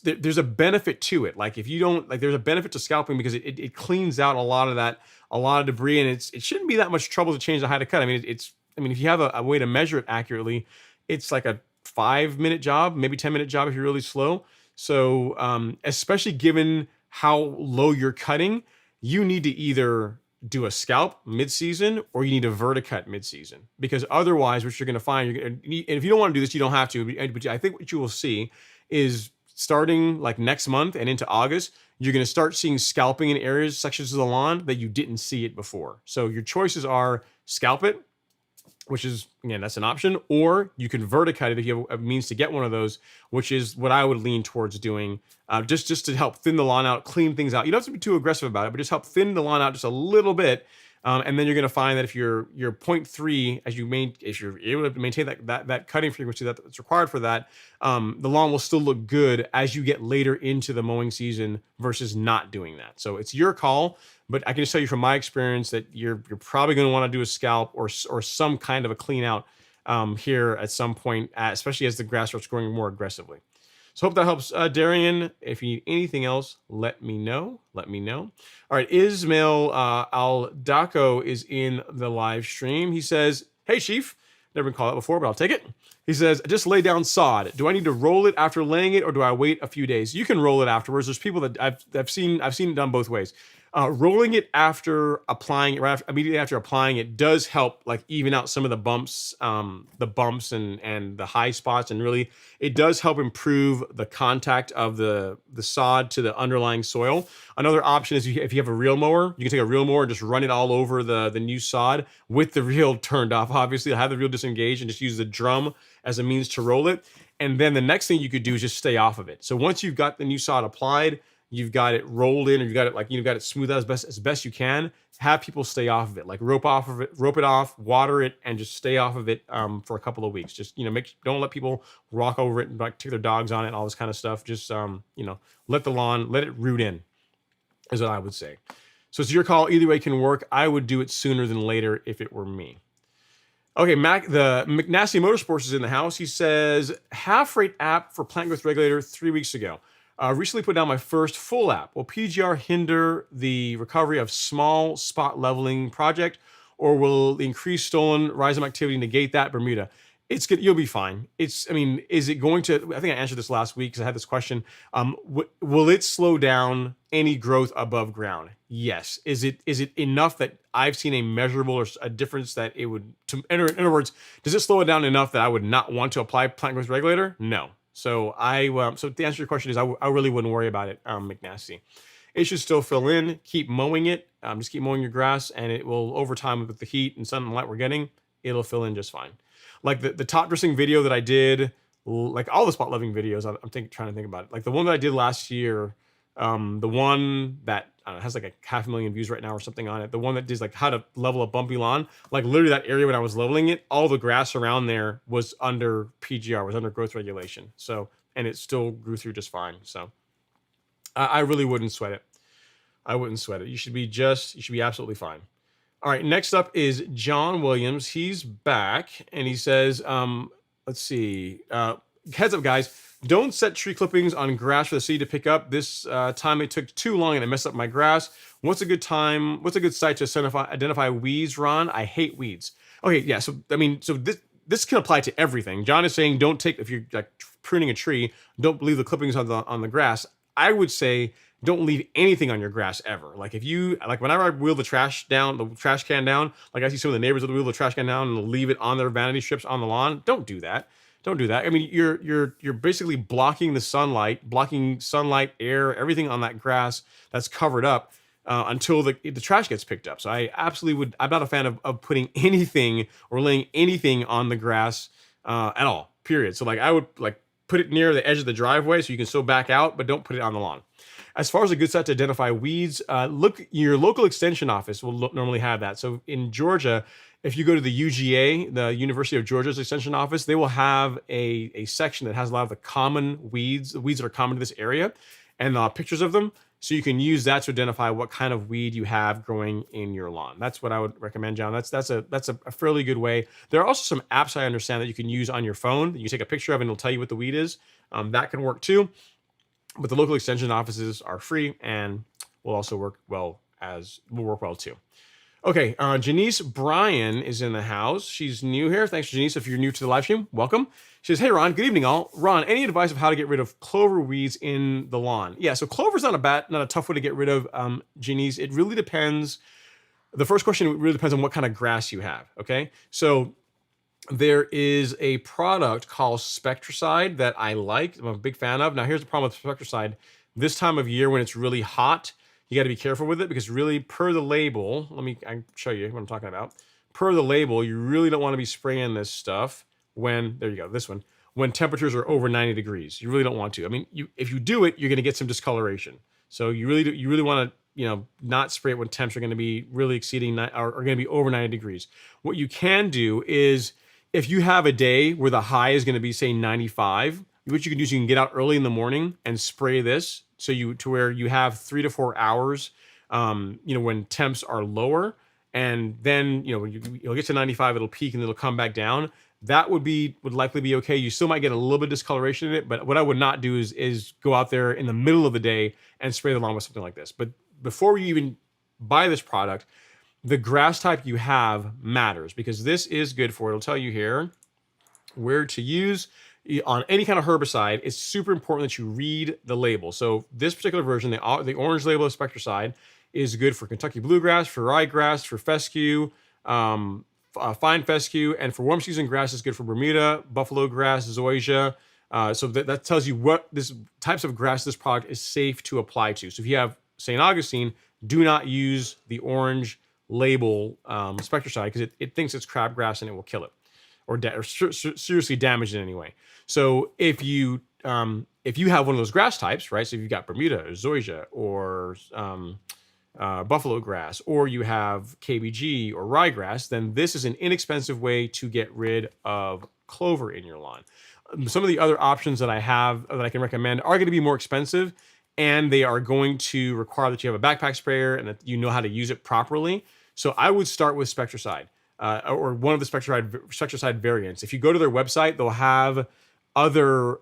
there's a benefit to it. Like if you don't, like there's a benefit to scalping because it cleans out a lot of debris, and it shouldn't be that much trouble to change the height of cut. I mean, if you have a way to measure it accurately, it's like a 5-minute job, maybe 10-minute job if you're really slow. So especially given how low you're cutting, you need to either do a scalp mid-season or you need a verticut mid-season, because otherwise what you're going to find, and if you don't want to do this, you don't have to, but I think what you will see is starting like next month and into August, you're going to start seeing scalping in sections of the lawn that you didn't see it before. So your choices are scalp it, which is, again, that's an option, or you can verticut it if you have a means to get one of those, which is what I would lean towards doing, just to help thin the lawn out, clean things out. You don't have to be too aggressive about it, but just help thin the lawn out just a little bit. And then you're going to find that if you're 0.3, if you're able to maintain that cutting frequency that's required for that, the lawn will still look good as you get later into the mowing season versus not doing that. So it's your call, but I can just tell you from my experience that you're probably going to want to do a scalp or some kind of a clean out here at some point, especially as the grass starts growing more aggressively. So hope that helps, Darian. If you need anything else, let me know. Let me know. All right, Ismail Al Daco is in the live stream. He says, "Hey, Chief, never been called out before, but I'll take it." He says, "I just lay down sod. Do I need to roll it after laying it, or do I wait a few days?" You can roll it afterwards. There's people that I've seen it done both ways. Rolling it after applying it, immediately after applying it, does help like even out some of the bumps, and the high spots, and really it does help improve the contact of the sod to the underlying soil. Another option is if you have a reel mower, you can take a reel mower and just run it all over the new sod with the reel turned off. Obviously, have the reel disengaged and just use the drum as a means to roll it. And then the next thing you could do is just stay off of it. So once you've got the new sod applied, you've got it rolled in, or you've got it smoothed out as best you can. Have people stay off of it, like rope it off, water it, and just stay off of it for a couple of weeks. Just don't let people walk over it and like take their dogs on it and all this kind of stuff. Just let it root in, is what I would say. So it's your call. Either way can work. I would do it sooner than later if it were me. Okay, the McNasty Motorsports is in the house. He says, half rate app for plant growth regulator 3 weeks ago. Recently put down my first full app. Will PGR hinder the recovery of small spot leveling project, or will the increased stolen rhizome activity negate that? Bermuda. It's good. You'll be fine. Is it going to, I think I answered this last week because I had this question. Will it slow down any growth above ground? Yes. Is it enough that I've seen a measurable or a difference that it would, in other words, does it slow it down enough that I would not want to apply plant growth regulator? No. So so to answer your question is I really wouldn't worry about it, McNasty. It should still fill in. Keep mowing it. Just keep mowing your grass, and it will, over time with the heat and sun and light we're getting, it'll fill in just fine. Like the top dressing video that I did, like all the spot leveling videos, trying to think about it. Like the one that I did last year, the one that has like a 500,000 views right now or something on it. The one that does like how to level a bumpy lawn, like literally that area when I was leveling it, all the grass around there was under PGR, was under growth regulation. So, and it still grew through just fine. So I really wouldn't sweat it. I wouldn't sweat it. You should be absolutely fine. All right, next up is John Williams. He's back and he says, let's see, heads up guys, don't set tree clippings on grass for the seed to pick up. This time it took too long and it messed up my grass. What's a good site to identify weeds, Ron? I hate weeds. Okay, yeah, so this can apply to everything. John is saying if you're like pruning a tree, don't leave the clippings on the grass. I would say don't leave anything on your grass ever. Like whenever I wheel the trash can down, like I see some of the neighbors that wheel the trash can down and leave it on their vanity strips on the lawn. Don't do that. Don't do that. I mean, you're basically blocking sunlight, air, everything on that grass that's covered up until the trash gets picked up. So I'm not a fan of putting anything or laying anything on the grass at all, period. So like I would like put it near the edge of the driveway so you can still back out, but don't put it on the lawn. As far as a good site to identify weeds, your local extension office will normally have that. So in Georgia, if you go to the UGA, the University of Georgia's extension office, they will have a section that has a lot of the common weeds, the weeds that are common to this area, and pictures of them. So you can use that to identify what kind of weed you have growing in your lawn. That's what I would recommend, John. That's a fairly good way. There are also some apps I understand that you can use on your phone that you take a picture of and it'll tell you what the weed is. That can work too. But the local extension offices are free and will also work well too. Okay, Janice Bryan is in the house. She's new here. Thanks, Janice. If you're new to the live stream, welcome. She says, "Hey, Ron. Good evening, all. Ron, any advice of how to get rid of clover weeds in the lawn?" Yeah, so clover's not a tough way to get rid of, Janice. It really depends. The first question really depends on what kind of grass you have. Okay, so there is a product called Spectricide that I like. I'm a big fan of. Now, here's the problem with Spectricide. This time of year when it's really hot, you got to be careful with it because really, per the label, I show you what I'm talking about. Per the label, you really don't want to be spraying this stuff when temperatures are over 90 degrees. You really don't want to. I mean, if you do it, you're going to get some discoloration. So you really want to, not spray it when temps are going to be really exceeding or are going to be over 90 degrees. What you can do is, if you have a day where the high is going to be, say, 95, what you can do is you can get out early in the morning and spray this to where you have 3 to 4 hours, when temps are lower. And then, you'll get to 95, it'll peak and it'll come back down. that would likely be okay. You still might get a little bit of discoloration in it, but what I would not do is go out there in the middle of the day and spray the lawn with something like this. But before you even buy this product, the grass type you have matters, because this is good for, it'll tell you here where to use on any kind of herbicide. It's super important that you read the label. So this particular version, the orange label of Spectracide, is good for Kentucky bluegrass, for ryegrass, for fescue, fine fescue, and for warm season grass is good for Bermuda, buffalo grass, zoysia. So that tells you what this types of grass this product is safe to apply to. So if you have St. Augustine, do not use the orange label Spectracide, because it thinks it's crabgrass and it will kill it, or seriously damage it anyway. So if you have one of those grass types, right? So if you've got Bermuda or zoysia or buffalo grass, or you have KBG or ryegrass, then this is an inexpensive way to get rid of clover in your lawn. Some of the other options that I have that I can recommend are going to be more expensive, and they are going to require that you have a backpack sprayer and that you know how to use it properly. So I would start with Spectracide, or one of the Spectracide variants. If you go to their website, they'll have other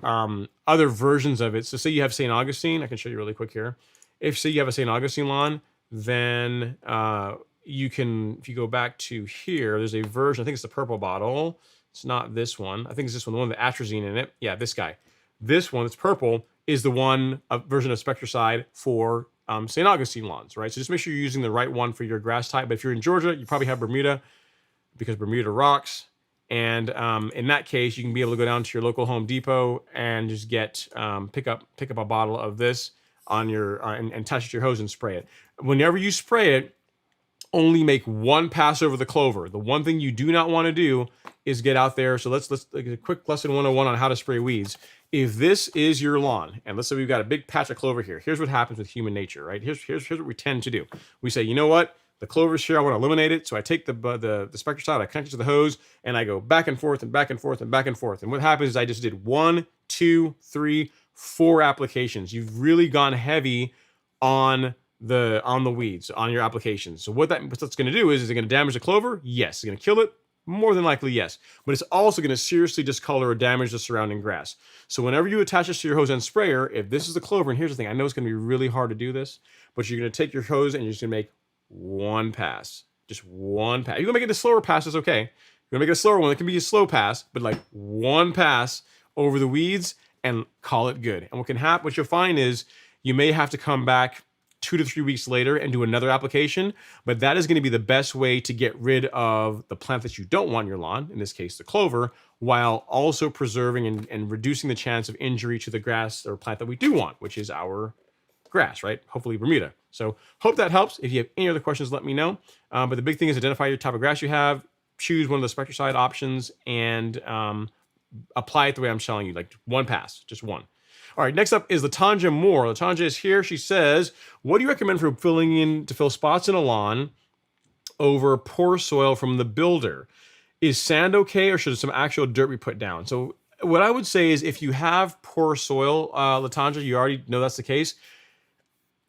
versions of it. So say you have St. Augustine, I can show you really quick here. Say you have a St. Augustine lawn, then you can, if you go back to here, there's a version, I think it's the purple bottle. It's not this one. I think it's this one, the one with the atrazine in it. Yeah, this guy. This one that's purple is the one version of Spectracide for St. Augustine lawns, right? So just make sure you're using the right one for your grass type. But if you're in Georgia, you probably have Bermuda, because Bermuda rocks. And in that case, you can be able to go down to your local Home Depot and just pick up a bottle of this on your and attach it to your hose and spray it. Whenever you spray it, only make one pass over the clover. The one thing you do not want to do is get out there. So let's a quick lesson 101 on how to spray weeds. If this is your lawn, and let's say we've got a big patch of clover here, here's what happens with human nature, right? Here's what we tend to do. We say, you know what? The clover's here, I want to eliminate it. So I take the Spectracide, I connect it to the hose, and I go back and forth and back and forth and back and forth. And what happens is I just did 1, 2, 3, 4 applications. You've really gone heavy on the weeds, on your applications. So what that's going to do is it going to damage the clover? Yes. It's going to kill it? More than likely, yes. But it's also going to seriously discolor or damage the surrounding grass. So whenever you attach this to your hose end sprayer, if this is the clover, and here's the thing, I know it's going to be really hard to do this, but you're going to take your hose and you're just going to make one pass. Just one pass. You're going to make it a slower pass, it's okay. You're going to make it a slower one. It can be a slow pass, but like one pass over the weeds and call it good. And what you'll find is you may have to come back 2 to 3 weeks later and do another application, but that is going to be the best way to get rid of the plant that you don't want in your lawn, in this case the clover, while also preserving and reducing the chance of injury to the grass or plant that we do want, which is our grass, right? Hopefully Bermuda. So hope that helps. If you have any other questions, let me know. But the big thing is identify your type of grass you have, choose one of the Spectracide options, and apply it the way I'm telling you, like one pass, just one. All right, next up is Latanja Moore. Latanja is here. She says, what do you recommend for to fill spots in a lawn over poor soil from the builder? Is sand okay, or should some actual dirt be put down? So what I would say is, if you have poor soil, Latanja, you already know that's the case.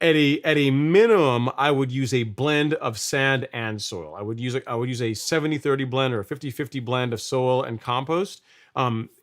At a minimum, I would use a blend of sand and soil. I would use a 70-30 blend or a 50-50 blend of soil and compost.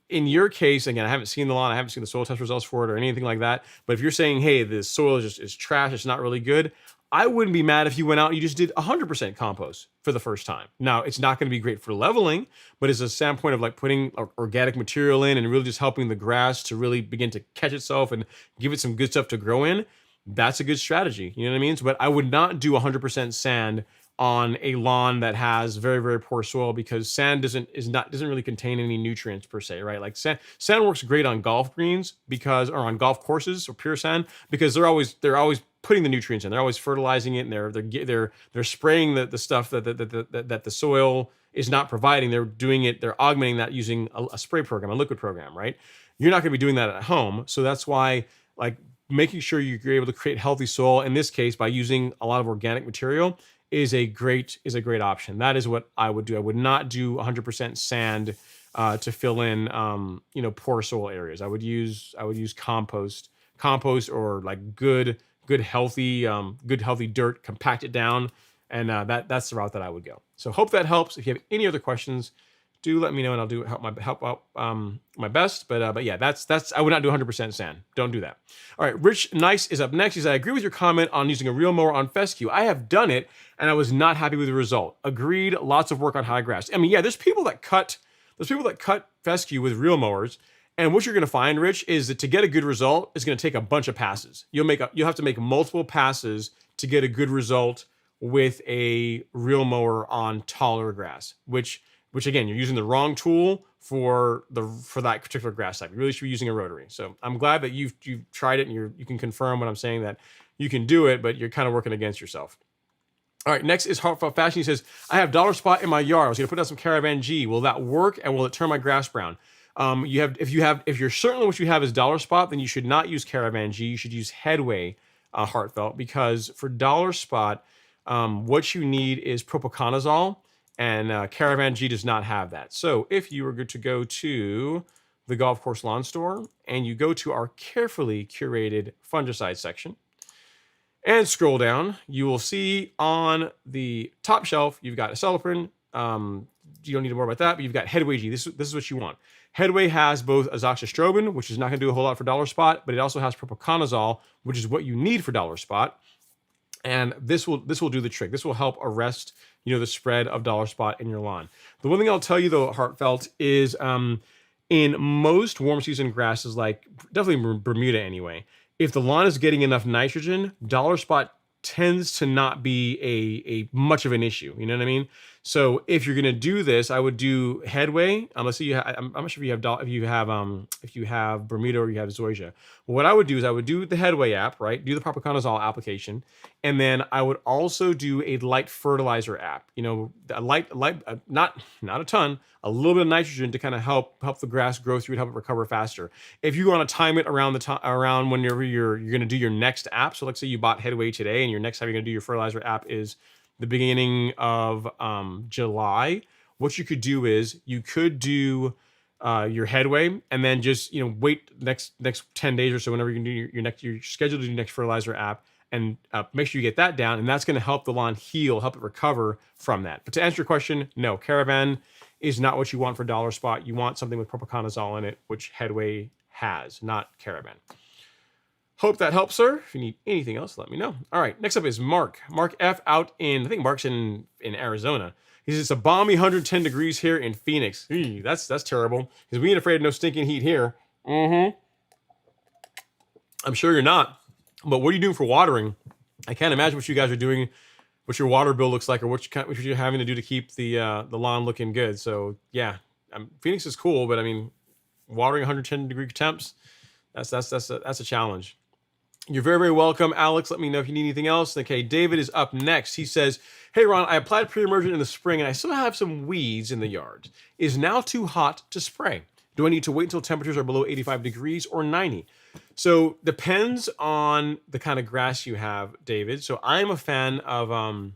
In your case, again, I haven't seen the lawn, I haven't seen the soil test results for it or anything like that. But if you're saying, hey, the soil is trash, it's not really good, I wouldn't be mad if you went out and you just did 100% compost for the first time. Now, it's not going to be great for leveling, but as a standpoint of like putting organic material in and really just helping the grass to really begin to catch itself and give it some good stuff to grow in, that's a good strategy. You know what I mean? But I would not do 100% sand on a lawn that has very, very poor soil, because sand doesn't really contain any nutrients per se, right? Like sand works great on golf greens or on golf courses or pure sand, because they're always putting the nutrients in. They're always fertilizing it, and they're spraying the stuff that the soil is not providing. They're augmenting that using a spray program, a liquid program, right? You're not going to be doing that at home. So that's why, like, making sure you're able to create healthy soil, in this case by using a lot of organic material, is a great option. That is what I would do. I would not do 100% sand to fill in poor soil areas. I would use compost or like good healthy dirt, compact it down, and that's the route that I would go. So hope that helps. If you have any other questions, do let me know, and I'll do help out my best. But yeah, that's I would not do 100% sand. Don't do that. All right, Rich Nice is up next. He said, I agree with your comment on using a real mower on fescue. I have done it, and I was not happy with the result. Agreed. Lots of work on high grass. I mean, yeah, there's people that cut fescue with real mowers. And what you're going to find, Rich, is that to get a good result is going to take a bunch of passes. You'll have to make multiple passes to get a good result with a real mower on taller grass, which again, you're using the wrong tool for that particular grass type. You really should be using a rotary. So I'm glad that you've tried it and you can confirm what I'm saying, that you can do it, but you're kind of working against yourself. All right, next is Heartfelt Fashion. He says, I have dollar spot in my yard. I was going to put down some Caravan G. Will that work, and will it turn my grass brown? If you're certain what you have is dollar spot, then you should not use Caravan G. You should use Headway Heartfelt, because for dollar spot, what you need is Propaconazole, and Caravan G does not have that. So if you were good to go to the Golf Course Lawn Store and you go to our carefully curated fungicide section and scroll down, you will see on the top shelf you've got Acelepryn. You don't need to worry about that, but you've got Headway G. This is what you want. Headway has both azoxystrobin, which is not going to do a whole lot for dollar spot, but it also has Propaconazole, which is what you need for dollar spot. And this will do the trick. This will help arrest the spread of dollar spot in your lawn. The one thing I'll tell you though, Heartfelt, is in most warm season grasses, like definitely Bermuda anyway, if the lawn is getting enough nitrogen, dollar spot tends to not be a much of an issue. You know what I mean? So if you're gonna do this, I would do Headway. Let's say I'm not sure if you have Bermuda or you have Zoysia. Well, what I would do is I would do the Headway app, right? Do the Propaconazole application, and then I would also do a light fertilizer app. A light, not a ton, a little bit of nitrogen to kind of help the grass grow through and help it recover faster. If you want to time it around whenever you're going to do your next app, so let's say you bought Headway today, and your next time you're going to do your fertilizer app is the beginning of July. What you could do is you could do your Headway, and then just wait next 10 days or so, whenever you can do your schedule to do your next fertilizer app, and make sure you get that down, and that's going to help the lawn heal, help it recover from that. But to answer your question, no, Caravan is not what you want for dollar spot. You want something with Propaconazole in it, which Headway has, not Caravan. Hope that helps, sir. If you need anything else, let me know. All right, next up is Mark. Mark F out in, I think Mark's in Arizona. He says, it's a balmy 110 degrees here in Phoenix. That's terrible. Because we ain't afraid of no stinking heat here. I'm sure you're not. But what are you doing for watering? I can't imagine what you guys are doing, what your water bill looks like, or what you're having to do to keep the lawn looking good. So yeah, Phoenix is cool, but I mean, watering 110 degree temps, that's a challenge. You're very, very welcome, Alex. Let me know if you need anything else. Okay, David is up next. He says, hey, Ron, I applied pre-emergent in the spring, and I still have some weeds in the yard. Is now too hot to spray? Do I need to wait until temperatures are below 85 degrees or 90? So depends on the kind of grass you have, David. So I'm a fan of,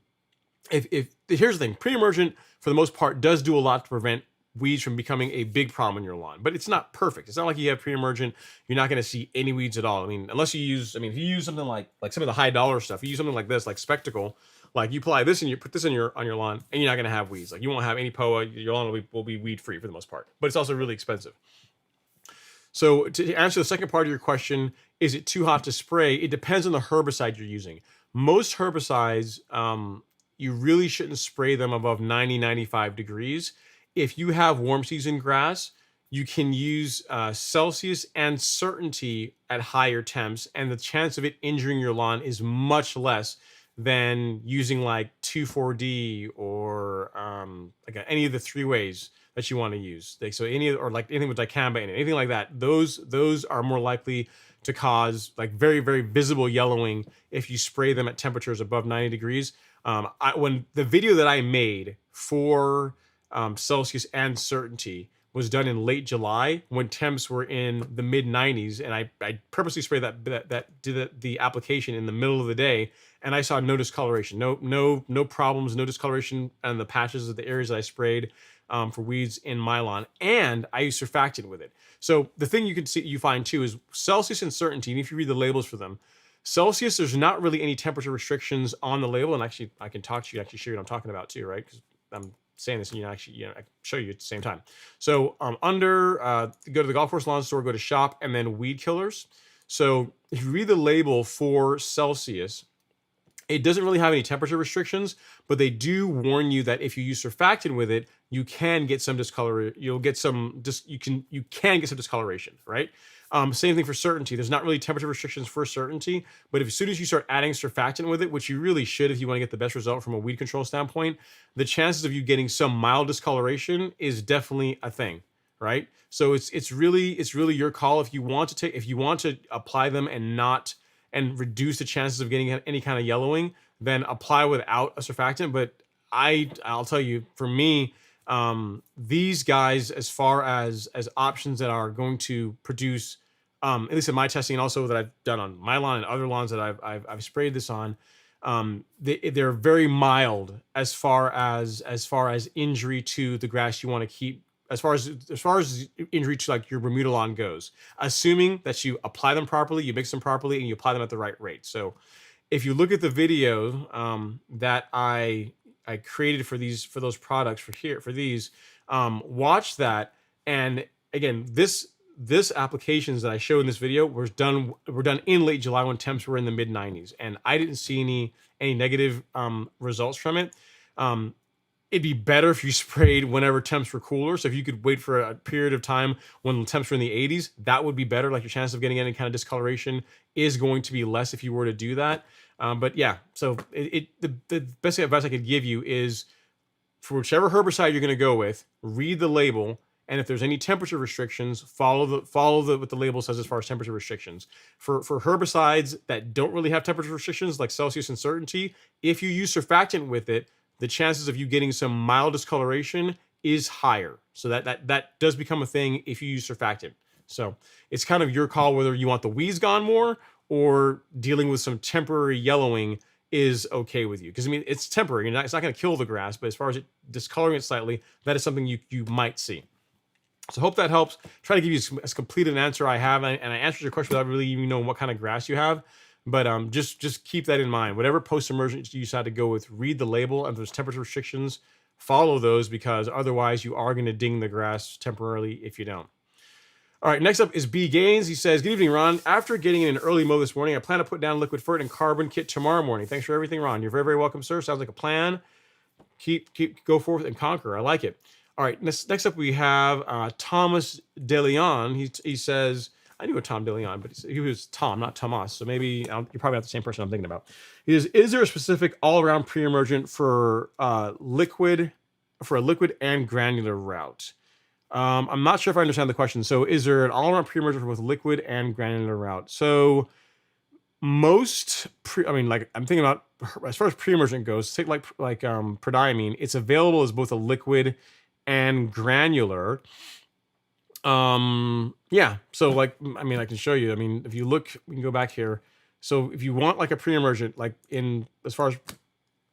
if here's the thing, pre-emergent for the most part does do a lot to prevent weeds from becoming a big problem in your lawn, but it's not perfect. It's not like you have pre-emergent, you're not going to see any weeds at all. I mean, unless you use, if you use something like some of the high dollar stuff, you use something like this, like Spectacle, like you apply this and you put this on your lawn, and you're not going to have weeds. Like you won't have any POA. Your lawn will be weed free for the most part, but it's also really expensive. So to answer the second part of your question, is it too hot to spray? It depends on the herbicide you're using. Most herbicides, you really shouldn't spray them above 90, 95 degrees. If you have warm season grass, you can use Celsius and Certainty at higher temps, and the chance of it injuring your lawn is much less than using like 2,4-D or like any of the 3-ways that you want to use. So anything with dicamba in it, anything like that, those are more likely to cause like very, very visible yellowing if you spray them at temperatures above 90 degrees. When the video that I made for Celsius and Certainty was done in late July when temps were in the mid 90s, and I purposely sprayed the application in the middle of the day, and I saw no discoloration, no problems, no discoloration on the patches of the areas that I sprayed for weeds in my lawn, and I used surfactant with it. So the thing you find too is Celsius and Certainty, and if you read the labels for them, Celsius, there's not really any temperature restrictions on the label, and actually I can talk to you, actually show you what I'm talking about too, right? Because saying this and actually, I can show you at the same time. So go to the golf course lawn store, go to shop, and then weed killers. So if you read the label for Celsius, it doesn't really have any temperature restrictions, but they do warn you that if you use surfactant with it, you can get some discoloration. You can get some discoloration, right? Same thing for certainty. There's not really temperature restrictions for certainty, but as soon as you start adding surfactant with it, which you really should if you want to get the best result from a weed control standpoint, the chances of you getting some mild discoloration is definitely a thing, right? So it's really your call if you want to apply them and reduce the chances of getting any kind of yellowing, then apply without a surfactant. But I'll tell you, for me, these guys, as far as options that are going to produce, at least in my testing, and also that I've done on my lawn and other lawns that I've sprayed this on, they're very mild as far as injury to the grass you want to keep. As far as injury to like your Bermuda lawn goes, assuming that you apply them properly, you mix them properly, and you apply them at the right rate. So, if you look at the video that I created for those products for these, watch that. And again, this applications that I show in this video were done in late July when temps were in the mid 90s, and I didn't see any negative results from it. It'd be better if you sprayed whenever temps were cooler. So if you could wait for a period of time when the temps were in the 80s, that would be better. Like your chance of getting any kind of discoloration is going to be less if you were to do that. But yeah, so the best advice I could give you is for whichever herbicide you're going to go with, read the label. And if there's any temperature restrictions, follow what the label says as far as temperature restrictions. For herbicides that don't really have temperature restrictions, like Celsius and Certainty, if you use surfactant with it, the chances of you getting some mild discoloration is higher. So that does become a thing if you use surfactant. So it's kind of your call whether you want the weeds gone more or dealing with some temporary yellowing is okay with you. Because I mean, it's temporary. It's not going to kill the grass, but as far as it discoloring it slightly, that is something you might see. So hope that helps. Try to give you as complete an answer I have, and I answered your question without really even knowing what kind of grass you have. But just keep that in mind. Whatever post-emergent you decide to go with, read the label, and if there's temperature restrictions, follow those, because otherwise you are going to ding the grass temporarily if you don't. All right, next up is B. Gaines. He says, good evening, Ron. After getting in an early mow this morning, I plan to put down liquid fert and carbon kit tomorrow morning. Thanks for everything, Ron. You're very, very welcome, sir. Sounds like a plan. Go forth and conquer. I like it. All right, next up we have Thomas DeLeon. He says, I knew a Tom DeLeon, but he was Tom, not Tomas. So maybe you're probably not the same person I'm thinking about. He says, is there a specific all-around pre-emergent for a liquid and granular route? I'm not sure if I understand the question. So is there an all-around pre-emergent for both liquid and granular route? So I'm thinking about, as far as pre-emergent goes, take like prodiamine, it's available as both a liquid and granular. Yeah, so I can show you. I mean, if you look, we can go back here. So if you want like a pre-emergent, like as far as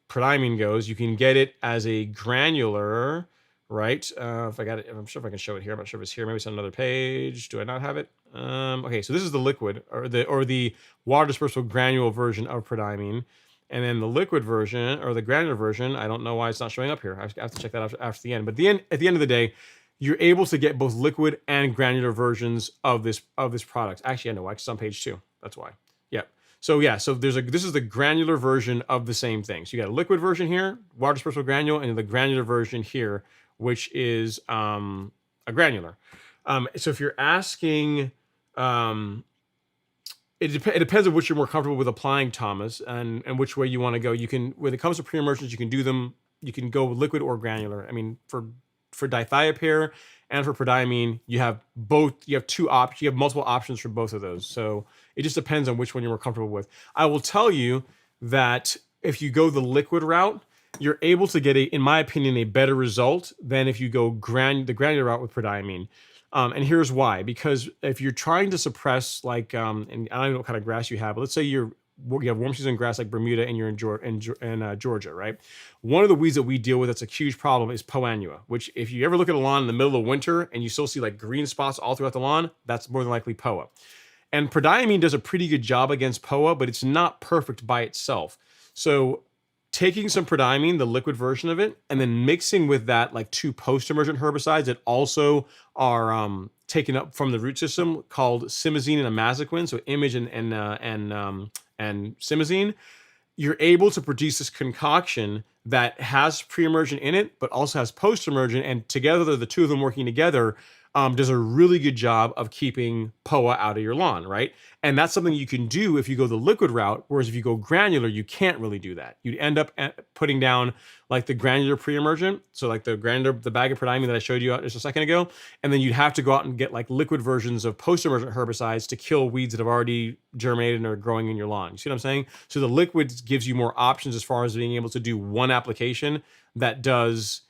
prodiamine goes, you can get it as a granular, right? If I got it, I'm sure if I can show it here. I'm not sure if it's here. Maybe it's on another page. Do I not have it? Okay, so this is the liquid or the water dispersible granule version of prodiamine. And then the liquid version or the granular version, I don't know why it's not showing up here. I have to check that out after the end. But at the end of the day, you're able to get both liquid and granular versions of this product. Actually, I know why. It's on page 2. That's why. Yeah. So this is the granular version of the same thing. So you got a liquid version here, water dispersible granule, and the granular version here, which is a granular. So if you're asking, it depends on which you're more comfortable with applying, Thomas, and which way you want to go. You can, when it comes to pre-emergents, you can do them. You can go liquid or granular. I mean, for dithiopyr and for prodiamine, you have both. You have two options. You have multiple options for both of those. So it just depends on which one you're more comfortable with. I will tell you that if you go the liquid route, you're able to get in my opinion, a better result than if you go the granular route with prodiamine. And here's why. Because if you're trying to suppress, and I don't know what kind of grass you have, but let's say you have warm season grass like Bermuda and you're in Georgia, right? One of the weeds that we deal with that's a huge problem is Poa annua, which if you ever look at a lawn in the middle of winter and you still see like green spots all throughout the lawn, that's more than likely Poa. And prodiamine does a pretty good job against Poa, but it's not perfect by itself. So taking some prodiamine, the liquid version of it, and then mixing with that like 2 post-emergent herbicides that also are taken up from the root system called simazine and amazoquin, so image and simazine, you're able to produce this concoction that has pre-emergent in it, but also has post-emergent, and together, the two of them working together does a really good job of keeping POA out of your lawn, right? And that's something you can do if you go the liquid route, whereas if you go granular, you can't really do that. You'd end up putting down like the granular pre-emergent, so like the granular, the bag of prodiamine that I showed you just a second ago, and then you'd have to go out and get like liquid versions of post-emergent herbicides to kill weeds that have already germinated and are growing in your lawn. You see what I'm saying? So the liquid gives you more options as far as being able to do one application that does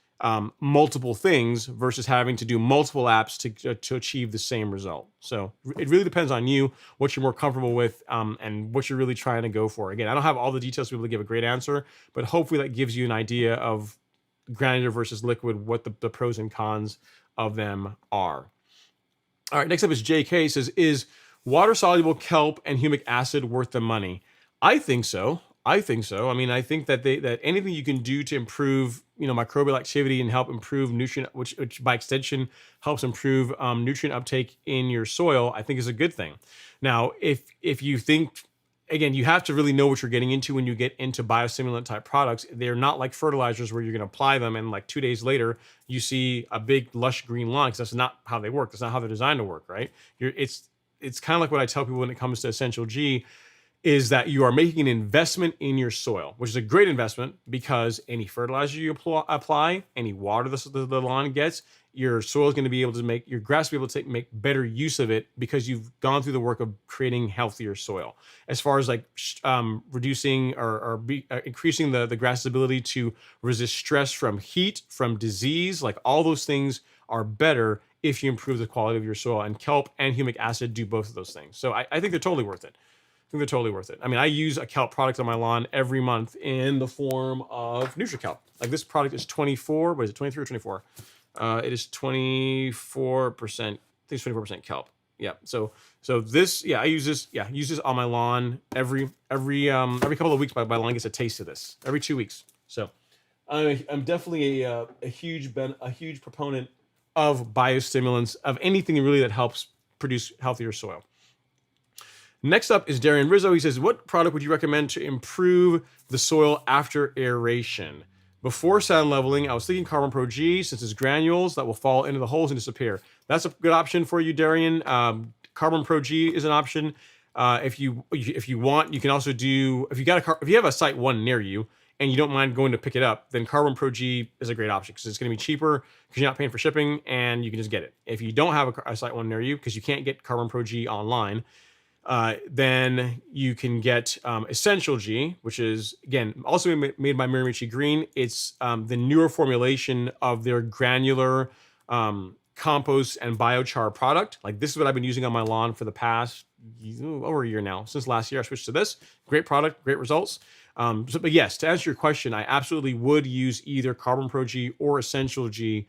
multiple things versus having to do multiple apps to achieve the same result. So it really depends on you, what you're more comfortable with, and what you're really trying to go for. Again, I don't have all the details to be able to give a great answer, but hopefully that gives you an idea of granular versus liquid, what the pros and cons of them are. All right, next up is JK says, is water-soluble kelp and humic acid worth the money? I think so. I mean, I think that that anything you can do to improve, microbial activity and help improve nutrient, which by extension helps improve nutrient uptake in your soil, I think is a good thing. Now, if you think, again, you have to really know what you're getting into when you get into biostimulant type products. They're not like fertilizers where you're going to apply them and like 2 days later you see a big lush green lawn, because that's not how they work. That's not how they're designed to work, right? It's kind of like what I tell people when it comes to Essential G, is that you are making an investment in your soil, which is a great investment because any fertilizer you apply, any water the lawn gets, your soil is going to be able to make, your grass will be able to make better use of it because you've gone through the work of creating healthier soil. As far as like reducing or increasing the grass's ability to resist stress from heat, from disease, like all those things are better if you improve the quality of your soil. And kelp and humic acid do both of those things. So I think they're totally worth it. They're totally worth it. I mean, I use a kelp product on my lawn every month in the form of NutriKelp. Like this product is 24, what is it, 23 or 24? It is 24%, I think it's 24% kelp. Yeah. So this, yeah, I use this on my lawn every couple of weeks. My lawn gets a taste of this every 2 weeks. So I'm definitely a huge proponent of biostimulants, of anything really that helps produce healthier soil. Next up is Darian Rizzo. He says, what product would you recommend to improve the soil after aeration? Before sound leveling, I was thinking Carbon Pro G, since it's granules that will fall into the holes and disappear. That's a good option for you, Darian. Carbon Pro G is an option. If you want, you can also do, if you have a Site 1 near you and you don't mind going to pick it up, then Carbon Pro G is a great option because it's going to be cheaper because you're not paying for shipping and you can just get it. If you don't have a Site 1 near you because you can't get Carbon Pro G online, then you can get Essential G, which is, again, also made by Miramichi Green. It's the newer formulation of their granular compost and biochar product. Like this is what I've been using on my lawn for the past over a year now. Since last year, I switched to this. Great product, great results. But yes, to answer your question, I absolutely would use either Carbon Pro G or Essential G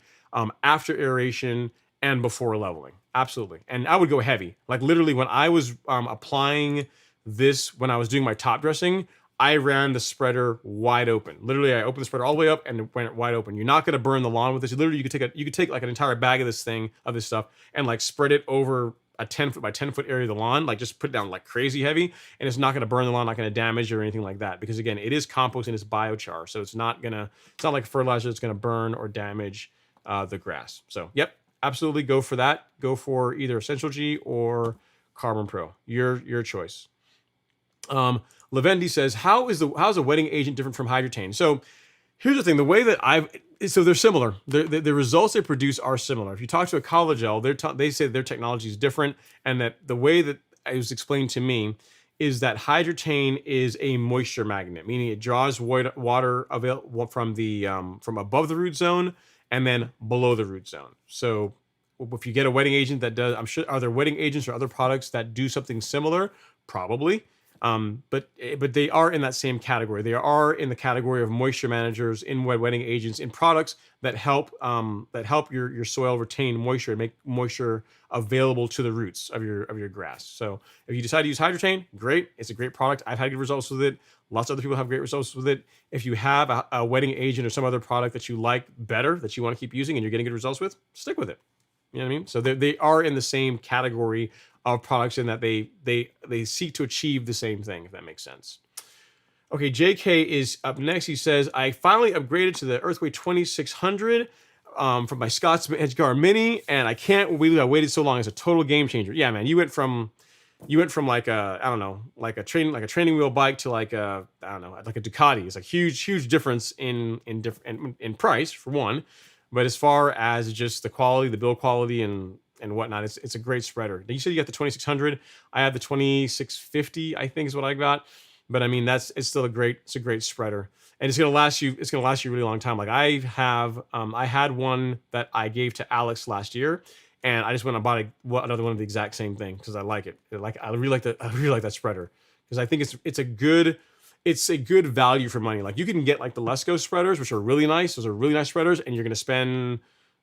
after aeration and before leveling. Absolutely. And I would go heavy. Like literally when I was applying this, when I was doing my top dressing, I ran the spreader wide open. Literally, I opened the spreader all the way up and it went wide open. You're not going to burn the lawn with this. Literally, you could take like an entire bag of this stuff and like spread it over a 10 foot by 10 foot area of the lawn, like just put it down like crazy heavy, and it's not going to burn the lawn, not going to damage or anything like that. Because again, it is compost and it's biochar. So it's not like fertilizer that's going to burn or damage the grass. So yep. Absolutely go for that. Go for either Essential G or Carbon Pro. Your choice. Lavendi says, how's a wetting agent different from hydrotane? So here's the thing. The way that so they're similar. The results they produce are similar. If you talk to a collagel, they say their technology is different, and that the way that it was explained to me is that hydrotane is a moisture magnet, meaning it draws water from above the root zone and then below the root zone. So if you get a wetting agent that does, I'm sure, are there wetting agents or other products that do something similar? Probably. But they are in that same category. They are in the category of moisture managers, in wetting agents, in products that help your soil retain moisture and make moisture available to the roots of your grass. So if you decide to use Hydrotain, great. It's a great product. I've had good results with it. Lots of other people have great results with it. If you have a wetting agent or some other product that you like better, that you want to keep using and you're getting good results with, stick with it. You know what I mean? So they are in the same category of products in that they seek to achieve the same thing, if that makes sense. Okay, JK is up next. He says, I finally upgraded to the Earthquake 2600 from my Scott's Edgeguard Mini, and I can't believe I waited so long. It's a total game changer. Yeah, man, you went from like a, I don't know, like a training wheel bike to like a, I don't know, like a Ducati. It's a huge difference in price for one, but as far as just the quality, the build quality and whatnot, it's a great spreader. You said you got the 2600. I have the 2650, I think is what I got. But I mean, it's still a great spreader, and it's gonna last you a really long time. Like I had one that I gave to Alex last year, and I just went and bought another one of the exact same thing because I like it. I really like that spreader because I think it's a good value for money. Like you can get like the Lesco spreaders, which are really nice. Those are really nice spreaders, and you're gonna spend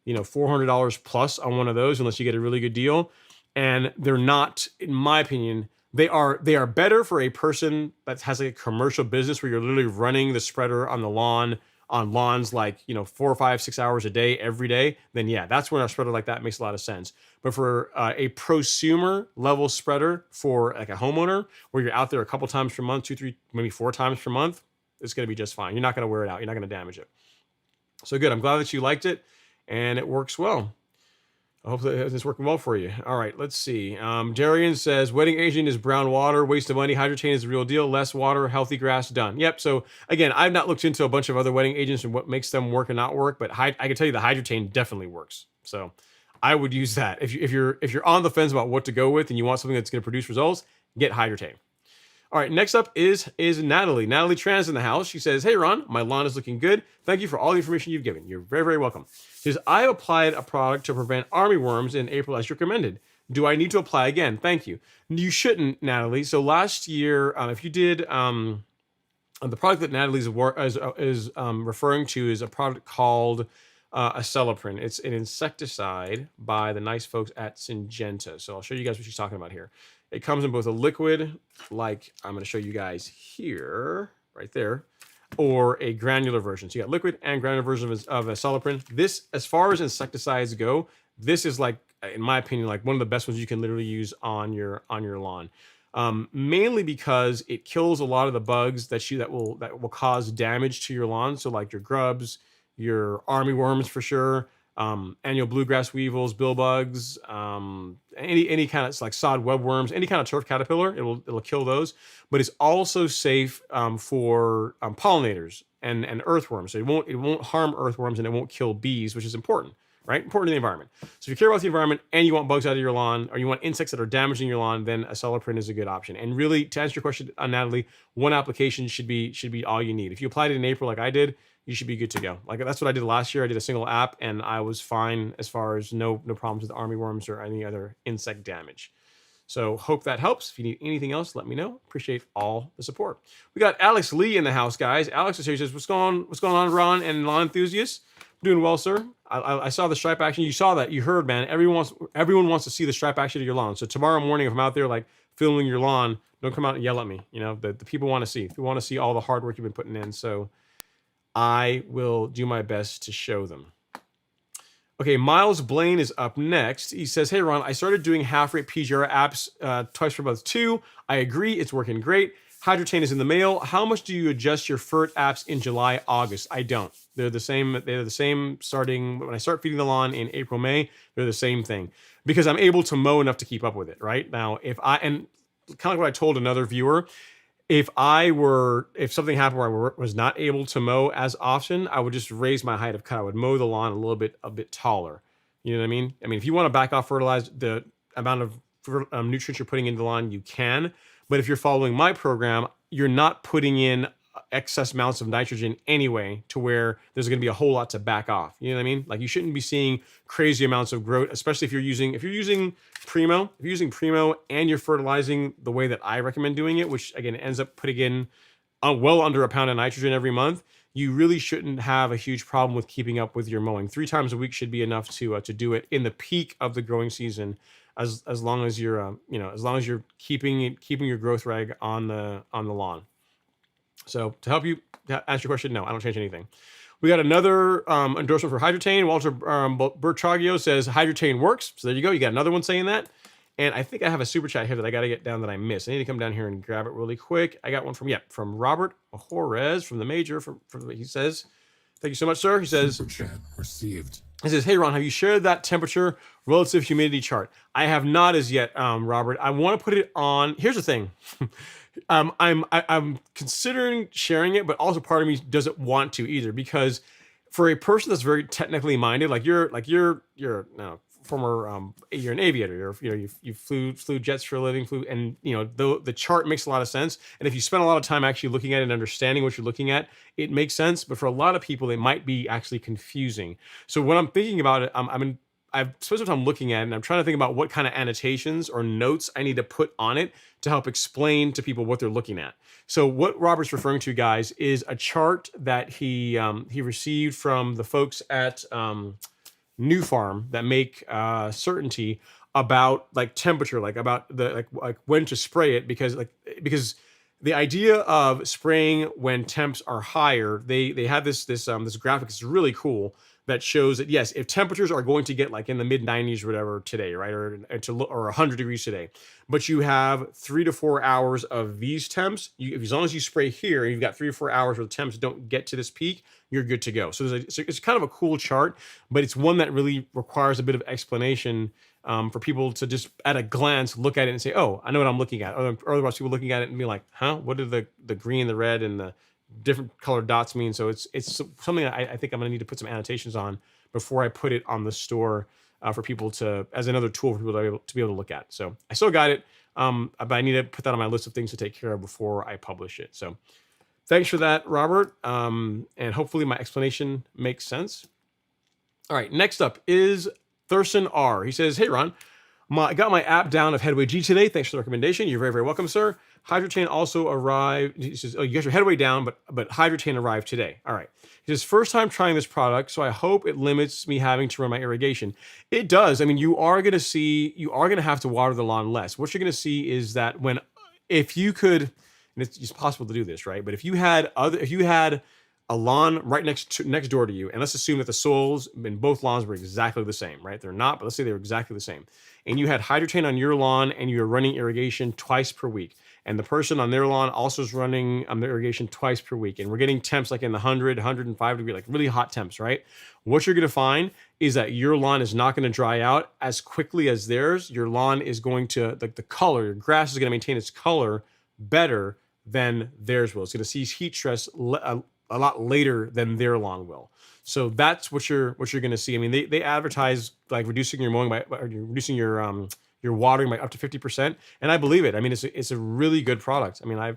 $400 plus on one of those unless you get a really good deal. And they're not, in my opinion, they are better for a person that has like a commercial business where you're literally running the spreader on the lawn, on lawns like 4, 5, 6 hours a day every day. Then yeah, that's when a spreader like that makes a lot of sense. But for a prosumer level spreader for like a homeowner where you're out there a couple times per month, 2, 3, maybe 4 times per month, it's going to be just fine. You're not going to wear it out. You're not going to damage it. So good. I'm glad that you liked it and it works well. I hope that it's working well for you. All right, let's see. Darian says, wetting agent is brown water, waste of money. Hydrotain is the real deal. Less water, healthy grass, done. Yep. So again, I've not looked into a bunch of other wetting agents and what makes them work and not work, but I can tell you the Hydrotain definitely works. So I would use that. If you're on the fence about what to go with and you want something that's going to produce results, get Hydrotain. All right, next up is Natalie. Natalie Trans in the house. She says, hey, Ron, my lawn is looking good. Thank you for all the information you've given. You're very, very welcome. She says, I applied a product to prevent armyworms in April as recommended. Do I need to apply again? Thank you. You shouldn't, Natalie. So last year, if you did, the product that Natalie is referring to is a product called Acelepryn. It's an insecticide by the nice folks at Syngenta. So I'll show you guys what she's talking about here. It comes in both a liquid, like I'm going to show you guys here, right there, or a granular version. So you got liquid and granular version of Acelepryn. This, as far as insecticides go, this is like, in my opinion, like one of the best ones you can literally use on your lawn. Mainly because it kills a lot of the bugs that will cause damage to your lawn. So like your grubs, your armyworms for sure. Annual bluegrass weevils, billbugs, any kind of like sod webworms, any kind of turf caterpillar, it'll kill those. But it's also safe for pollinators and earthworms. So it won't harm earthworms and it won't kill bees, which is important, right? Important to the environment. So if you care about the environment and you want bugs out of your lawn, or you want insects that are damaging your lawn, then Acelepryn is a good option. And really, to answer your question, Natalie, one application should be all you need. If you applied it in April like I did, you should be good to go. Like that's what I did last year. I did a single app and I was fine as far as no problems with armyworms or any other insect damage. So hope that helps. If you need anything else, let me know. Appreciate all the support. We got Alex Lee in the house, guys. Alex is here. He says, what's going on, Ron and lawn enthusiasts? Doing well, sir. I saw the stripe action. You saw that. You heard, man. Everyone wants to see the stripe action of your lawn. So tomorrow morning, if I'm out there like filming your lawn, don't come out and yell at me. The people want to see. They want to see all the hard work you've been putting in. So I will do my best to show them. Okay, Miles Blaine is up next. He says, hey, Ron, I started doing half-rate PGR apps twice for month 2. I agree. It's working great. Hydrotain is in the mail. How much do you adjust your FERT apps in July, August? I don't. They're the same starting when I start feeding the lawn in April, May. They're the same thing because I'm able to mow enough to keep up with it, right? Now, and kind of like what I told another viewer, if something happened where I was not able to mow as often, I would just raise my height of cut. I would mow the lawn a bit taller. You know what I mean? I mean, if you want to back off fertilize the amount of nutrients you're putting into the lawn, you can. But if you're following my program, you're not putting in excess amounts of nitrogen anyway, to where there's going to be a whole lot to back off. You know what I mean? Like, you shouldn't be seeing crazy amounts of growth, especially if you're using Primo and you're fertilizing the way that I recommend doing it, which again ends up putting in well under a pound of nitrogen every month. You really shouldn't have a huge problem with keeping up with your mowing. 3 times a week should be enough to do it in the peak of the growing season, as long as you're as long as you're keeping your growth rag on the lawn. So to help you answer your question, no, I don't change anything. We got another endorsement for Hydrotane. Walter Bertraggio says Hydrotane works. So there you go. You got another one saying that. And I think I have a super chat here that I got to get down that I missed. I need to come down here and grab it really quick. I got one from Robert Juarez from the Major. He says, thank you so much, sir. He says, Super chat received. He says, hey, Ron, have you shared that temperature relative humidity chart? I have not as yet, Robert. I want to put it on. Here's the thing. I'm considering sharing it, but also part of me doesn't want to either, because for a person that's very technically minded, you're an aviator, you flew jets for a living, and the chart makes a lot of sense. And if you spend a lot of time actually looking at it and understanding what you're looking at, it makes sense. But for a lot of people, it might be actually confusing. So when I'm thinking about it, I've spent some time looking at it, and I'm trying to think about what kind of annotations or notes I need to put on it to help explain to people what they're looking at. So what Robert's referring to, guys, is a chart that he received from the folks at New Farm that make certainty about temperature, about the when to spray it, because the idea of spraying when temps are higher, they have this graphic. It's really cool, that shows that yes, if temperatures are going to get in the mid 90s or whatever today, right, or 100 degrees today, but you have 3 to 4 hours of these temps, as long as you spray here and you've got 3 or 4 hours where the temps don't get to this peak, you're good to go. So it's kind of a cool chart, but it's one that really requires a bit of explanation for people to just at a glance look at it and say, oh, I know what I'm looking at. Or otherwise people looking at it and be like, huh, what do the green, the red, and the different colored dots mean? So it's something I think I'm going to need to put some annotations on before I put it on the store for people to, as another tool for people to be able to look at. So I still got it, but I need to put that on my list of things to take care of before I publish it. So thanks for that, Robert. And hopefully my explanation makes sense. All right, next up is Thurston R. He says, hey, Ron, I got my app down of Headway G today. Thanks for the recommendation. You're very, very welcome, sir. Hydrotane also arrived. He says, oh, you got your Headway down, but Hydrotane arrived today. All right. He says, first time trying this product, so I hope it limits me having to run my irrigation. It does. I mean, you are going to have to water the lawn less. What you're going to see is that if you could, and it's possible to do this, right? But if you had a lawn right next door to you, and let's assume that the soils in both lawns were exactly the same, right? They're not, but let's say they were exactly the same. And you had Hydrotane on your lawn and you were running irrigation twice per week. And the person on their lawn also is running their irrigation twice per week. And we're getting temps in the 100, 105 degree, really hot temps, right? What you're going to find is that your lawn is not going to dry out as quickly as theirs. Your lawn is going to, the color, your grass is going to maintain its color better than theirs will. It's going to see heat stress a lot later than their lawn will. So that's what you're going to see. I mean, they advertise reducing your mowing reducing your watering by up to 50%, and I believe it. I mean, it's a really good product. I mean,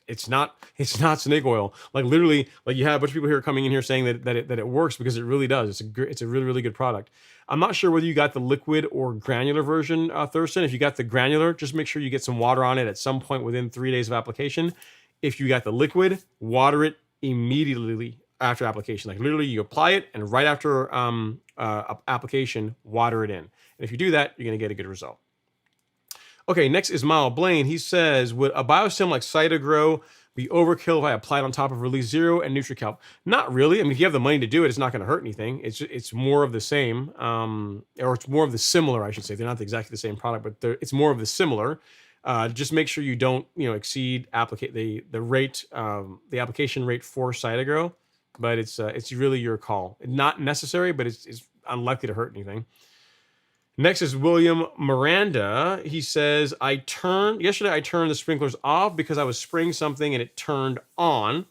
it's not snake oil. Literally, you have a bunch of people here coming in here saying that it works, because it really does. It's a really, really good product. I'm not sure whether you got the liquid or granular version, Thurston. If you got the granular, just make sure you get some water on it at some point within 3 days of application. If you got the liquid, water it immediately after application. Literally, you apply it, and right after application, water it in. And if you do that, you're going to get a good result. Okay, next is Miles Blaine. He says, would a biostim like Cytogrow be overkill if I applied on top of Release Zero and NutriCalc? Not really. I mean, if you have the money to do it, it's not going to hurt anything. It's more of the same, or it's more of the similar, I should say. They're not exactly the same product, but it's more of the similar. Just make sure you don't, exceed the application rate for Cytogrow, but it's really your call. Not necessary, but it's unlikely to hurt anything. Next is William Miranda. He says, yesterday I turned the sprinklers off because I was spraying something and it turned on.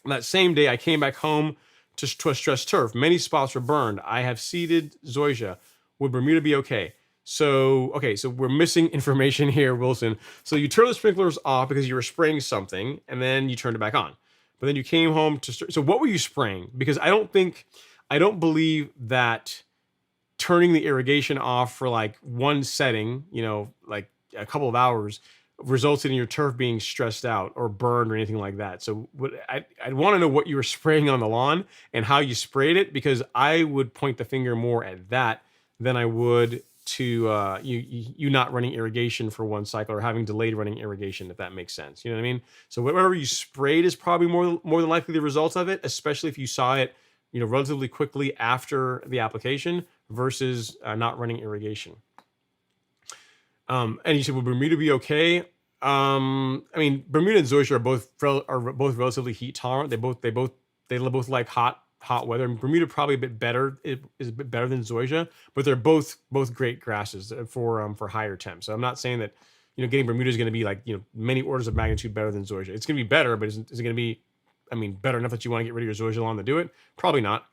That same day I came back home to a stressed turf. Many spots were burned. I have seeded zoysia. Would Bermuda be okay? So, okay, so we're missing information here, Wilson. So you turn the sprinklers off because you were spraying something, and then you turned it back on. But then you came home to. So what were you spraying? Because I don't believe that turning the irrigation off for like one setting, like a couple of hours, resulted in your turf being stressed out or burned or anything like that. So I'd want to know what you were spraying on the lawn and how you sprayed it, because I would point the finger more at that than I would to you not running irrigation for one cycle or having delayed running irrigation, if that makes sense. You know what I mean? So whatever you sprayed is probably more than likely the result of it, especially if you saw it, relatively quickly after the application versus not running irrigation. And you said, will Bermuda be okay? I mean, Bermuda and Zoysia are both relatively heat tolerant. They both like hot weather. And Bermuda probably a bit better. It is a bit better than Zoysia, but they're both great grasses for higher temps. So I'm not saying that getting Bermuda is going to be like many orders of magnitude better than Zoysia. It's going to be better, but is it going to be better enough that you want to get rid of your Zoysia lawn to do it? Probably not.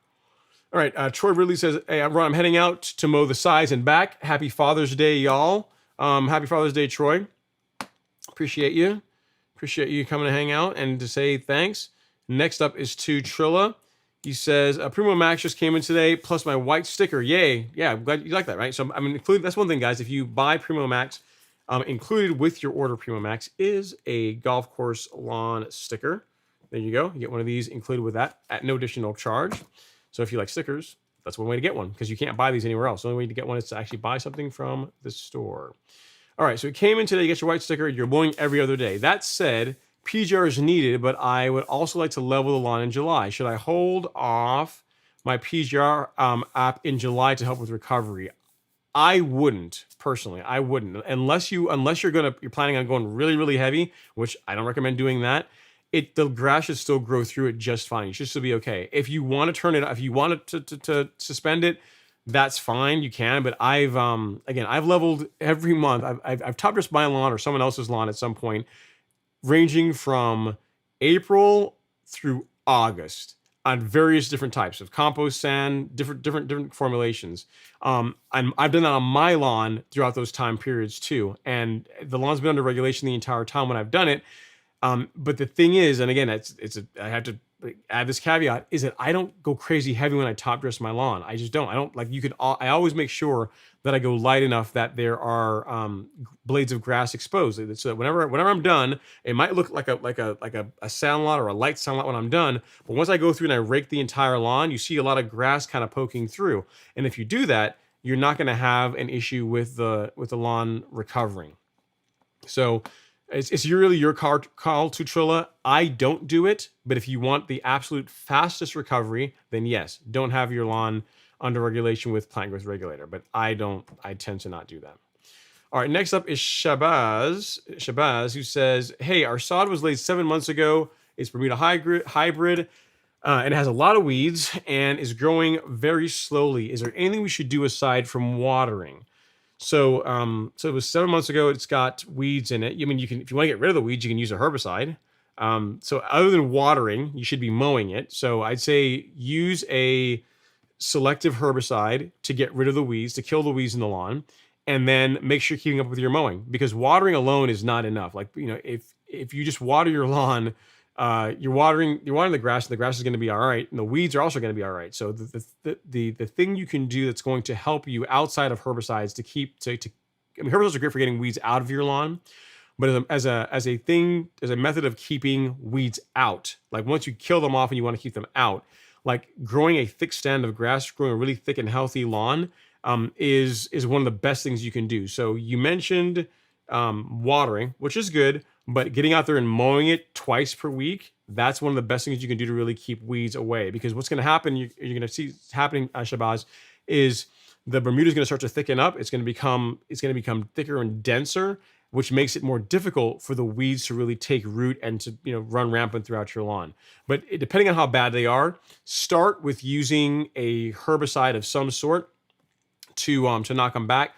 All right. Troy Ridley says, "Hey, Ron, I'm heading out to mow the sides and back. Happy Father's Day, y'all." Happy Father's Day, Troy. Appreciate you. Appreciate you coming to hang out and to say thanks. Next up is to Trilla. He says, Primo Max just came in today, plus my white sticker. Yay. Yeah, I'm glad you like that, right? So, that's one thing, guys. If you buy Primo Max, included with your order Primo Max is a golf course lawn sticker. There you go. You get one of these included with that at no additional charge. So if you like stickers, that's one way to get one, because you can't buy these anywhere else. The only way to get one is to actually buy something from the store. All right, so it came in today. You get your white sticker. You're mowing every other day. That said, PGR is needed, but I would also like to level the lawn in July. Should I hold off my PGR app in July to help with recovery? I wouldn't, personally. I wouldn't, unless you're planning on going really, really heavy, which I don't recommend doing that. The grass should still grow through it just fine. You should still be okay. If you want to turn it, if you want to suspend it, that's fine. You can. But I've leveled every month. I've top dressed my lawn or someone else's lawn at some point, ranging from April through August on various different types of compost sand, different formulations. And I've done that on my lawn throughout those time periods too. And the lawn's been under regulation the entire time when I've done it. But the thing is, and again, I have to add this caveat, is that I don't go crazy heavy when I top dress my lawn. I just don't. I don't like I always make sure that I go light enough that there are blades of grass exposed, so that whenever I'm done, it might look like a sand lot or a light sand lot when I'm done. But once I go through and I rake the entire lawn, you see a lot of grass kind of poking through. And if you do that, you're not going to have an issue with the lawn recovering. So it's really your call to Trilla. I don't do it, but if you want the absolute fastest recovery, then yes, don't have your lawn under regulation with plant growth regulator. But I tend to not do that. All right, next up is Shabazz, who says, "Hey, our sod was laid 7 months ago. It's Bermuda hybrid, and it has a lot of weeds and is growing very slowly. Is there anything we should do aside from watering?" So it was 7 months ago. It's got weeds in it. You can, if you want to get rid of the weeds, you can use a herbicide. So other than watering, you should be mowing it. So I'd say use a selective herbicide to get rid of the weeds, to kill the weeds in the lawn, and then make sure you're keeping up with your mowing, because watering alone is not enough. Like, if you just water your lawn, you're watering the grass, and the grass is going to be all right, and the weeds are also going to be all right. So the thing you can do that's going to help you outside of herbicides herbicides are great for getting weeds out of your lawn, but as a method of keeping weeds out, like once you kill them off and you want to keep them out, like growing a thick stand of grass, growing a really thick and healthy lawn, is one of the best things you can do. So you mentioned watering, which is good, but getting out there and mowing it twice per week, that's one of the best things you can do to really keep weeds away. Because what's going to happen, you're going to see happening, Shabazz, is the Bermuda is going to start to thicken up. It's going to become thicker and denser, which makes it more difficult for the weeds to really take root and to run rampant throughout your lawn. But depending on how bad they are, start with using a herbicide of some sort to knock them back.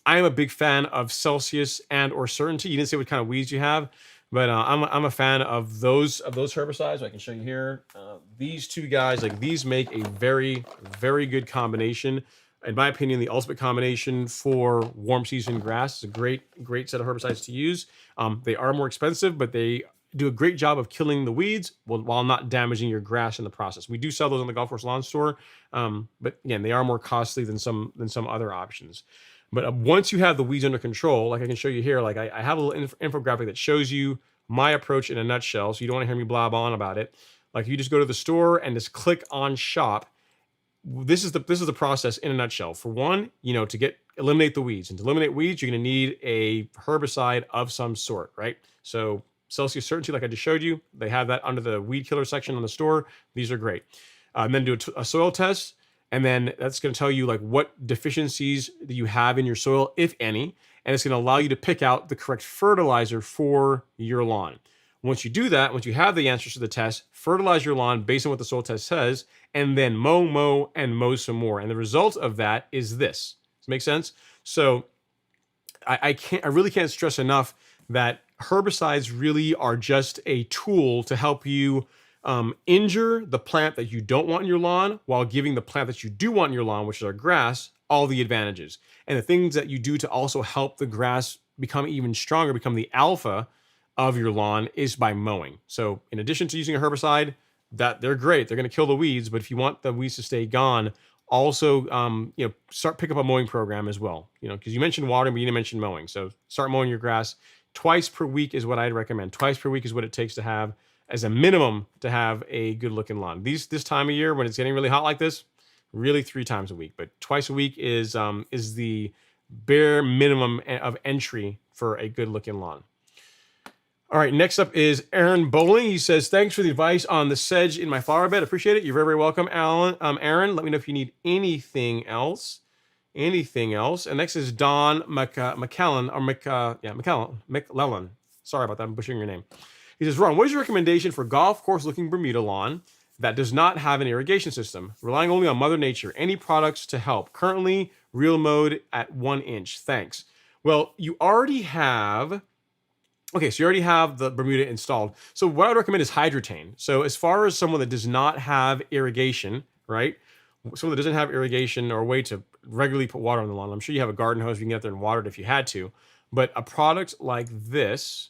I am a big fan of Celsius and or Certainty. You didn't say what kind of weeds you have, but I'm a fan of those herbicides. I can show you here. These two guys, like these, make a very, very good combination. in my opinion, the ultimate combination for warm season grass. Is a great set of herbicides to use. They are more expensive, but they do a great job of killing the weeds while not damaging your grass in the process. We do sell those on the Golf Course Lawn Store, but again, they are more costly than some other options. But once you have the weeds under control, like I can show you here, like I have a little infographic that shows you my approach in a nutshell, so you don't want to hear me blab on about it. Like you just go to the store and just click on shop. This is the process in a nutshell. For one, to eliminate the weeds, and to eliminate weeds, you're going to need a herbicide of some sort, right? So Celsius Certainty, like I just showed you, they have that under the weed killer section on the store. These are great. And then do a soil test, and then that's going to tell you like what deficiencies that you have in your soil, if any, and it's going to allow you to pick out the correct fertilizer for your lawn. Once you do that, once you have the answers to the test, fertilize your lawn based on what the soil test says, and then mow, and mow some more. And the result of that is this. Does it make sense? So I really can't stress enough that herbicides really are just a tool to help you injure the plant that you don't want in your lawn while giving the plant that you do want in your lawn, which is our grass, all the advantages. And the things that you do to also help the grass become even stronger, become the alpha of your lawn, is by mowing. So in addition to using a herbicide, that they're great, they're going to kill the weeds, but if you want the weeds to stay gone, also pick up a mowing program as well, because you mentioned watering, but you didn't mention mowing. So start mowing your grass twice per week is what I'd recommend. Twice per week is what it takes to have, as a minimum, to have a good looking lawn. This time of year when it's getting really hot like this, really 3 times a week, but twice a week is the bare minimum of entry for a good looking lawn. All right, next up is Aaron Bowling. He says, thanks for the advice on the sedge in my flower bed. Appreciate it. You're very, very welcome, Aaron. Let me know if you need anything else. And next is Don McClellan. Sorry about that. I'm butchering your name. He says, Ron, what is your recommendation for golf course looking Bermuda lawn that does not have an irrigation system, relying only on Mother Nature? Any products to help? Currently, real mode at 1 inch. Thanks. Well, you already have... Okay, so you already have the Bermuda installed. So what I would recommend is Hydrotane. So as far as someone that does not have irrigation, right? Someone that doesn't have irrigation or a way to regularly put water on the lawn. I'm sure you have a garden hose. You can get out there and water it if you had to. But a product like this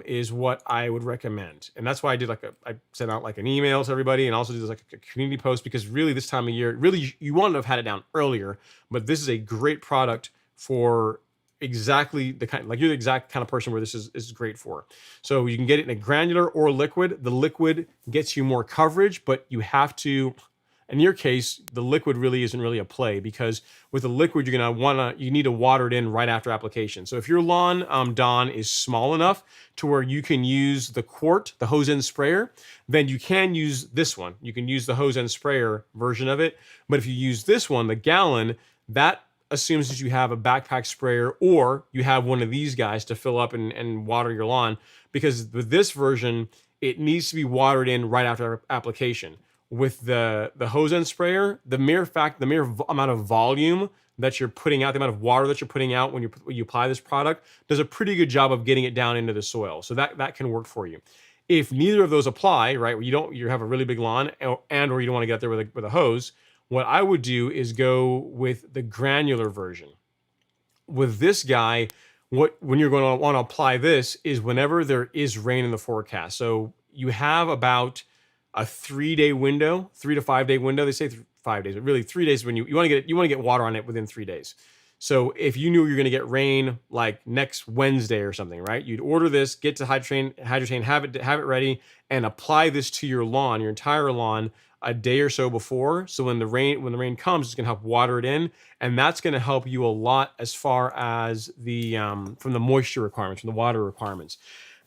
is what I would recommend. And that's why I sent out like an email to everybody, and also did like a community post, because really this time of year, really you wouldn't have had it down earlier, but this is a great product for exactly the kind, like you're the exact kind of person where this is great for. So you can get it in a granular or liquid. The liquid gets you more coverage, but you have to, in your case, the liquid really isn't really a play, because with the liquid, you need to water it in right after application. So if your lawn, Don, is small enough to where you can use the quart, the hose end sprayer, then you can use this one. You can use the hose end sprayer version of it. But if you use this one, the gallon, that assumes that you have a backpack sprayer, or you have one of these guys to fill up and water your lawn, because with this version, it needs to be watered in right after application. With the hose end sprayer, the mere amount of volume that you're putting out, the amount of water that you're putting out when you apply this product, does a pretty good job of getting it down into the soil. So that can work for you. If neither of those apply, right, you have a really big lawn, or you don't want to get out there with a hose, what I would do is go with the granular version. With this guy, when you're going to want to apply this is whenever there is rain in the forecast. So you have about a 3-day window, 3 to 5 day window. They say 5 days, but really 3 days when you want to get water on it within 3 days. So if you knew you're going to get rain like next Wednesday or something, right? You'd order this, get to Hydrotane, have it ready, and apply this to your lawn, your entire lawn, a day or so before. So when the rain comes, it's going to help water it in, and that's going to help you a lot as far as the from the moisture requirements, from the water requirements.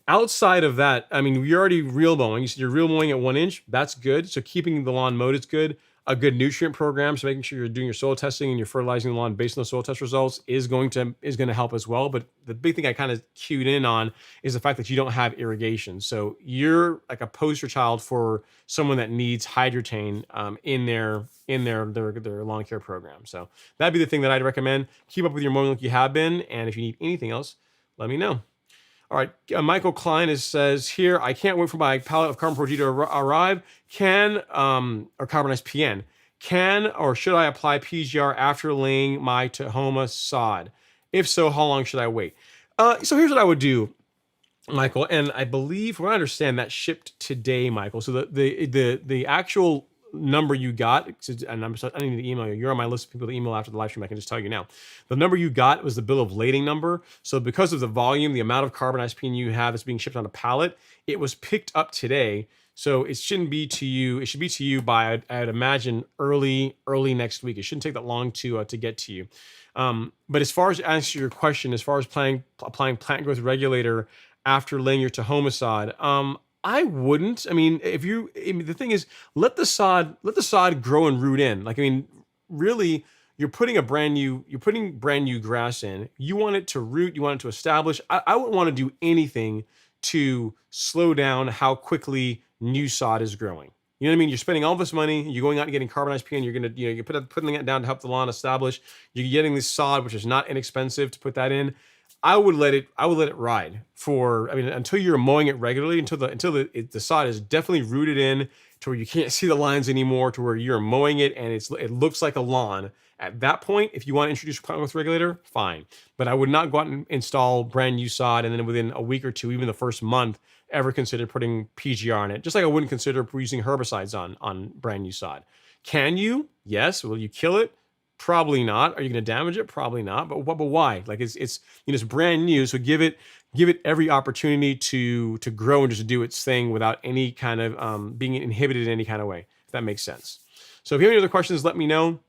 Outside of that, I mean, you're already real mowing. You said you're real mowing at 1 inch. That's good. So keeping the lawn mowed is good. A good nutrient program, so making sure you're doing your soil testing and you're fertilizing the lawn based on the soil test results is going to help as well. But the big thing I kind of cued in on is the fact that you don't have irrigation. So you're like a poster child for someone that needs Hydrotane in their lawn care program. So that'd be the thing that I'd recommend. Keep up with your mowing like you have been, and if you need anything else, let me know. All right, Michael Klein says here, I can't wait for my pallet of Carbon 4G to arrive. Or Carbonized PN. Can or should I apply PGR after laying my Tahoma sod? If so, how long should I wait? So here's what I would do, Michael, and I believe, from what I understand, that shipped today, Michael. So the actual number you got, and I need to email you. You're on my list of people to email after the live stream. I can just tell you now. The number you got was the bill of lading number. So because of the volume, the amount of carbonized PN you have that's being shipped on a pallet, it was picked up today. So it shouldn't be to you. It should be to you by, I'd imagine, early next week. It shouldn't take that long to get to you. But as far as to answer your question, as far as applying plant growth regulator after laying your Tahoma sod, I wouldn't. I mean, the thing is, let the sod grow and root in. Like, I mean, really, you're putting brand new grass in. You want it to root. You want it to establish. I wouldn't want to do anything to slow down how quickly new sod is growing. You know what I mean? You're spending all this money. You're going out and getting carbonized PN. You're putting it down to help the lawn establish. You're getting this sod, which is not inexpensive to put that in. I would let it ride for, I mean, until you're mowing it regularly, until the sod is definitely rooted in to where you can't see the lines anymore, to where you're mowing it and it looks like a lawn. At that point, if you want to introduce a plant growth regulator, fine. But I would not go out and install brand new sod and then within a week or two, even the first month, ever consider putting PGR on it. Just like I wouldn't consider using herbicides on brand new sod. Can you? Yes. Will you kill it? Probably not. Are you going to damage it? Probably not. But why? Like it's brand new, so give it every opportunity to grow and just do its thing without any kind of being inhibited in any kind of way. If that makes sense. So if you have any other questions, let me know.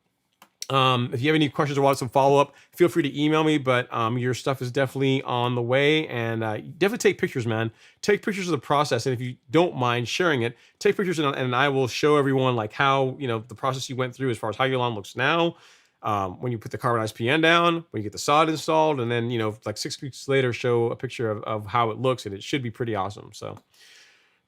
If you have any questions or want some follow up, feel free to email me. But your stuff is definitely on the way, and definitely take pictures, man. Take pictures of the process, and if you don't mind sharing it, take pictures, and I will show everyone like how the process you went through as far as how your lawn looks now. When you put the carbonized PN down, when you get the sod installed, and then like 6 weeks later, show a picture of how it looks, and it should be pretty awesome. So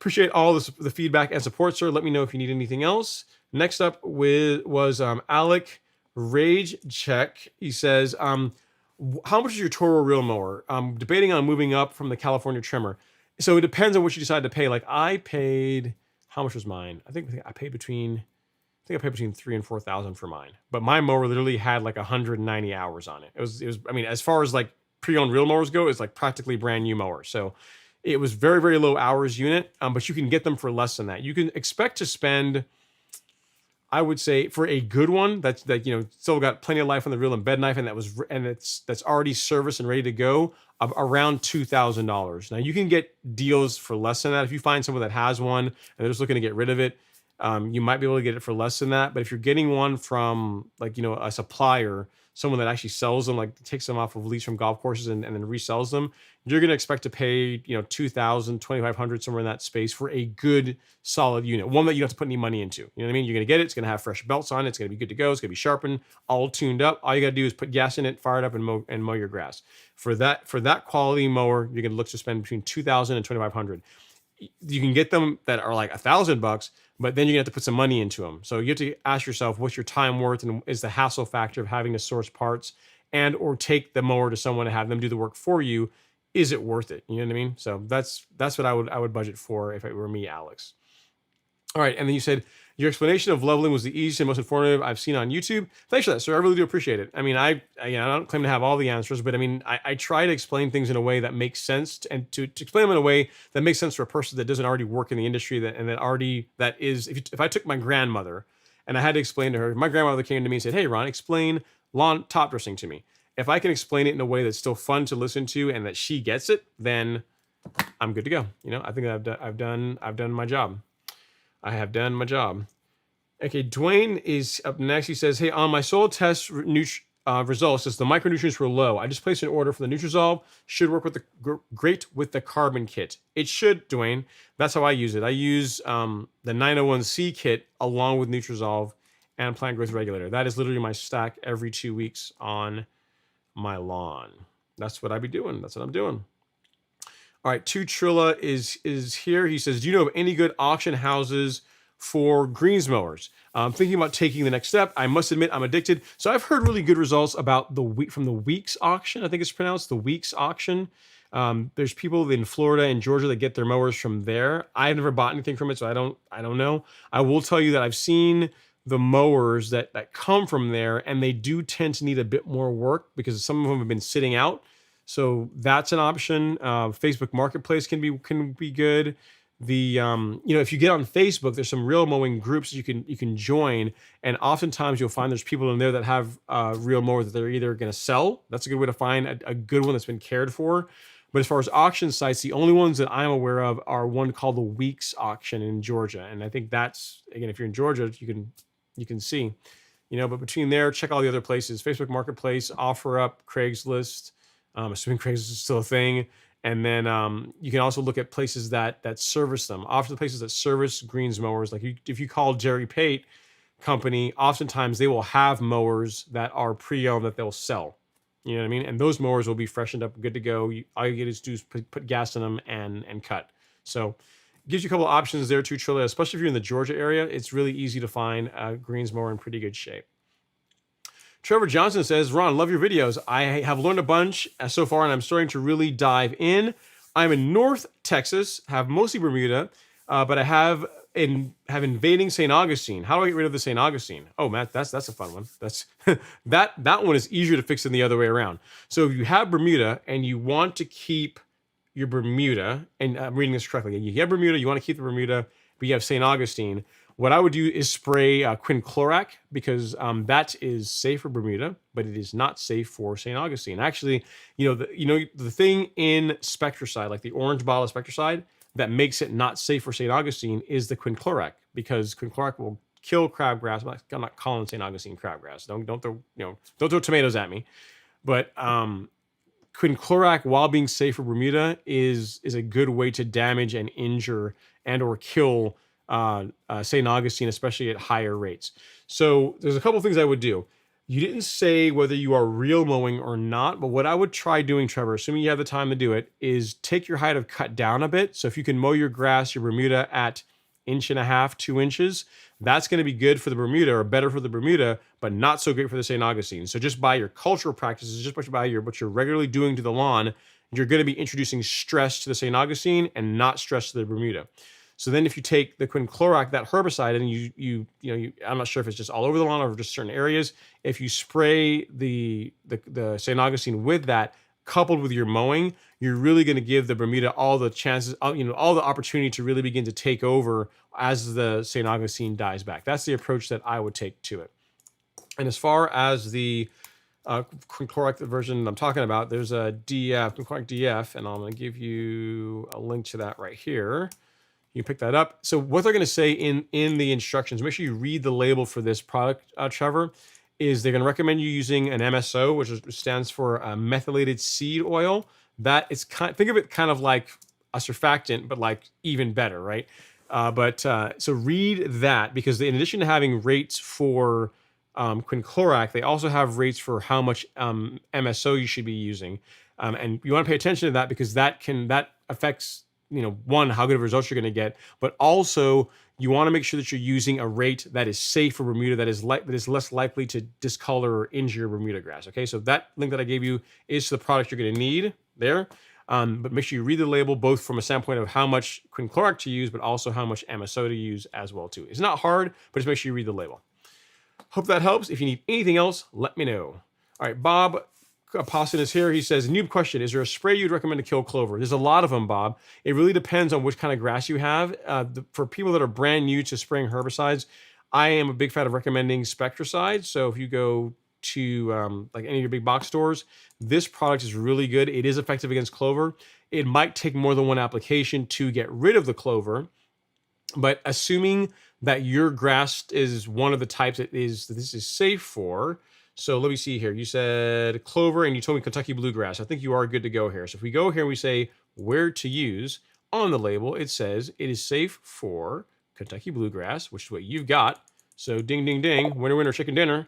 appreciate all the feedback and support, sir. Let me know if you need anything else. Next up was Alec Rage Check. He says, how much is your Toro reel mower? I'm debating on moving up from the California trimmer. So it depends on what you decide to pay. Like I paid, how much was mine? I think I paid between $3,000 and $4,000 for mine. But my mower literally had like 190 hours on it. It was. I mean, as far as like pre-owned reel mowers go, it's like practically brand new mower. So it was very, very low hours unit. But you can get them for less than that. You can expect to spend, I would say, for a good one that still got plenty of life on the reel and bed knife, and that's already serviced and ready to go, around $2,000. Now you can get deals for less than that if you find someone that has one and they're just looking to get rid of it. You might be able to get it for less than that. But if you're getting one from like a supplier, someone that actually sells them, like takes them off of lease from golf courses and then resells them, you're going to expect to pay $2,000, $2,500, somewhere in that space for a good solid unit, one that you don't have to put any money into. You know what I mean? You're going to get it. It's going to have fresh belts on it. It's going to be good to go. It's going to be sharpened, all tuned up. All you got to do is put gas in it, fire it up, and mow your grass. For that quality mower, you're going to look to spend between $2,000 and $2,500. You can get them that are like $1,000, but then you're gonna have to put some money into them. So you have to ask yourself, what's your time worth, and is the hassle factor of having to source parts and or take the mower to someone to have them do the work for you? Is it worth it? You know what I mean? So that's what I would budget for if it were me, Alex. All right, and then you said your explanation of leveling was the easiest and most informative I've seen on YouTube. Thanks for that, sir. I really do appreciate it. I mean, I don't claim to have all the answers, but I mean, I try to explain things in a way that makes sense, and to explain them in a way that makes sense for a person that doesn't already work in the industry, that is, if I took my grandmother and I had to explain to her, my grandmother came to me and said, "Hey, Ron, explain lawn top dressing to me." If I can explain it in a way that's still fun to listen to and that she gets it, then I'm good to go. I think I've done my job. I have done my job. Okay, Dwayne is up next. He says, "Hey, on my soil test results, says the micronutrients were low. I just placed an order for the Nutrizolve. Should work with great with the carbon kit. It should, Dwayne. That's how I use it. I use the 901C kit along with Nutrizolve and plant growth regulator. That is literally my stack every 2 weeks on my lawn. That's what I be doing. That's what I'm doing." All right, Two Trilla is here. He says, "Do you know of any good auction houses for greens mowers? I'm thinking about taking the next step. I must admit I'm addicted." So I've heard really good results about from the Weeks auction. I think it's pronounced the Weeks auction. There's people in Florida and Georgia that get their mowers from there. I've never bought anything from it, so I don't know. I will tell you that I've seen the mowers that come from there, and they do tend to need a bit more work because some of them have been sitting out. So that's an option. Facebook Marketplace can be good. If you get on Facebook, there's some real mowing groups you can join, and oftentimes you'll find there's people in there that have real mowers that they're either going to sell. That's a good way to find a good one that's been cared for. But as far as auction sites, the only ones that I'm aware of are one called the Weeks Auction in Georgia, and I think that's, again, if you're in Georgia, you can see, But between there, check all the other places: Facebook Marketplace, OfferUp, Craigslist. Assuming Craigslist is still a thing. And then you can also look at places that service them. Often the places that service greens mowers, like if you call Jerry Pate Company, oftentimes they will have mowers that are pre-owned that they'll sell. You know what I mean? And those mowers will be freshened up, good to go. All you get is do is put gas in them and cut. So it gives you a couple of options there too, Trilla. Especially if you're in the Georgia area, it's really easy to find a greens mower in pretty good shape. Trevor Johnson says, Ron, love your videos. I have learned a bunch so far, and I'm starting to really dive in. I'm in North Texas, have mostly Bermuda, but I have invading St. Augustine. How do I get rid of the St. Augustine? Oh, Matt, that's a fun one. That's that one is easier to fix than the other way around. So if you have Bermuda and you want to keep your Bermuda, and I'm reading this correctly, you have Bermuda, you want to keep the Bermuda, but you have St. Augustine. What I would do is spray quinclorac, because that is safe for Bermuda, but it is not safe for St. Augustine. Actually, the thing in Spectracide, like the orange bottle of Spectracide, that makes it not safe for St. Augustine is the quinclorac, because quinclorac will kill crabgrass. I'm not calling St. Augustine crabgrass. Don't throw tomatoes at me. But quinclorac, while being safe for Bermuda, is a good way to damage and injure and or kill St. Augustine, especially at higher rates. So there's a couple things I would do. You didn't say whether you are real mowing or not, but what I would try doing, Trevor, assuming you have the time to do it, is take your height of cut down a bit. So if you can mow your grass, your Bermuda at 1.5 inches, 2 inches, that's going to be good for the Bermuda, or better for the Bermuda, but not so great for the St. Augustine. So just by your cultural practices, just by what you're regularly doing to the lawn, you're going to be introducing stress to the St. Augustine and not stress to the Bermuda. So then if you take the quinclorac, that herbicide, and you I'm not sure if it's just all over the lawn or just certain areas, if you spray the St. Augustine with that, coupled with your mowing, you're really going to give the Bermuda all the chances, all the opportunity to really begin to take over as the St. Augustine dies back. That's the approach that I would take to it. And as far as the quinclorac version I'm talking about, there's a quinclorac DF, and I'm going to give you a link to that right here. You pick that up. So what they're going to say in the instructions, make sure you read the label for this product, Trevor, is they're going to recommend you using an MSO, which stands for methylated seed oil. That is think of it kind of like a surfactant, but like even better, right? So read that, because in addition to having rates for quinclorac, they also have rates for how much MSO you should be using, and you want to pay attention to that, because that affects, one, how good of results you're going to get, but also you want to make sure that you're using a rate that is safe for Bermuda, that is less likely to discolor or injure your Bermuda grass. Okay, so that link that I gave you is to the product you're going to need there. But make sure you read the label, both from a standpoint of how much quinclorac to use, but also how much MSO to use as well too. It's not hard, but just make sure you read the label. Hope that helps. If you need anything else, let me know. All right, Bob Poston is here. He says, noob question, is there a spray you'd recommend to kill clover? There's a lot of them, Bob. It really depends on which kind of grass you have. For people that are brand new to spraying herbicides, I am a big fan of recommending Spectracide. So if you go to like any of your big box stores, this product is really good. It is effective against clover. It might take more than one application to get rid of the clover, but assuming that your grass is one of the types that this is safe for. So let me see here. You said clover and you told me Kentucky bluegrass. I think you are good to go here. So if we go here and we say where to use, on the label, it says it is safe for Kentucky bluegrass, which is what you've got. So ding, ding, ding, winner, winner, chicken dinner.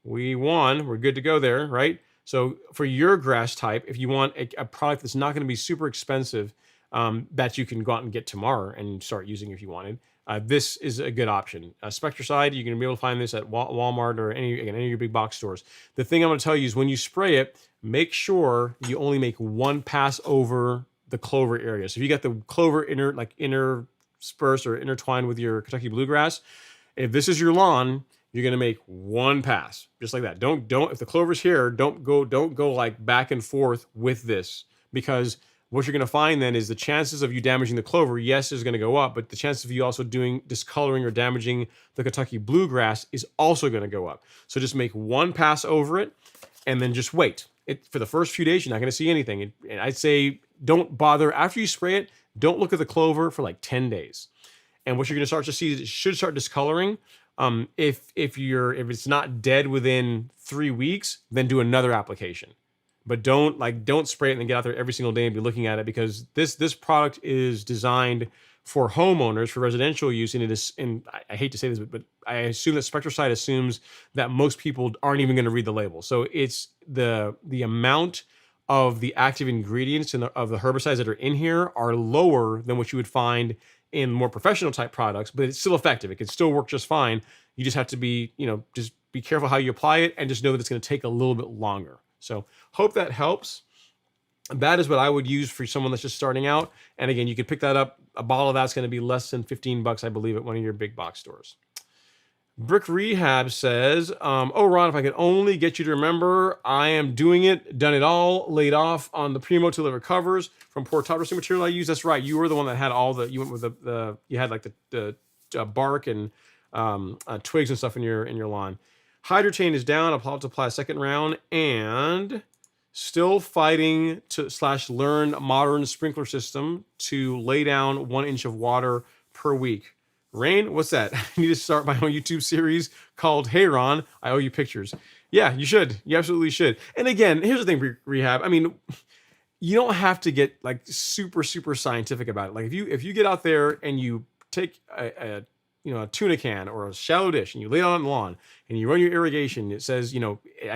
We won. We're good to go there, right? So for your grass type, if you want a product that's not going to be super expensive, that you can go out and get tomorrow and start using if you wanted, this is a good option. Spectracide, you're going to be able to find this at Walmart or any of your big box stores. The thing I'm going to tell you is when you spray it, make sure you only make one pass over the clover area. So if you got the clover interspersed or intertwined with your Kentucky bluegrass, if this is your lawn you're going to make one pass, just like that. Don't if the clover's here, don't go like back and forth with this, because what you're going to find then is the chances of you damaging the clover, yes, is going to go up, but the chances of you also doing discoloring or damaging the Kentucky bluegrass is also going to go up. So just make one pass over it and then just wait. For the first few days, you're not going to see anything. And I'd say don't bother. After you spray it, don't look at the clover for like 10 days. And what you're going to start to see is it should start discoloring. If it's not dead within 3 weeks, then do another application. But don't spray it and then get out there every single day and be looking at it, because this product is designed for homeowners, for residential use, and it is. And I hate to say this, but I assume that Spectracide assumes that most people aren't even going to read the label. So it's the amount of the active ingredients of the herbicides that are in here are lower than what you would find in more professional type products, but it's still effective. It can still work just fine. You just have to be, just be careful how you apply it, and just know that it's going to take a little bit longer. So hope that helps. That is what I would use for someone that's just starting out. And again, you could pick that up. A bottle of that's going to be less than $15, I believe, at one of your big box stores. Brick Rehab says, oh, Ron, if I could only get you to remember, I am doing it, done it all, laid off on the Primo till it recovers from poor top dressing material I use. That's right. You were the one that had you went with you had like the bark and twigs and stuff in your lawn. Hydrotain is down. I'll apply a second round, and still fighting to learn modern sprinkler system to lay down 1 inch of water per week. Rain, what's that? I need to start my own YouTube series called Hey Ron, I Owe You Pictures. Yeah, you should. You absolutely should. And again, here's the thing, Rehab. I mean, you don't have to get like super, super scientific about it. Like if you get out there and you take a tuna can or a shallow dish and you lay it on the lawn and you run your irrigation, it says, I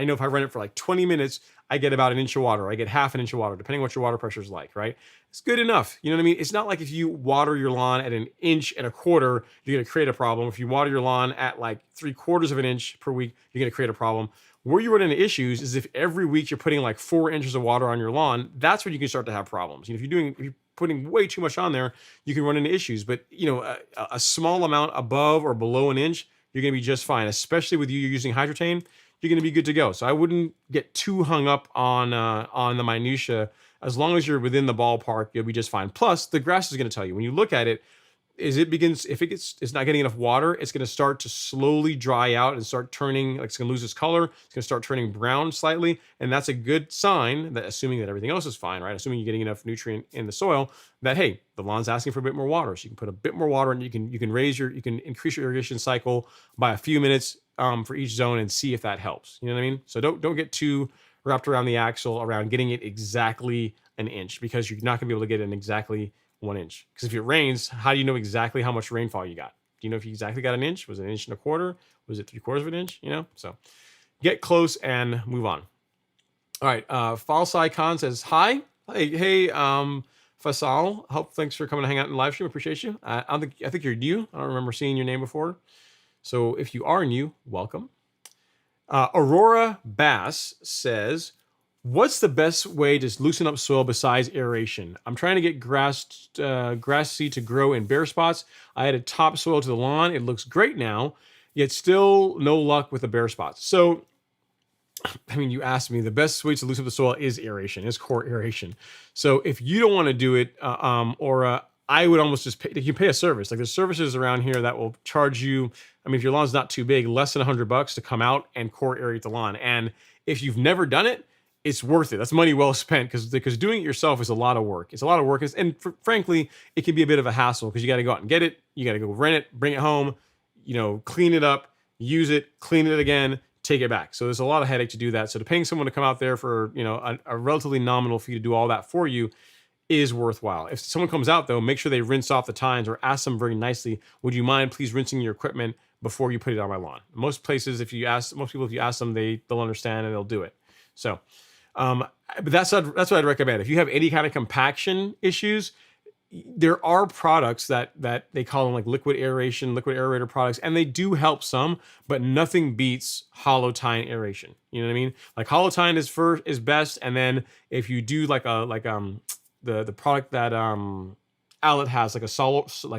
know if I run it for like 20 minutes, I get about 1 inch of water. I get half an inch of water, depending on what your water pressure is like, right? It's good enough. You know what I mean? It's not like if you water your lawn at 1.25 inches, you're going to create a problem. If you water your lawn at like 3/4 of an inch per week, you're going to create a problem. Where you run into issues is if every week you're putting like 4 inches of water on your lawn, that's when you can start to have problems. If you're putting way too much on there, you can run into issues. But a small amount above or below 1 inch, you're going to be just fine. Especially with you're using hydrotain, you're going to be good to go. So I wouldn't get too hung up on the minutia. As long as you're within the ballpark, you'll be just fine. Plus, the grass is going to tell you when you look at it. If it's not getting enough water, it's going to start to slowly dry out and start turning, like it's going to lose its color. It's going to start turning brown slightly. And that's a good sign that, assuming that everything else is fine, right? Assuming you're getting enough nutrient in the soil, that, hey, the lawn's asking for a bit more water. So you can put a bit more water and you can increase your irrigation cycle by a few minutes for each zone and see if that helps. You know what I mean? So don't get too wrapped around the axle around getting it exactly 1 inch, because you're not going to be able to get it in exactly 1 inch. Because if it rains, how do you know exactly how much rainfall you got? Do you know if you exactly got 1 inch? Was it 1.25 inches? Was it 3/4 of an inch? So get close and move on. All right. False Icon says, hi. Hey, Faisal. Thanks for coming to hang out in the live stream. Appreciate you. I think you're new. I don't remember seeing your name before. So if you are new, welcome. Aurora Bass says, what's the best way to loosen up soil besides aeration? I'm trying to get grass seed to grow in bare spots. I added topsoil to the lawn. It looks great now, yet still no luck with the bare spots. So, I mean, you asked me, the best way to loosen up the soil is aeration, is core aeration. So if you don't want to do it, I would almost just you pay a service. Like there's services around here that will charge you, I mean, if your lawn's not too big, less than $100 to come out and core aerate the lawn. And if you've never done it, it's worth it. That's money well spent, because doing it yourself is a lot of work. It's a lot of work. Frankly, it can be a bit of a hassle because you got to go out and get it. You got to go rent it, bring it home, clean it up, use it, clean it again, take it back. So there's a lot of headache to do that. So paying someone to come out there for, a relatively nominal fee to do all that for you is worthwhile. If someone comes out though, make sure they rinse off the tines, or ask them very nicely, would you mind please rinsing your equipment before you put it on my lawn? Most places, if you ask them, they'll understand and they'll do it. So, but that's what I'd recommend. If you have any kind of compaction issues, there are products that they call them like liquid aerator products, and they do help some, but nothing beats hollow tine aeration. You know what I mean? Like hollow tine is best, and then if you do the product that Owlet has, like a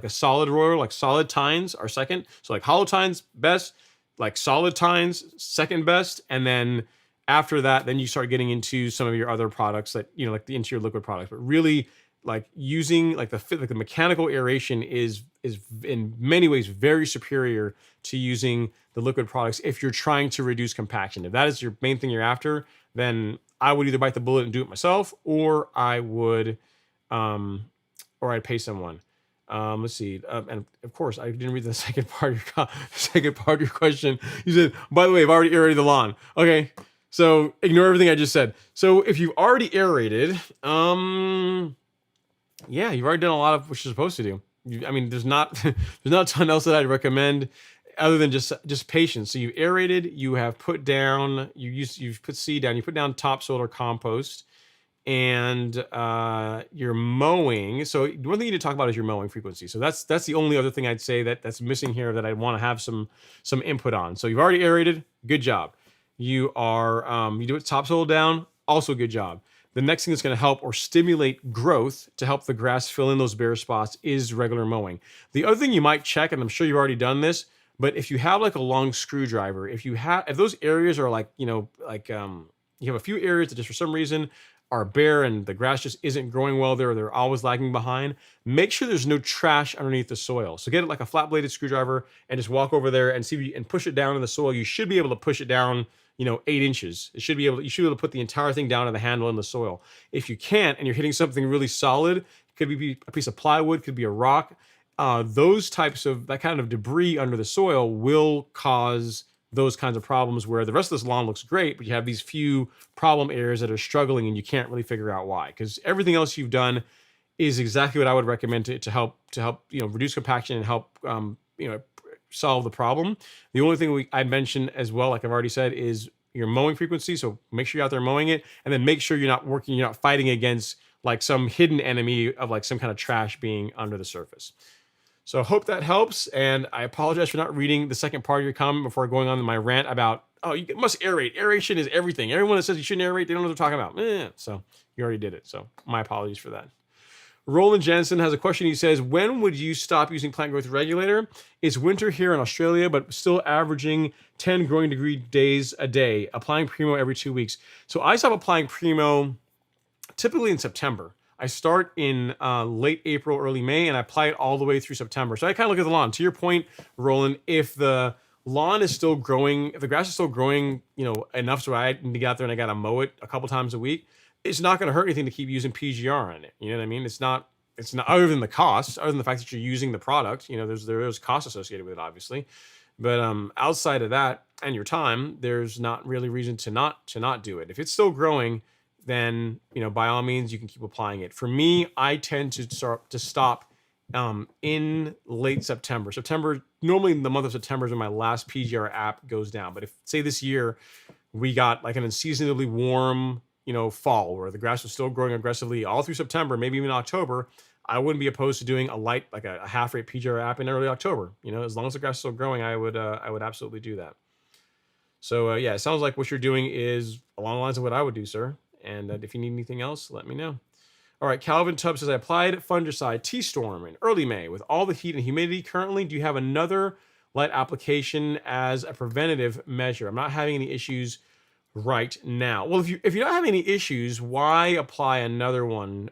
solid roller, like solid tines are second. So like hollow tines best, like solid tines, second best, and then after that, then you start getting into some of your other products that like the into your liquid products. But really, like using like the mechanical aeration is in many ways very superior to using the liquid products if you're trying to reduce compaction. If that is your main thing you're after, then I would either bite the bullet and do it myself, or I would, or I'd pay someone. Let's see. And of course, I didn't read the second part of your question. You said, by the way, I've already aerated the lawn. Okay, so ignore everything I just said. So if you've already aerated, yeah, you've already done a lot of what you're supposed to do. I mean, there's not there's not a ton else that I'd recommend other than just patience. So you aerated, you have put down, you've put seed down, you put down topsoil or compost, and you're mowing. So one thing you need to talk about is your mowing frequency. So that's the only other thing I'd say that's missing here that I want to have some input on. So you've already aerated, good job. You are you do it topsoil down, also good job. The next thing that's going to help or stimulate growth to help the grass fill in those bare spots is regular mowing. The other thing you might check, and I'm sure you've already done this, but if you have like a long screwdriver, if those areas are like, you have a few areas that just for some reason are bare and the grass just isn't growing well there, or they're always lagging behind, make sure there's no trash underneath the soil. So get it like a flat bladed screwdriver and just walk over there and see if you and push it down in the soil. You should be able to push it down 8 inches. You should be able to put the entire thing down to the handle in the soil. If you can't, and you're hitting something really solid, could be a piece of plywood, could be a rock. That kind of debris under the soil will cause those kinds of problems where the rest of this lawn looks great, but you have these few problem areas that are struggling and you can't really figure out why. Because everything else you've done is exactly what I would recommend to help reduce compaction and help solve the problem. The only thing I'd mention as well, like I've already said, is your mowing frequency. So make sure you're out there mowing it, and then make sure you're not fighting against like some hidden enemy of like some kind of trash being under the surface. So I hope that helps, and I apologize for not reading the second part of your comment before going on my rant about, you must aerate. Aeration is everything. Everyone that says you shouldn't aerate, they don't know what they're talking about. So you already did it. So my apologies for that. Roland Jensen has a question. He says, when would you stop using plant growth regulator? It's winter here in Australia, but still averaging 10 growing degree days a day, applying Primo every 2 weeks. So I stop applying Primo typically in September. I start in late April, early May, and I apply it all the way through September. So I kind of look at the lawn. To your point, Roland, if the lawn is still growing, if the grass is still growing, enough so I need to get out there and I got to mow it a couple times a week, it's not going to hurt anything to keep using PGR on it. You know what I mean? It's not other than the cost, other than the fact that you're using the product, there's cost associated with it, obviously. But outside of that and your time, there's not really reason to not do it. If it's still growing, then by all means you can keep applying it. For me, I tend to stop in late September. Normally the month of September is when my last PGR app goes down. But if say this year we got like an unseasonably warm fall where the grass was still growing aggressively all through September, maybe even October, I wouldn't be opposed to doing a half rate PGR app in early October. As long as the grass is still growing, I would absolutely do that. So yeah, it sounds like what you're doing is along the lines of what I would do, sir. And if you need anything else, let me know. All right, Calvin Tubb says, I applied fungicide T-Storm in early May. With all the heat and humidity currently, do you have another light application as a preventative measure? I'm not having any issues right now. Well, if you're not having any issues, why apply another one?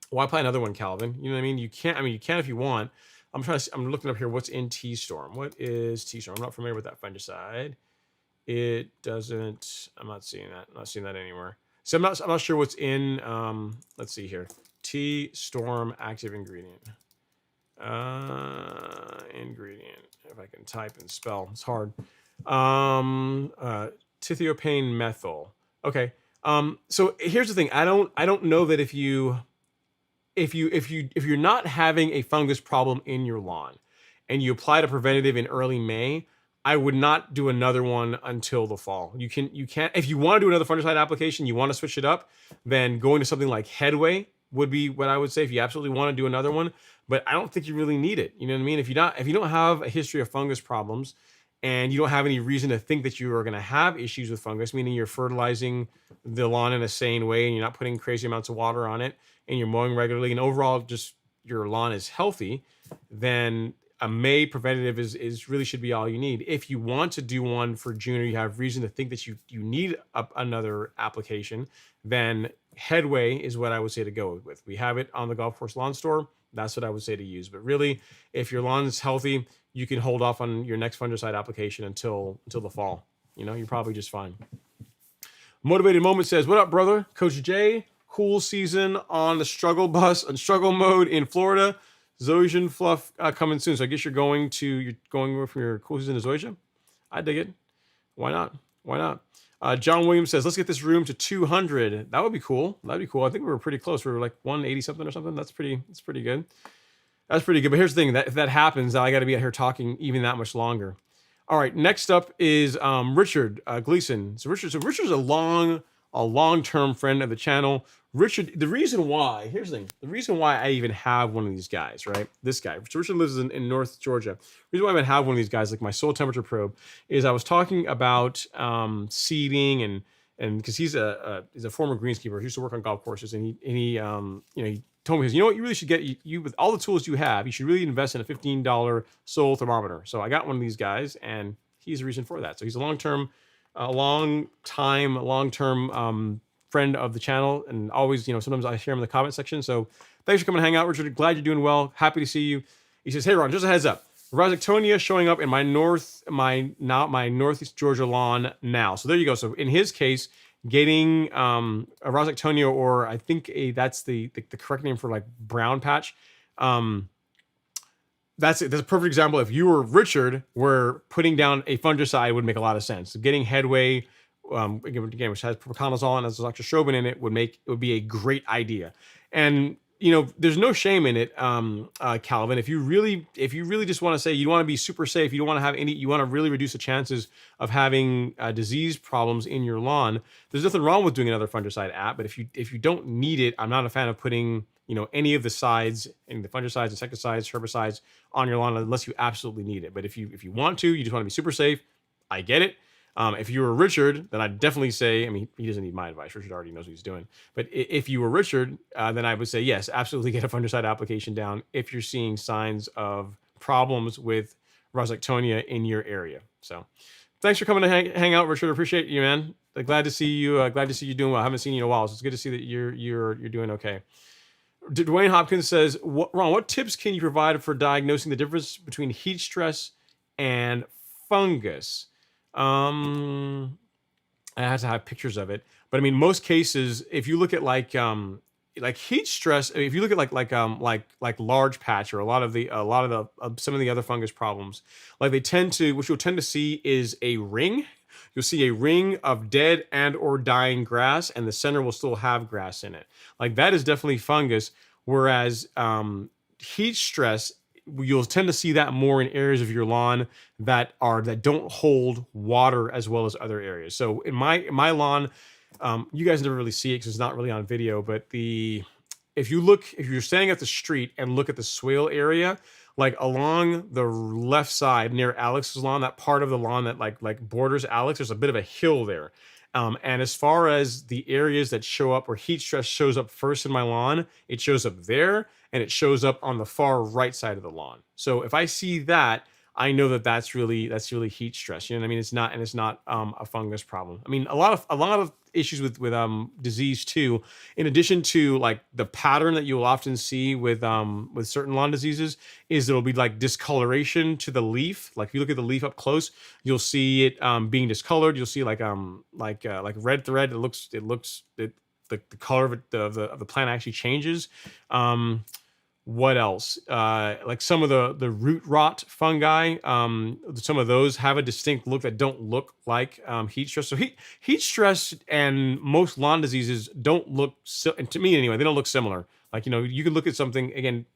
Why apply another one, Calvin? You know what I mean? You can if you want. I'm looking up here what's in T-Storm. What is T-Storm? I'm not familiar with that fungicide. It doesn't. I'm not seeing that. I'm not seeing that anywhere. So I'm not sure what's in. Let's see here. T-Storm active ingredient. Ingredient. If I can type and spell, it's hard. Tithiopane methyl. Okay. So here's the thing. I don't know that if you're not having a fungus problem in your lawn and you applied a preventative in early May, I would not do another one until the fall. You can't, if you want to do another fungicide application, you want to switch it up, then going to something like Headway would be what I would say if you absolutely want to do another one. But I don't think you really need it. You know what I mean? If you don't have a history of fungus problems and you don't have any reason to think that you are going to have issues with fungus, meaning you're fertilizing the lawn in a sane way and you're not putting crazy amounts of water on it and you're mowing regularly and overall just your lawn is healthy, then a May preventative is really should be all you need. If you want to do one for June, or you have reason to think that you need another application, then Headway is what I would say to go with. We have it on the Golf Course Lawn Store. That's what I would say to use. But really, if your lawn is healthy, you can hold off on your next fungicide application until the fall. You're probably just fine. Motivated Moment says, "What up, brother? Coach Jay, cool season on the struggle bus and struggle mode in Florida. Zoysian fluff coming soon." So I guess you're going from your cool season to Zoysia. I dig it. Why not? Why not? John Williams says, "Let's get this room to 200. That would be cool. That'd be cool. I think we were pretty close. We were like 180 something or something. That's pretty good. That's pretty good. But here's the thing: that if that happens, I got to be out here talking even that much longer. All right. Next up is Richard Gleason. So Richard's a long-term friend of the channel. Richard, the reason why I even have one of these guys, right? This guy. So Richard lives in North Georgia. The reason why I even have one of these guys, like my soil temperature probe, is I was talking about seeding and because he's a former greenskeeper. He used to work on golf courses, and he told me, you know what, you really should get, you with all the tools you have, you should really invest in a $15 soil thermometer. So I got one of these guys, and he's the reason for that. So he's a long-term friend of the channel, and always, sometimes I share him in the comment section. So thanks for coming to hang out, Richard. Glad you're doing well. Happy to see you. He says, "Hey Ron, just a heads up. Rhizoctonia showing up in my northeast Georgia lawn now." So there you go. So in his case, getting a Rhizoctonia, or I think that's the correct name for like brown patch. That's a perfect example. If you were Richard, where putting down a fungicide would make a lot of sense. So getting Headway, again, which has Propaconazole and has Dr. Strobin in it, would be a great idea. And there's no shame in it, Calvin. If you really just want to say you want to be super safe, you don't want to have you want to really reduce the chances of having disease problems in your lawn, there's nothing wrong with doing another fungicide app. But if you don't need it, I'm not a fan of putting any of the sides, and the fungicides, insecticides, herbicides on your lawn unless you absolutely need it. But if you want to, you just want to be super safe, I get it. If you were Richard, then I'd definitely say, he doesn't need my advice. Richard already knows what he's doing. But if you were Richard, then I would say, yes, absolutely get a fungicide application down if you're seeing signs of problems with Rhizoctonia in your area. So thanks for coming to hang out, Richard. Appreciate you, man. Glad to see you. Glad to see you doing well. I haven't seen you in a while, so it's good to see that you're doing okay. Dwayne Hopkins says, "Ron, what tips can you provide for diagnosing the difference between heat stress and fungus?" I had to have pictures of it, but most cases, if you look at like heat stress, if you look at like large patch, or a lot of some of the other fungus problems, what you'll tend to see is a ring. You'll see a ring of dead and or dying grass, and the center will still have grass in it. Like that is definitely fungus. Whereas heat stress, you'll tend to see that more in areas of your lawn that don't hold water as well as other areas. So in my lawn, you guys never really see it because it's not really on video, but if you're standing at the street and look at the swale area, like along the left side near Alex's lawn, that part of the lawn that like borders Alex, there's a bit of a hill there. And as far as the areas that show up where heat stress shows up first in my lawn, it shows up there, and it shows up on the far right side of the lawn. So if I see that, I know that's really heat stress. You know what I mean? It's not a fungus problem. A lot of issues with disease too. In addition to like the pattern that you will often see with certain lawn diseases, is there'll be like discoloration to the leaf. Like if you look at the leaf up close, you'll see it being discolored. You'll see like red thread. The color of the plant actually changes. What else? Like some of the root rot fungi, some of those have a distinct look that don't look like heat stress. So heat stress and most lawn diseases don't look, and to me anyway, they don't look similar. Like, you can look at something, again,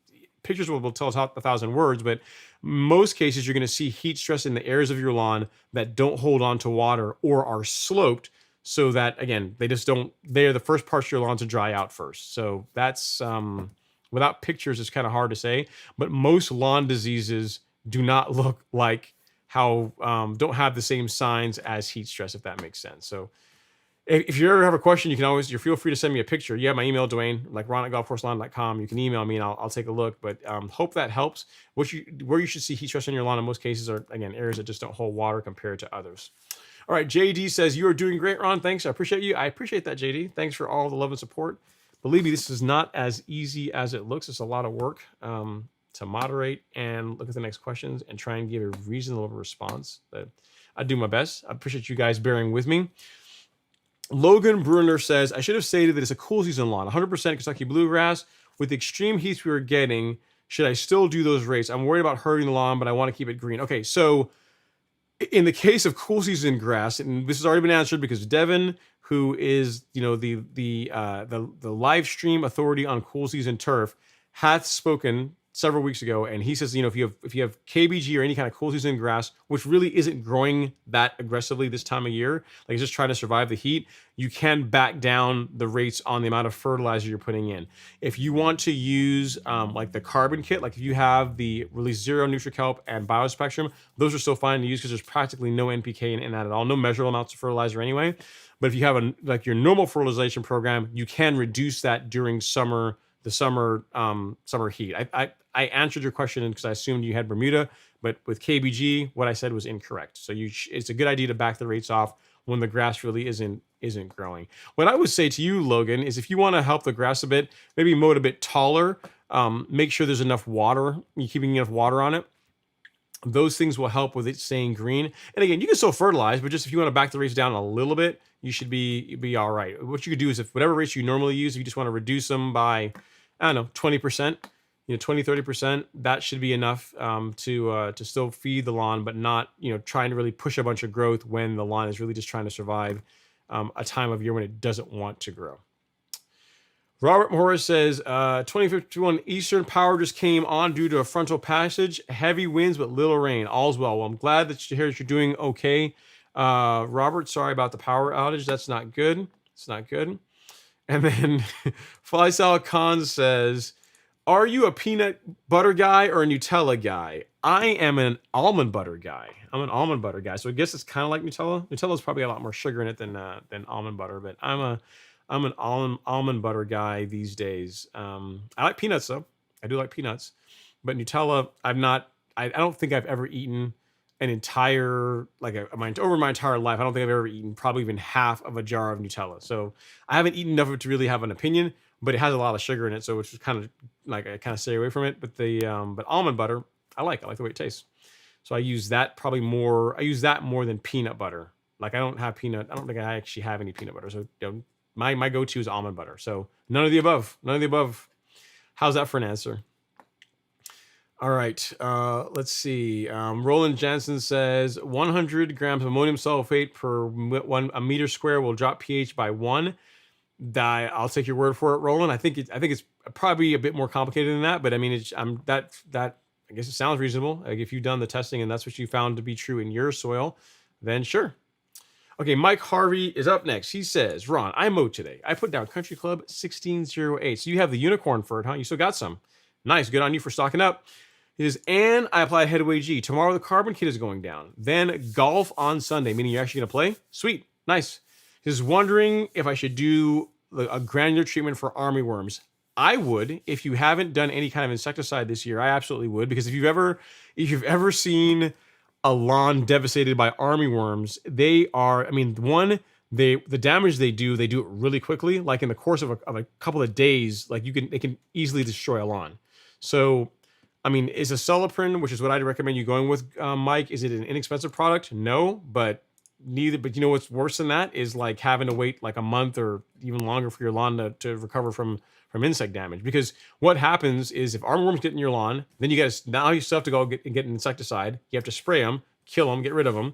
pictures will tell us 1,000 words, but most cases you're going to see heat stress in the areas of your lawn that don't hold on to water or are sloped, so that, again, they're the first parts of your lawn to dry out first. So that's, without pictures, it's kind of hard to say, but most lawn diseases do not look like don't have the same signs as heat stress, if that makes sense. So If you ever have a question, you can always, you feel free to send me a picture. You have my email, Dwayne, like ron@golfcourselawn.com. You can email me and I'll take a look. But hope that helps. Where you should see heat stress on your lawn in most cases are, again, areas that just don't hold water compared to others. All right, JD says, you are doing great, Ron. Thanks. I appreciate you. I appreciate that, JD. Thanks for all the love and support. Believe me, this is not as easy as it looks. It's a lot of work to moderate and look at the next questions and try and give a reasonable response. But I do my best. I appreciate you guys bearing with me. Logan Bruner says, I should have stated that it's a cool season lawn, 100% Kentucky bluegrass. With the extreme heats we were getting, should I still do those rates? I'm worried about hurting the lawn, but I want to keep it green. Okay, so in the case of cool season grass, and this has already been answered because Devin, who is the live stream authority on cool season turf, hath spoken several weeks ago, and he says, if you have KBG or any kind of cool season grass, which really isn't growing that aggressively this time of year, like it's just trying to survive the heat, you can back down the rates on the amount of fertilizer you're putting in. If you want to use like the carbon kit, like if you have the Release Zero, NutriKelp, and BioSpectrum, those are still fine to use because there's practically no NPK in that at all, no measurable amounts of fertilizer anyway. But if you have like your normal fertilization program, you can reduce that during the summer heat. I answered your question because I assumed you had Bermuda, but with KBG, what I said was incorrect. So it's a good idea to back the rates off when the grass really isn't growing. What I would say to you, Logan, is if you want to help the grass a bit, maybe mow it a bit taller. Make sure there's enough water. You're keeping enough water on it. Those things will help with it staying green. And again, you can still fertilize, but just if you want to back the rates down a little bit, you should be all right. What you could do is, if whatever rates you normally use, if you just want to reduce them by, I don't know, 20%, 20, 30%, that should be enough to still feed the lawn, but not, trying to really push a bunch of growth when the lawn is really just trying to survive a time of year when it doesn't want to grow. Robert Morris says, 2051 Eastern Power just came on due to a frontal passage, heavy winds, but little rain. All's well. Well, I'm glad that you're doing okay. Robert, sorry about the power outage. That's not good. It's not good. And then Fly Salad Khan says, are you a peanut butter guy or a Nutella guy? I am an almond butter guy. I'm an almond butter guy. So I guess it's kind of like Nutella. Nutella's probably a lot more sugar in it than almond butter, but I'm an almond butter guy these days. I like peanuts though. I do like peanuts, but Nutella, I don't think I've ever eaten an entire, over my entire life, I don't think I've ever eaten probably even half of a jar of Nutella. So I haven't eaten enough of it to really have an opinion, but it has a lot of sugar in it. So it's kind of I kind of stay away from it. But but almond butter, I like the way it tastes. So I use that more than peanut butter. Like I don't think I actually have any peanut butter. So my go-to is almond butter. So none of the above. How's that for an answer? All right, let's see. Roland Jansen says 100 grams of ammonium sulfate per a meter square will drop pH by 1. I'll take your word for it, Roland. I think it's probably a bit more complicated than that, but I mean, that I guess it sounds reasonable. Like if you've done the testing and that's what you found to be true in your soil, then sure. Okay, Mike Harvey is up next. He says, Ron, I mowed today. I put down Country Club 1608. So you have the unicorn for it, huh? You still got some. Nice. Good on you for stocking up. He says, and I applied Headway G. Tomorrow the carbon kit is going down. Then golf on Sunday, meaning you're actually going to play? Sweet. Nice. He's wondering if I should do a granular treatment for armyworms. I would. If you haven't done any kind of insecticide this year, I absolutely would. Because if you've ever seen a lawn devastated by armyworms, they are, I mean, the damage they do it really quickly. Like in the course of a couple of days, like they can easily destroy a lawn. So, I mean, is Acelepryn, which is what I'd recommend you going with, Mike, is it an inexpensive product? No, but neither. But you know what's worse than that is like having to wait like a month or even longer for your lawn to recover from insect damage. Because what happens is if armyworms get in your lawn, then you still have to go get an insecticide. You have to spray them, kill them, get rid of them.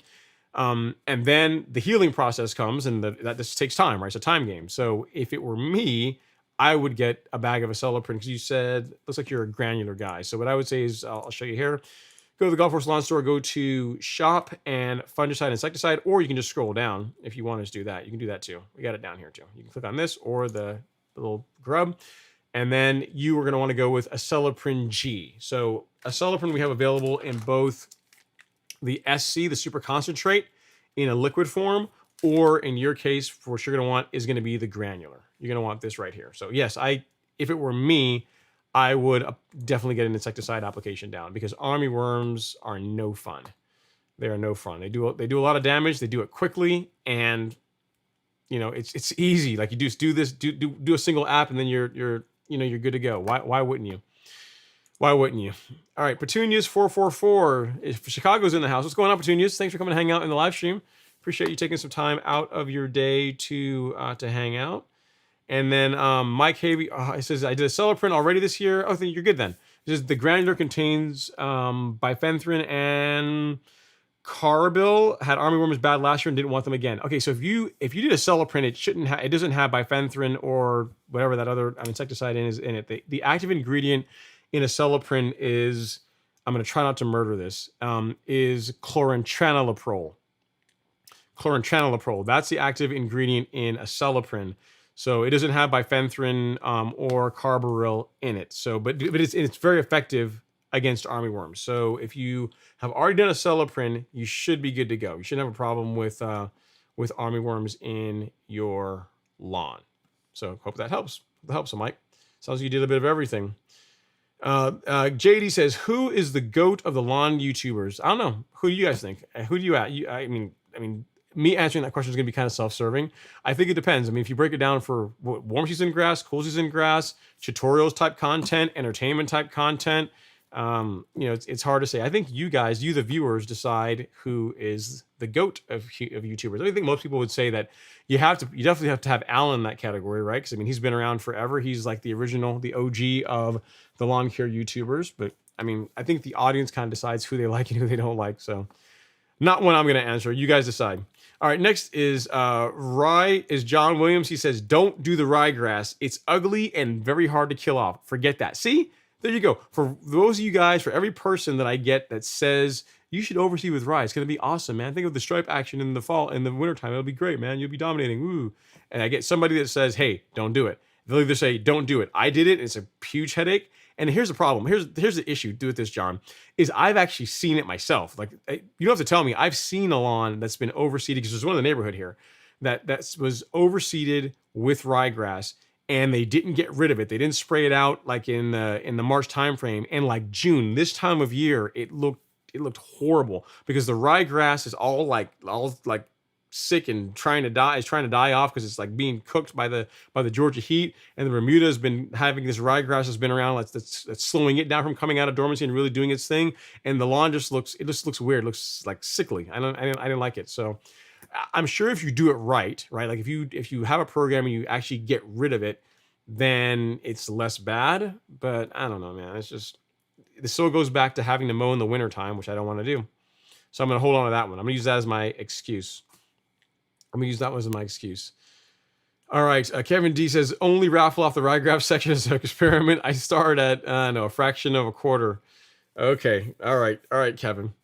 And then the healing process comes, and that this takes time, right? It's a time game. So if it were me, I would get a bag of Acelepryn because you said, looks like you're a granular guy. So what I would say is, I'll show you here. Go to the Golf Course Lawn Store, go to Shop and Fungicide Insecticide, or you can just scroll down if you want to do that. You can do that too. We got it down here too. You can click on this or the little grub. And then you are going to want to go with Acelepryn G. So Acelepryn we have available in both the SC, the super concentrate, in a liquid form, or in your case, what you're going to want is going to be the granular. You're going to want this right here. So yes, if it were me, I would definitely get an insecticide application down, because armyworms are no fun. They are no fun. They do a lot of damage. They do it quickly, and it's easy. Like, you just do this, do a single app, and then you're good to go. Why wouldn't you? Why wouldn't you? All right, Petunias 444. If Chicago's in the house, what's going on, Petunias? Thanks for coming to hang out in the live stream. Appreciate you taking some time out of your day to hang out. And then Mike Havey, he says, I did a seller print already this year. Oh, then you're good then. He says the granular contains bifenthrin and carbaryl. Had armyworms bad last year and didn't want them again. Okay, so if you did a seller print, it doesn't have bifenthrin or whatever that other insecticide is in it. The active ingredient in a seller print is, I'm going to try not to murder this, is chlorantraniliprole. Chlorantraniliprole. That's the active ingredient in a acelepryn. So it doesn't have bifenthrin or carbaryl in it. So, but it's very effective against armyworms. So if you have already done a acelepryn, you should be good to go. You shouldn't have a problem with armyworms in your lawn. So hope that helps. That helps, Mike. Sounds like you did a bit of everything. JD says, who is the GOAT of the lawn YouTubers? I don't know. Who do you guys think? Who do you at? I mean, me answering that question is going to be kind of self-serving. I think it depends. I mean, if you break it down for warm season grass, cool season grass, tutorials type content, entertainment type content, it's hard to say. I think you guys, the viewers, decide who is the GOAT of YouTubers. I think most people would say that you definitely have to have Alan in that category, right? Because I mean, he's been around forever. He's like the original, the OG of the lawn care YouTubers. But I mean, I think the audience kind of decides who they like and who they don't like. So not one I'm going to answer. You guys decide. All right, next is John Williams. He says, don't do the ryegrass. It's ugly and very hard to kill off. Forget that. See? There you go. For those of you guys, for every person that I get that says you should oversee with rye, it's going to be awesome, man. Think of the stripe action in the fall, in the wintertime. It'll be great, man. You'll be dominating. Woo. And I get somebody that says, hey, don't do it. They'll either say, don't do it. I did it. It's a huge headache. And here's the problem. Here's the issue with this, John, is I've actually seen it myself. Like, you don't have to tell me. I've seen a lawn that's been overseeded, because there's one in the neighborhood here that was overseeded with ryegrass, and they didn't get rid of it. They didn't spray it out like in the March timeframe. And like June, this time of year, it looked horrible, because the ryegrass is all like sick and trying to die off, because it's like being cooked by the Georgia heat. And the Bermuda has been having this ryegrass has been around that's slowing it down from coming out of dormancy and really doing its thing. And the lawn just looks weird. It looks like sickly. I didn't like it. So I'm sure if you do it right, like if you have a program and you actually get rid of it, then it's less bad. But I don't know, man. It's just, this still goes back to having to mow in the wintertime, which I don't want to do. So I'm going to hold on to that one. I'm going to use that as my excuse. All right. Kevin D says, only raffle off the ryegrass section as an experiment. I start at, a fraction of a quarter. Okay. All right, Kevin.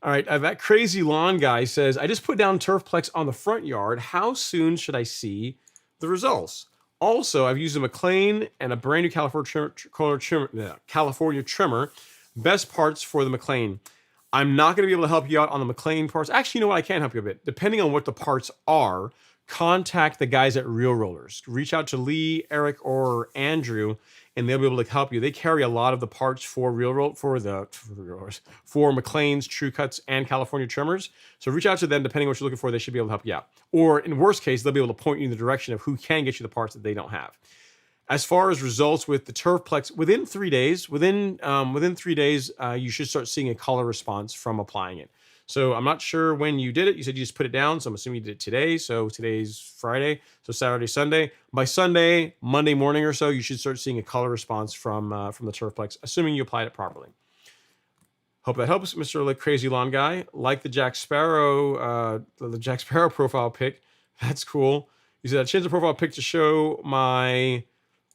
All right. That crazy lawn guy says, I just put down Turfplex on the front yard. How soon should I see the results? Also, I've used a McLean and a brand new California trimmer. Best parts for the McLean. I'm not going to be able to help you out on the McLean parts. Actually, you know what? I can help you a bit. Depending on what the parts are, contact the guys at Real Rollers. Reach out to Lee, Eric, or Andrew, and they'll be able to help you. They carry a lot of the parts for for McLean's, True Cuts, and California trimmers. So reach out to them. Depending on what you're looking for, they should be able to help you out. Or in worst case, they'll be able to point you in the direction of who can get you the parts that they don't have. As far as results with the Turfplex, within 3 days, you should start seeing a color response from applying it. So I'm not sure when you did it. You said you just put it down, so I'm assuming you did it today. So today's Friday, so Saturday, Sunday. By Sunday, Monday morning or so, you should start seeing a color response from the Turfplex, assuming you applied it properly. Hope that helps, Mr. Crazy Lawn Guy. Like the Jack Sparrow profile pic. That's cool. You said I changed the profile pic to show my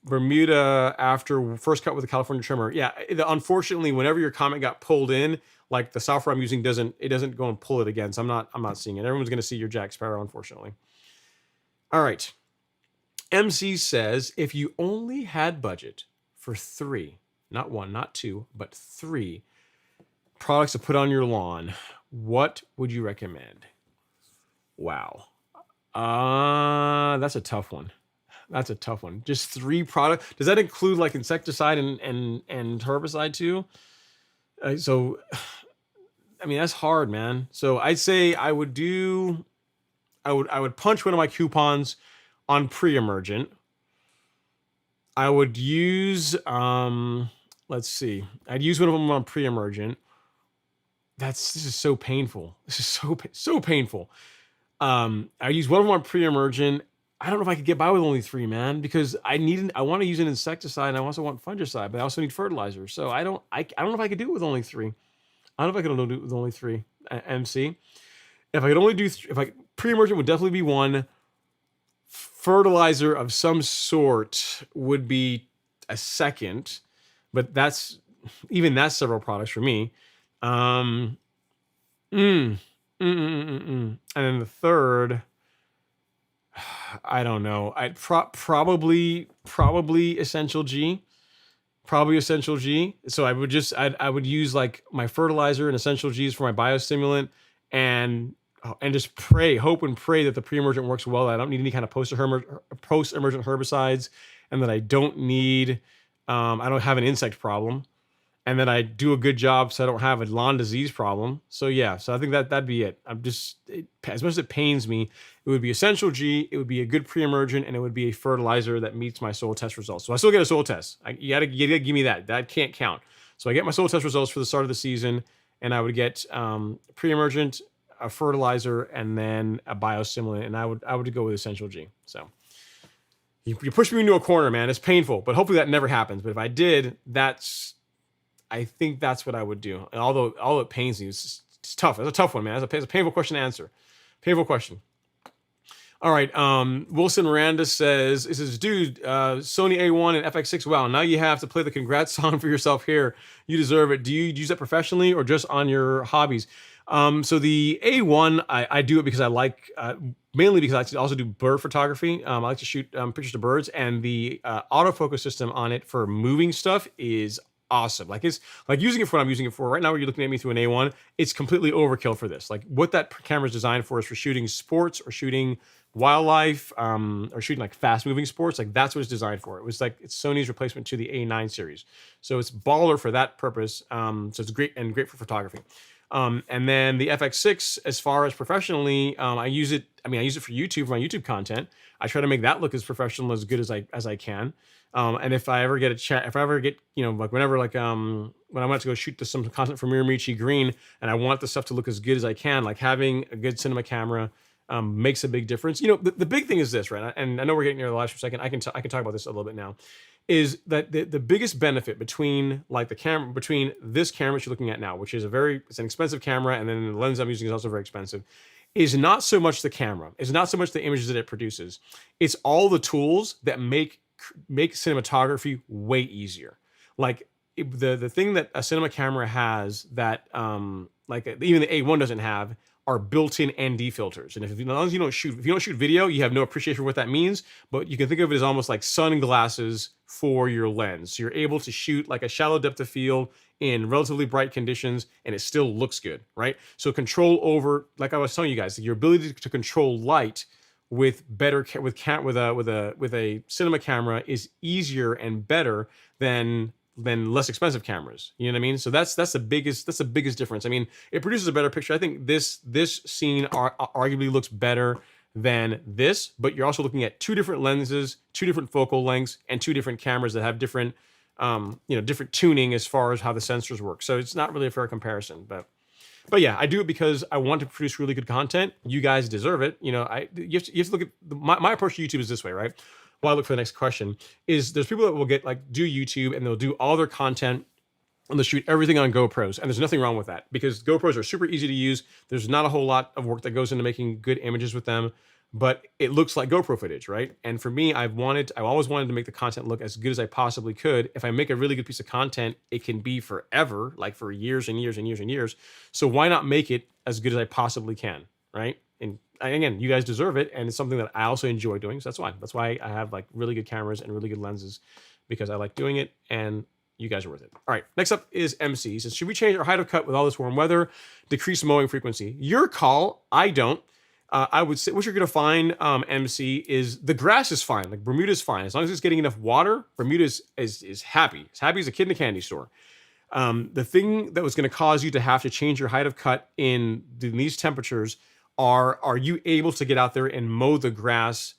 Bermuda after first cut with the California trimmer. Yeah, unfortunately, whenever your comment got pulled in, like the software I'm using doesn't go and pull it again. So I'm not seeing it. Everyone's going to see your Jack Sparrow, unfortunately. All right. MC says, if you only had budget for 3, not 1, not 2, but 3 products to put on your lawn, what would you recommend? Wow. That's a tough one. That's a tough one. Just 3 products. Does that include like insecticide and herbicide too? So, I mean, that's hard, man. So I'd say I would punch one of my coupons on pre-emergent. I would use let's see. I'd use one of them on pre-emergent. This is so painful. This is so painful. I use one of them on pre-emergent. I don't know if I could get by with only 3, man, because I want to use an insecticide and I also want fungicide, but I also need fertilizer. So I don't know if I could do it with only 3. I don't know if I could do it with only 3 MC. If I could only do pre-emergent would definitely be 1. Fertilizer of some sort would be a 2nd, but that's several products for me. And then the 3rd, I don't know. I'd probably Essential G. Probably Essential G. So I would use like my fertilizer and Essential G's for my biostimulant, and just hope and pray that the pre-emergent works well. I don't need any kind of post-emergent herbicides, and that I don't have an insect problem, and that I do a good job so I don't have a lawn disease problem. So yeah, so I think that'd be it. As much as it pains me, it would be Essential G, it would be a good pre-emergent, and it would be a fertilizer that meets my soil test results. So I still get a soil test. You gotta give me that. That can't count. So I get my soil test results for the start of the season, and I would get pre-emergent, a fertilizer, and then a biostimulant, and I would go with Essential G. So you push me into a corner, man. It's painful, but hopefully that never happens. But if I did, I think that's what I would do. And although it pains me, it's tough. It's a tough one, man. It's a painful question to answer. Painful question. All right. Wilson Miranda says, dude, Sony A1 and FX6. Wow. Now you have to play the congrats song for yourself here. You deserve it. Do you use that professionally or just on your hobbies? So the A1, I do it because I like, mainly because I like to also do bird photography. I like to shoot pictures of birds, and the autofocus system on it for moving stuff is awesome. Like, it's like using it for what I'm using it for right now. Where you're looking at me through an A1, it's completely overkill for this. Like, what that camera is designed for is for shooting sports or shooting wildlife, or shooting like fast moving sports. Like, that's what it's designed for. It's Sony's replacement to the A9 series. So it's baller for that purpose. So it's great for photography. And then the FX6, as far as professionally, I use it for YouTube, for my YouTube content. I try to make that look as professional, as good as I can. And if I ever get like whenever, like, when I want to go shoot some content for Miramichi Green, and I want the stuff to look as good as I can, like having a good cinema camera makes a big difference. The big thing is this, right? And I know we're getting near the last for a second. I can talk about this a little bit now. Is that the biggest benefit between this camera that you're looking at now, which is it's an expensive camera, and then the lens I'm using is also very expensive, is not so much the camera. It's not so much the images that it produces. It's all the tools that make cinematography way easier. Like, the thing that a cinema camera has that even the A1 doesn't have are built-in ND filters. And as long as you don't shoot video, you have no appreciation for what that means. But you can think of it as almost like sunglasses for your lens. So you're able to shoot like a shallow depth of field in relatively bright conditions, and it still looks good, right? So control over, like I was telling you guys, your ability to control light with a cinema camera is easier and better than less expensive cameras. You know what I mean? So that's the biggest difference. I mean, it produces a better picture. I think this scene arguably looks better than this, but you're also looking at 2 different lenses, 2 different focal lengths, and 2 different cameras that have different different tuning as far as how the sensors work. So it's not really a fair comparison, but yeah, I do it because I want to produce really good content. You guys deserve it. You have to look at my approach to YouTube is this way, right? While I look for the next question, is there's people that will do YouTube, and they'll do all their content, and they'll shoot everything on GoPros. And there's nothing wrong with that, because GoPros are super easy to use. There's not a whole lot of work that goes into making good images with them, but it looks like GoPro footage, right? And for me, I've always wanted to make the content look as good as I possibly could. If I make a really good piece of content, it can be forever, like for years and years and years and years. So why not make it as good as I possibly can, right? And again, you guys deserve it, and it's something that I also enjoy doing. So that's why I have like really good cameras and really good lenses, because I like doing it, and you guys are worth it. All right, next up is MC. He says, should we change our height of cut with all this warm weather? Decrease mowing frequency? Your call. I don't. I would say what you're going to find, MC, is the grass is fine. Like Bermuda's fine as long as it's getting enough water. Bermuda is happy. It's happy as a kid in a candy store. The thing that was going to cause you to have to change your height of cut in these temperatures are you able to get out there and mow the grass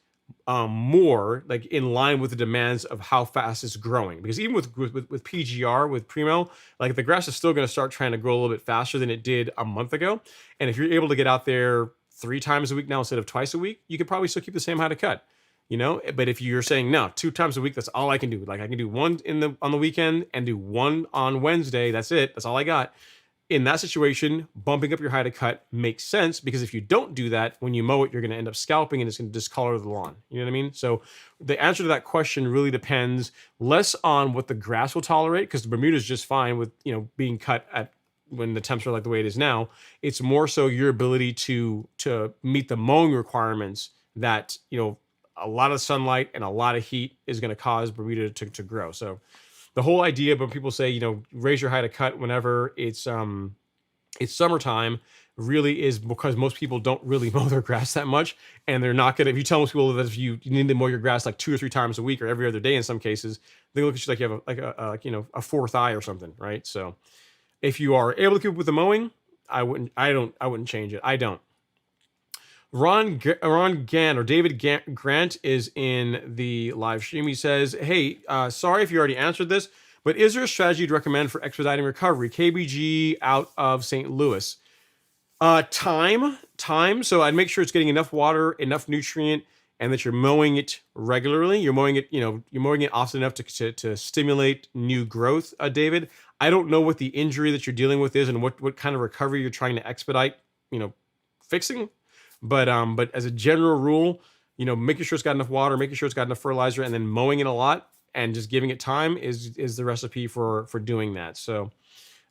more like in line with the demands of how fast it's growing? Because even with PGR, with Primo, like the grass is still going to start trying to grow a little bit faster than it did a month ago. And if you're able to get out there 3 times a week now instead of twice a week, you could probably still keep the same height of cut. But if you're saying no, 2 times a week, that's all I can do. Like I can do one on the weekend and do one on Wednesday. That's it. That's all I got. In that situation, bumping up your height of cut makes sense, because if you don't do that, when you mow it, you're going to end up scalping and it's going to discolor the lawn. You know what I mean? So the answer to that question really depends less on what the grass will tolerate, because the Bermuda is just fine with, being cut at when the temps are like the way it is now. It's more so your ability to meet the mowing requirements that, a lot of sunlight and a lot of heat is going to cause Bermuda to grow. So the whole idea, but people say, raise your height of cut whenever it's summertime, really is because most people don't really mow their grass that much. And they're not going to, if you tell most people that if you need to mow your grass like 2 or 3 times a week or every other day, in some cases, they look at you like you have a fourth eye or something. Right. So if you are able to keep up with the mowing, I wouldn't change it. I don't. Ron Gann or David Grant is in the live stream. He says, hey, sorry if you already answered this, but is there a strategy to recommend for expediting recovery? KBG out of St. Louis. Time. So I'd make sure it's getting enough water, enough nutrient, and that you're mowing it regularly. You're mowing it often enough to stimulate new growth, David. I don't know what the injury that you're dealing with is and what kind of recovery you're trying to expedite, fixing. But as a general rule, making sure it's got enough water, making sure it's got enough fertilizer, and then mowing it a lot and just giving it time is the recipe for doing that. So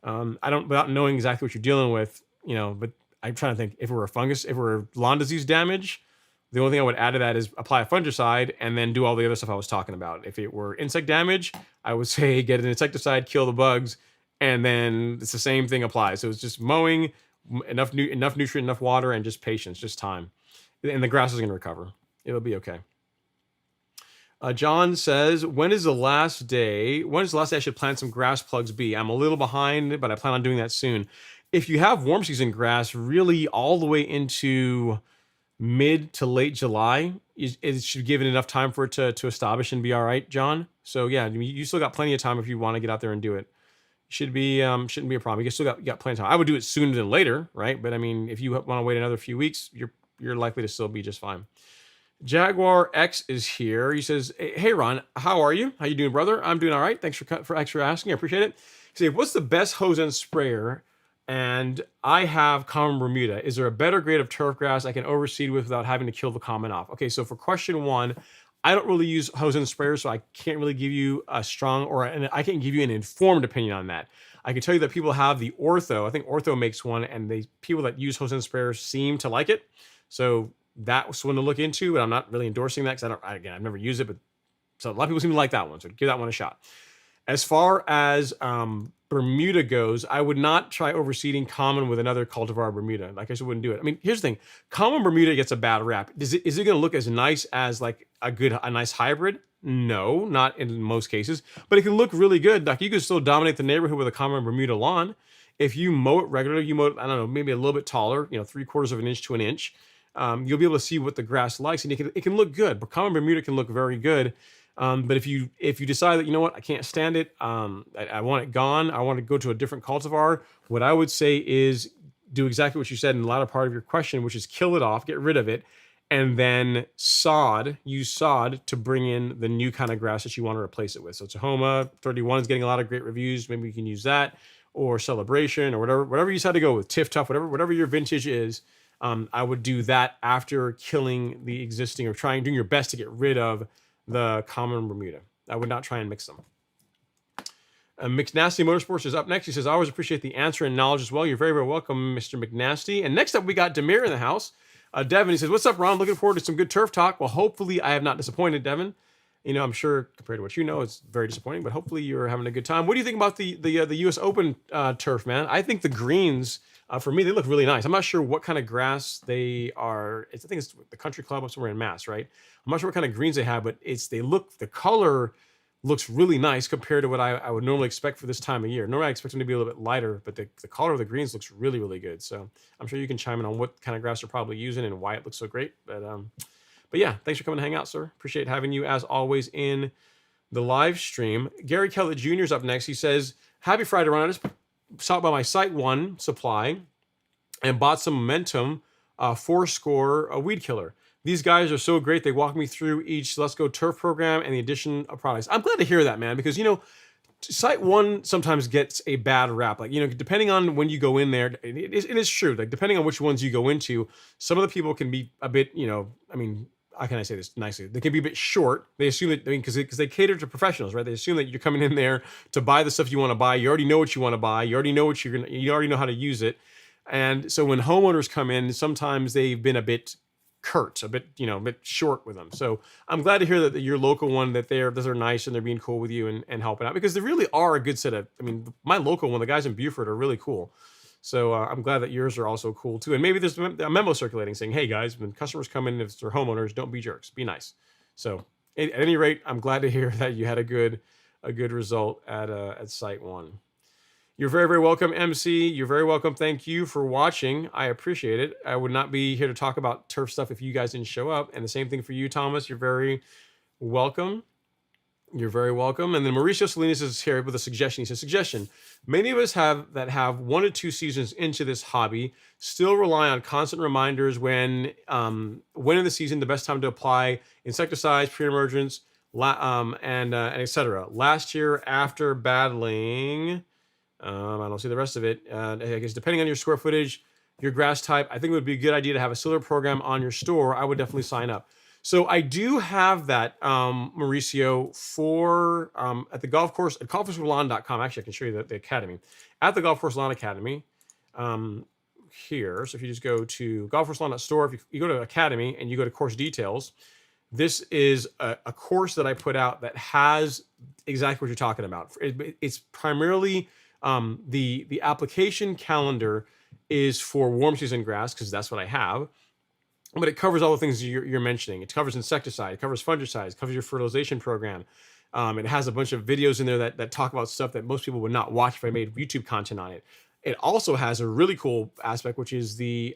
without knowing exactly what you're dealing with, but I'm trying to think, if it were a fungus, if it were lawn disease damage, the only thing I would add to that is apply a fungicide and then do all the other stuff I was talking about. If it were insect damage, I would say get an insecticide, kill the bugs, and then it's the same thing applies. So it's just mowing, enough nutrient, enough water, and just patience, just time. And the grass is going to recover. It'll be okay. John says, when is the last day I should plant some grass plugs be? I'm a little behind, but I plan on doing that soon. If you have warm season grass, really all the way into mid to late July, it should give it enough time for it to establish and be all right, John. So yeah, you still got plenty of time if you want to get out there and do it. Shouldn't be a problem. You got plenty of time. I would do it sooner than later, right? But I mean, if you want to wait another few weeks, you're likely to still be just fine. Jaguar X is here. He says, "Hey Ron, how are you? How you doing, brother? I'm doing all right. Thanks for asking. I appreciate it." He said, "What's the best hose end sprayer?" And I have common Bermuda. Is there a better grade of turf grass I can overseed with without having to kill the common off? Okay, so for question 1, I don't really use hose end sprayers, so I can't really give you a strong I can't give you an informed opinion on that. I can tell you that people have the Ortho. I think Ortho makes one, and people that use hose end sprayers seem to like it. So that's one to look into, but I'm not really endorsing that because I've never used it, but so a lot of people seem to like that one. So give that one a shot. As far as Bermuda goes, I would not try overseeding common with another cultivar Bermuda. Like I just wouldn't do it. I mean, here's the thing: common Bermuda gets a bad rap. Is it going to look as nice as like a nice hybrid? No, not in most cases, but it can look really good. Like you can still dominate the neighborhood with a common Bermuda lawn if you mow it regularly. You mow it, I don't know, maybe a little bit taller, 3/4 of an inch to an inch. You'll be able to see what the grass likes, and it can look good. But common Bermuda can look very good. But if you decide that, what, I can't stand it, I want it gone, I want to go to a different cultivar, what I would say is do exactly what you said in the latter part of your question, which is kill it off, get rid of it, and then use sod to bring in the new kind of grass that you want to replace it with. So Tahoma 31 is getting a lot of great reviews. Maybe you can use that, or Celebration, or whatever you decide to go with, Tiff Tough, whatever your vintage is. I would do that after killing the existing, or doing your best to get rid of the common Bermuda. I would not try and mix them. McNasty Motorsports is up next. He says, I always appreciate the answer and knowledge as well. You're very, very welcome, Mr. McNasty. And next up, we got Demir in the house. Devin, he says, what's up, Ron? Looking forward to some good turf talk. Well, hopefully I have not disappointed, Devin. I'm sure compared to what it's very disappointing, but hopefully you're having a good time. What do you think about the U.S. Open turf, man? I think the greens For me, they look really nice. I'm not sure what kind of grass they are. I think it's the country club up somewhere in Mass, right? I'm not sure what kind of greens they have, but the color looks really nice compared to what I would normally expect for this time of year. Normally I expect them to be a little bit lighter, but the color of the greens looks really, really good. So I'm sure you can chime in on what kind of grass you're probably using and why it looks so great. But yeah, thanks for coming to hang out, sir. Appreciate having you as always in the live stream. Gary Kellett Jr. is up next. He says, happy Friday, Ron. I just stopped by my Site 1 supply and bought some Momentum 4-score weed killer. These guys are so great. They walk me through each Let's Go Turf program and the addition of products. I'm glad to hear that, man, because, Site 1 sometimes gets a bad rap. Like, depending on when you go in there, it is true. Like, depending on which ones you go into, some of the people can be a bit, how can I say this nicely? They can be a bit short. They assume that, because they cater to professionals, right? They assume that you're coming in there to buy the stuff you want to buy. You already know what you want to buy. You already know you already know how to use it. And so when homeowners come in, sometimes they've been a bit curt, a bit short with them. So I'm glad to hear that your local one, that they're nice and they're being cool with you and helping out, because they really are a good set of, my local one, the guys in Buford are really cool. So I'm glad that yours are also cool too. And maybe there's a memo circulating saying, hey guys, when customers come in, if they're homeowners, don't be jerks, be nice. So at any rate, I'm glad to hear that you had a good result at Site 1. You're very, very welcome, MC. You're very welcome. Thank you for watching. I appreciate it. I would not be here to talk about turf stuff if you guys didn't show up. And the same thing for you, Thomas. You're very welcome. You're very welcome. And then Mauricio Salinas is here with a suggestion. He says, suggestion. Many of us have 1 to 2 seasons into this hobby still rely on constant reminders when in the season the best time to apply insecticides, pre-emergence, and etc. Last year, after battling, I don't see the rest of it. I guess depending on your square footage, your grass type, I think it would be a good idea to have a solar program on your store. I would definitely sign up. So I do have that, Mauricio, for at the golf course at golfcourse.lawn.com. Actually, I can show you the academy at the Golf Course Lawn Academy here. So if you just go to golfcourse.lawn.store, if you go to Academy and you go to course details, this is a course that I put out that has exactly what you're talking about. It's primarily the application calendar is for warm season grass, because that's what I have. But it covers all the things you're mentioning. It covers insecticide, it covers fungicides, it covers your fertilization program. It has a bunch of videos in there that talk about stuff that most people would not watch if I made YouTube content on it. It also has a really cool aspect, which is the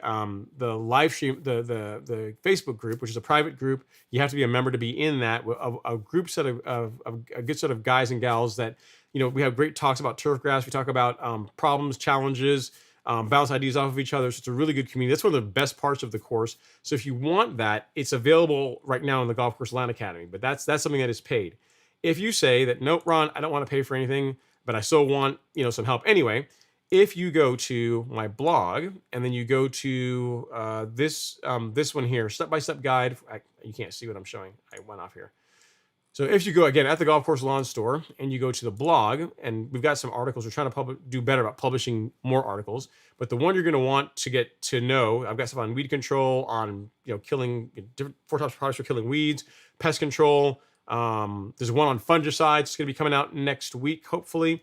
live stream, the Facebook group, which is a private group. You have to be a member to be in that. A group set of a good set of guys and gals that, we have great talks about turf grass. We talk about problems, challenges, bounce ideas off of each other. So it's a really good community. That's one of the best parts of the course. So if you want that, it's available right now in the Golf Course Land Academy, but that's something that is paid. If you say that, nope, Ron, I don't want to pay for anything, but I still want, some help anyway, if you go to my blog and then you go to this one here, step-by-step guide, you can't see what I'm showing. I went off here. So if you go again at the Golf Course Lawn Store and you go to the blog, and we've got some articles, we're trying to do better about publishing more articles, but the one you're going to want to get to know, I've got stuff on weed control, on killing different 4-Tops products for killing weeds, pest control. There's one on fungicides. It's going to be coming out next week, hopefully.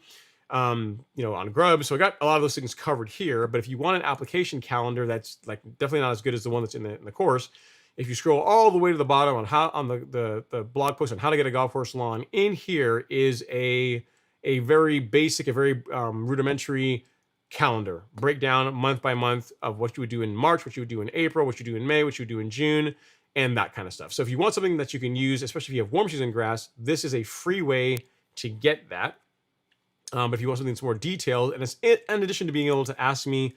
On grubs. So I got a lot of those things covered here. But if you want an application calendar that's like definitely not as good as the one that's in the course, if you scroll all the way to the bottom on the blog post on how to get a golf course lawn, in here is a very basic, a very rudimentary calendar breakdown month by month of what you would do in March, what you would do in April, what you do in May, what you do in June, and that kind of stuff. So if you want something that you can use, especially if you have warm season grass, this is a free way to get that. But if you want something that's more detailed, and it's in addition to being able to ask me,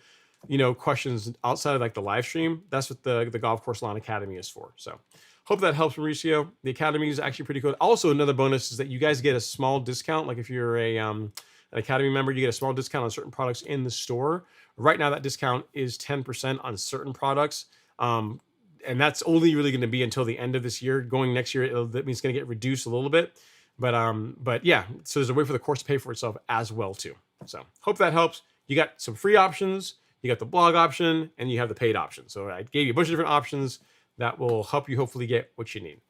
questions outside of like the live stream, that's what the Golf Course Lawn Academy is for. So hope that helps, Mauricio. The Academy is actually pretty cool. Also, another bonus is that you guys get a small discount. Like if you're an Academy member, you get a small discount on certain products in the store. Right now, that discount is 10% on certain products. And that's only really going to be until the end of this year. Going next year, that means it's going to get reduced a little bit. But yeah, so there's a way for the course to pay for itself as well too. So hope that helps. You got some free options, you got the blog option, and you have the paid option. So I gave you a bunch of different options that will help you hopefully get what you need.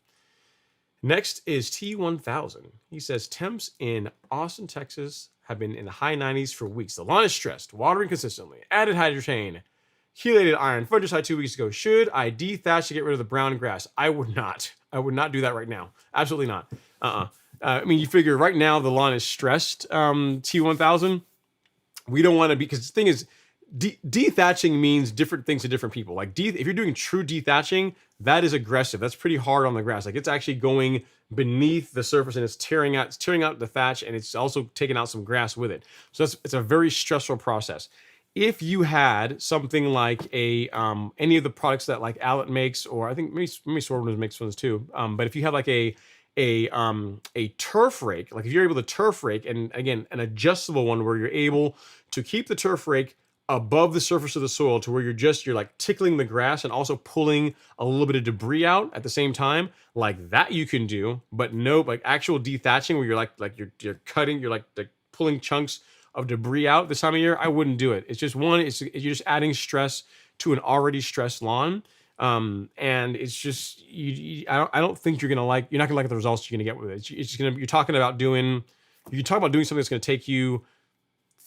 Next is T1000. He says, temps in Austin, Texas have been in the high 90s for weeks. The lawn is stressed, watering consistently, added hydrogen, chelated iron, fungicide 2 weeks ago. Should I dethatch to get rid of the brown grass? I would not. I would not do that right now. Absolutely not. I mean, you figure right now the lawn is stressed, T1000. We don't want to be, because the thing is, dethatching means different things to different people. Like if you're doing true dethatching, that is aggressive. That's pretty hard on the grass. Like it's actually going beneath the surface and it's tearing out the thatch, and it's also taking out some grass with it. So it's a very stressful process. If you had something like any of the products that like Allet makes, or I think maybe Strobin makes ones too. But if you have like a turf rake, like if you're able to turf rake, and again, an adjustable one where you're able to keep the turf rake above the surface of the soil to where you're like tickling the grass and also pulling a little bit of debris out at the same time, like that you can do. But no, like actual dethatching where you're cutting, you're like pulling chunks of debris out this time of year, I wouldn't do it. It's just you're just adding stress to an already stressed lawn. And it's just I don't think you're not gonna like the results you're gonna get with it. It's just you're talking about doing something that's gonna take you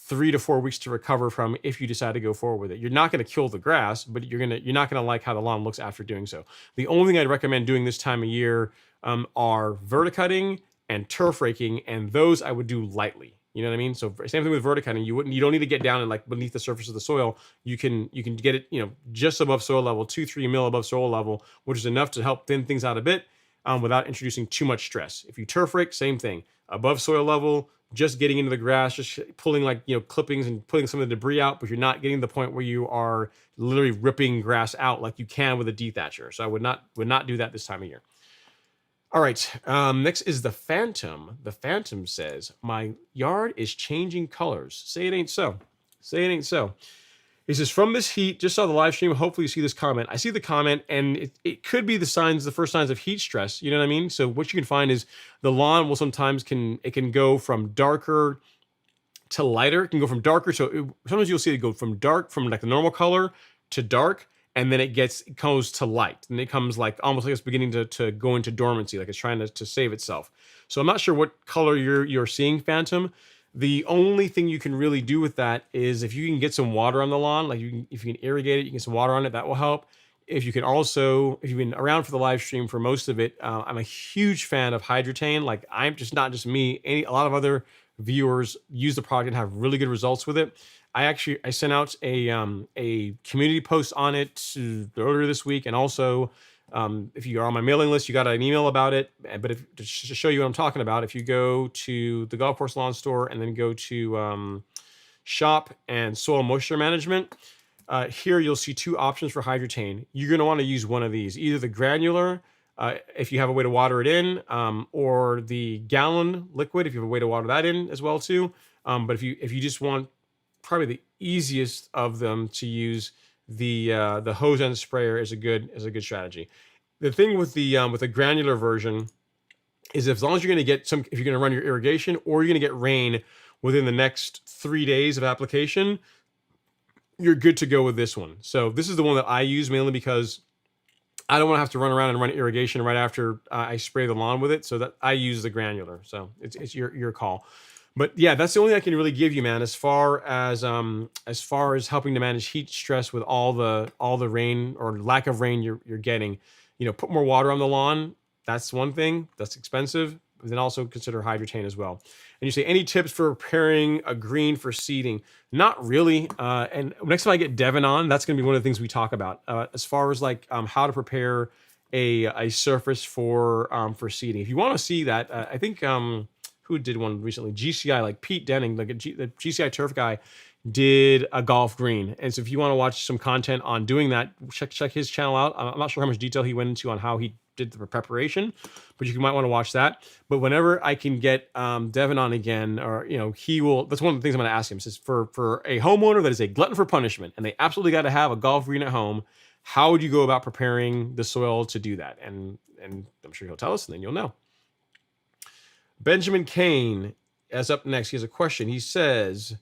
3 to 4 weeks to recover from if you decide to go forward with it. You're not going to kill the grass, but you're not going to like how the lawn looks after doing so. The only thing I'd recommend doing this time of year are verticutting and turf raking, and those I would do lightly. You know what I mean? So same thing with verticutting. You don't need to get down and like beneath the surface of the soil. You can get it, just above soil level, 2-3 mil above soil level, which is enough to help thin things out a bit without introducing too much stress. If you turf rake, same thing, above soil level, just getting into the grass, just pulling clippings and pulling some of the debris out, but you're not getting to the point where you are literally ripping grass out like you can with a dethatcher. So I would not do that this time of year. All right, next is the Phantom. The Phantom says, my yard is changing colors. Say it ain't so. Say it ain't so. He says, from this heat, just saw the live stream. Hopefully you see this comment. I see the comment, and it could be the first signs of heat stress. You know what I mean? So what you can find is the lawn will sometimes can go from darker to lighter. It can go from darker. So sometimes you'll see it go from like the normal color to dark, and then it goes to light. And it comes like almost like it's beginning to go into dormancy, like it's trying to save itself. So I'm not sure what color you're seeing, Phantom. The only thing you can really do with that is if you can get some water on the lawn, like if you can irrigate it, you can get some water on it, that will help. If you've been around for the live stream for most of it, I'm a huge fan of Hydrotane. Like I'm just not just me, a lot of other viewers use the product and have really good results with it. I sent out a community post on it earlier this week, and also if you are on my mailing list, you got an email about it. But to show you what I'm talking about, if you go to the Golf Course Lawn Store and then go to Shop and Soil Moisture Management, here you'll see two options for Hydrotane. You're going to want to use one of these, either the Granular, if you have a way to water it in, or the gallon liquid if you have a way to water that in as well too. But if you just want probably the easiest of them to use, the hose end sprayer is a good strategy. The thing with the granular version is as long as you're going to get if you're going to run your irrigation or you're going to get rain within the next 3 days of application, you're good to go with this one. So this is the one that I use mainly because I don't want to have to run around and run irrigation right after I spray the lawn with it. So that I use the granular. So it's your call. But yeah, that's the only thing I can really give you, man, as far as helping to manage heat stress with all the rain or lack of rain you're getting. Put more water on the lawn. That's one thing. That's expensive. But then also consider Hydrotane as well. And you say, any tips for preparing a green for seeding? Not really. And next time I get Devin on, that's going to be one of the things we talk about as far as like how to prepare a surface for seeding. If you want to see that, I think who did one recently? GCI, like Pete Denning, the GCI turf guy, did a golf green. And so if you want to watch some content on doing that, check his channel out. I'm not sure how much detail he went into on how he did the preparation, but you might want to watch that. But whenever I can get Devin on again, or he will. That's one of the things I'm going to ask him. Says for a homeowner that is a glutton for punishment, and they absolutely got to have a golf green at home, how would you go about preparing the soil to do that? And I'm sure he'll tell us, and then you'll know. Benjamin Kane is up next. He has a question. He says,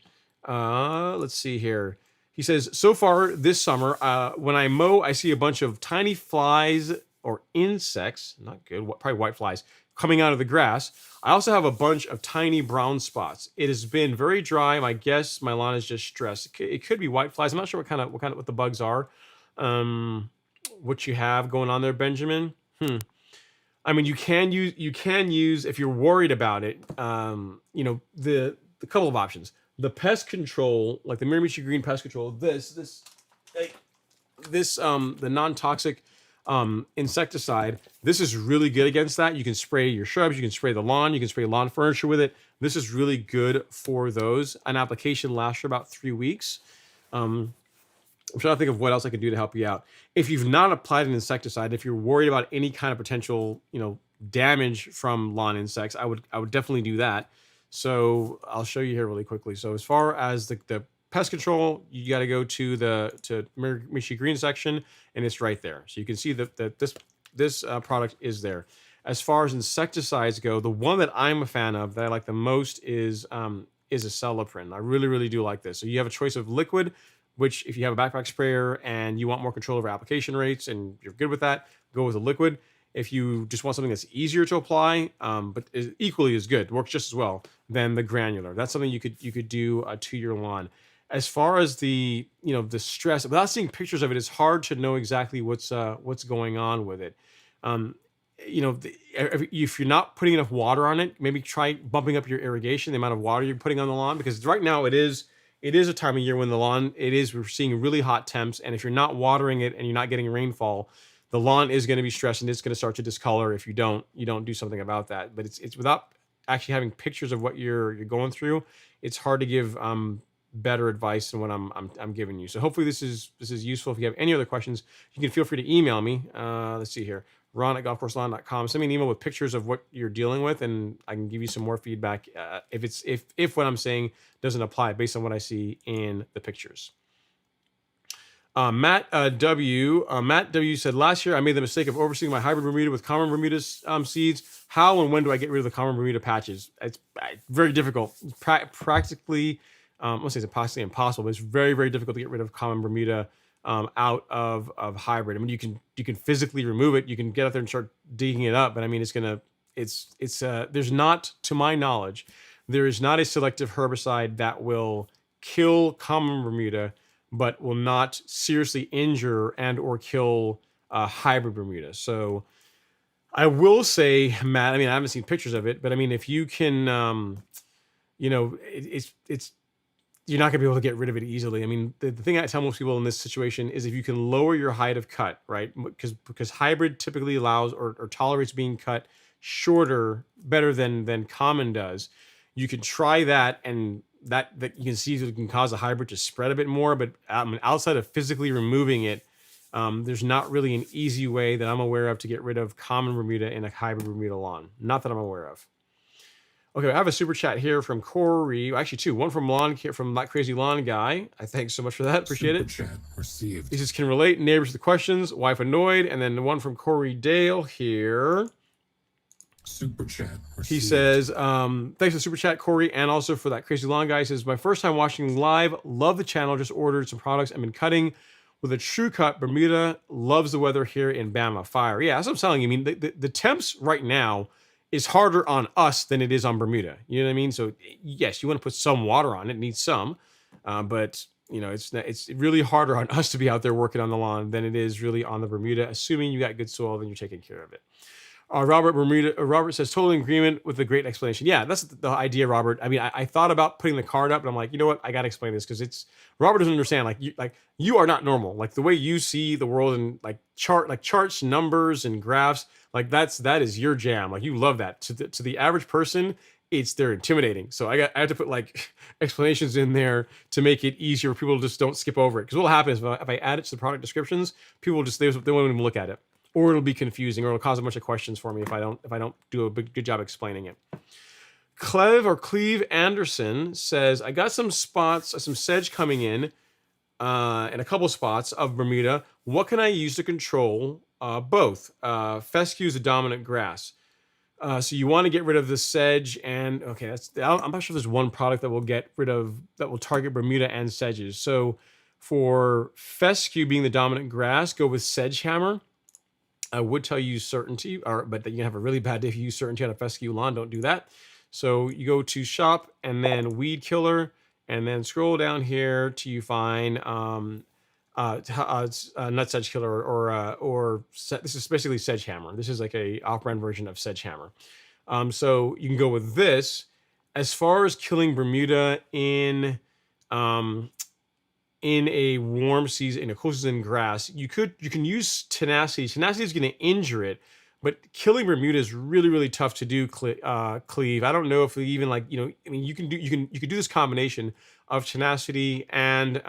let's see here. He says, so far this summer, when I mow, I see a bunch of tiny flies or insects, not good, probably white flies, coming out of the grass. I also have a bunch of tiny brown spots. It has been very dry. My guess, my lawn is just stressed. It could be white flies. I'm not sure what the bugs are. What you have going on there, Benjamin? I mean, you can use if you're worried about it. The couple of options. The pest control, like the Miramichi Green pest control. The non-toxic insecticide. This is really good against that. You can spray your shrubs. You can spray the lawn. You can spray lawn furniture with it. This is really good for those. An application lasts for about 3 weeks. I'm trying to think of what else I can do to help you out. If you've not applied an insecticide, if you're worried about any kind of potential, damage from lawn insects, I would definitely do that. So I'll show you here really quickly. So as far as the pest control, you got to go to the Miramichi Green section, and it's right there. So you can see that this product is there. As far as insecticides go, the one that I'm a fan of that I like the most is Acelyprin. I really, really do like this. So you have a choice of liquid, which if you have a backpack sprayer and you want more control over application rates and you're good with that, go with a liquid. If you just want something that's easier to apply, but is equally as good, works just as well, then the granular. That's something you could do to your lawn. As far as the stress, without seeing pictures of it, it's hard to know exactly what's going on with it. If you're not putting enough water on it, maybe try bumping up your irrigation, the amount of water you're putting on the lawn, because right now it is a time of year when the lawn, we're seeing really hot temps. And if you're not watering it and you're not getting rainfall, the lawn is going to be stressed and it's going to start to discolor if you don't do something about that. But it's without actually having pictures of what you're going through, it's hard to give better advice than what I'm giving you. So hopefully this is useful. If you have any other questions, you can feel free to email me. Let's see here. Ron@golfcourselawn.com. Send me an email with pictures of what you're dealing with, and I can give you some more feedback if what I'm saying doesn't apply based on what I see in the pictures. Matt W said, last year I made the mistake of overseeding my hybrid Bermuda with common Bermuda seeds. How and when do I get rid of the common Bermuda patches? It's very difficult. Practically, I won't say it's practically impossible, but it's very, very difficult to get rid of common Bermuda out of hybrid. I mean, you can physically remove it. You can get out there and start digging it up, but I mean, there's not, to my knowledge, there is not a selective herbicide that will kill common Bermuda, but will not seriously injure and or kill hybrid Bermuda. So I will say, Matt, I mean, I haven't seen pictures of it, but I mean, if you can, it's you're not going to be able to get rid of it easily. I mean, the thing I tell most people in this situation is if you can lower your height of cut, right? Because hybrid typically allows or tolerates being cut shorter better than common does. You can try that, and that you can see it can cause a hybrid to spread a bit more. But outside of physically removing it, there's not really an easy way that I'm aware of to get rid of common Bermuda in a hybrid Bermuda lawn. Not that I'm aware of. Okay, I have a super chat here from Corey. Actually, two. One from Not Crazy Lawn Guy. I thanks so much for that. Appreciate it. Super chat received. He says, can relate neighbors to the questions, wife annoyed. And then the one from Corey Dale here. Super chat received. He says, thanks for the super chat, Corey, and also for that Crazy Lawn Guy. He says, my first time watching live, love the channel, just ordered some products I've been cutting with a true cut Bermuda. Loves the weather here in Bama. Fire. Yeah, that's what I'm telling you. I mean, the temps right now is harder on us than it is on Bermuda. You know what I mean? So yes, you want to put some water on it, needs some, but it's really harder on us to be out there working on the lawn than it is really on the Bermuda. Assuming you got good soil, then you're taking care of it. Robert says, totally in agreement with the great explanation. Yeah, that's the idea, Robert. I mean, I thought about putting the card up, but I'm like, you know what? I got to explain this because Robert doesn't understand. You are not normal. Like the way you see the world and charts, numbers, and graphs. Like that is your jam. Like you love that. To the average person, they're intimidating. So I have to put like explanations in there to make it easier for people to just don't skip over it. Because what will happen is if I add it to the product descriptions, people they won't even look at it. Or it'll be confusing, or it'll cause a bunch of questions for me if I don't do a good job explaining it. Cleve Anderson says, I got some sedge coming in a couple spots of Bermuda. What can I use to control both? Fescue is the dominant grass. So you want to get rid of the sedge and I'm not sure if there's one product that will target Bermuda and sedges. So for fescue being the dominant grass, go with Sedge Hammer. I would tell you certainty, but that you have a really bad day if you use certainty on a fescue lawn. Don't do that. So you go to shop and then weed killer, and then scroll down here till you find nut sedge killer this is basically sedgehammer. This is like a off-brand version of sedgehammer. So you can go with this. As far as killing Bermuda um, in a warm season, in a cool season grass, you can use tenacity. Tenacity is going to injure it, but killing Bermuda is really, really tough to do. Cleve. I don't know if we even like, I mean, you can do this combination of tenacity and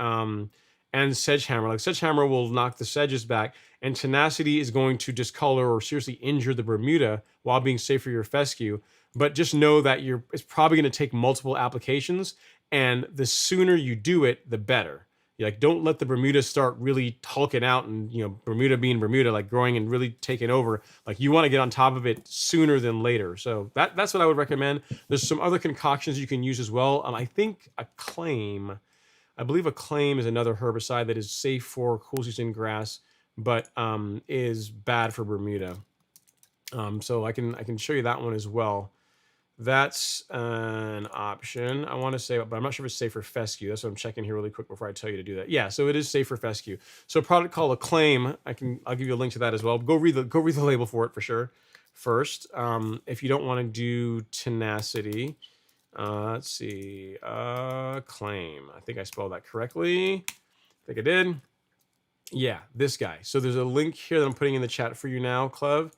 sedgehammer. Like sedgehammer will knock the sedges back, and tenacity is going to discolor or seriously injure the Bermuda while being safe for your fescue. But just know that it's probably going to take multiple applications, and the sooner you do it, the better. Like, don't let the Bermuda start really hulking out and, Bermuda being Bermuda, like growing and really taking over. Like, you want to get on top of it sooner than later. So that's what I would recommend. There's some other concoctions you can use as well. I believe a claim is another herbicide that is safe for cool season grass, but is bad for Bermuda. So I can show you that one as well. That's an option. I want to say, but I'm not sure if it's safe for fescue. That's what I'm checking here really quick before I tell you to do that. Yeah, so it is safe for fescue. So a product called a claim. I'll give you a link to that as well. Go read the label for it for sure. First, if you don't want to do tenacity, let's see, claim. I think I spelled that correctly. I think I did. Yeah, this guy. So there's a link here that I'm putting in the chat for you now, Clev,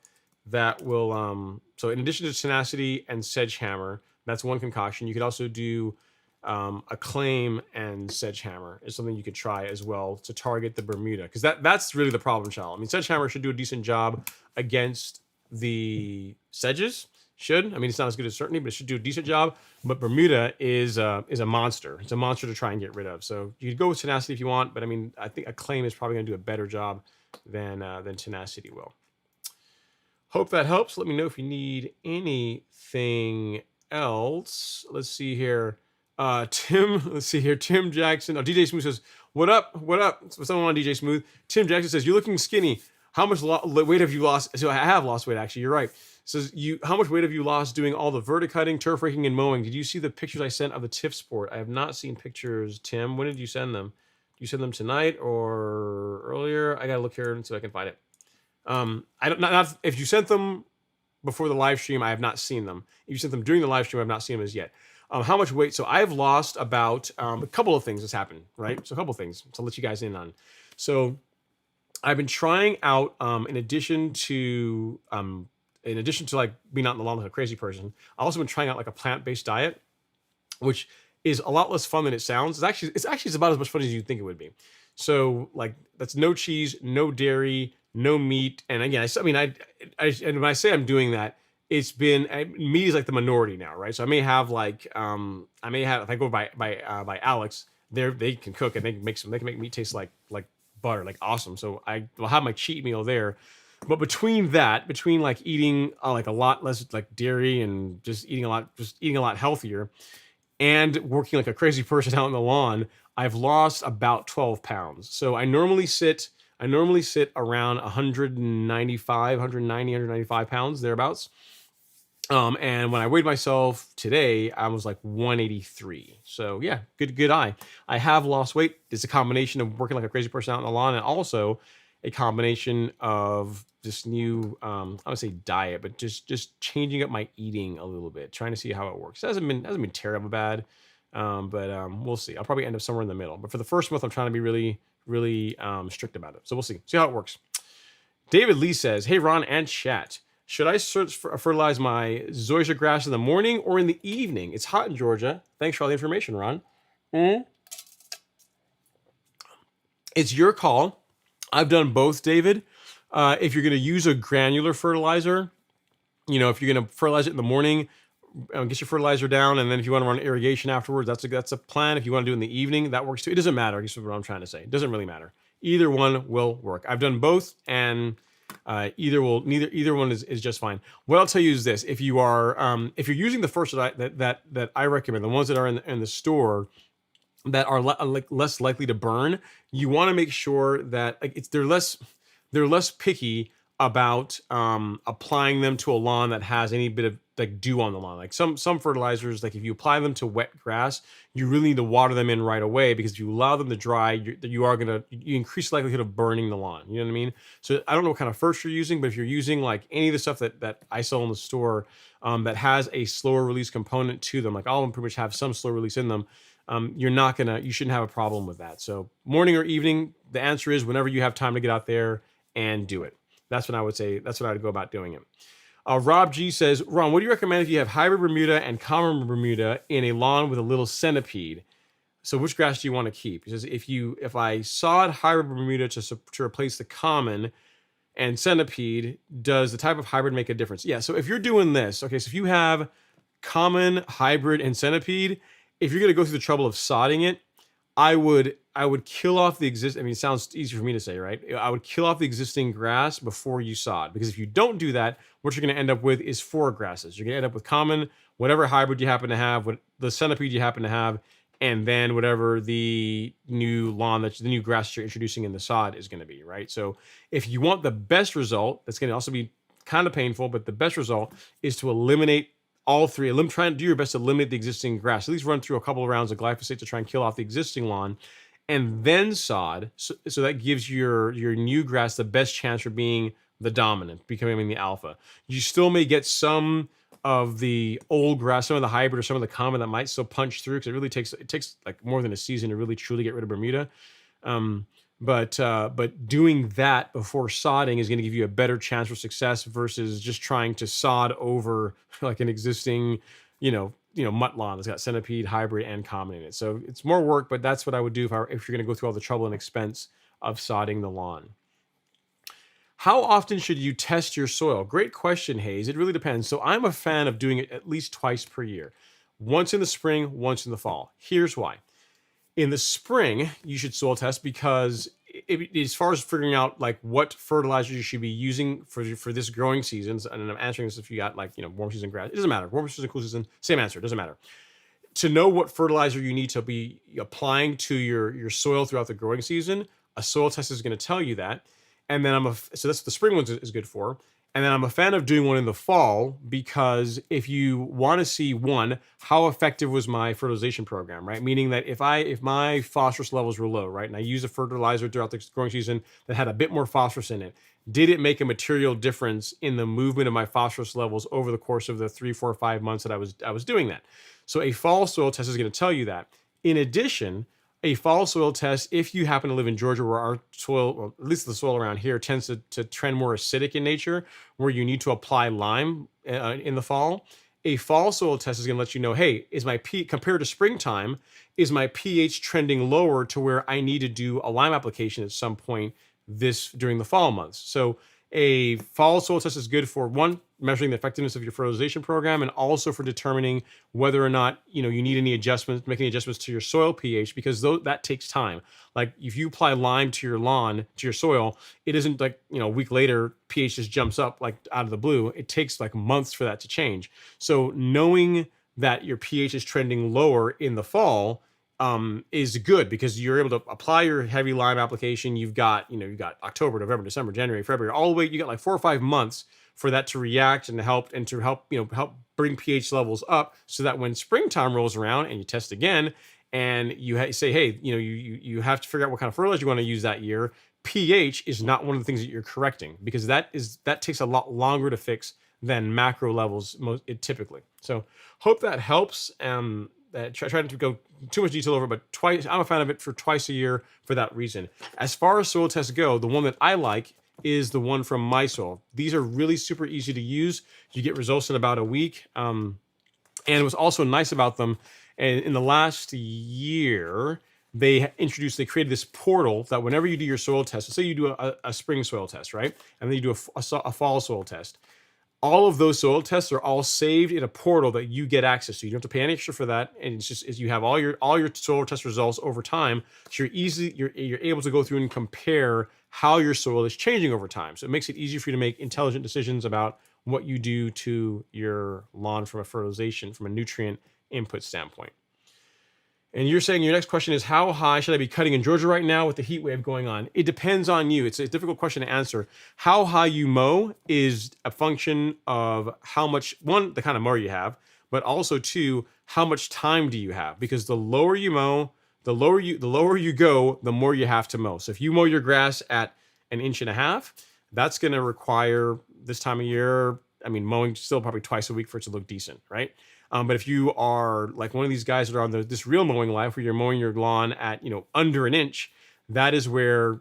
that will so in addition to tenacity and sedgehammer, that's one concoction. You could also do a claim and sedgehammer is something you could try as well to target the Bermuda, because that's really the problem child. I mean, sedgehammer should do a decent job against the sedges. I mean, it's not as good as certainty, but it should do a decent job. But Bermuda is a monster. It's a monster to try and get rid of. So you could go with tenacity if you want, but I mean, I think a claim is probably going to do a better job than tenacity will. Hope that helps. Let me know if you need anything else. Let's see here. Tim, let's see here. Tim Jackson. Oh, DJ Smooth says, what up? What up? What's going on, DJ Smooth? Tim Jackson says, you're looking skinny. How much weight have you lost? So I have lost weight, actually. You're right. Says, how much weight have you lost doing all the verticutting, turf raking, and mowing? Did you see the pictures I sent of the TIF sport? I have not seen pictures, Tim. When did you send them? Did you send them tonight or earlier? I got to look here and see if I can find it. I don't not if you sent them before the live stream, I have not seen them. If you sent them during the live stream, I have not seen them as yet. How much weight? So I've lost about a couple of things that's happened, right? So a couple of things to let you guys in on. So I've been trying out in addition to like being out in the lawn like a crazy person, I've also been trying out like a plant-based diet, which is a lot less fun than it sounds. It's actually about as much fun as you'd think it would be. So like that's no cheese, no dairy, no meat. And again, and when I say I'm doing that, it's been meat is like the minority now, right? So I may have like if I go by Alex, they can cook and they can make meat taste like butter, like awesome. So I will have my cheat meal there. But between like eating like a lot less like dairy and just eating a lot healthier and working like a crazy person out on the lawn, I've lost about 12 pounds. So I normally sit around 195 pounds, thereabouts. And when I weighed myself today, I was like 183. So yeah, good eye. I have lost weight. It's a combination of working like a crazy person out on the lawn and also a combination of this new, I would say diet, but just changing up my eating a little bit, trying to see how it works. It hasn't been terrible bad. But we'll see. I'll probably end up somewhere in the middle. But for the first month, I'm trying to be really, really strict about it. So we'll see how it works. David Lee says, hey, Ron and chat. Should I fertilize my zoysia grass in the morning or in the evening? It's hot in Georgia. Thanks for all the information, Ron. It's your call. I've done both, David. If you're going to use a granular fertilizer, if you're going to fertilize it in the morning, get your fertilizer down, and then if you want to run irrigation afterwards, that's a plan. If you want to do it in the evening, that works too. It doesn't matter. I guess what I'm trying to say. It doesn't really matter. Either one will work. I've done both, and either one is just fine. What I'll tell you is this: if you're using the first that I recommend, the ones that are in the store that are less likely to burn, you want to make sure that they're less picky about applying them to a lawn that has any bit of like dew on the lawn. Like some fertilizers, like if you apply them to wet grass, you really need to water them in right away, because if you allow them to dry, you increase the likelihood of burning the lawn. You know what I mean? So I don't know what kind of ferts you're using, but if you're using like any of the stuff that I sell in the store that has a slower release component to them, like all of them pretty much have some slow release in them. You shouldn't have a problem with that. So morning or evening, the answer is whenever you have time to get out there and do it. That's what I would say. That's what I would go about doing it. Rob G says, Ron, what do you recommend if you have hybrid Bermuda and common Bermuda in a lawn with a little centipede? So which grass do you want to keep? He says, if I sod hybrid Bermuda to replace the common and centipede, does the type of hybrid make a difference? Yeah. So if you're doing this, okay, so if you have common, hybrid, and centipede, if you're going to go through the trouble of sodding it, I would kill off the existing. I mean, it sounds easy for me to say, right? I would kill off the existing grass before you sod, because if you don't do that, what you're going to end up with is 4 grasses. You're going to end up with common, whatever hybrid you happen to have, what the centipede you happen to have, and then whatever the new the new grass you're introducing in the sod is going to be, right? So if you want the best result, that's going to also be kind of painful, but the best result is to eliminate all 3. Try and do your best to eliminate the existing grass. At least run through a couple of rounds of glyphosate to try and kill off the existing lawn, and then sod. So that gives your new grass the best chance for being the dominant, becoming the alpha. You still may get some of the old grass, some of the hybrid, or some of the common that might still punch through, because it takes like more than a season to really truly get rid of Bermuda. But doing that before sodding is going to give you a better chance for success versus just trying to sod over like an existing, mutt lawn that's got centipede, hybrid, and common in it. So it's more work, but that's what I would do if you're going to go through all the trouble and expense of sodding the lawn. How often should you test your soil? Great question, Hayes. It really depends. So I'm a fan of doing it at least twice per year. Once in the spring, once in the fall. Here's why. In the spring, you should soil test because as far as figuring out like what fertilizer you should be using for this growing season, and I'm answering this if you got like, warm season grass, it doesn't matter. Warm season, cool season, same answer, it doesn't matter. To know what fertilizer you need to be applying to your soil throughout the growing season, a soil test is going to tell you that. And then so that's what the spring one is good for. And then I'm a fan of doing one in the fall, because if you want to see, one, how effective was my fertilization program, right? Meaning that if my phosphorus levels were low, right, and I use a fertilizer throughout the growing season that had a bit more phosphorus in it, did it make a material difference in the movement of my phosphorus levels over the course of the 3, 4, 5 months that I was doing that? So a fall soil test is going to tell you that. In addition, a fall soil test, if you happen to live in Georgia, where our soil, or at least the soil around here, tends to trend more acidic in nature, where you need to apply lime in the fall, a fall soil test is going to let you know, hey, compared to springtime, is my pH trending lower to where I need to do a lime application at some point during the fall months? So a fall soil test is good for, one, measuring the effectiveness of your fertilization program, and also for determining whether or not you need any adjustments, making adjustments to your soil pH, because that takes time. Like if you apply lime to your lawn, to your soil, it isn't like a week later pH just jumps up like out of the blue. It takes like months for that to change. So knowing that your pH is trending lower in the fall is good, because you're able to apply your heavy lime application. You've got October, November, December, January, February, all the way. You got like 4 or 5 months for that to react and to help bring pH levels up, so that when springtime rolls around and you test again and you say, hey, you have to figure out what kind of fertilizer you want to use that year. pH is not one of the things that you're correcting, because that takes a lot longer to fix than macro levels typically. So hope that helps. Try not to go too much detail over, but I'm a fan of it for twice a year for that reason. As far as soil tests go, the one that I like is the one from My Soil. These are really super easy to use. You get results in about a week. And what's also nice about them, and in the last year, they created this portal that whenever you do your soil test, say you do a spring soil test, right? And then you do a fall soil test. All of those soil tests are all saved in a portal that you get access to. You don't have to pay any extra for that, and it's just you have all your soil test results over time. So you're able to go through and compare how your soil is changing over time. So it makes it easier for you to make intelligent decisions about what you do to your lawn from a nutrient input standpoint. And you're saying your next question is, how high should I be cutting in Georgia right now with the heat wave going on? It depends on you. It's a difficult question to answer. How high you mow is a function of how much, one, the kind of mower you have, but also two, how much time do you have? Because the lower you mow, the lower you go, the more you have to mow. So if you mow your grass at 1.5 inches, that's going to require this time of year. I mean, mowing still probably twice a week for it to look decent, right? But if you are like one of these guys that are on this real mowing life where you're mowing your lawn at, under 1 inch, that is where,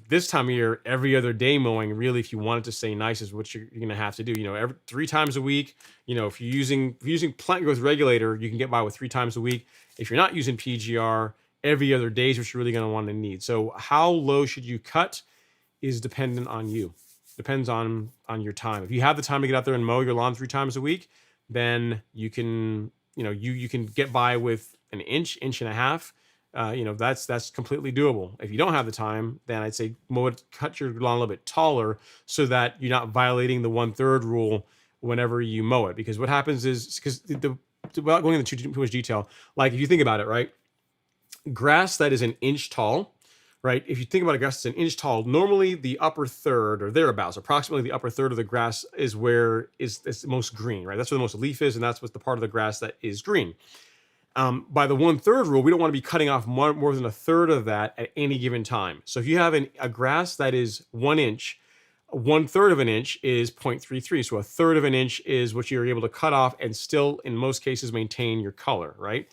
this time of year, every other day mowing, really, if you want it to stay nice, is what you're going to have to do. Every 3 times a week. If you're using plant growth regulator, you can get by with 3 times a week. If you're not using PGR, every other day is what you're really going to want to need. So how low should you cut is dependent on you. Depends on your time. If you have the time to get out there and mow your lawn 3 times a week, then you can, you can get by with 1 inch, 1.5 inches. That's completely doable. If you don't have the time, then I'd say cut your lawn a little bit taller so that you're not violating the 1/3 rule whenever you mow it. Because what happens is, because without going into too much detail, like if you think about it, right, grass that is 1 inch tall, right? If you think about a grass that's 1 inch tall, normally the upper third or thereabouts, approximately the upper third of the grass is where is most green, right? That's where the most leaf is, and that's what's the part of the grass that is green. By the 1/3 rule, we don't want to be cutting off more than 1/3 of that at any given time. So if you have a grass that is 1 inch, 1/3 of an inch is 0.33. So 1/3 of an inch is what you're able to cut off and still, in most cases, maintain your color, right?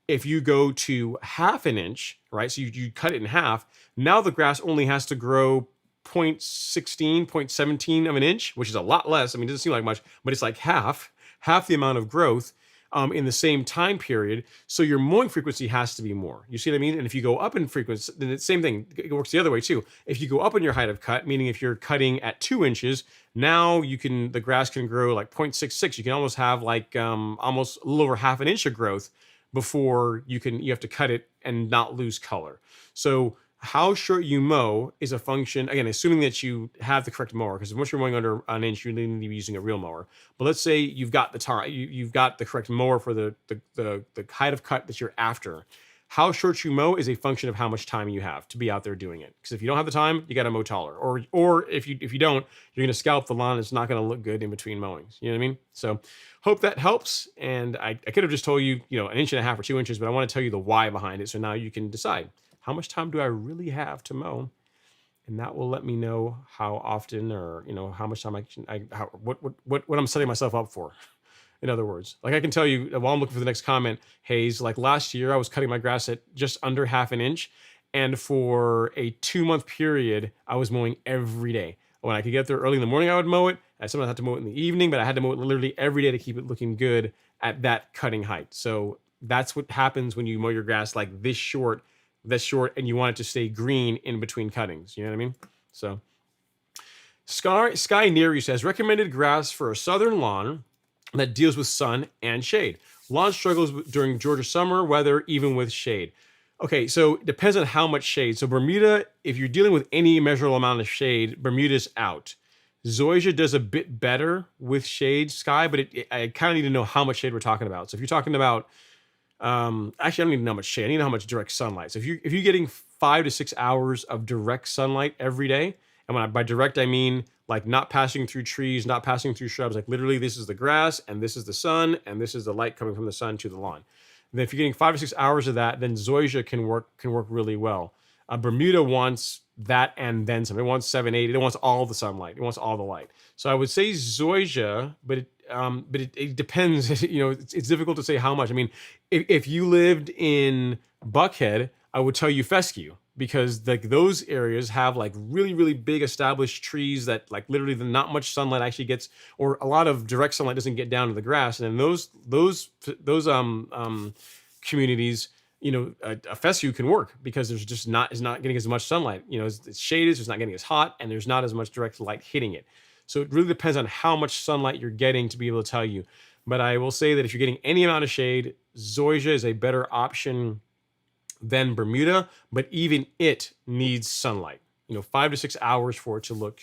If you go to 1/2 inch, right? So you cut it in half. Now the grass only has to grow 0.16, 0.17 of an inch, which is a lot less. I mean, it doesn't seem like much, but it's like half the amount of growth in the same time period. So your mowing frequency has to be more. You see what I mean? And if you go up in frequency, then it's the same thing. It works the other way too. If you go up in your height of cut, meaning if you're cutting at 2 inches, now the grass can grow like 0.66. You can almost have like almost a little over 1/2 inch of growth before you have to cut it and not lose color. So how short you mow is a function, again, assuming that you have the correct mower, because once you're mowing under 1 inch, you need to be using a real mower. But let's say you've got the time, you've got the correct mower for the height of cut that you're after. How short you mow is a function of how much time you have to be out there doing it. Because if you don't have the time, you got to mow taller, or if you don't, you're going to scalp the lawn. It's not going to look good in between mowings. You know what I mean? So hope that helps. And I could have just told you, 1.5 inches or 2 inches, but I want to tell you the why behind it. So now you can decide, how much time do I really have to mow? And that will let me know how often, or how much time what I'm setting myself up for. In other words, like I can tell you while I'm looking for the next comment, Hayes, like last year I was cutting my grass at just under 1/2 inch, and for a 2-month period I was mowing every day. When I could get there early in the morning, I would mow it. I sometimes had to mow it in the evening, but I had to mow it literally every day to keep it looking good at that cutting height. So that's what happens when you mow your grass like this short, and you want it to stay green in between cuttings. You know what I mean? So Sky Neary says, recommended grass for a southern lawn that deals with sun and shade. Lawn struggles during Georgia summer weather, even with shade. Okay, so it depends on how much shade. So Bermuda, if you're dealing with any measurable amount of shade, Bermuda's out. Zoysia does a bit better with shade, Sky, but I kind of need to know how much shade we're talking about. So if you're talking about, actually, I don't need to know how much shade. I need to know how much direct sunlight. So if you're getting 5 to 6 hours of direct sunlight every day, and by direct I mean like not passing through trees, not passing through shrubs, like literally this is the grass and this is the sun and this is the light coming from the sun to the lawn. And then if you're getting 5 to 6 hours of that, then Zoysia can work really well. Bermuda wants that and then some. It wants 7, 8. It wants all the sunlight. It wants all the light. So I would say Zoysia, but it depends. It's difficult to say how much. I mean, if you lived in Buckhead, I would tell you fescue, because like those areas have like really, really big established trees that like literally not much sunlight actually gets, or a lot of direct sunlight doesn't get down to the grass. And then those communities, a fescue can work because there's just is not getting as much sunlight. It's shaded, so it's not getting as hot, and there's not as much direct light hitting it. So it really depends on how much sunlight you're getting to be able to tell you. But I will say that if you're getting any amount of shade, Zoysia is a better option than Bermuda, but even it needs sunlight. 5 to 6 hours for it to look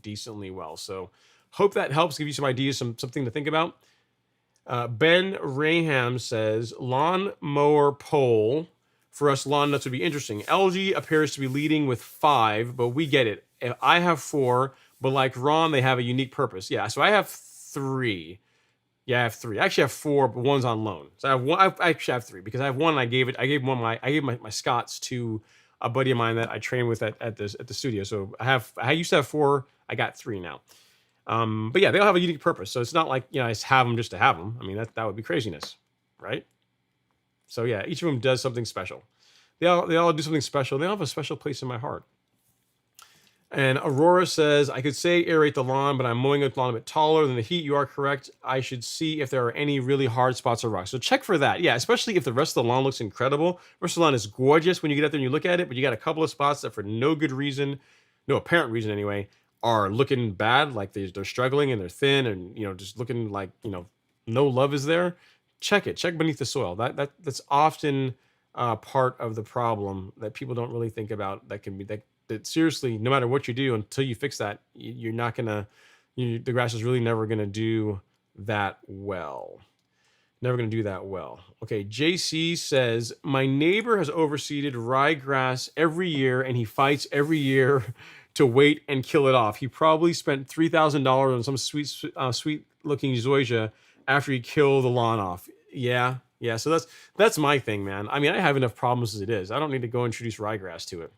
decently well. So hope that helps give you some ideas, something to think about. Ben Raham says lawn mower poll for us lawn nuts would be interesting. LG appears to be leading with 5, but we get it. I have 4, but like Ron, they have a unique purpose. Yeah, so I have 3. Yeah, I have 3. I actually have 4, but one's on loan. So I have one. I actually have 3 because I have one. I gave my Scots to a buddy of mine that I train with at the studio. So I used to have 4. I got 3 now. But yeah, they all have a unique purpose. So it's not like, I just have them just to have them. I mean, that would be craziness, right? So yeah, each of them does something special. They all do something special. They all have a special place in my heart. And Aurora says, I could say aerate the lawn, but I'm mowing the lawn a bit taller than the heat. You are correct. I should see if there are any really hard spots or rocks. So check for that. Yeah, especially if the rest of the lawn looks incredible. The rest of the lawn is gorgeous when you get out there and you look at it, but you got a couple of spots that for no good reason, no apparent reason anyway, are looking bad, like they're struggling and they're thin and, just looking like, no love is there. Check it. Check beneath the soil. That's often part of the problem that people don't really think about. That seriously, no matter what you do, until you fix that, you're not gonna. The grass is really never gonna do that well. Never gonna do that well. Okay, JC says my neighbor has overseeded ryegrass every year, and he fights every year to wait and kill it off. He probably spent $3,000 on some sweet looking zoysia after he killed the lawn off. Yeah. So that's my thing, man. I mean, I have enough problems as it is. I don't need to go introduce ryegrass to it.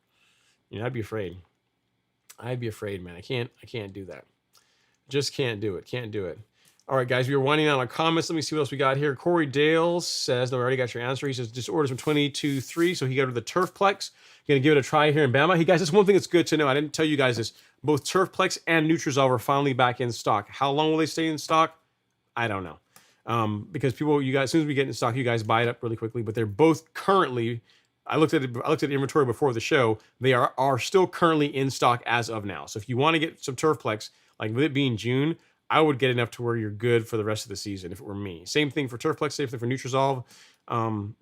I'd be afraid. Man. I can't do that. Just can't do it. Can't do it. All right, guys, we were winding down our comments. Let me see what else we got here. Corey Dale says, no, I already got your answer. He says, just orders from 22.3, so he got rid of the Turfplex. Going to give it a try here in Bama. Hey, guys, that's one thing that's good to know. I didn't tell you guys this. Both Turfplex and Nutrizol are finally back in stock. How long will they stay in stock? I don't know. Because as soon as we get in stock, you guys buy it up really quickly. But they're both currently, I looked at the inventory before the show. They are still currently in stock as of now. So if you want to get some Turfplex, like with it being June, I would get enough to where you're good for the rest of the season if it were me. Same thing for Turfplex, same thing for Nutrizol.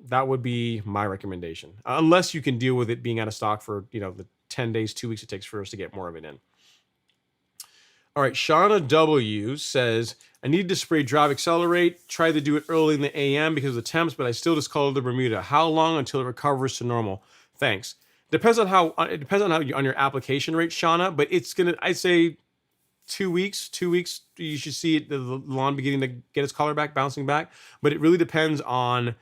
That would be my recommendation. Unless you can deal with it being out of stock for, the 10 days, 2 weeks it takes for us to get more of it in. All right, Shauna W says, I needed to spray Drive Accelerate. Tried to do it early in the AM because of the temps, but I still just colored the Bermuda. How long until it recovers to normal? Thanks. Depends on on your application rate, Shauna, but I'd say 2 weeks. 2 weeks, you should see the lawn beginning to get its color back, bouncing back. But it really depends on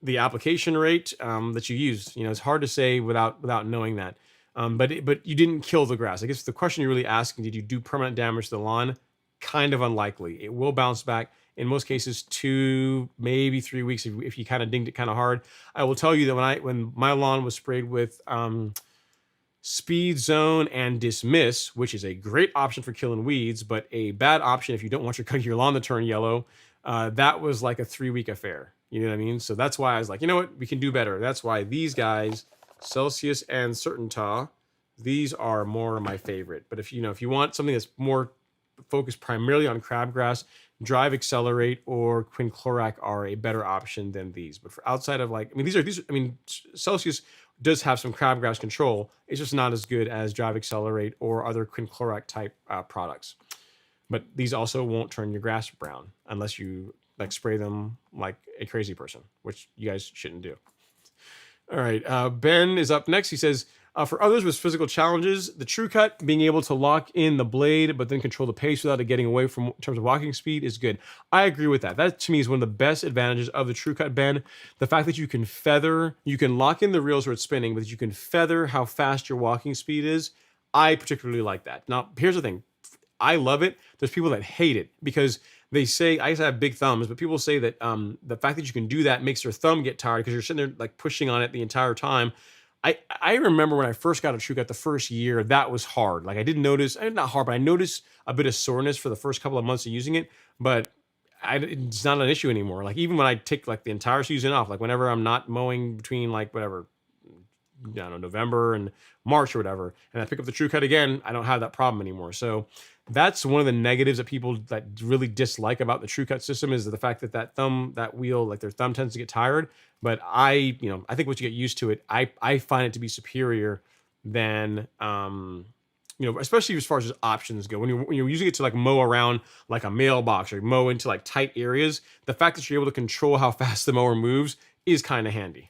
the application rate that you use. It's hard to say without knowing that. But you didn't kill the grass. I guess the question you're really asking, did you do permanent damage to the lawn? Kind of unlikely. It will bounce back. In most cases, 2, maybe 3 weeks if you kind of dinged it kind of hard. I will tell you that when my lawn was sprayed with Speed Zone and Dismiss, which is a great option for killing weeds, but a bad option if you don't want your lawn to turn yellow, that was like a 3-week affair. You know what I mean? So that's why I was like, you know what? We can do better. That's why these guys, Celsius and Certainta, these are more my favorite. But if you want something that's more focused primarily on crabgrass, Drive Accelerate or Quinclorac are a better option than these. But for outside of Celsius does have some crabgrass control. It's just not as good as Drive Accelerate or other Quinclorac type products. But these also won't turn your grass brown unless you spray them like a crazy person, which you guys shouldn't do. All right, Ben is up next. He says, for others with physical challenges, the True Cut, being able to lock in the blade but then control the pace without it getting away from in terms of walking speed is good. I agree with that. That to me is one of the best advantages of the True Cut, Ben. The fact that you can lock in the reels where it's spinning, but you can feather how fast your walking speed is. I particularly like that. Now, here's the thing. I love it. There's people that hate it because they say, I have big thumbs, but people say that the fact that you can do that makes your thumb get tired because you're sitting there like pushing on it the entire time. I remember when I first got a True Cut the first year, that was hard. Like I didn't notice, not hard, but I noticed a bit of soreness for the first couple of months of using it. But it's not an issue anymore. Like even when I take like the entire season off, like whenever I'm not mowing between like whatever, I don't know, November and March or whatever, and I pick up the True Cut again, I don't have that problem anymore. So that's one of the negatives that people that really dislike about the True Cut system is the fact that wheel, like their thumb tends to get tired. But I think once you get used to it, I find it to be superior than especially as far as options go, when you're using it to like mow around like a mailbox or mow into like tight areas, the fact that you're able to control how fast the mower moves is kind of handy.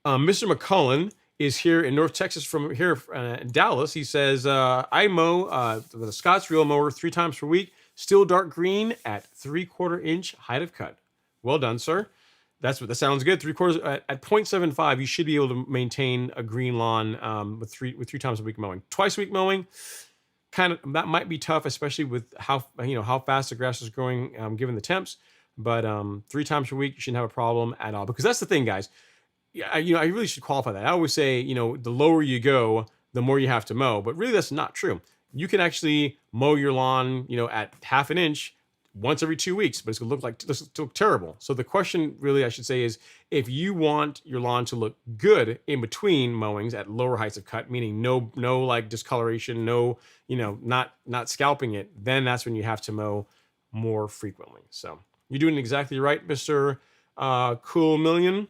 Mr. McCullen is here in North Texas from here in Dallas. He says, I mow with a Scott's Reel mower 3 times per week, still dark green at 3/4 inch height of cut. Well done, sir. That sounds good. 3/4 at 0.75, you should be able to maintain a green lawn with three times a week mowing. Twice a week mowing, kind of that might be tough, especially with how fast the grass is growing given the temps. But 3 times per week, you shouldn't have a problem at all. Because that's the thing, guys. Yeah, I really should qualify that. I always say, the lower you go, the more you have to mow. But really, that's not true. You can actually mow your lawn, at 1/2 inch once every 2 weeks, but it's gonna look terrible. So the question really, I should say, is if you want your lawn to look good in between mowings at lower heights of cut, meaning no like discoloration, no, not scalping it, then that's when you have to mow more frequently. So you're doing exactly right, Mr. Cool Million.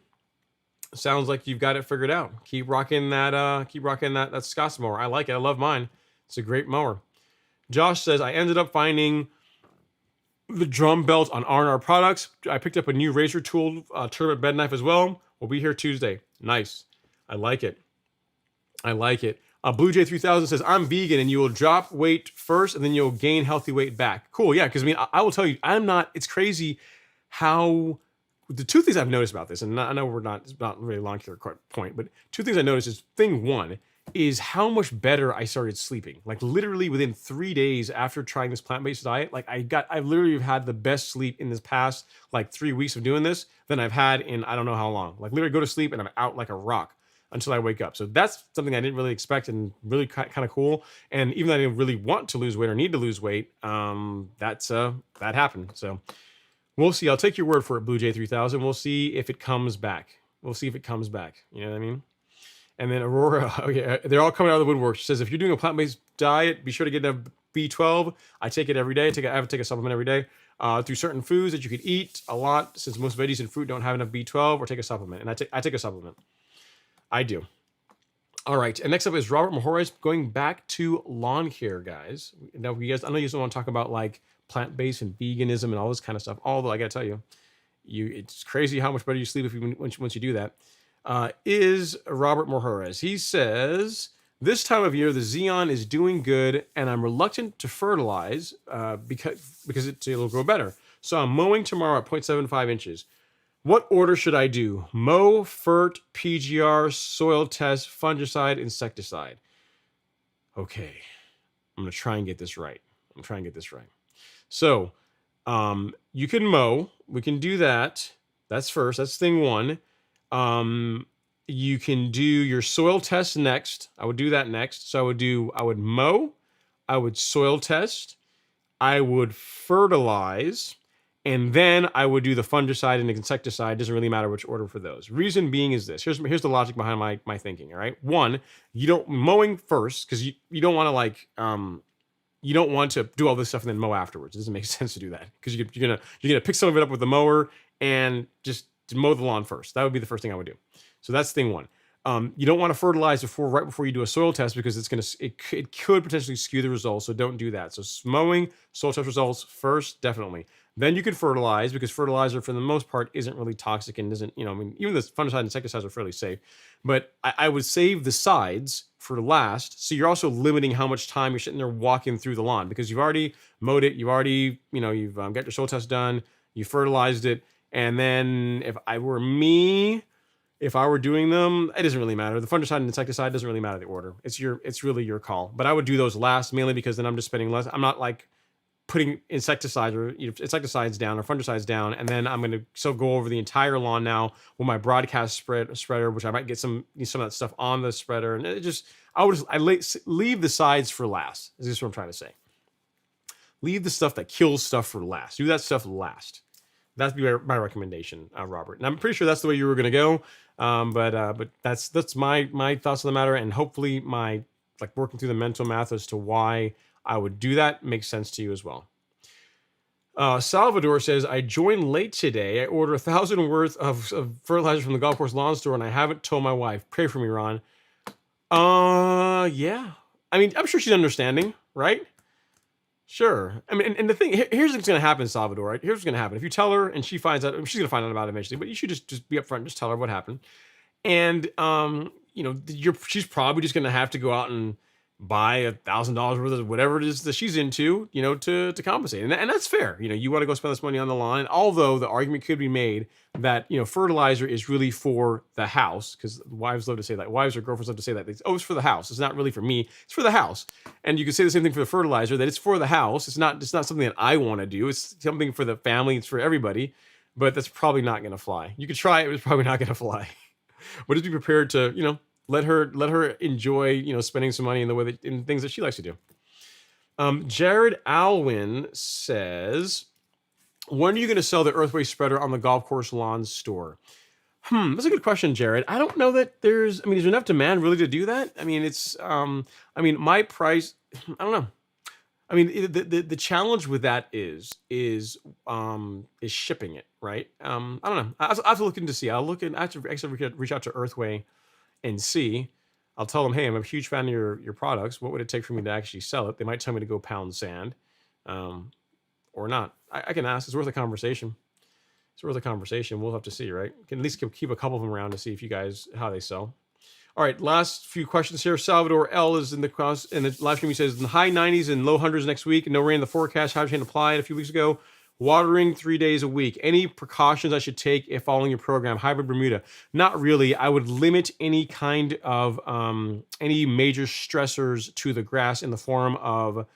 Sounds like you've got it figured out. Keep rocking that Scott's mower. I like it. I love mine. It's a great mower. Josh says, I ended up finding the drum belt on R&R Products. I picked up a new razor tool, tournament bed knife as well. We'll be here Tuesday. Nice. I like it. Blue Jay 3000 says, I'm vegan and you will drop weight first and then you'll gain healthy weight back. Cool. Yeah. Because I will tell you, it's crazy how the 2 things I've noticed about this, and I know it's not really a lawn care point, but 2 things I noticed is thing 1 is how much better I started sleeping. Like literally within 3 days after trying this plant-based diet, like I literally have had the best sleep in this past like 3 weeks of doing this than I've had in I don't know how long. Like literally go to sleep and I'm out like a rock until I wake up. So that's something I didn't really expect and really kind of cool. And even though I didn't really want to lose weight or need to lose weight, that happened. So we'll see. I'll take your word for it, Blue Jay 3000. We'll see if it comes back. You know what I mean? And then Aurora, they're all coming out of the woodwork. She says, if you're doing a plant-based diet, be sure to get a B12. I take it every day. I have to take a supplement every day through certain foods that you could eat a lot, since most veggies and fruit don't have enough B12, or take a supplement. And I take a supplement. I do. All right. And next up is Robert Mahores, going back to lawn care, guys. Now, I know you guys don't want to talk about like plant-based and veganism and all this kind of stuff. Although I got to tell you, it's crazy how much better you sleep once you do that. Is Robert Mahores. He says, this time of year, the Xeon is doing good, and I'm reluctant to fertilize because it'll grow better. So I'm mowing tomorrow at 0.75 inches. What order should I do? Mow, fert, PGR, soil test, fungicide, insecticide. Okay, I'm going to try and get this right. So you can mow. We can do that. That's first. That's thing 1. You can do your soil test next. I would do that next. So I would mow, I would soil test, I would fertilize, and then I would do the fungicide and the insecticide. Doesn't really matter which order for those. Reason being is this. Here's the logic behind my thinking. All right. 1, you don't mowing first because you don't want to you don't want to do all this stuff and then mow afterwards. It doesn't make sense to do that because you're gonna pick some of it up with the mower and just to mow the lawn first. That would be the first thing I would do. So that's thing 1. You don't want to fertilize right before you do a soil test because it could potentially skew the results. So don't do that. So mowing, soil test results first, definitely. Then you can fertilize because fertilizer for the most part isn't really toxic and doesn't, even the fungicide and insecticides are fairly safe. But I would save the sides for last. So you're also limiting how much time you're sitting there walking through the lawn because you've already mowed it. You've already, you've got your soil test done. You fertilized it. And then if I were doing them, it doesn't really matter. The fungicide and insecticide doesn't really matter the order. It's really your call. But I would do those last mainly because then I'm just spending less. I'm not like putting insecticides down or fungicides down, and then I'm going to still go over the entire lawn now with my broadcast spreader, which I might get some of that stuff on the spreader, and I leave the sides for last. Is this what I'm trying to say? Leave the stuff that kills stuff for last. Do that stuff last. That'd be my recommendation, Robert. And I'm pretty sure that's the way you were going to go. But that's my thoughts on the matter, and hopefully my working through the mental math as to why I would do that makes sense to you as well. Salvador says, I joined late today. I ordered 1,000 worth of fertilizer from the golf course lawn store, and I haven't told my wife. Pray for me, Ron. Yeah. I mean, I'm sure she's understanding, right? Sure. I mean, and the thing here's what's going to happen, Salvador. Right? Here's what's going to happen. If you tell her and she finds out, she's going to find out about it eventually. But you should just be upfront, just tell her what happened. And she's probably just going to have to go out and buy $1,000 worth of whatever it is that she's into, to compensate, and that's fair. You want to go spend this money on the lawn. Although the argument could be made that fertilizer is really for the house, because wives love to say that. Wives or girlfriends love to say that. It's for the house. It's not really for me. It's for the house. And you can say the same thing for the fertilizer, that it's for the house. It's not something that I want to do. It's something for the family. It's for everybody. But that's probably not going to fly. You could try it, but it's probably not going to fly. But just be prepared to let her enjoy spending some money in things that she likes to do. Jared Alwyn says, when are you going to sell the Earthway spreader on the golf course lawn store? That's a good question, Jared. I don't know that there's enough demand really to do that. My price, I don't know. The challenge with that is shipping it, right? I don't know. I have to look into see. I have to actually reach out to Earthway and see. I'll tell them, hey, I'm a huge fan of your products. What would it take for me to actually sell it? They might tell me to go pound sand, or not. I can ask. It's worth a conversation. We'll have to see, right? Can at least keep a couple of them around to see if you guys how they sell. All right, last few questions here. Salvador L is in the live stream. He says in the high 90s and low hundreds next week. No rain in the forecast. Hydrogen applied a few weeks ago. Watering 3 days a week. Any precautions I should take if following your program? Hybrid Bermuda. Not really. I would limit any kind of any major stressors to the grass in the form of,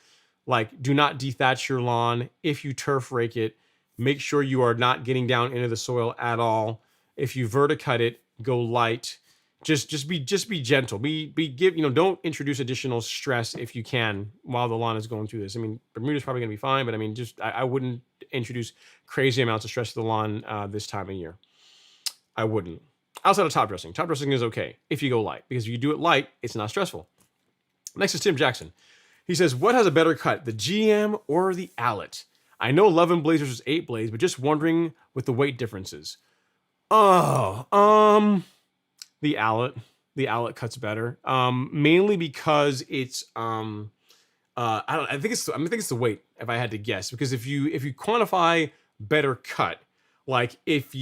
like, do not dethatch your lawn. If you turf rake it, make sure you are not getting down into the soil at all. If you verticut it, go light. Just be gentle. Don't introduce additional stress if you can while the lawn is going through this. Bermuda's probably gonna be fine, but I wouldn't introduce crazy amounts of stress to the lawn this time of year. I wouldn't. Outside of top dressing. Top dressing is okay if you go light, because if you do it light, it's not stressful. Next is Tim Jackson. He says, what has a better cut, the GM or the Allet? I know 11 blades versus 8 blades, but just wondering with the weight differences. The Allet cuts better. Mainly because it's I think it's the weight, if I had to guess. Because if you quantify better cut, like if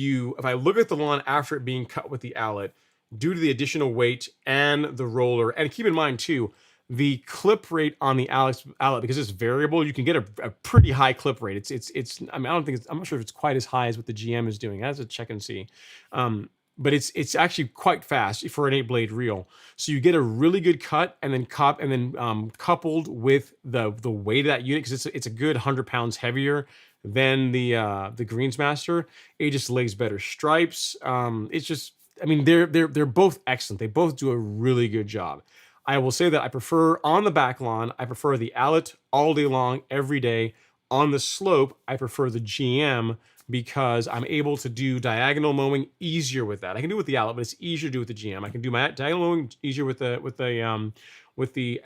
I look at the lawn after it being cut with the Allet, due to the additional weight and the roller, and keep in mind too, the clip rate on the Allet, because it's variable, you can get a pretty high clip rate. I'm not sure if it's quite as high as what the GM is doing. I have to check and see. But it's actually quite fast for an 8-blade reel. So you get a really good cut, and then coupled with the weight of that unit, because it's a good 100 pounds heavier than the Greensmaster. It just lays better stripes. They're both excellent. They both do a really good job. I will say that I prefer on the back lawn, I prefer the Allet all day long, every day. On the slope, I prefer the GM, because I'm able to do diagonal mowing easier with that. I can do it with the Allet, but it's easier to do with the GM. I can do my diagonal mowing easier with the Allet, with the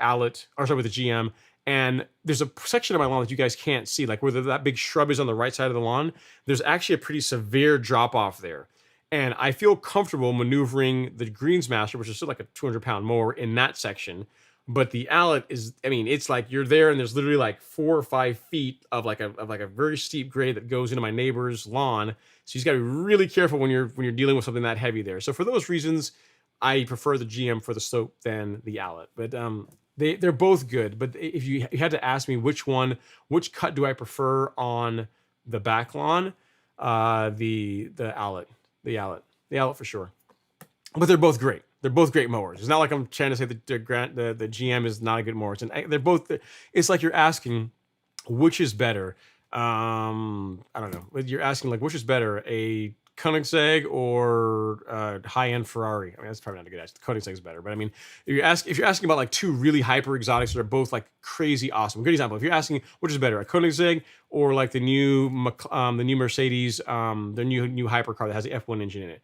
GM. And there's a section of my lawn that you guys can't see, like where that big shrub is on the right side of the lawn. There's actually a pretty severe drop off there. And I feel comfortable maneuvering the Greensmaster, which is still like a 200-pound mower, in that section. But the Allet is, it's like you're there and there's literally like 4 or 5 feet of like a very steep grade that goes into my neighbor's lawn. So you just got to be really careful when you're dealing with something that heavy there. So for those reasons, I prefer the GM for the slope than the Allet. But they're both good. But if you had to ask me which cut do I prefer on the back lawn, the Allet for sure. But they're both great. They're both great mowers. It's not like I'm trying to say that the GM is not a good mower. They're both. It's like you're asking which is better. I don't know. You're asking like which is better, a Koenigsegg or a high-end Ferrari. That's probably not a good answer. Koenigsegg is better, but if you're asking about like two really hyper exotics that are both like crazy awesome. Good example. If you're asking which is better, a Koenigsegg or like the new Mercedes, the new hypercar that has the F1 engine in it.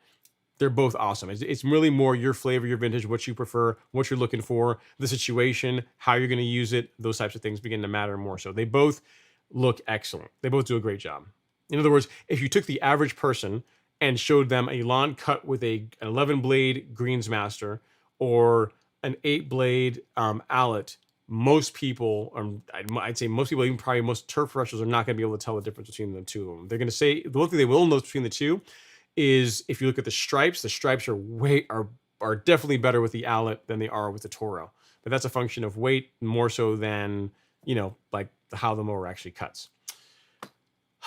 They're both awesome. It's really more your flavor, your vintage, what you prefer, what you're looking for, the situation, how you're going to use it. Those types of things begin to matter more. So they both look excellent. They both do a great job. In other words, if you took the average person and showed them a lawn cut with an 11-blade Greensmaster or an 8-blade Allet, most people, I'd say most people, even probably most turf professionals, are not going to be able to tell the difference between the two of them. They're going to say the one thing they will know between the two is if you look at the stripes are definitely better with the Owlet than they are with the Toro. But that's a function of weight more so than, like how the mower actually cuts.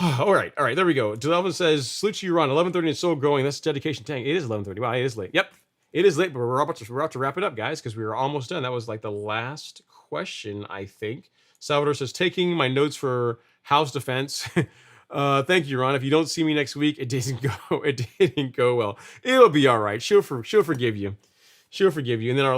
All right, there we go. Delvin says, salute to you, Ron. 11:30 and still going. That's dedication tank. It is 11:30. Wow, it is late. Yep, it is late, but we're about to wrap it up, guys, because we were almost done. That was like the last question, I think. Salvador says, taking my notes for house defense. Thank you, Ron. If you don't see me next week, it didn't go well. It'll be all right. She'll forgive you. She'll forgive you. And then my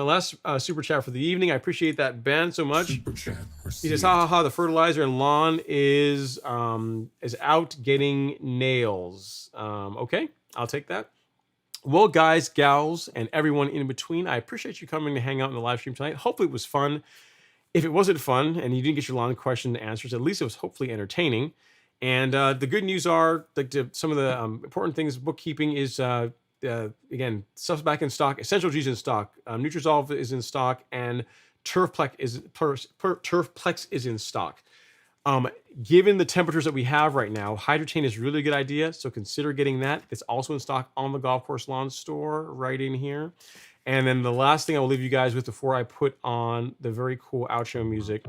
last super chat for the evening. I appreciate that, Ben, so much. Super chat received. He says, ha ha ha, the fertilizer and lawn is out getting nails. Okay, I'll take that. Well, guys, gals, and everyone in between, I appreciate you coming to hang out in the live stream tonight. Hopefully it was fun. If it wasn't fun and you didn't get your lawn question answers, at least it was hopefully entertaining. And the good news are, like, some of the important things, bookkeeping is, again, stuff's back in stock. Essential G's in stock. Nutrizolve is in stock, and Turfplex is in stock. Given the temperatures that we have right now, Hydrotain is really a good idea, so consider getting that. It's also in stock on the Golf Course Lawn Store right in here. And then the last thing I will leave you guys with before I put on the very cool outro music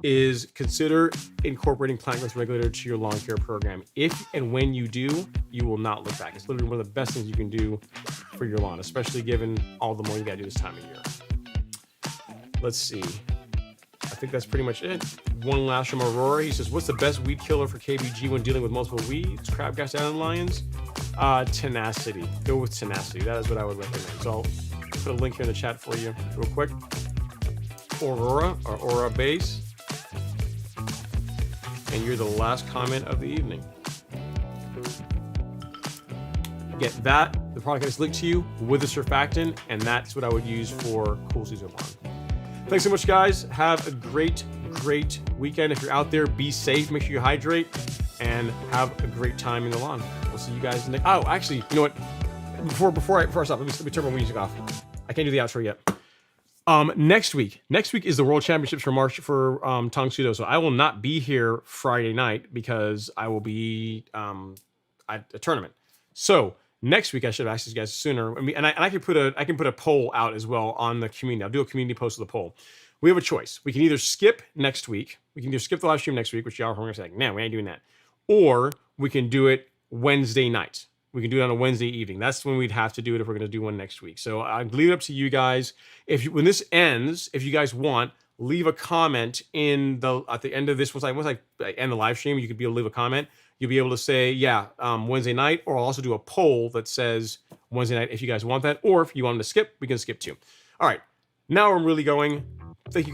is consider incorporating plant growth regulator to your lawn care program. If and when you do, you will not look back. It's literally one of the best things you can do for your lawn, especially given all the more you got to do this time of year. Let's see. I think that's pretty much it. One last from Aurora. He says, what's the best weed killer for KBG when dealing with multiple weeds, crabgrass, dandelions? Tenacity. Go with Tenacity. That is what I would recommend. So I'll put a link here in the chat for you real quick. Aurora, or Aura Base. And you're the last comment of the evening. Get that, the product is linked to you with the surfactant, and that's what I would use for cool season lawn. Thanks so much, guys. Have a great weekend. If you're out there, be safe, make sure you hydrate, and have a great time in the lawn. We'll see you guys next. Oh, actually, you know what? Before I stop, let me turn my music off. I can't do the outro yet. Next week is the World Championships for Tong Sudo. So I will not be here Friday night because I will be at a tournament. So next week I should have asked you guys sooner. I can put a poll out as well on the community. I'll do a community post of the poll. We have a choice. We can either skip next week. We can either skip the live stream next week, which y'all are going to say, no, we ain't doing that. Or we can do it Wednesday night. We can do it on a Wednesday evening. That's when we'd have to do it if we're going to do one next week. So I leave it up to you guys. When this ends, if you guys want, leave a comment at the end of this. Once I end the live stream, you could be able to leave a comment. You'll be able to say, Wednesday night, or I'll also do a poll that says Wednesday night if you guys want that, or if you want them to skip, we can skip too. All right, now I'm really going. Thank you.